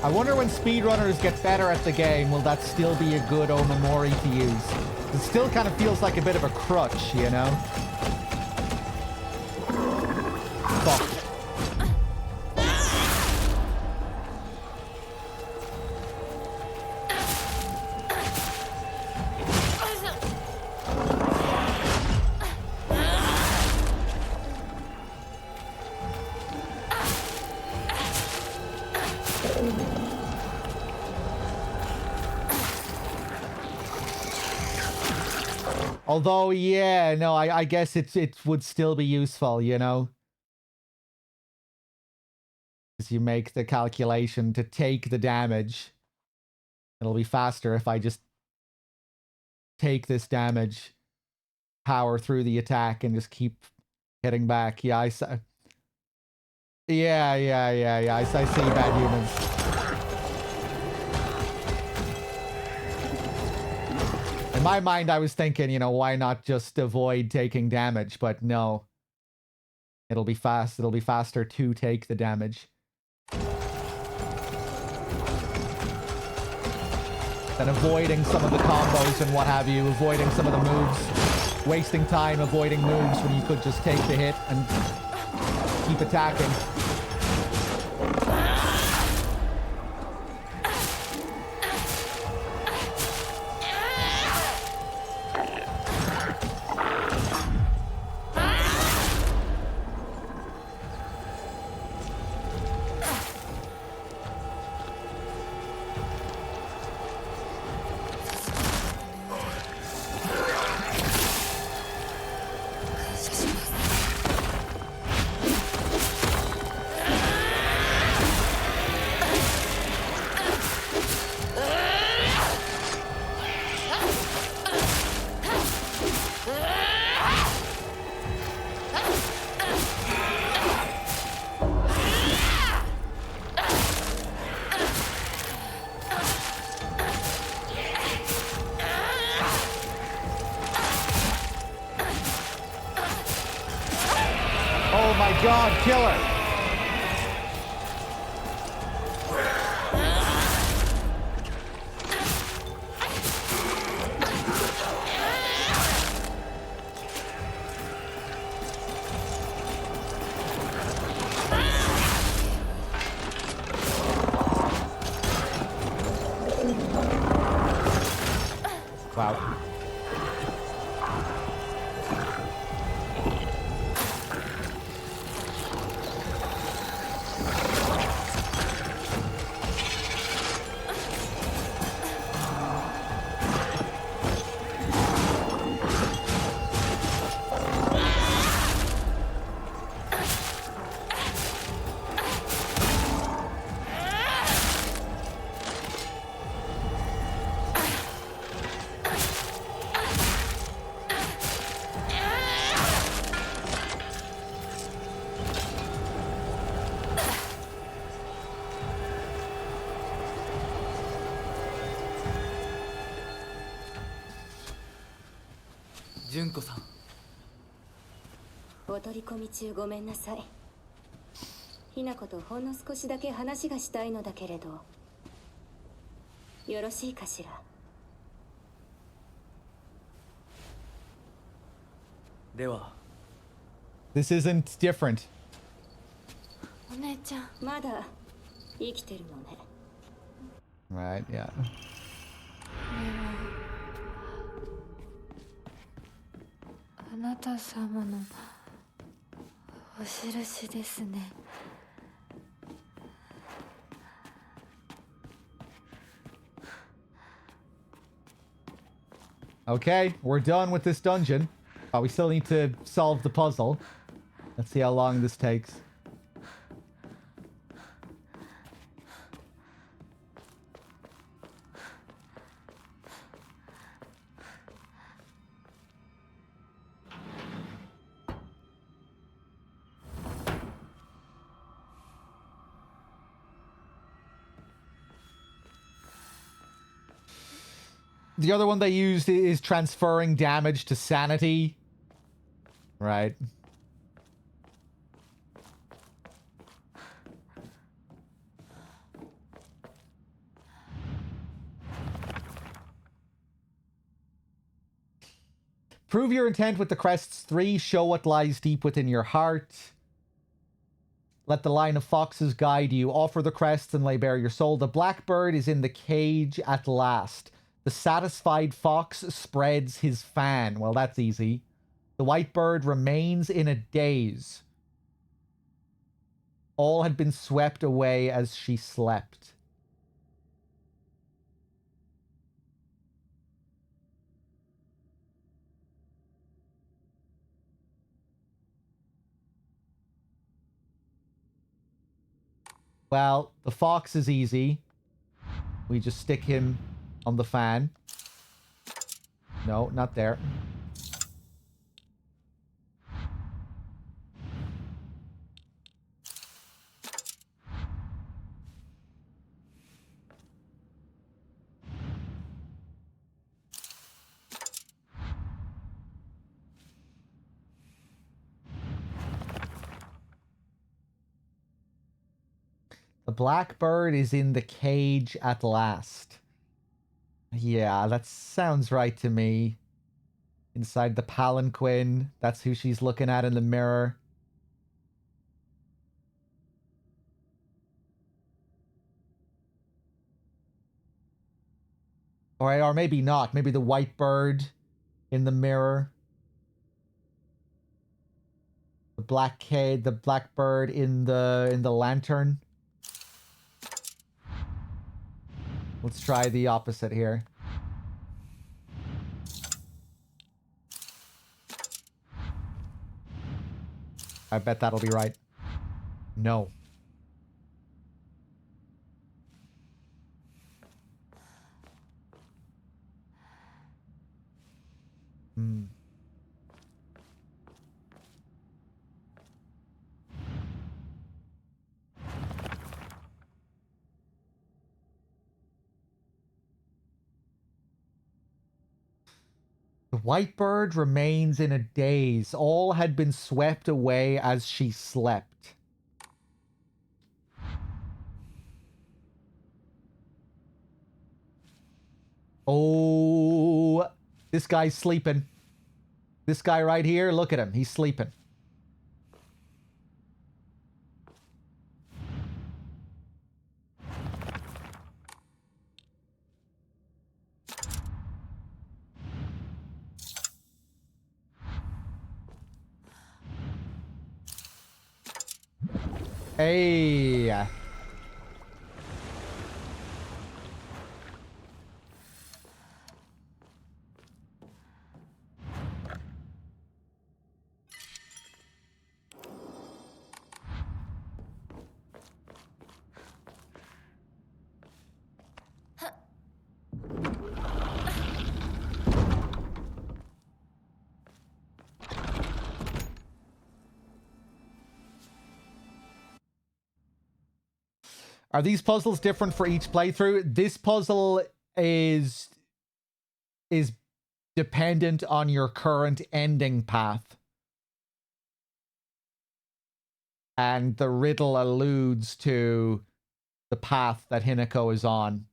I wonder when speedrunners get better at the game, will that still be a good Omamori to use? It still kind of feels like a bit of a crutch, you know? Fuck. Although, yeah, no, I guess it would still be useful, you know? As you make the calculation to take the damage. It'll be faster if I just take this damage, power through the attack, and just keep hitting back. Yeah, I see. Yeah. I see bad humans. In my mind, I was thinking, you know, why not just avoid taking damage? But no. It'll be fast. It'll be faster to take the damage than avoiding some of the combos and what have you, avoiding some of the moves. wasting time avoiding moves when you could just take the hit and keep attacking. Oh my god, killer! Wow. Junko-san. お取り込み中ごめんなさい。ひなことほんの少しだけ話がしたいのだけれど、よろしいかしら。では。This isn't different. お姉ちゃん。まだ生きてるのね。Right, yeah. あなた様のお印ですね。Okay, we're done with this dungeon. We still need to solve the puzzle. Let's see how long this takes. The other one they used is transferring damage to sanity. Right. Prove your intent with the crests 3. Show what lies deep within your heart. Let the line of foxes guide you. Offer the crests and lay bare your soul. The blackbird is in the cage at last. The satisfied fox spreads his fan. Well, that's easy. The white bird remains in a daze. All had been swept away as she slept. Well, the fox is easy. We just stick him on the fan. No, not there. The blackbird is in the cage at last. Yeah, that sounds right to me. Inside the palanquin. That's who she's looking at in the mirror. Or maybe not. Maybe the white bird in the mirror. The black bird in the lantern. Let's try the opposite here. I bet that'll be right. No. Hmm. The white bird remains in a daze. All had been swept away as she slept. Oh, this guy's sleeping. This guy right here, look at him. He's sleeping. Hey. Are these puzzles different for each playthrough? This puzzle is dependent on your current ending path. And the riddle alludes to the path that Hinako is on.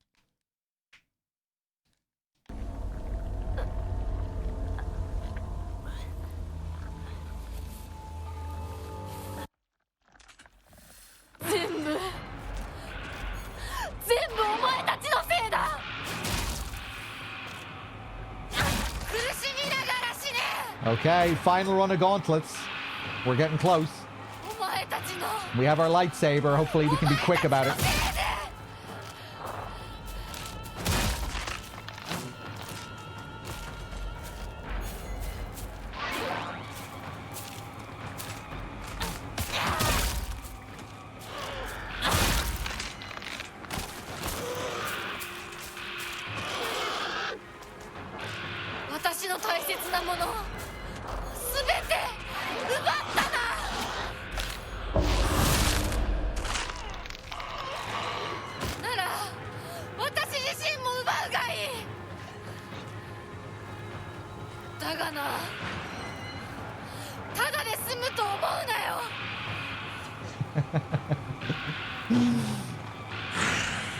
Okay, final run of gauntlets. We're getting close. We have our lightsaber. Hopefully we can be quick about it.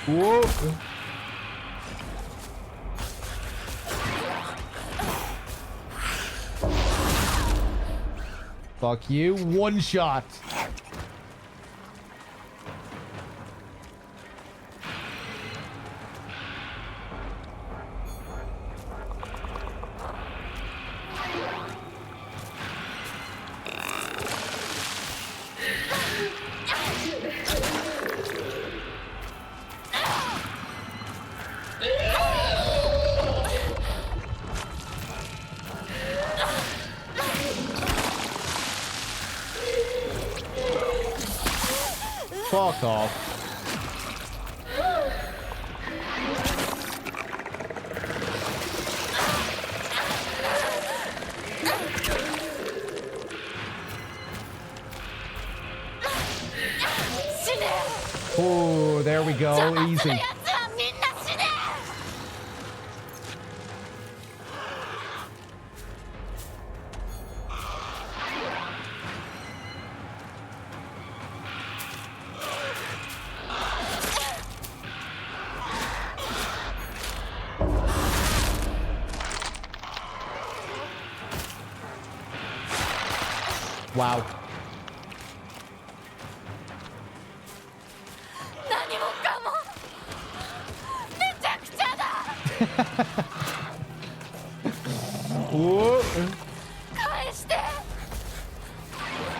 Whoa. Fuck you. One shot. Fuck off. Oh, there we go. Easy. Wow. 何もかもめちゃくちゃだ Whoa. 返して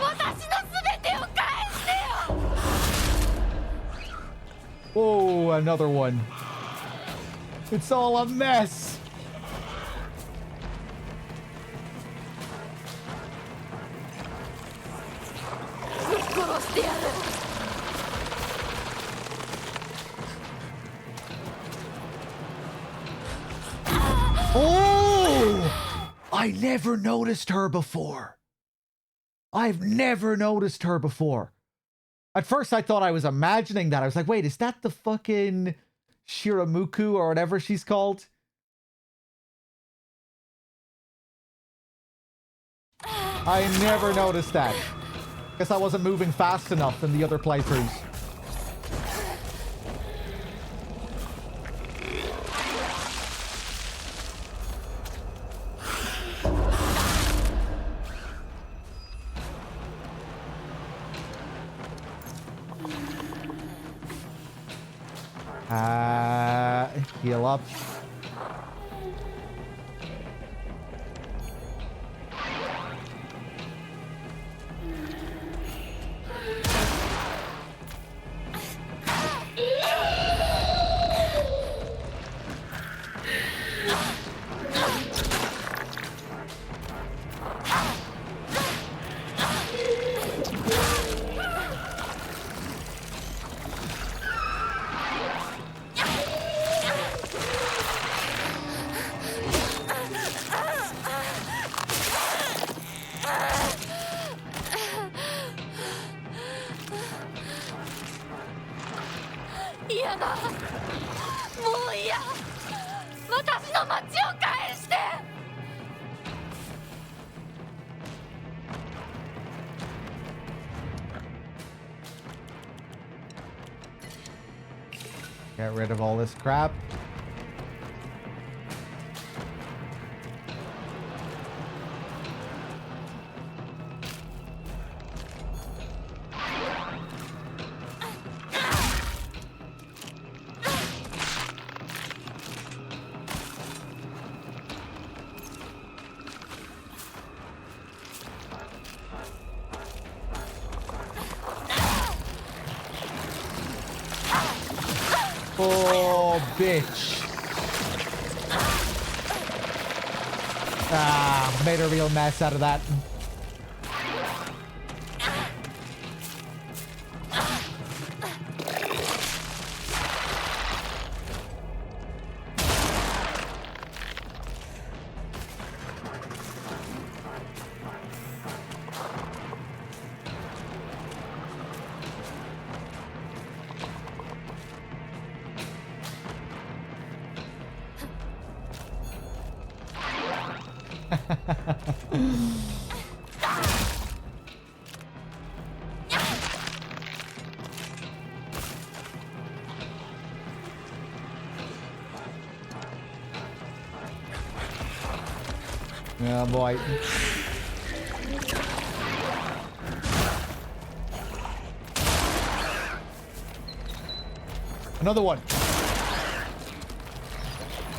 私の全てを返してよ Oh, another one. It's all a mess. 殺してやる Oh! I never noticed her before. I've never noticed her before. At first, I thought I was imagining that. I was like, wait, is that the fucking Shiramuku or whatever she's called? I never noticed that. Guess I wasn't moving fast enough in the other playthroughs. Heal up. Get rid of all this crap. Oh, bitch. Ah, made a real mess out of that. Oh boy. Another one.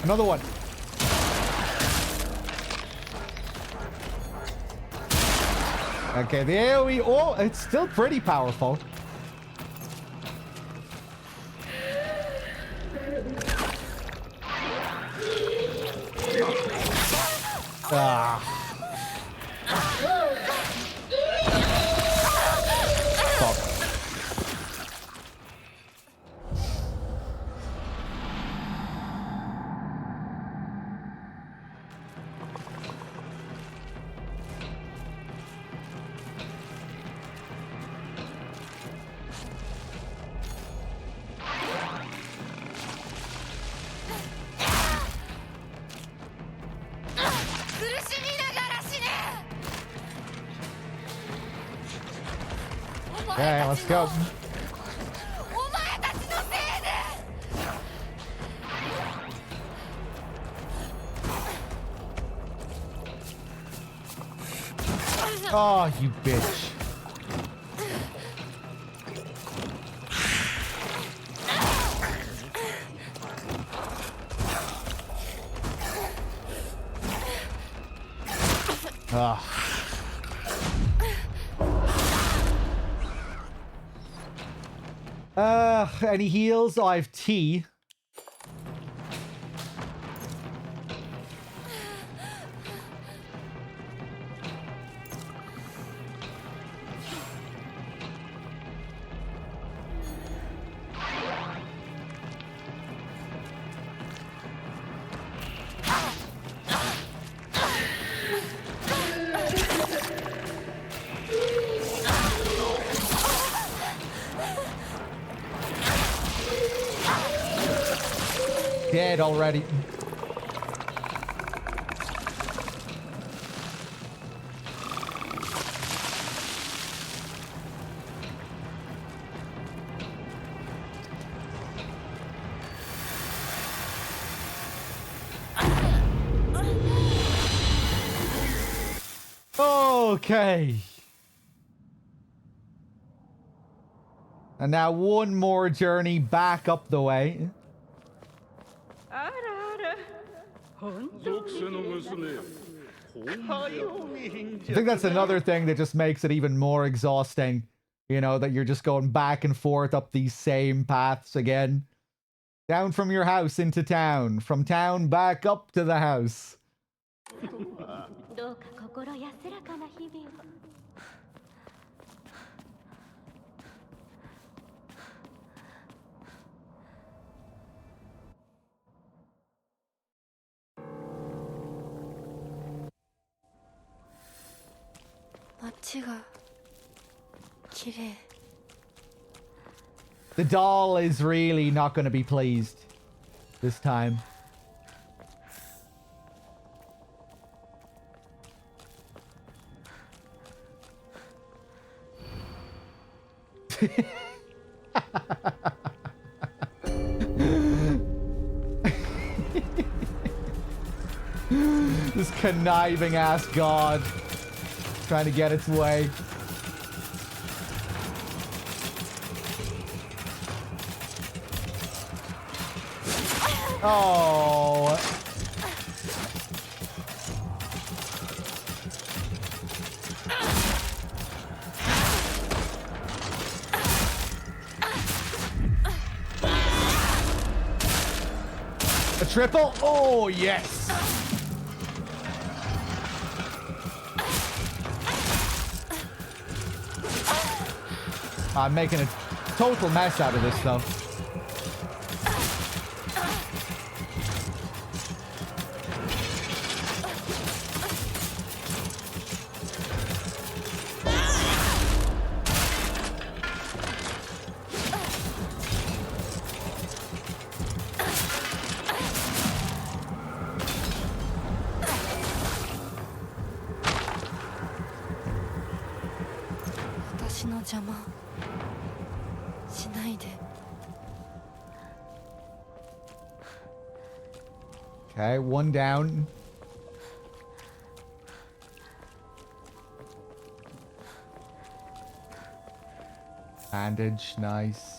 Another one. Okay, the AoE. Oh, it's still pretty powerful. Ah. Fuck. Okay, let's go. Oh, you bitch. Any heals? Oh, I have tea. Dead already. Okay. And now one more journey back up the way. I think that's another thing that just makes it even more exhausting. You know, that you're just going back and forth up these same paths again. Down from your house into town. From town back up to the house. The doll is really not going to be pleased this time. This conniving ass god trying to get its way. Oh. A triple? Oh, yes. I'm making a total mess out of this, though. Okay, one down. Bandage, nice.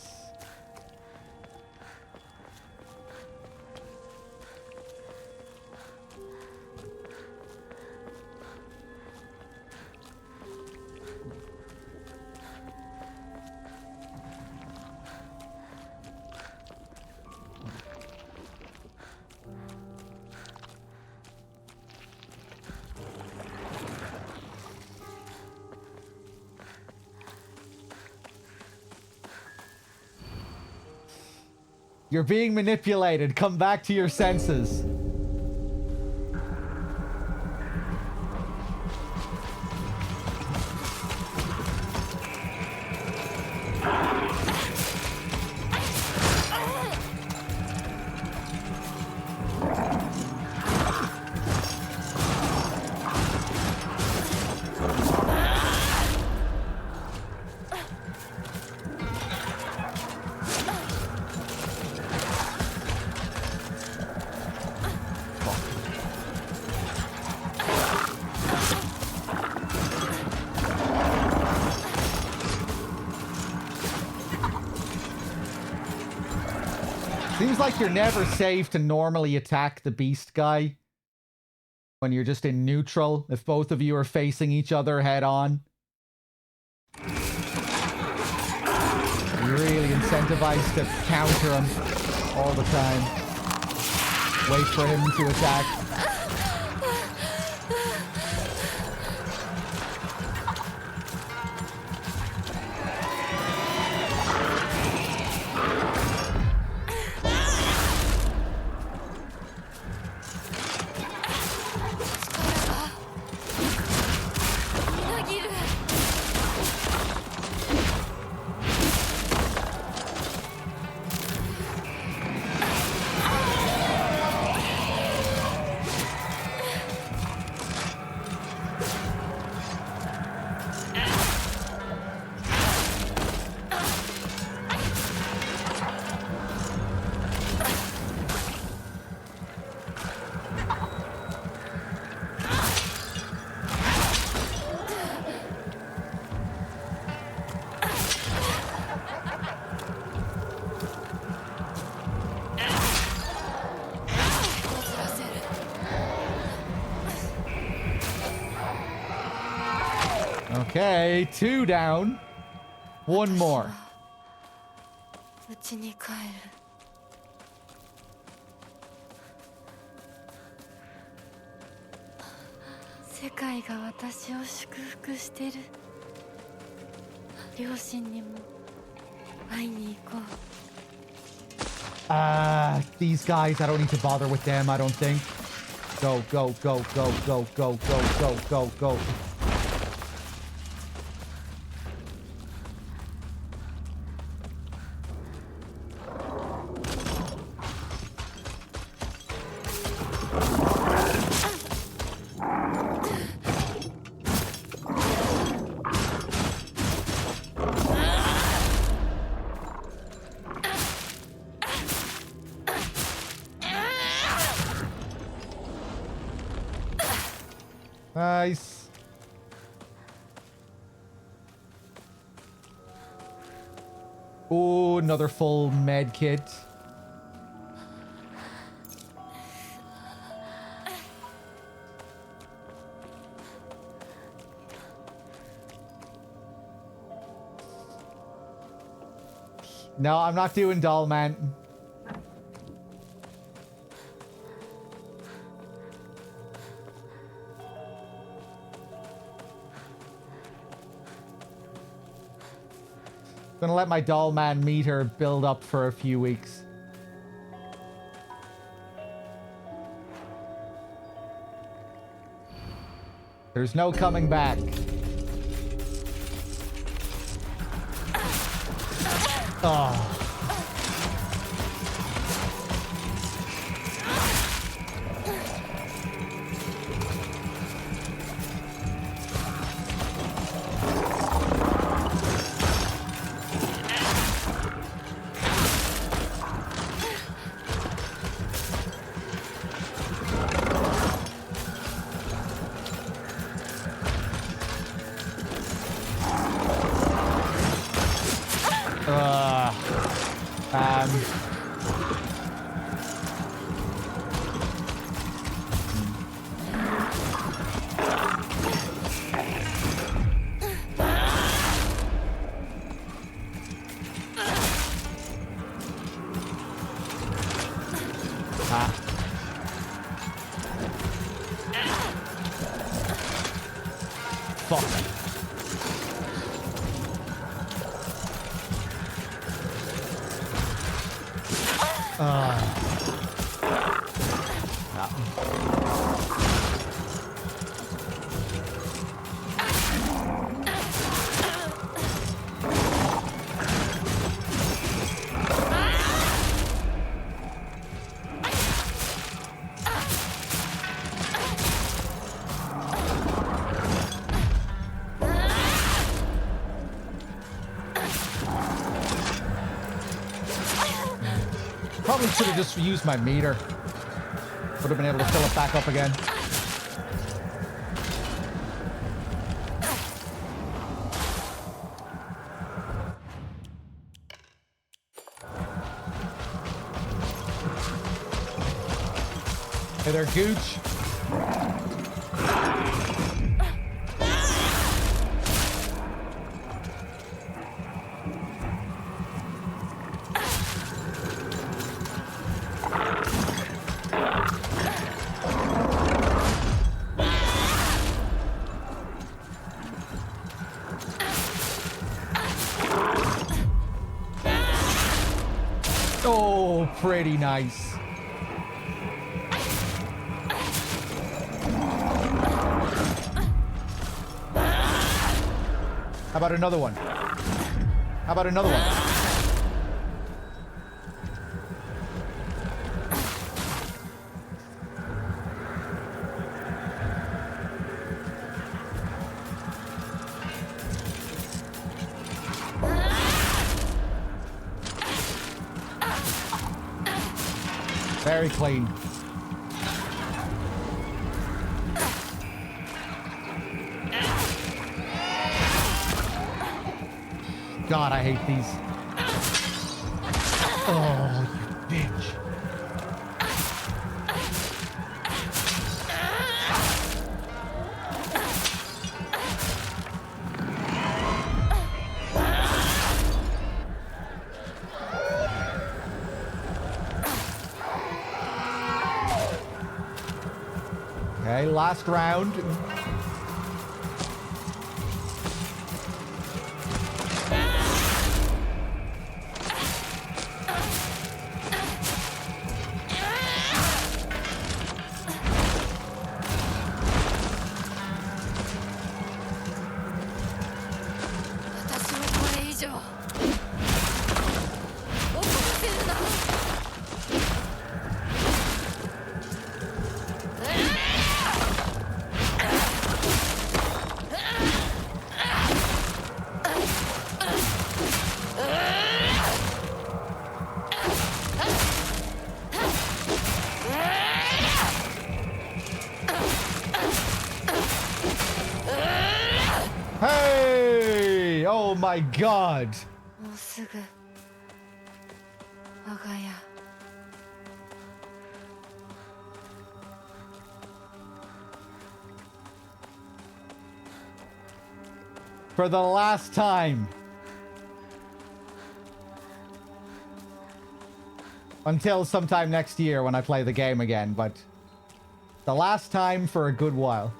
You're being manipulated. Come back to your senses. Seems like you're never safe to normally attack the beast guy when you're just in neutral, if both of you are facing each other head on. You're really incentivized to counter him all the time. Wait for him to attack. Okay, 2 down. 1 more. 家に帰る。世界が私を祝福してる。両親にも会いに行こう。These guys, I don't need to bother with them, I don't think. Go, go, go, go, go, go, go, go, go, go. Nice. Oh, another full med kit. No, I'm not doing doll, man. Gonna let my doll man meter build up for a few weeks. There's no coming back. Oh. Probably should have just used my meter. Would have been able to fill it back up again. Hey there, Gooch. Oh, pretty nice. How about another one? How about another one? Very clean. God, I hate these. Oh, you bitch. Okay, last round. Hey! Oh my God! もうすぐ我が家 For the last time. Until sometime next year when I play the game again, but the last time for a good while.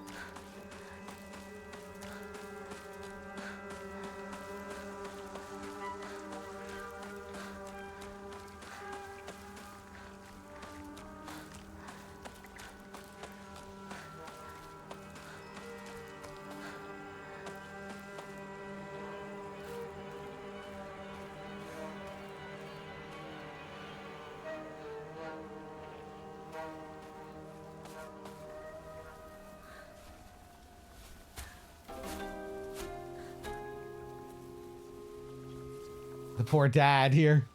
The poor dad here.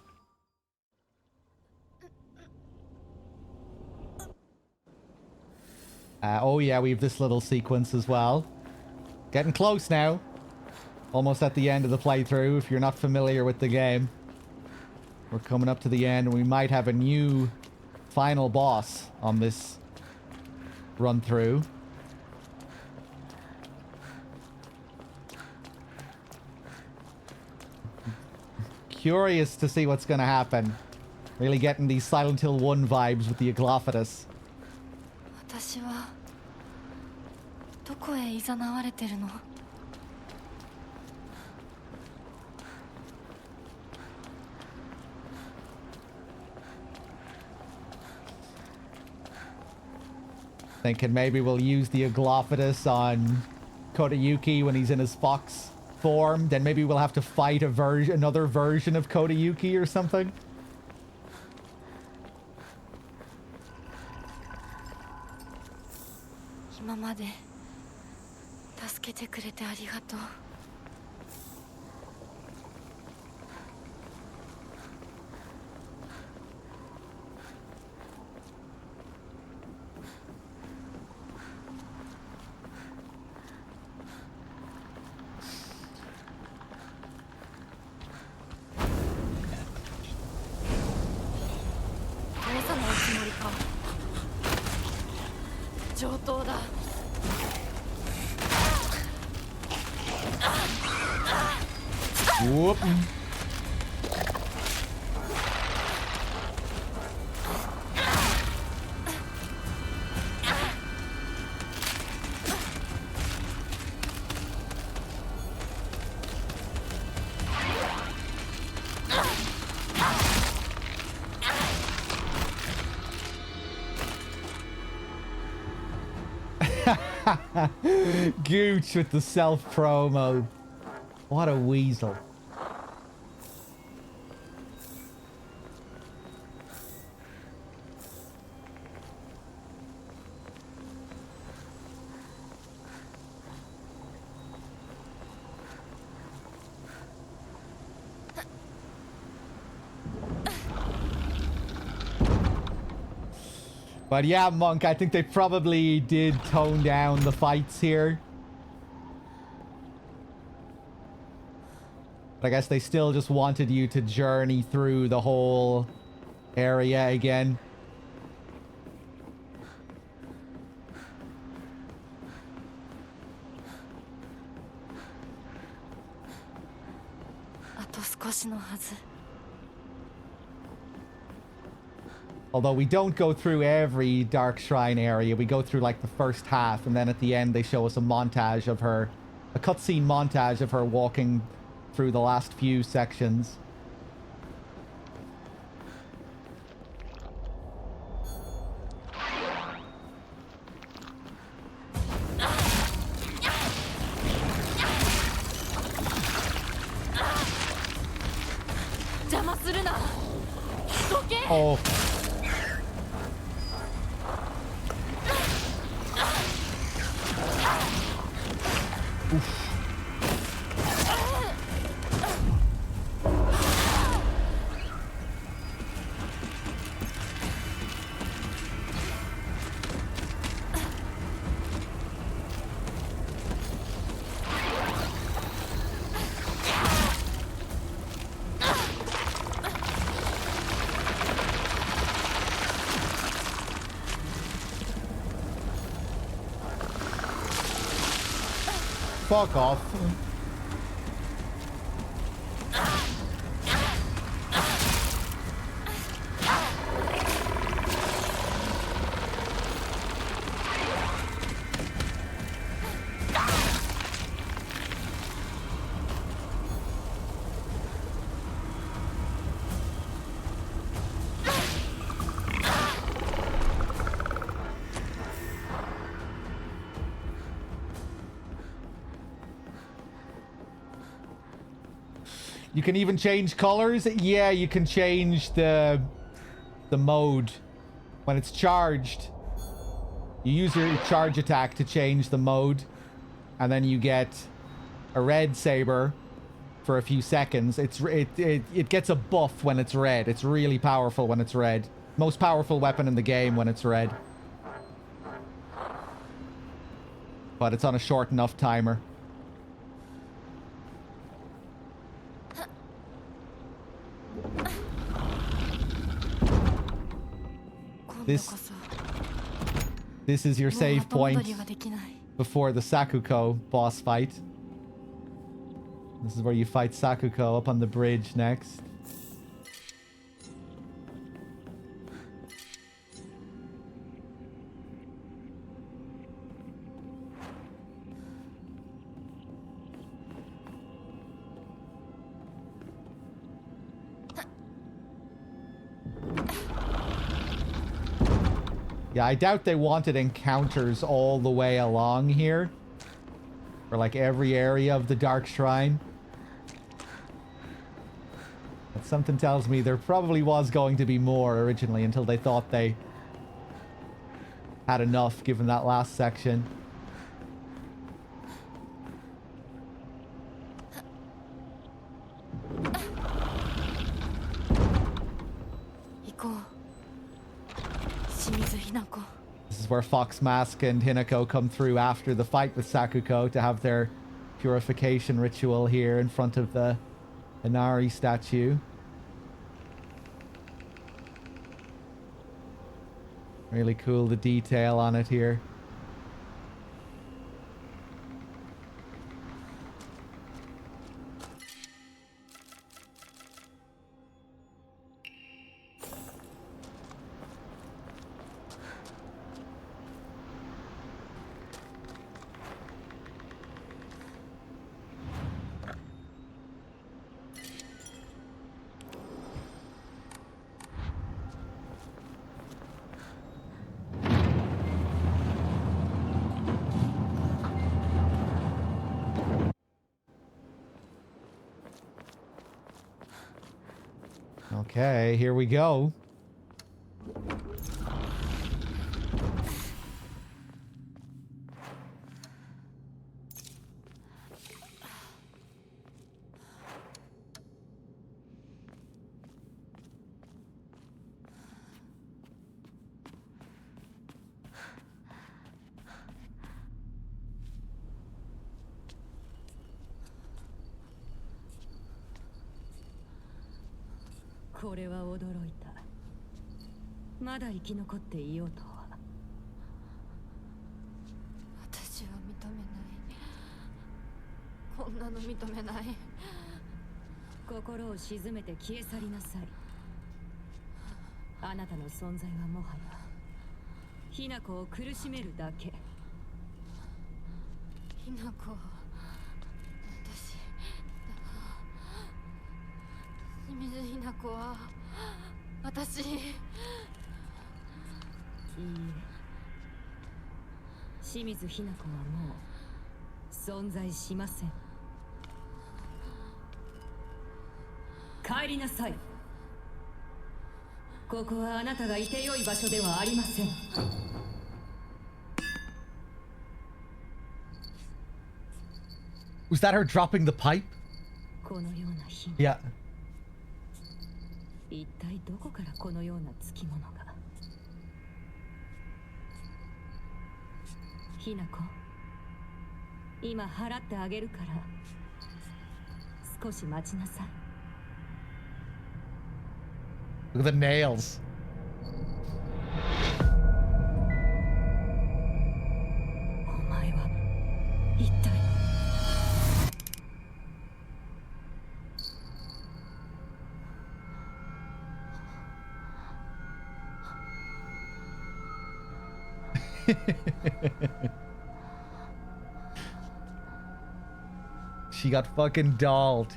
Oh yeah, we have this little sequence as well. Getting close now. Almost at the end of the playthrough, if you're not familiar with the game. We're coming up to the end, and we might have a new final boss on this run through. Curious to see what's going to happen. Really getting these Silent Hill 1 vibes with the Aglophidus. 私はどこへ誘われてるの? Thinking maybe we'll use the Aglophidus on Kodayuki when he's in his fox form. Then maybe we'll have to fight another version of Kodayuki or something. 上等だ Whoop. Gooch with the self promo. What a weasel. But yeah, Monk, I think they probably did tone down the fights here. But I guess they still just wanted you to journey through the whole area again. Although we don't go through every Dark Shrine area. We go through like the first half, and then at the end they show us a montage of her, a cutscene montage of her walking through the last few sections. Oh. Oof. Fuck off. You can even change colors. Yeah, you can change the mode when it's charged. You use your charge attack to change the mode, and then you get a red saber for a few seconds. It gets a buff when it's red. It's really powerful when it's red. Most powerful weapon in the game when it's red. But it's on a short enough timer. This is your save point before the Sakuko boss fight. This is where you fight Sakuko up on the bridge next. Yeah, I doubt they wanted encounters all the way along here. For like every area of the Dark Shrine. But something tells me there probably was going to be more originally until they thought they had enough given that last section. This is where Fox Mask and Hinako come through after the fight with Sakuko to have their purification ritual here in front of the Inari statue. Really cool, the detail on it here. Okay, here we go.これは驚いた。まだ生き残っていようとは。私は認めない。こんなの認めない。心を鎮めて消え去りなさい。あなたの存在はもはやヒナコを苦しめるだけ。ひなこ、私、清水ひなこは私。いいえ、清水ひな子はもう存在しません。帰りなさい。ここはあなたがいてよい場所ではありません。Was that her dropping the pipe? このような日に Yeah. 一体どこからこのようなつきものが。ひな子、今払ってあげるから少し待ちなさい。 Look at the nails. お前は一体。 She got fucking dolled.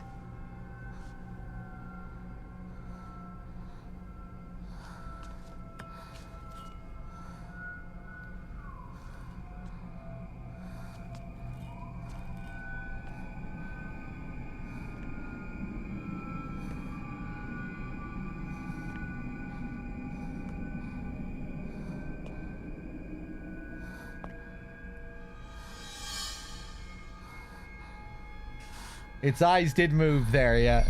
Its eyes did move there, yeah.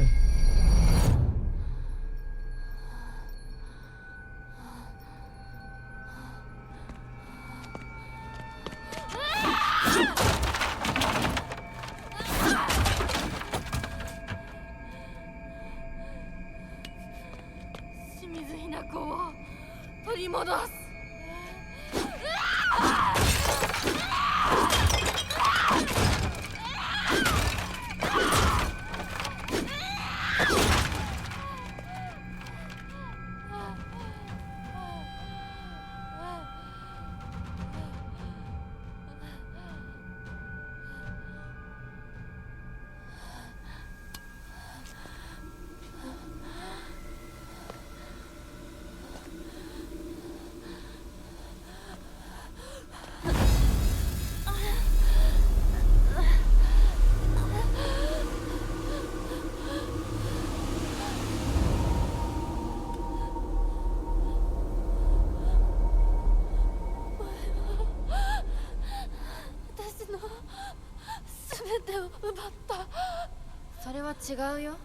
違うよ。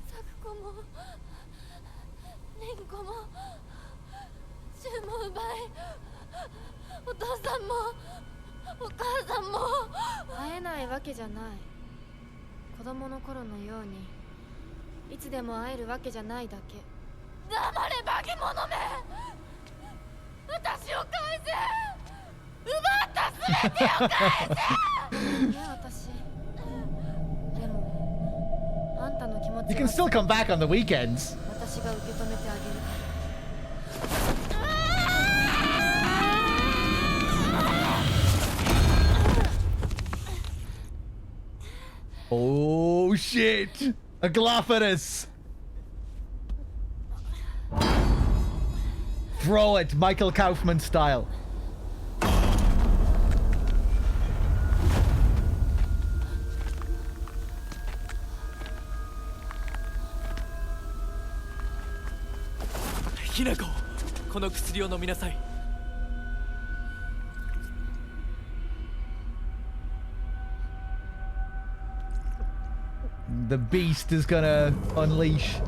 サクコもリンコもシュウも奪い、お父さんもお母さんも。会えないわけじゃない。子供の頃のようにいつでも会えるわけじゃないだけ。黙れ化け物め、私を返せ。奪った全てを返せ。いや、私 You can still come back on the weekends. Oh shit! A Glophatus! Throw it, Michael Kaufman style. ひなこ、この薬を飲みなさい。The beast is gonna unleash.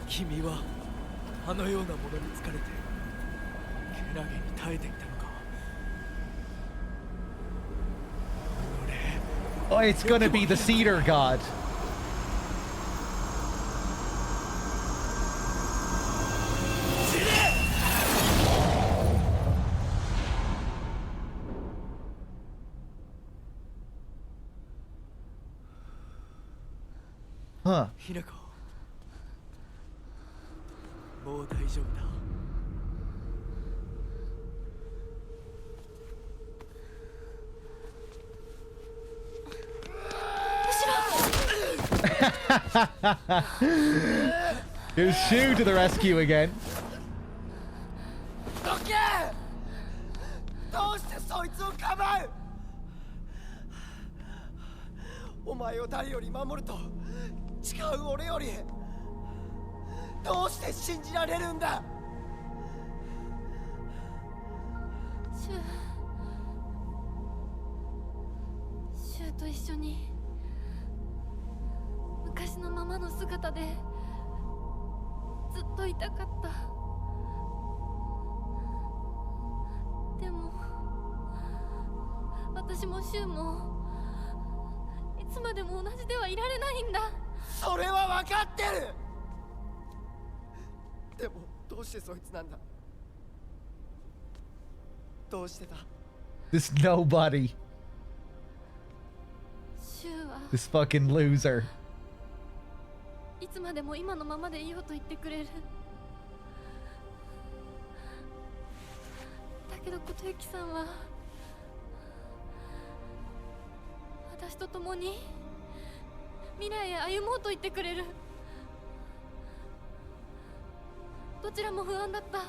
Kimi はあのようなものに疲れてけなげに耐えていたのか。 Oh, it's gonna be the cedar god. Huh. ひなこ、もう大丈夫だ。 Here's Shu to the rescue again. どけ！どうしてそいつをかばう！お前を誰より守ると誓う俺よりどうして信じられるんだ！シュウと一緒に昔のままの姿でずっといたかった。でも私もシュウもいつまでも同じではいられないんだ。それは分かってる。でもどうしてそいつなんだ？どうしてだ？ This nobody. シュウは This fucking loser. いつまでも今のままでいようと言ってくれる。だけど琴雪さんは私と共に未来へ歩もうと言ってくれる。どちらも不安だった。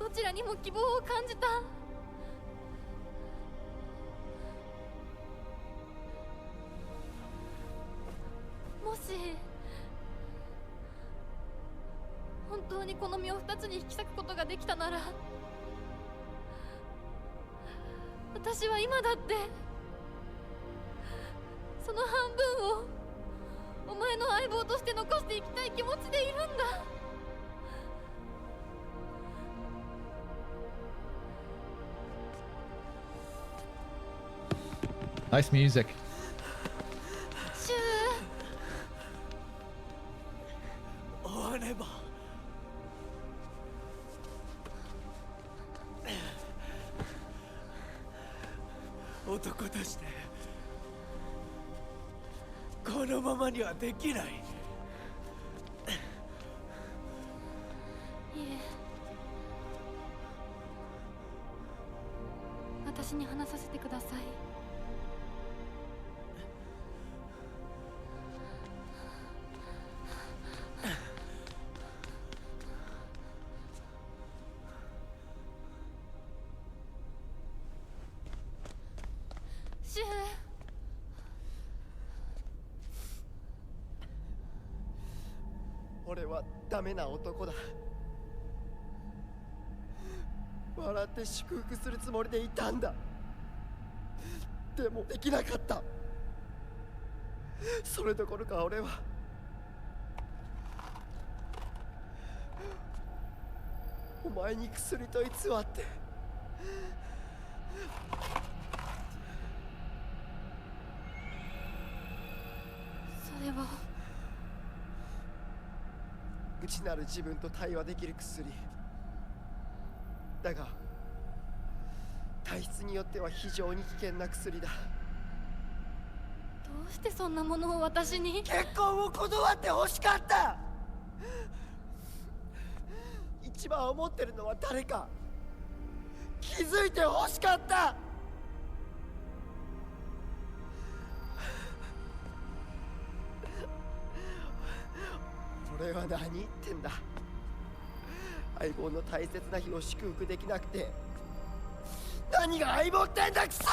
どちらにも希望を感じた。もし本当にこの身を二つに引き裂くことができたなら、私は今だってその半分をお前の相棒として残していきたい気持ちでいるんだ。 Nice music. シュウ、終われば。男としてこのままにはできない。いえ、私に話させてください。シュウ、俺はダメな男だ。笑って祝福するつもりでいたんだ。でもできなかった。それどころか俺はお前に薬と偽ってそれは内なる自分と対話できる薬だが、体質によっては非常に危険な薬だ。どうしてそんなものを私に？結婚を断って欲しかった。一番思ってるのは誰か気づいて欲しかった。俺は何言ってんだ。相棒の大切な日を祝福できなくて何が相棒ってんだくそ。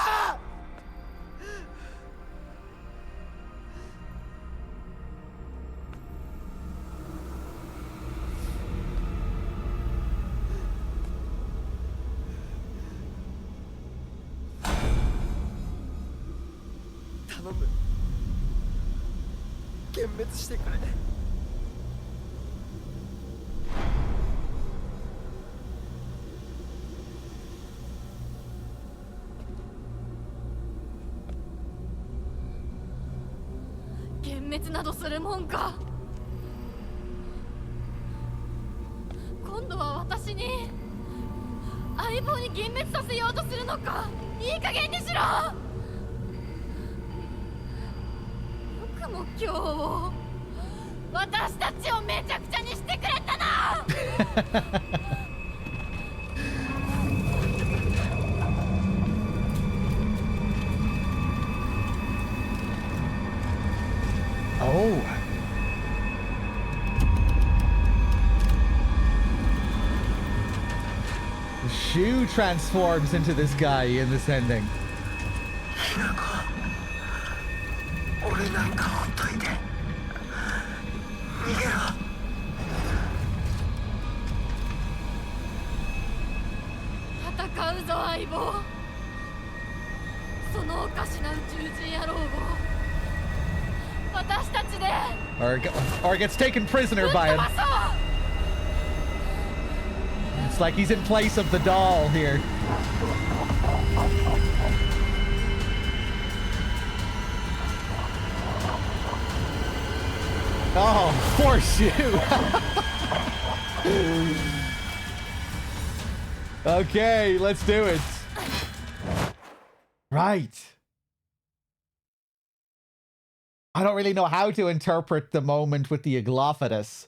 頼む、幻滅してくれ。幻滅などするもんか。今度は私に相棒に幻滅させようとするのか。いい加減にしろ。よくも今日私たちをめちゃくちゃにしてくれたな。Oh. The shoe transforms into this guy in this ending. 俺なんかほっといて逃げろ。戦うぞ相棒。そのおかしな宇宙人野郎を私たちで Or gets taken prisoner by him. It's like he's in place of the doll here. Oh, poor shoe. Okay, let's do it. Right. I don't really know how to interpret the moment with the Aglophidus,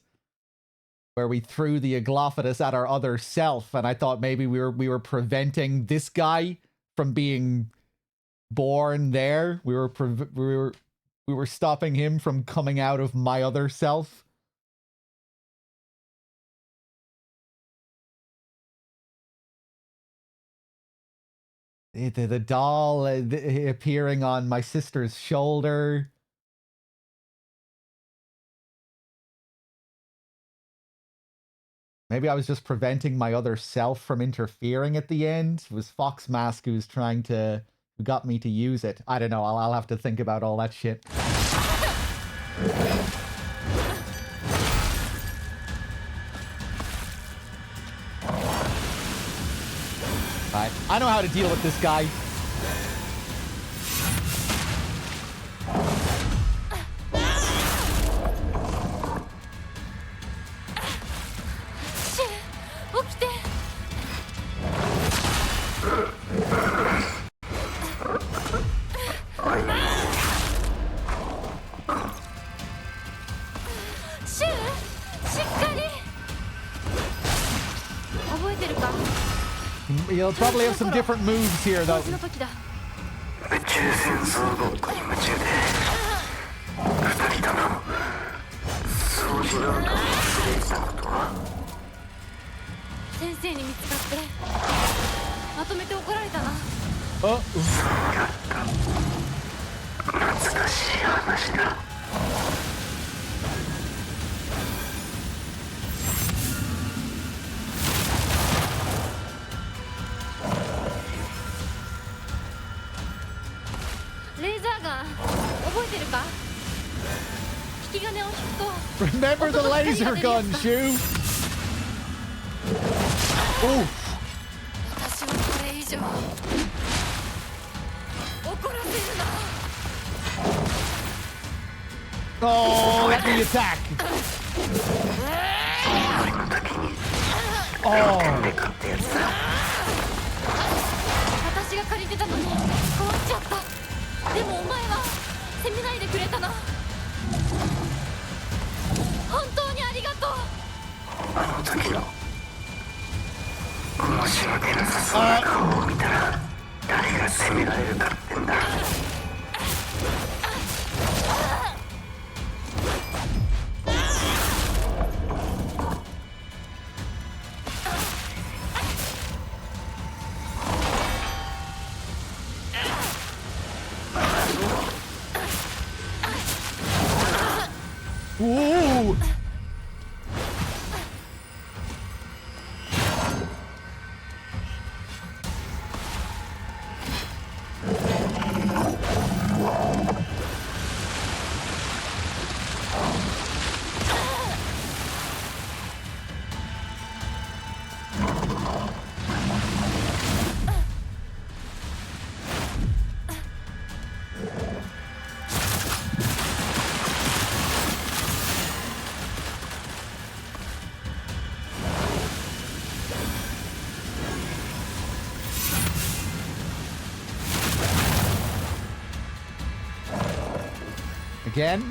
where we threw the Aglophidus at our other self, and I thought maybe we were preventing this guy from being born there. We were stopping him from coming out of my other self. The doll appearing on my sister's shoulder. Maybe I was just preventing my other self from interfering at the end. It was Fox Mask who got me to use it. I don't know. I'll have to think about all that shit. Alright, I know how to deal with this guy. You'll probably have some different moves here, though. Oh. レーザーガン覚えてるか？引き金を引くと Remember the laser gun, Shu. Oh. 私はこれ以上怒らせるな。 Oh, let me attack. Oh. 私が借りてたのに壊っちゃった。でもお前は責めないでくれたな。本当にありがとう。あの時の申し訳なさそうな顔を見たら誰が責められるかってんだ。Ooh. Again?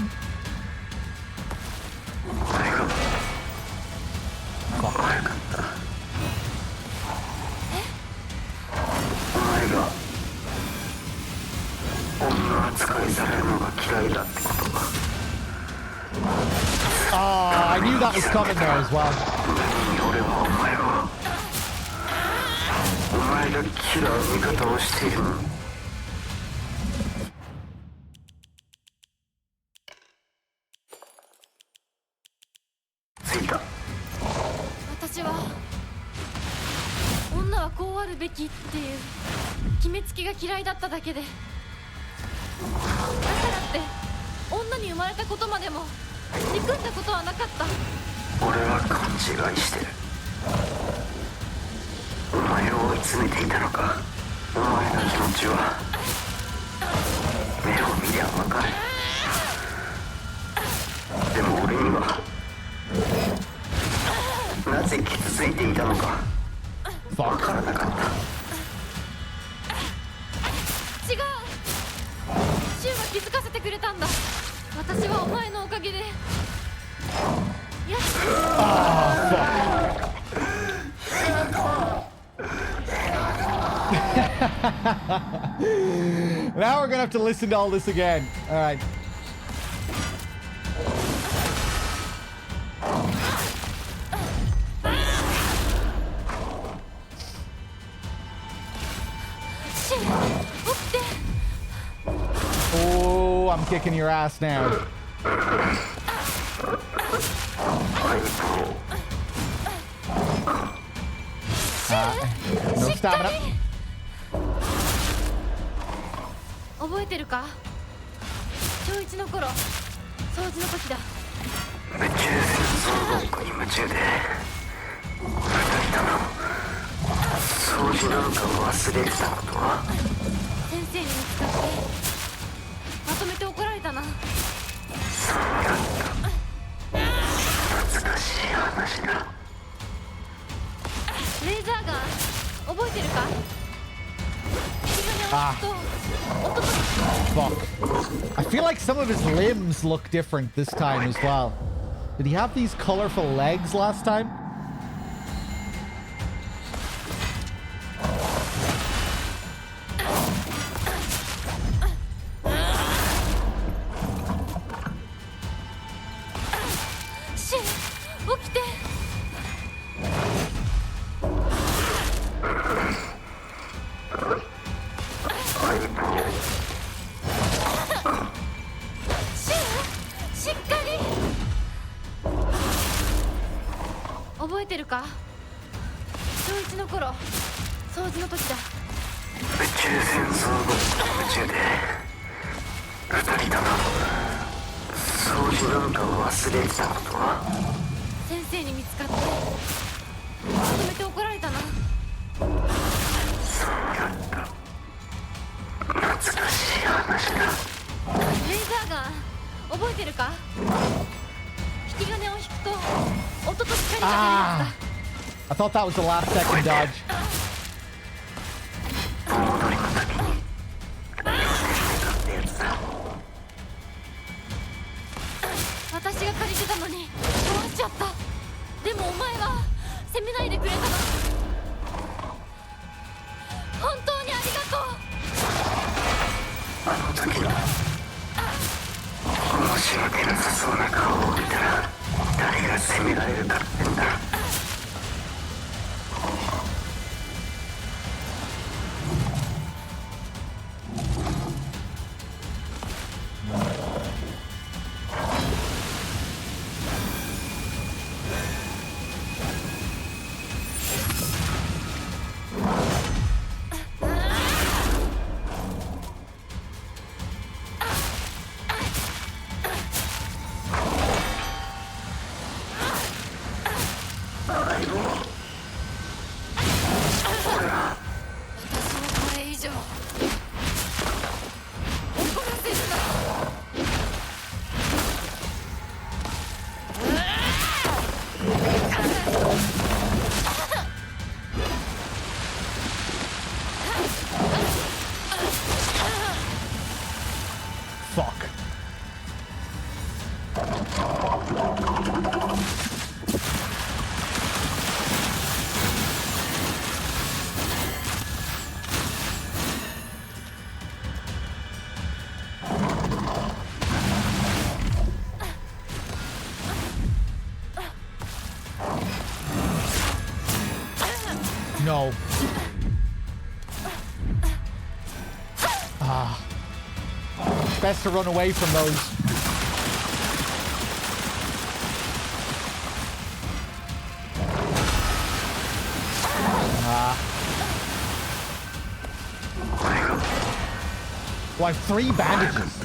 I knew that was coming there as well. お前がキラー味方をしている。着いた。私は女はこうあるべきっていう決めつけが嫌いだっただけで、だからって女に生まれたことまでも憎んだことはなかった。俺は勘違いしてる。お前を追い詰めていたのか。お前の気持ちは目を見りゃ分かる。でも俺にはなぜ傷ついていたのか分からなかった。違う、シュウが気づかせてくれたんだ。私はお前のおかげで。いや、Now we're gonna have to listen to all this again. All right. Oh, I'm kicking your ass now. No stamina. 覚えてるか？小1の頃、掃除の時だ。宇宙戦争ごっこに夢中で二人とも掃除なんかを忘れてたことは。先生に見つかってまとめて怒られたな。そうだった。懐かしい話だ。レーザーガン覚えてるか？ Fuck. I feel like some of his limbs look different this time as well. Did he have these colorful legs last time? I thought that was the last second dodge. no. Ah. Best to run away from those. Oh, I have 3 bandages.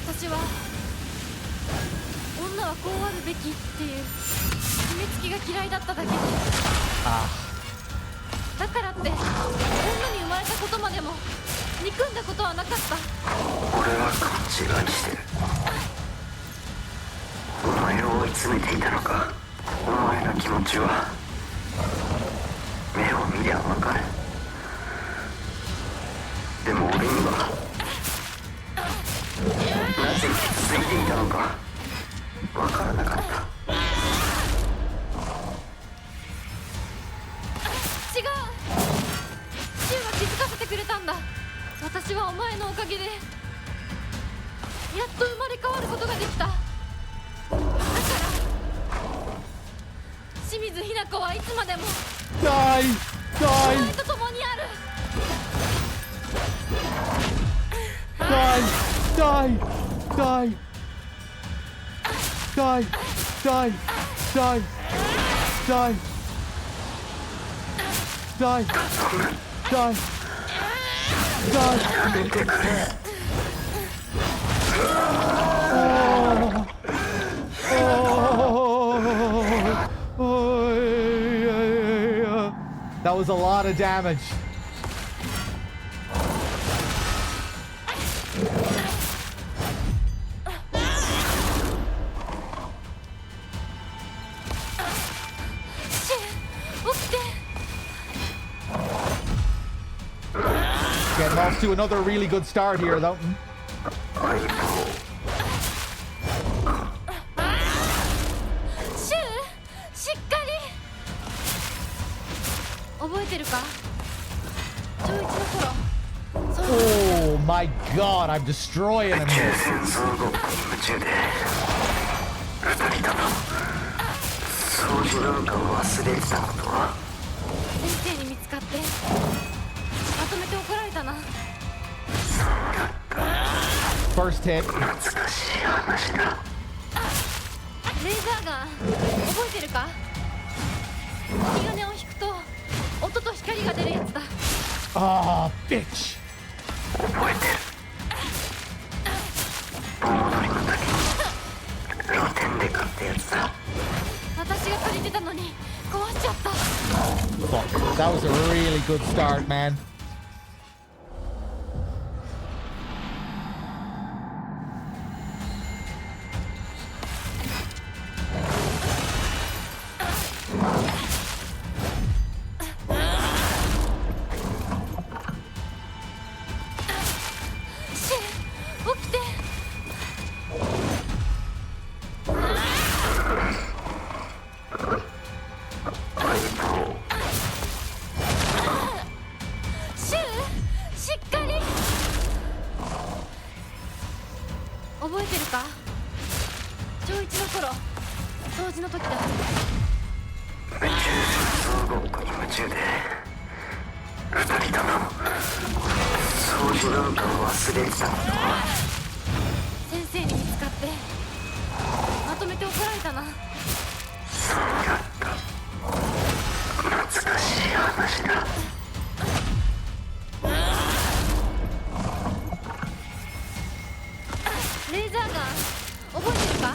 私は女はこうあるべきっていう決めつけが嫌いだっただけで、だからって女に生まれたことまでも憎んだことはなかった。俺は勘違いしてる。お前を追い詰めていたのか。お前の気持ちは目を見りゃ分かる。でも俺にはなぜついていたのか分からなかった。違う、シュウが気づかせてくれたんだ。私はお前のおかげでやっと生まれ変わることができた。だから清水ひな子はいつまでもお前と共にある。Die! Die! Die! Die! Die! Die! Die! Die! Die! That was a lot of damage. Getting off to another really good start here, though. シュウ、しっかり。覚えてるか？中1の頃。Oh my god, I'm destroying him. 戦争ごっこに夢中で2人とも掃除なんかを忘れてたことは。先生に見つかってまとめて怒られたな。そうだった。 First hit. 懐かしい話だ。レーザーガン覚えてるか？引き金を引くと音と光が出るやつだ。Ah, bitch. 覚えてる。盆踊りの時に露店で買ったやつだ。私が借りてたのに壊しちゃった。 Fuck, that was a really good start, man.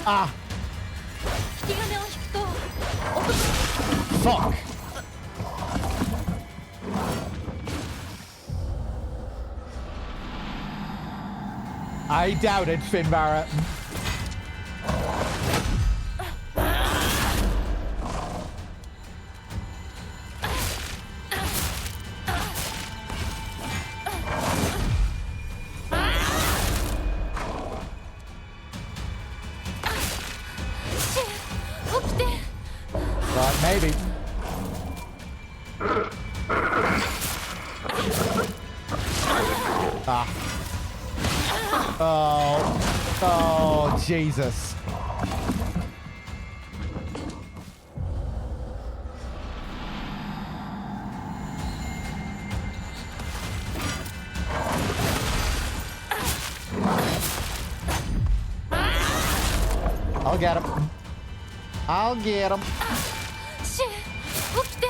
Ah. Fuck. I doubt it, Finbarra. Ah. Oh, Jesus. I'll get him. I'll get him. シュ起きて。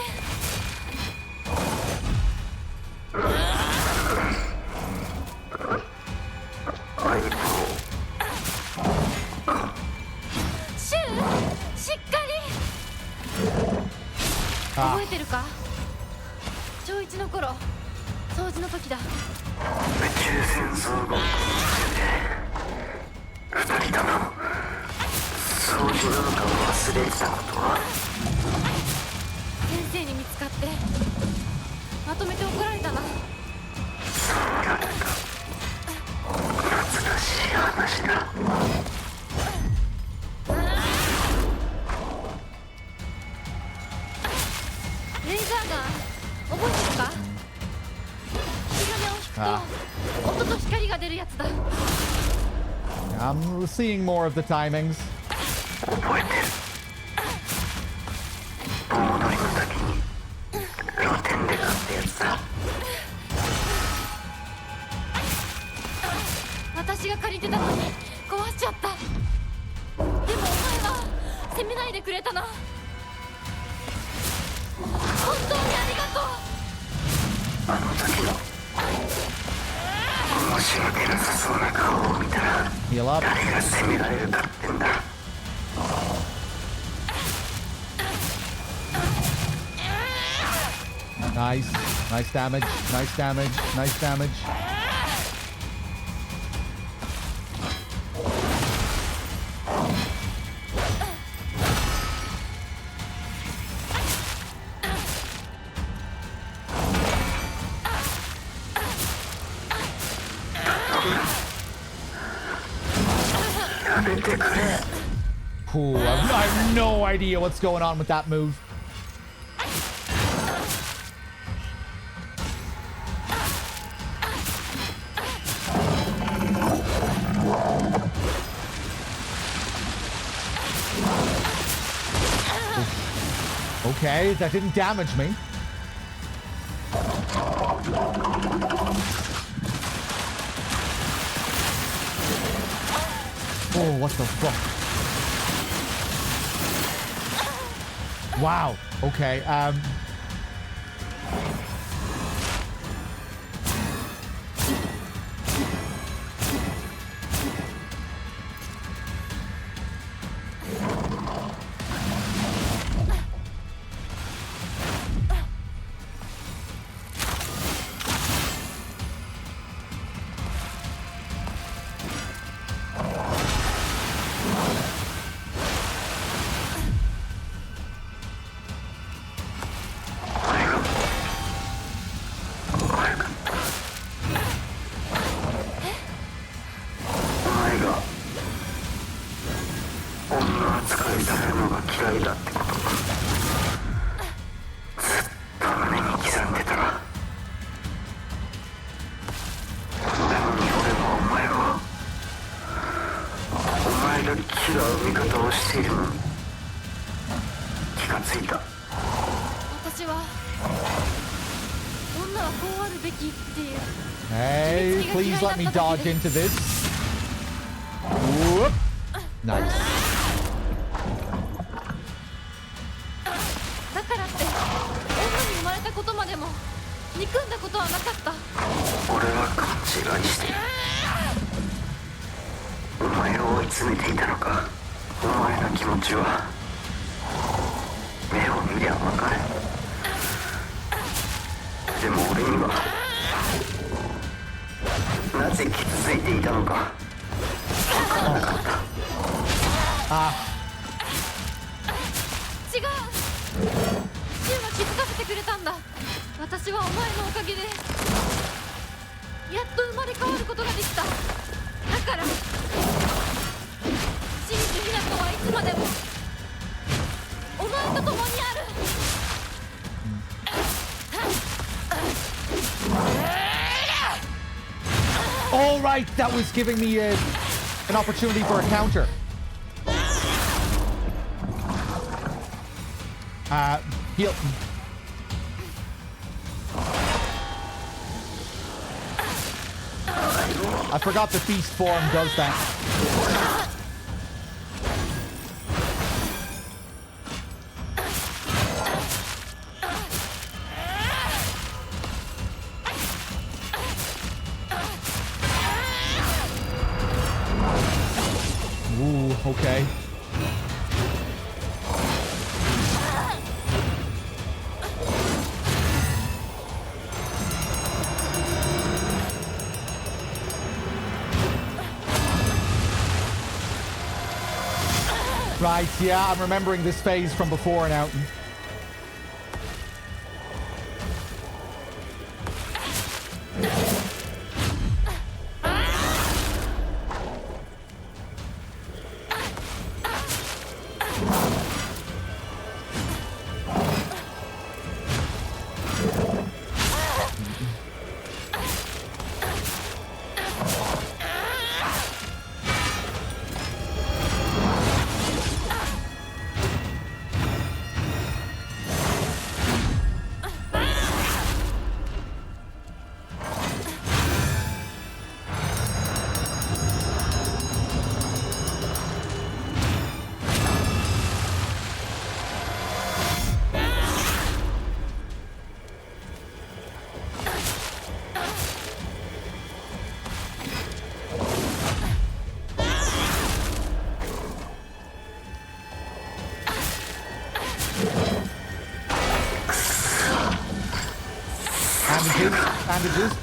シュしっかり。覚えてるか？小1の頃、掃除の時だ。宇宙戦争後2人とも掃除なんかを忘れてたことは。先生に見つかってまとめて怒られたな。そうだったか。懐かしい話だ。レーザーガン覚えてるか？引き金を引くと音と光が出るやつだ。I'm seeing more of the timings. 覚えてる。盆踊りの時に露天で買ったやつだ。私が借りてたのに壊しちゃった。でもお前は責めないでくれたな。本当にありがとう。あの時の申し訳なさそうな顔を見たら Heal up. 誰が責められるかってんだ。Nice. Nice damage. Nice damage. Nice damage. Ooh, I have no idea what's going on with that move. Okay, that didn't damage me. Oh, what the fuck? Wow. Okay. Hey, please let me dodge into this. Whoop. Nice. だからって女に生まれたことまでも憎んだことはなかった。俺は勘違いしてる。お前を追い詰めていたのか。お前の気持ちは目を見りゃ分かる。でも俺にはなぜ傷ついていたのか分からなかった。違う。シュウが気づかせてくれたんだ。私はお前のおかげでやっと生まれ変わることができた。だから清水ひな子はいつまでもお前と共にある。Oh, right. That was giving me an opportunity for a counter. Heal. I forgot the beast form does that. Ooh, okay. Right, yeah, I'm remembering this phase from before now.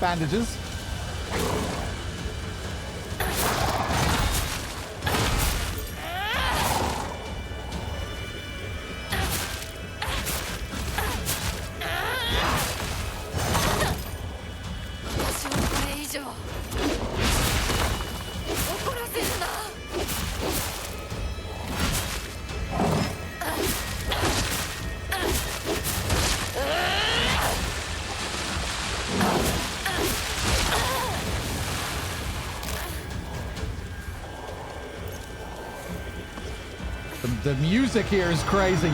Bandages. The music here is crazy.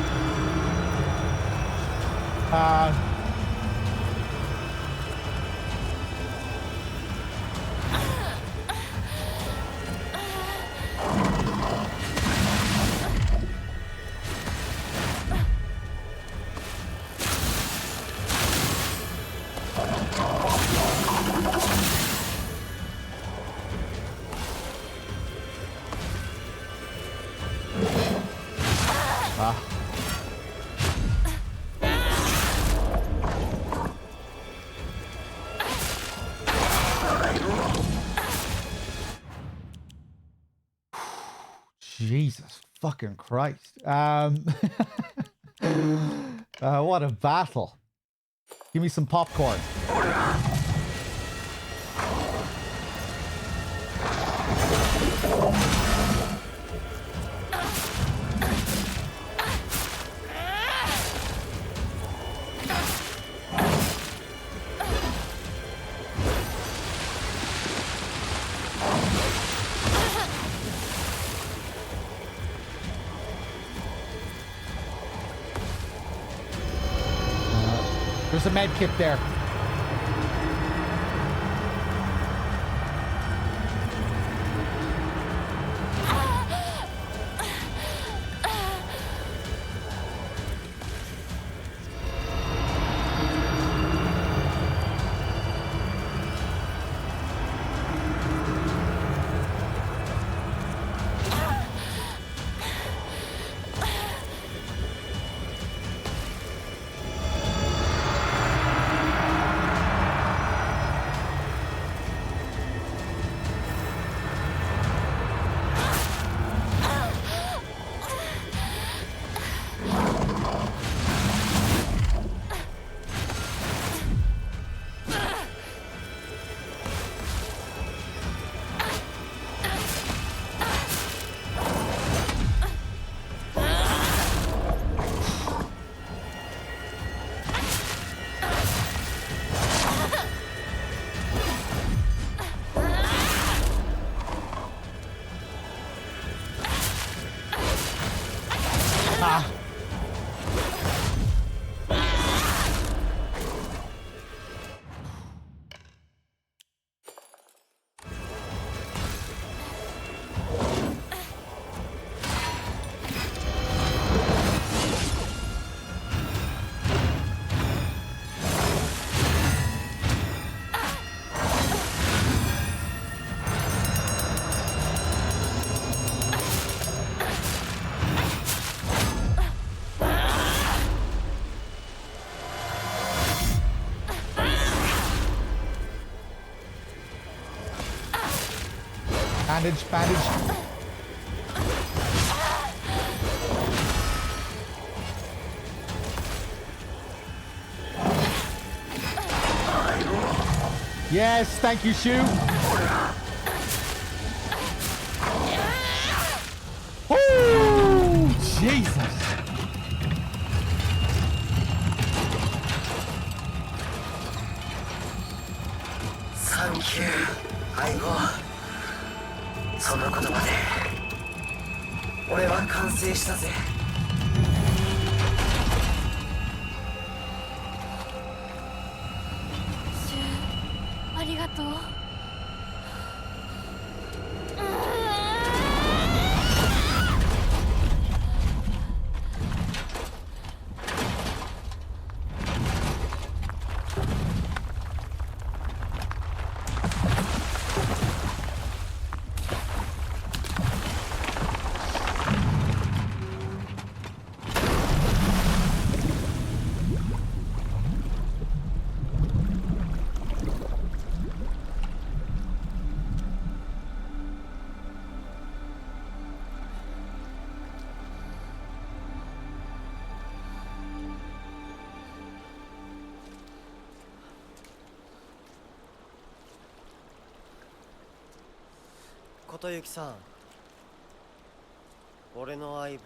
Jesus fucking Christ. What a battle. Give me some popcorn. There's a med kit there. bandage, bandage. Yes, thank you, Shu. Oh, Jesus. Thank you, 相棒。その言葉で俺は完成したぜ。シュウ、ありがとう。琴行さん、俺の相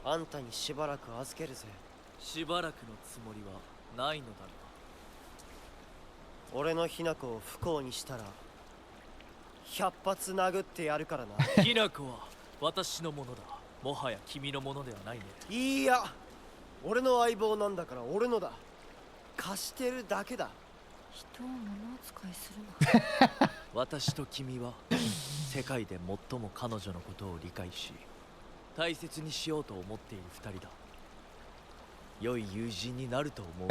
棒あんたにしばらく預けるぜ。しばらくのつもりはないのだろう。俺のひな子を不幸にしたら100発殴ってやるからな。ひな子は私のものだ。もはや君のものではないね。いや、俺の相棒なんだから俺のだ。貸してるだけだ。人を物扱いするな。私と君は世界で最も彼女のことを理解し大切にしようと思っている二人だ。良い友人になると思う。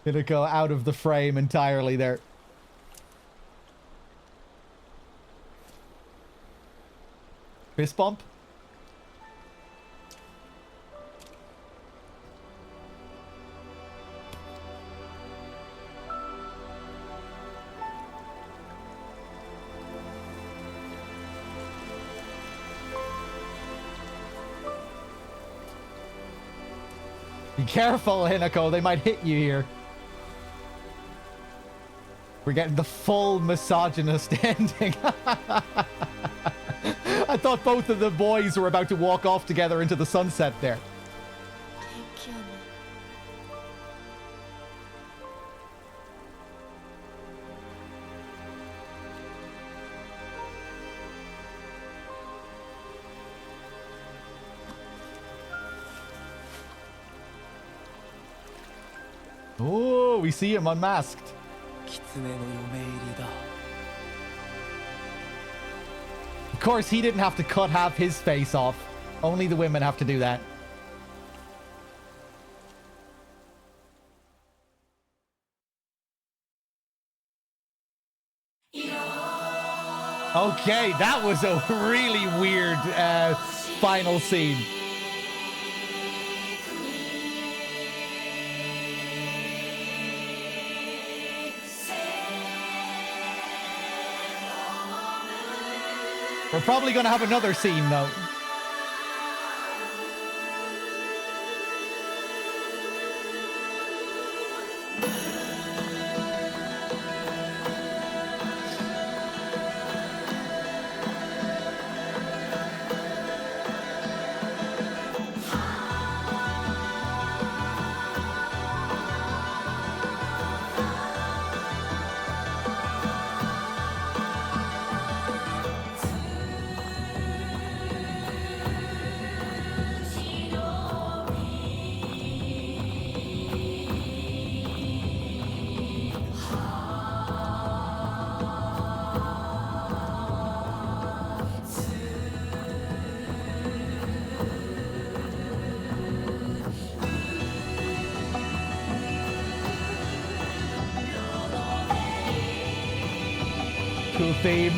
Gonna go out of the frame entirely there. Fist bump? Be careful, Hinako, they might hit you here. We're getting the full misogynist ending. I thought both of the boys were about to walk off together into the sunset there. Oh, we see him unmasked. Of course, he didn't have to cut half his face off. Only the women have to do that. Okay, that was a really weird final scene. We're probably going to have another scene, though. Cool theme.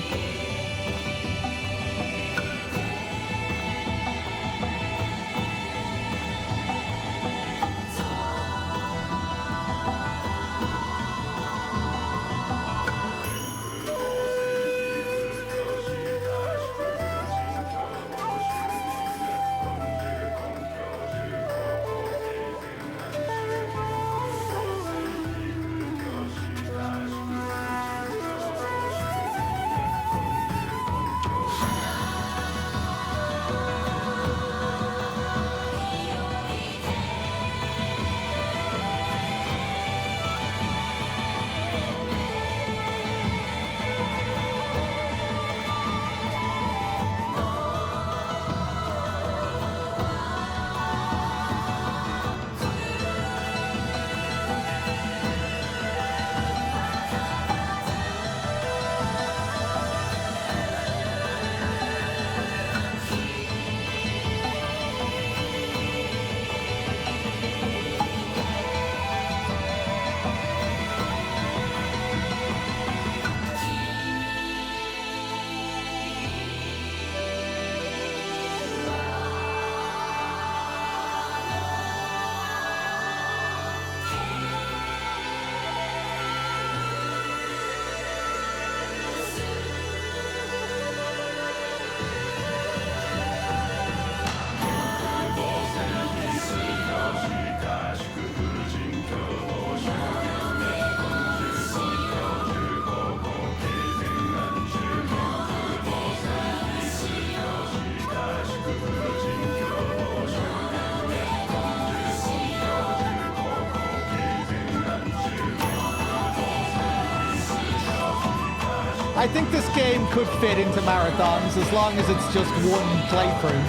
I think this game could fit into marathons as long as it's just one playthrough.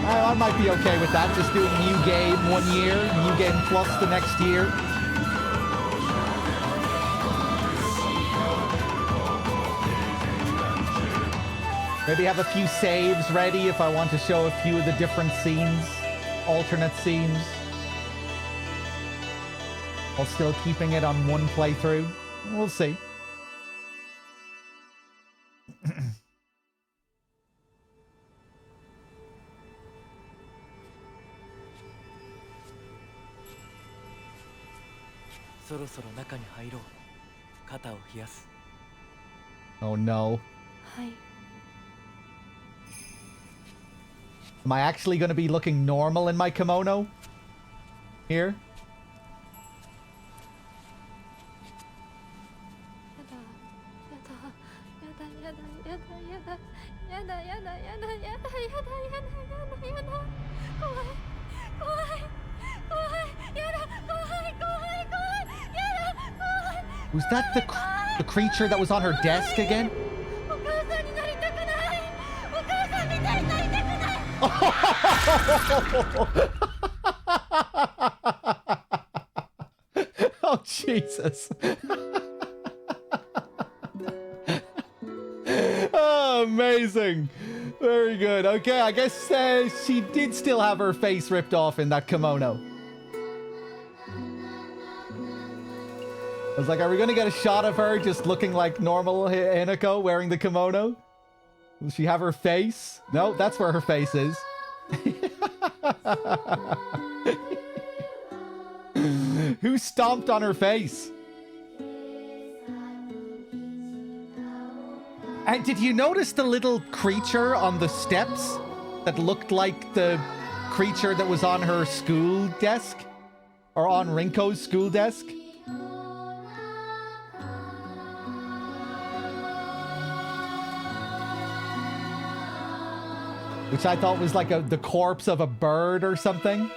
I might be okay with that. Just doing new game 1 year, new game plus the next year. Maybe have a few saves ready if I want to show a few of the different scenes, alternate scenes. While still keeping it on one playthrough. We'll see. Oh no. Hi. Am I actually going to be looking normal in my kimono? Here? Was that the creature that was on her desk again? Oh, Jesus. Oh, amazing. Very good. Okay, I guess she did still have her face ripped off in that kimono. I was like, are we going to get a shot of her just looking like normal Hinako wearing the kimono? Will she have her face? No, that's where her face is. Who stomped on her face? And did you notice the little creature on the steps that looked like the creature that was on her school desk? Or on Rinko's school desk? Which I thought was like the corpse of a bird or something.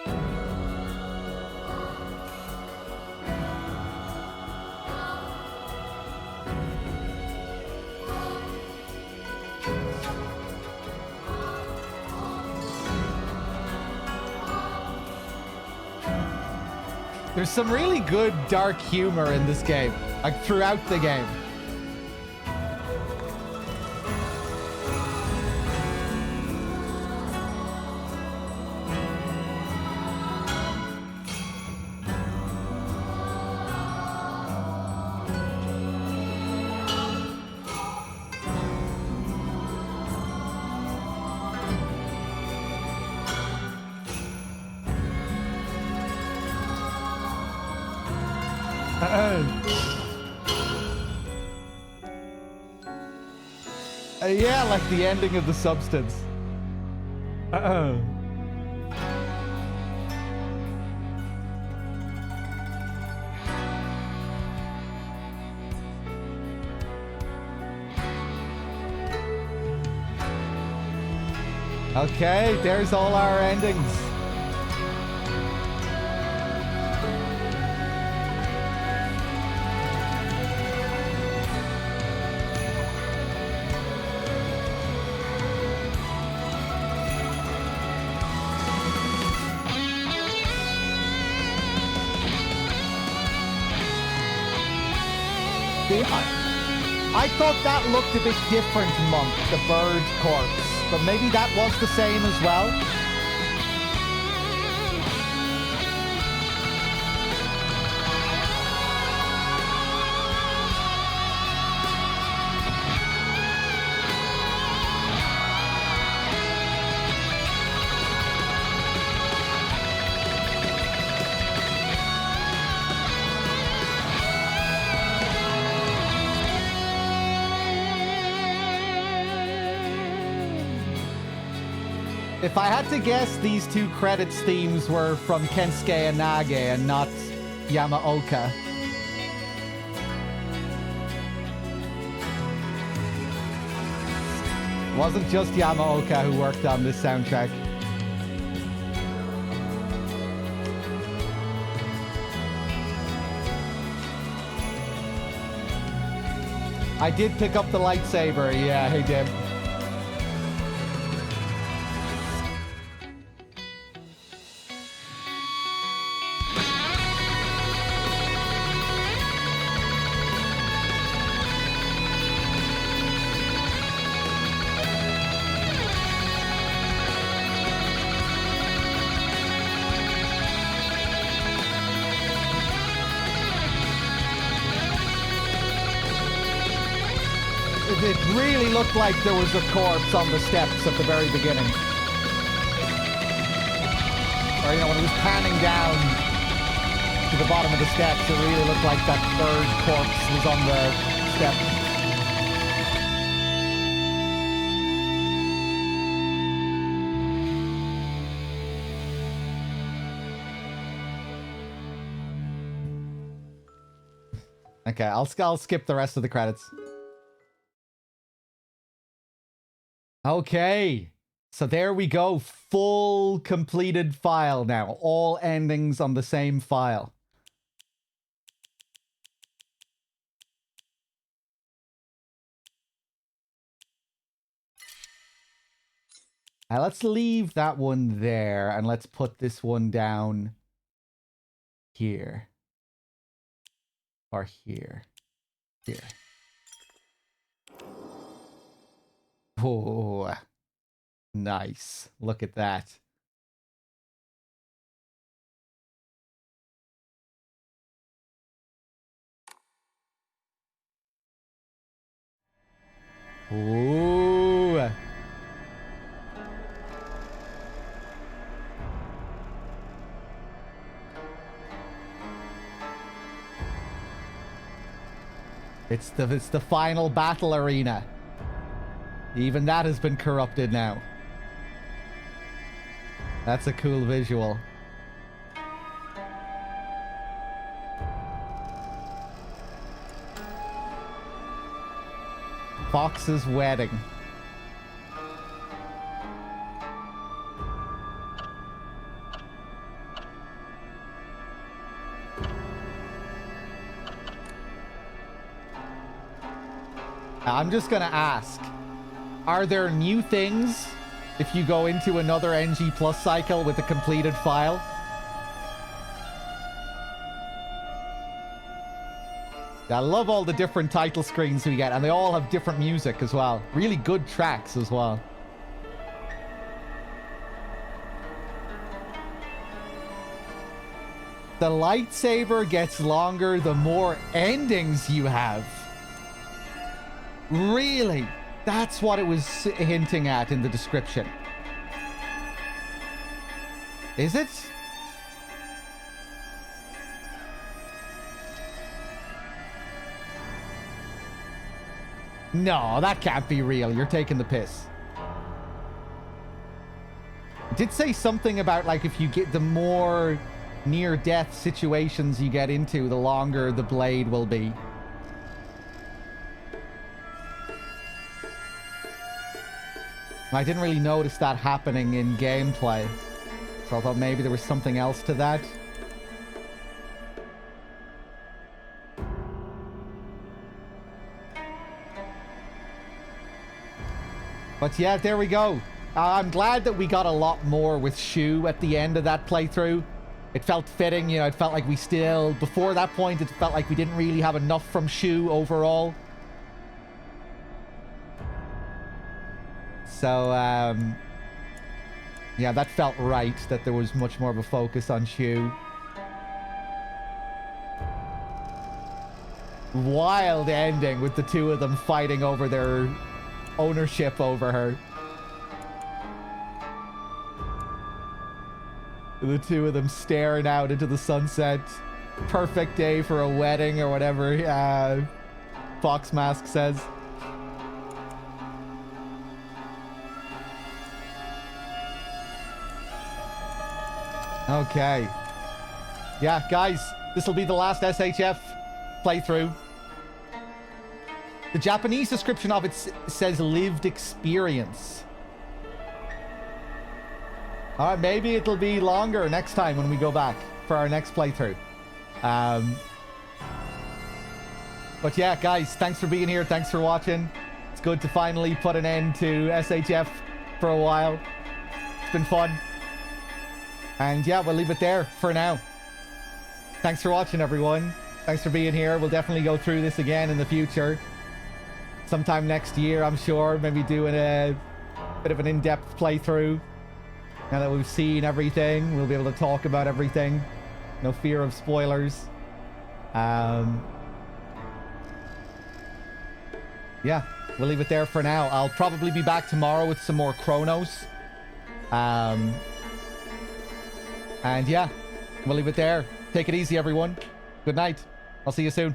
There's some really good dark humor in this game, like throughout the game. Yeah, like the ending of The Substance. Okay, there's all our endings. I thought that looked a bit different, Monk, the bird corpse. But maybe that was the same as well? If I had to guess, these two credits themes were from Kensuke Inage and not Yamaoka. It wasn't just Yamaoka who worked on this soundtrack. I did pick up the lightsaber. Yeah, hey, Deb. It really looked like there was a corpse on the steps at the very beginning. Or, you know, when it was panning down to the bottom of the steps, it really looked like that third corpse was on the step. Okay, I'll skip the rest of the credits. Okay, so there we go. Full completed file now. All endings on the same file. Now let's leave that one there and let's put this one down here. Or here. Here. Oh, nice. Look at that. Ooh. It's the final battle arena. Even that has been corrupted now. That's a cool visual. Fox's wedding. I'm just gonna ask. Are there new things if you go into another NG Plus cycle with a completed file? I love all the different title screens we get, and they all have different music as well. Really good tracks as well. The lightsaber gets longer the more endings you have. Really? That's what it was hinting at in the description. Is it? No, that can't be real. You're taking the piss. It did say something about, like, if you get the more near-death situations you get into, the longer the blade will be. I didn't really notice that happening in gameplay, so I thought maybe there was something else to that. But yeah, there we go. I'm glad that we got a lot more with Shu at the end of that playthrough. It felt fitting, you know, it felt like we still, before that point, it felt like we didn't really have enough from Shu overall. So, yeah, that felt right, that there was much more of a focus on Shu. Wild ending with the two of them fighting over their ownership over her. The two of them staring out into the sunset. Perfect day for a wedding or whatever Fox Mask says. Okay. Yeah, guys, this will be the last SHF playthrough. The Japanese description of it says lived experience. Alright, maybe it'll be longer next time when we go back for our next playthrough. But yeah, guys, thanks for being here. Thanks for watching. It's good to finally put an end to SHF for a while. It's been fun. And yeah, we'll leave it there for now. Thanks for watching, everyone. Thanks for being here. We'll definitely go through this again in the future. Sometime next year, I'm sure. Maybe doing a bit of an in-depth playthrough. Now that we've seen everything, we'll be able to talk about everything. No fear of spoilers. Yeah, we'll leave it there for now. I'll probably be back tomorrow with some more Chronos. And yeah, we'll leave it there. Take it easy, everyone. Good night. I'll see you soon.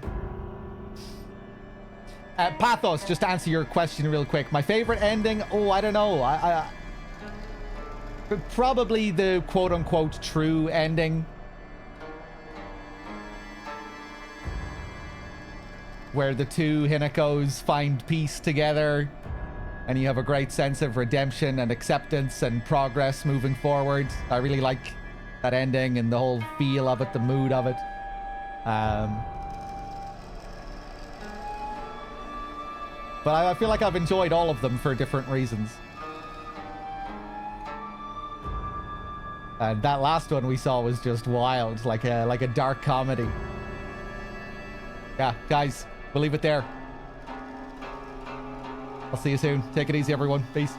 Pathos, just to answer your question real quick. My favorite ending? Oh, I don't know. Probably the quote-unquote true ending. Where the two Hinekos find peace together. And you have a great sense of redemption and acceptance and progress moving forward. I really like that ending and the whole feel of it, the mood of it. But I feel like I've enjoyed all of them for different reasons. And that last one we saw was just wild, like a dark comedy. Yeah, guys, we'll leave it there. I'll see you soon. Take it easy, everyone. Peace.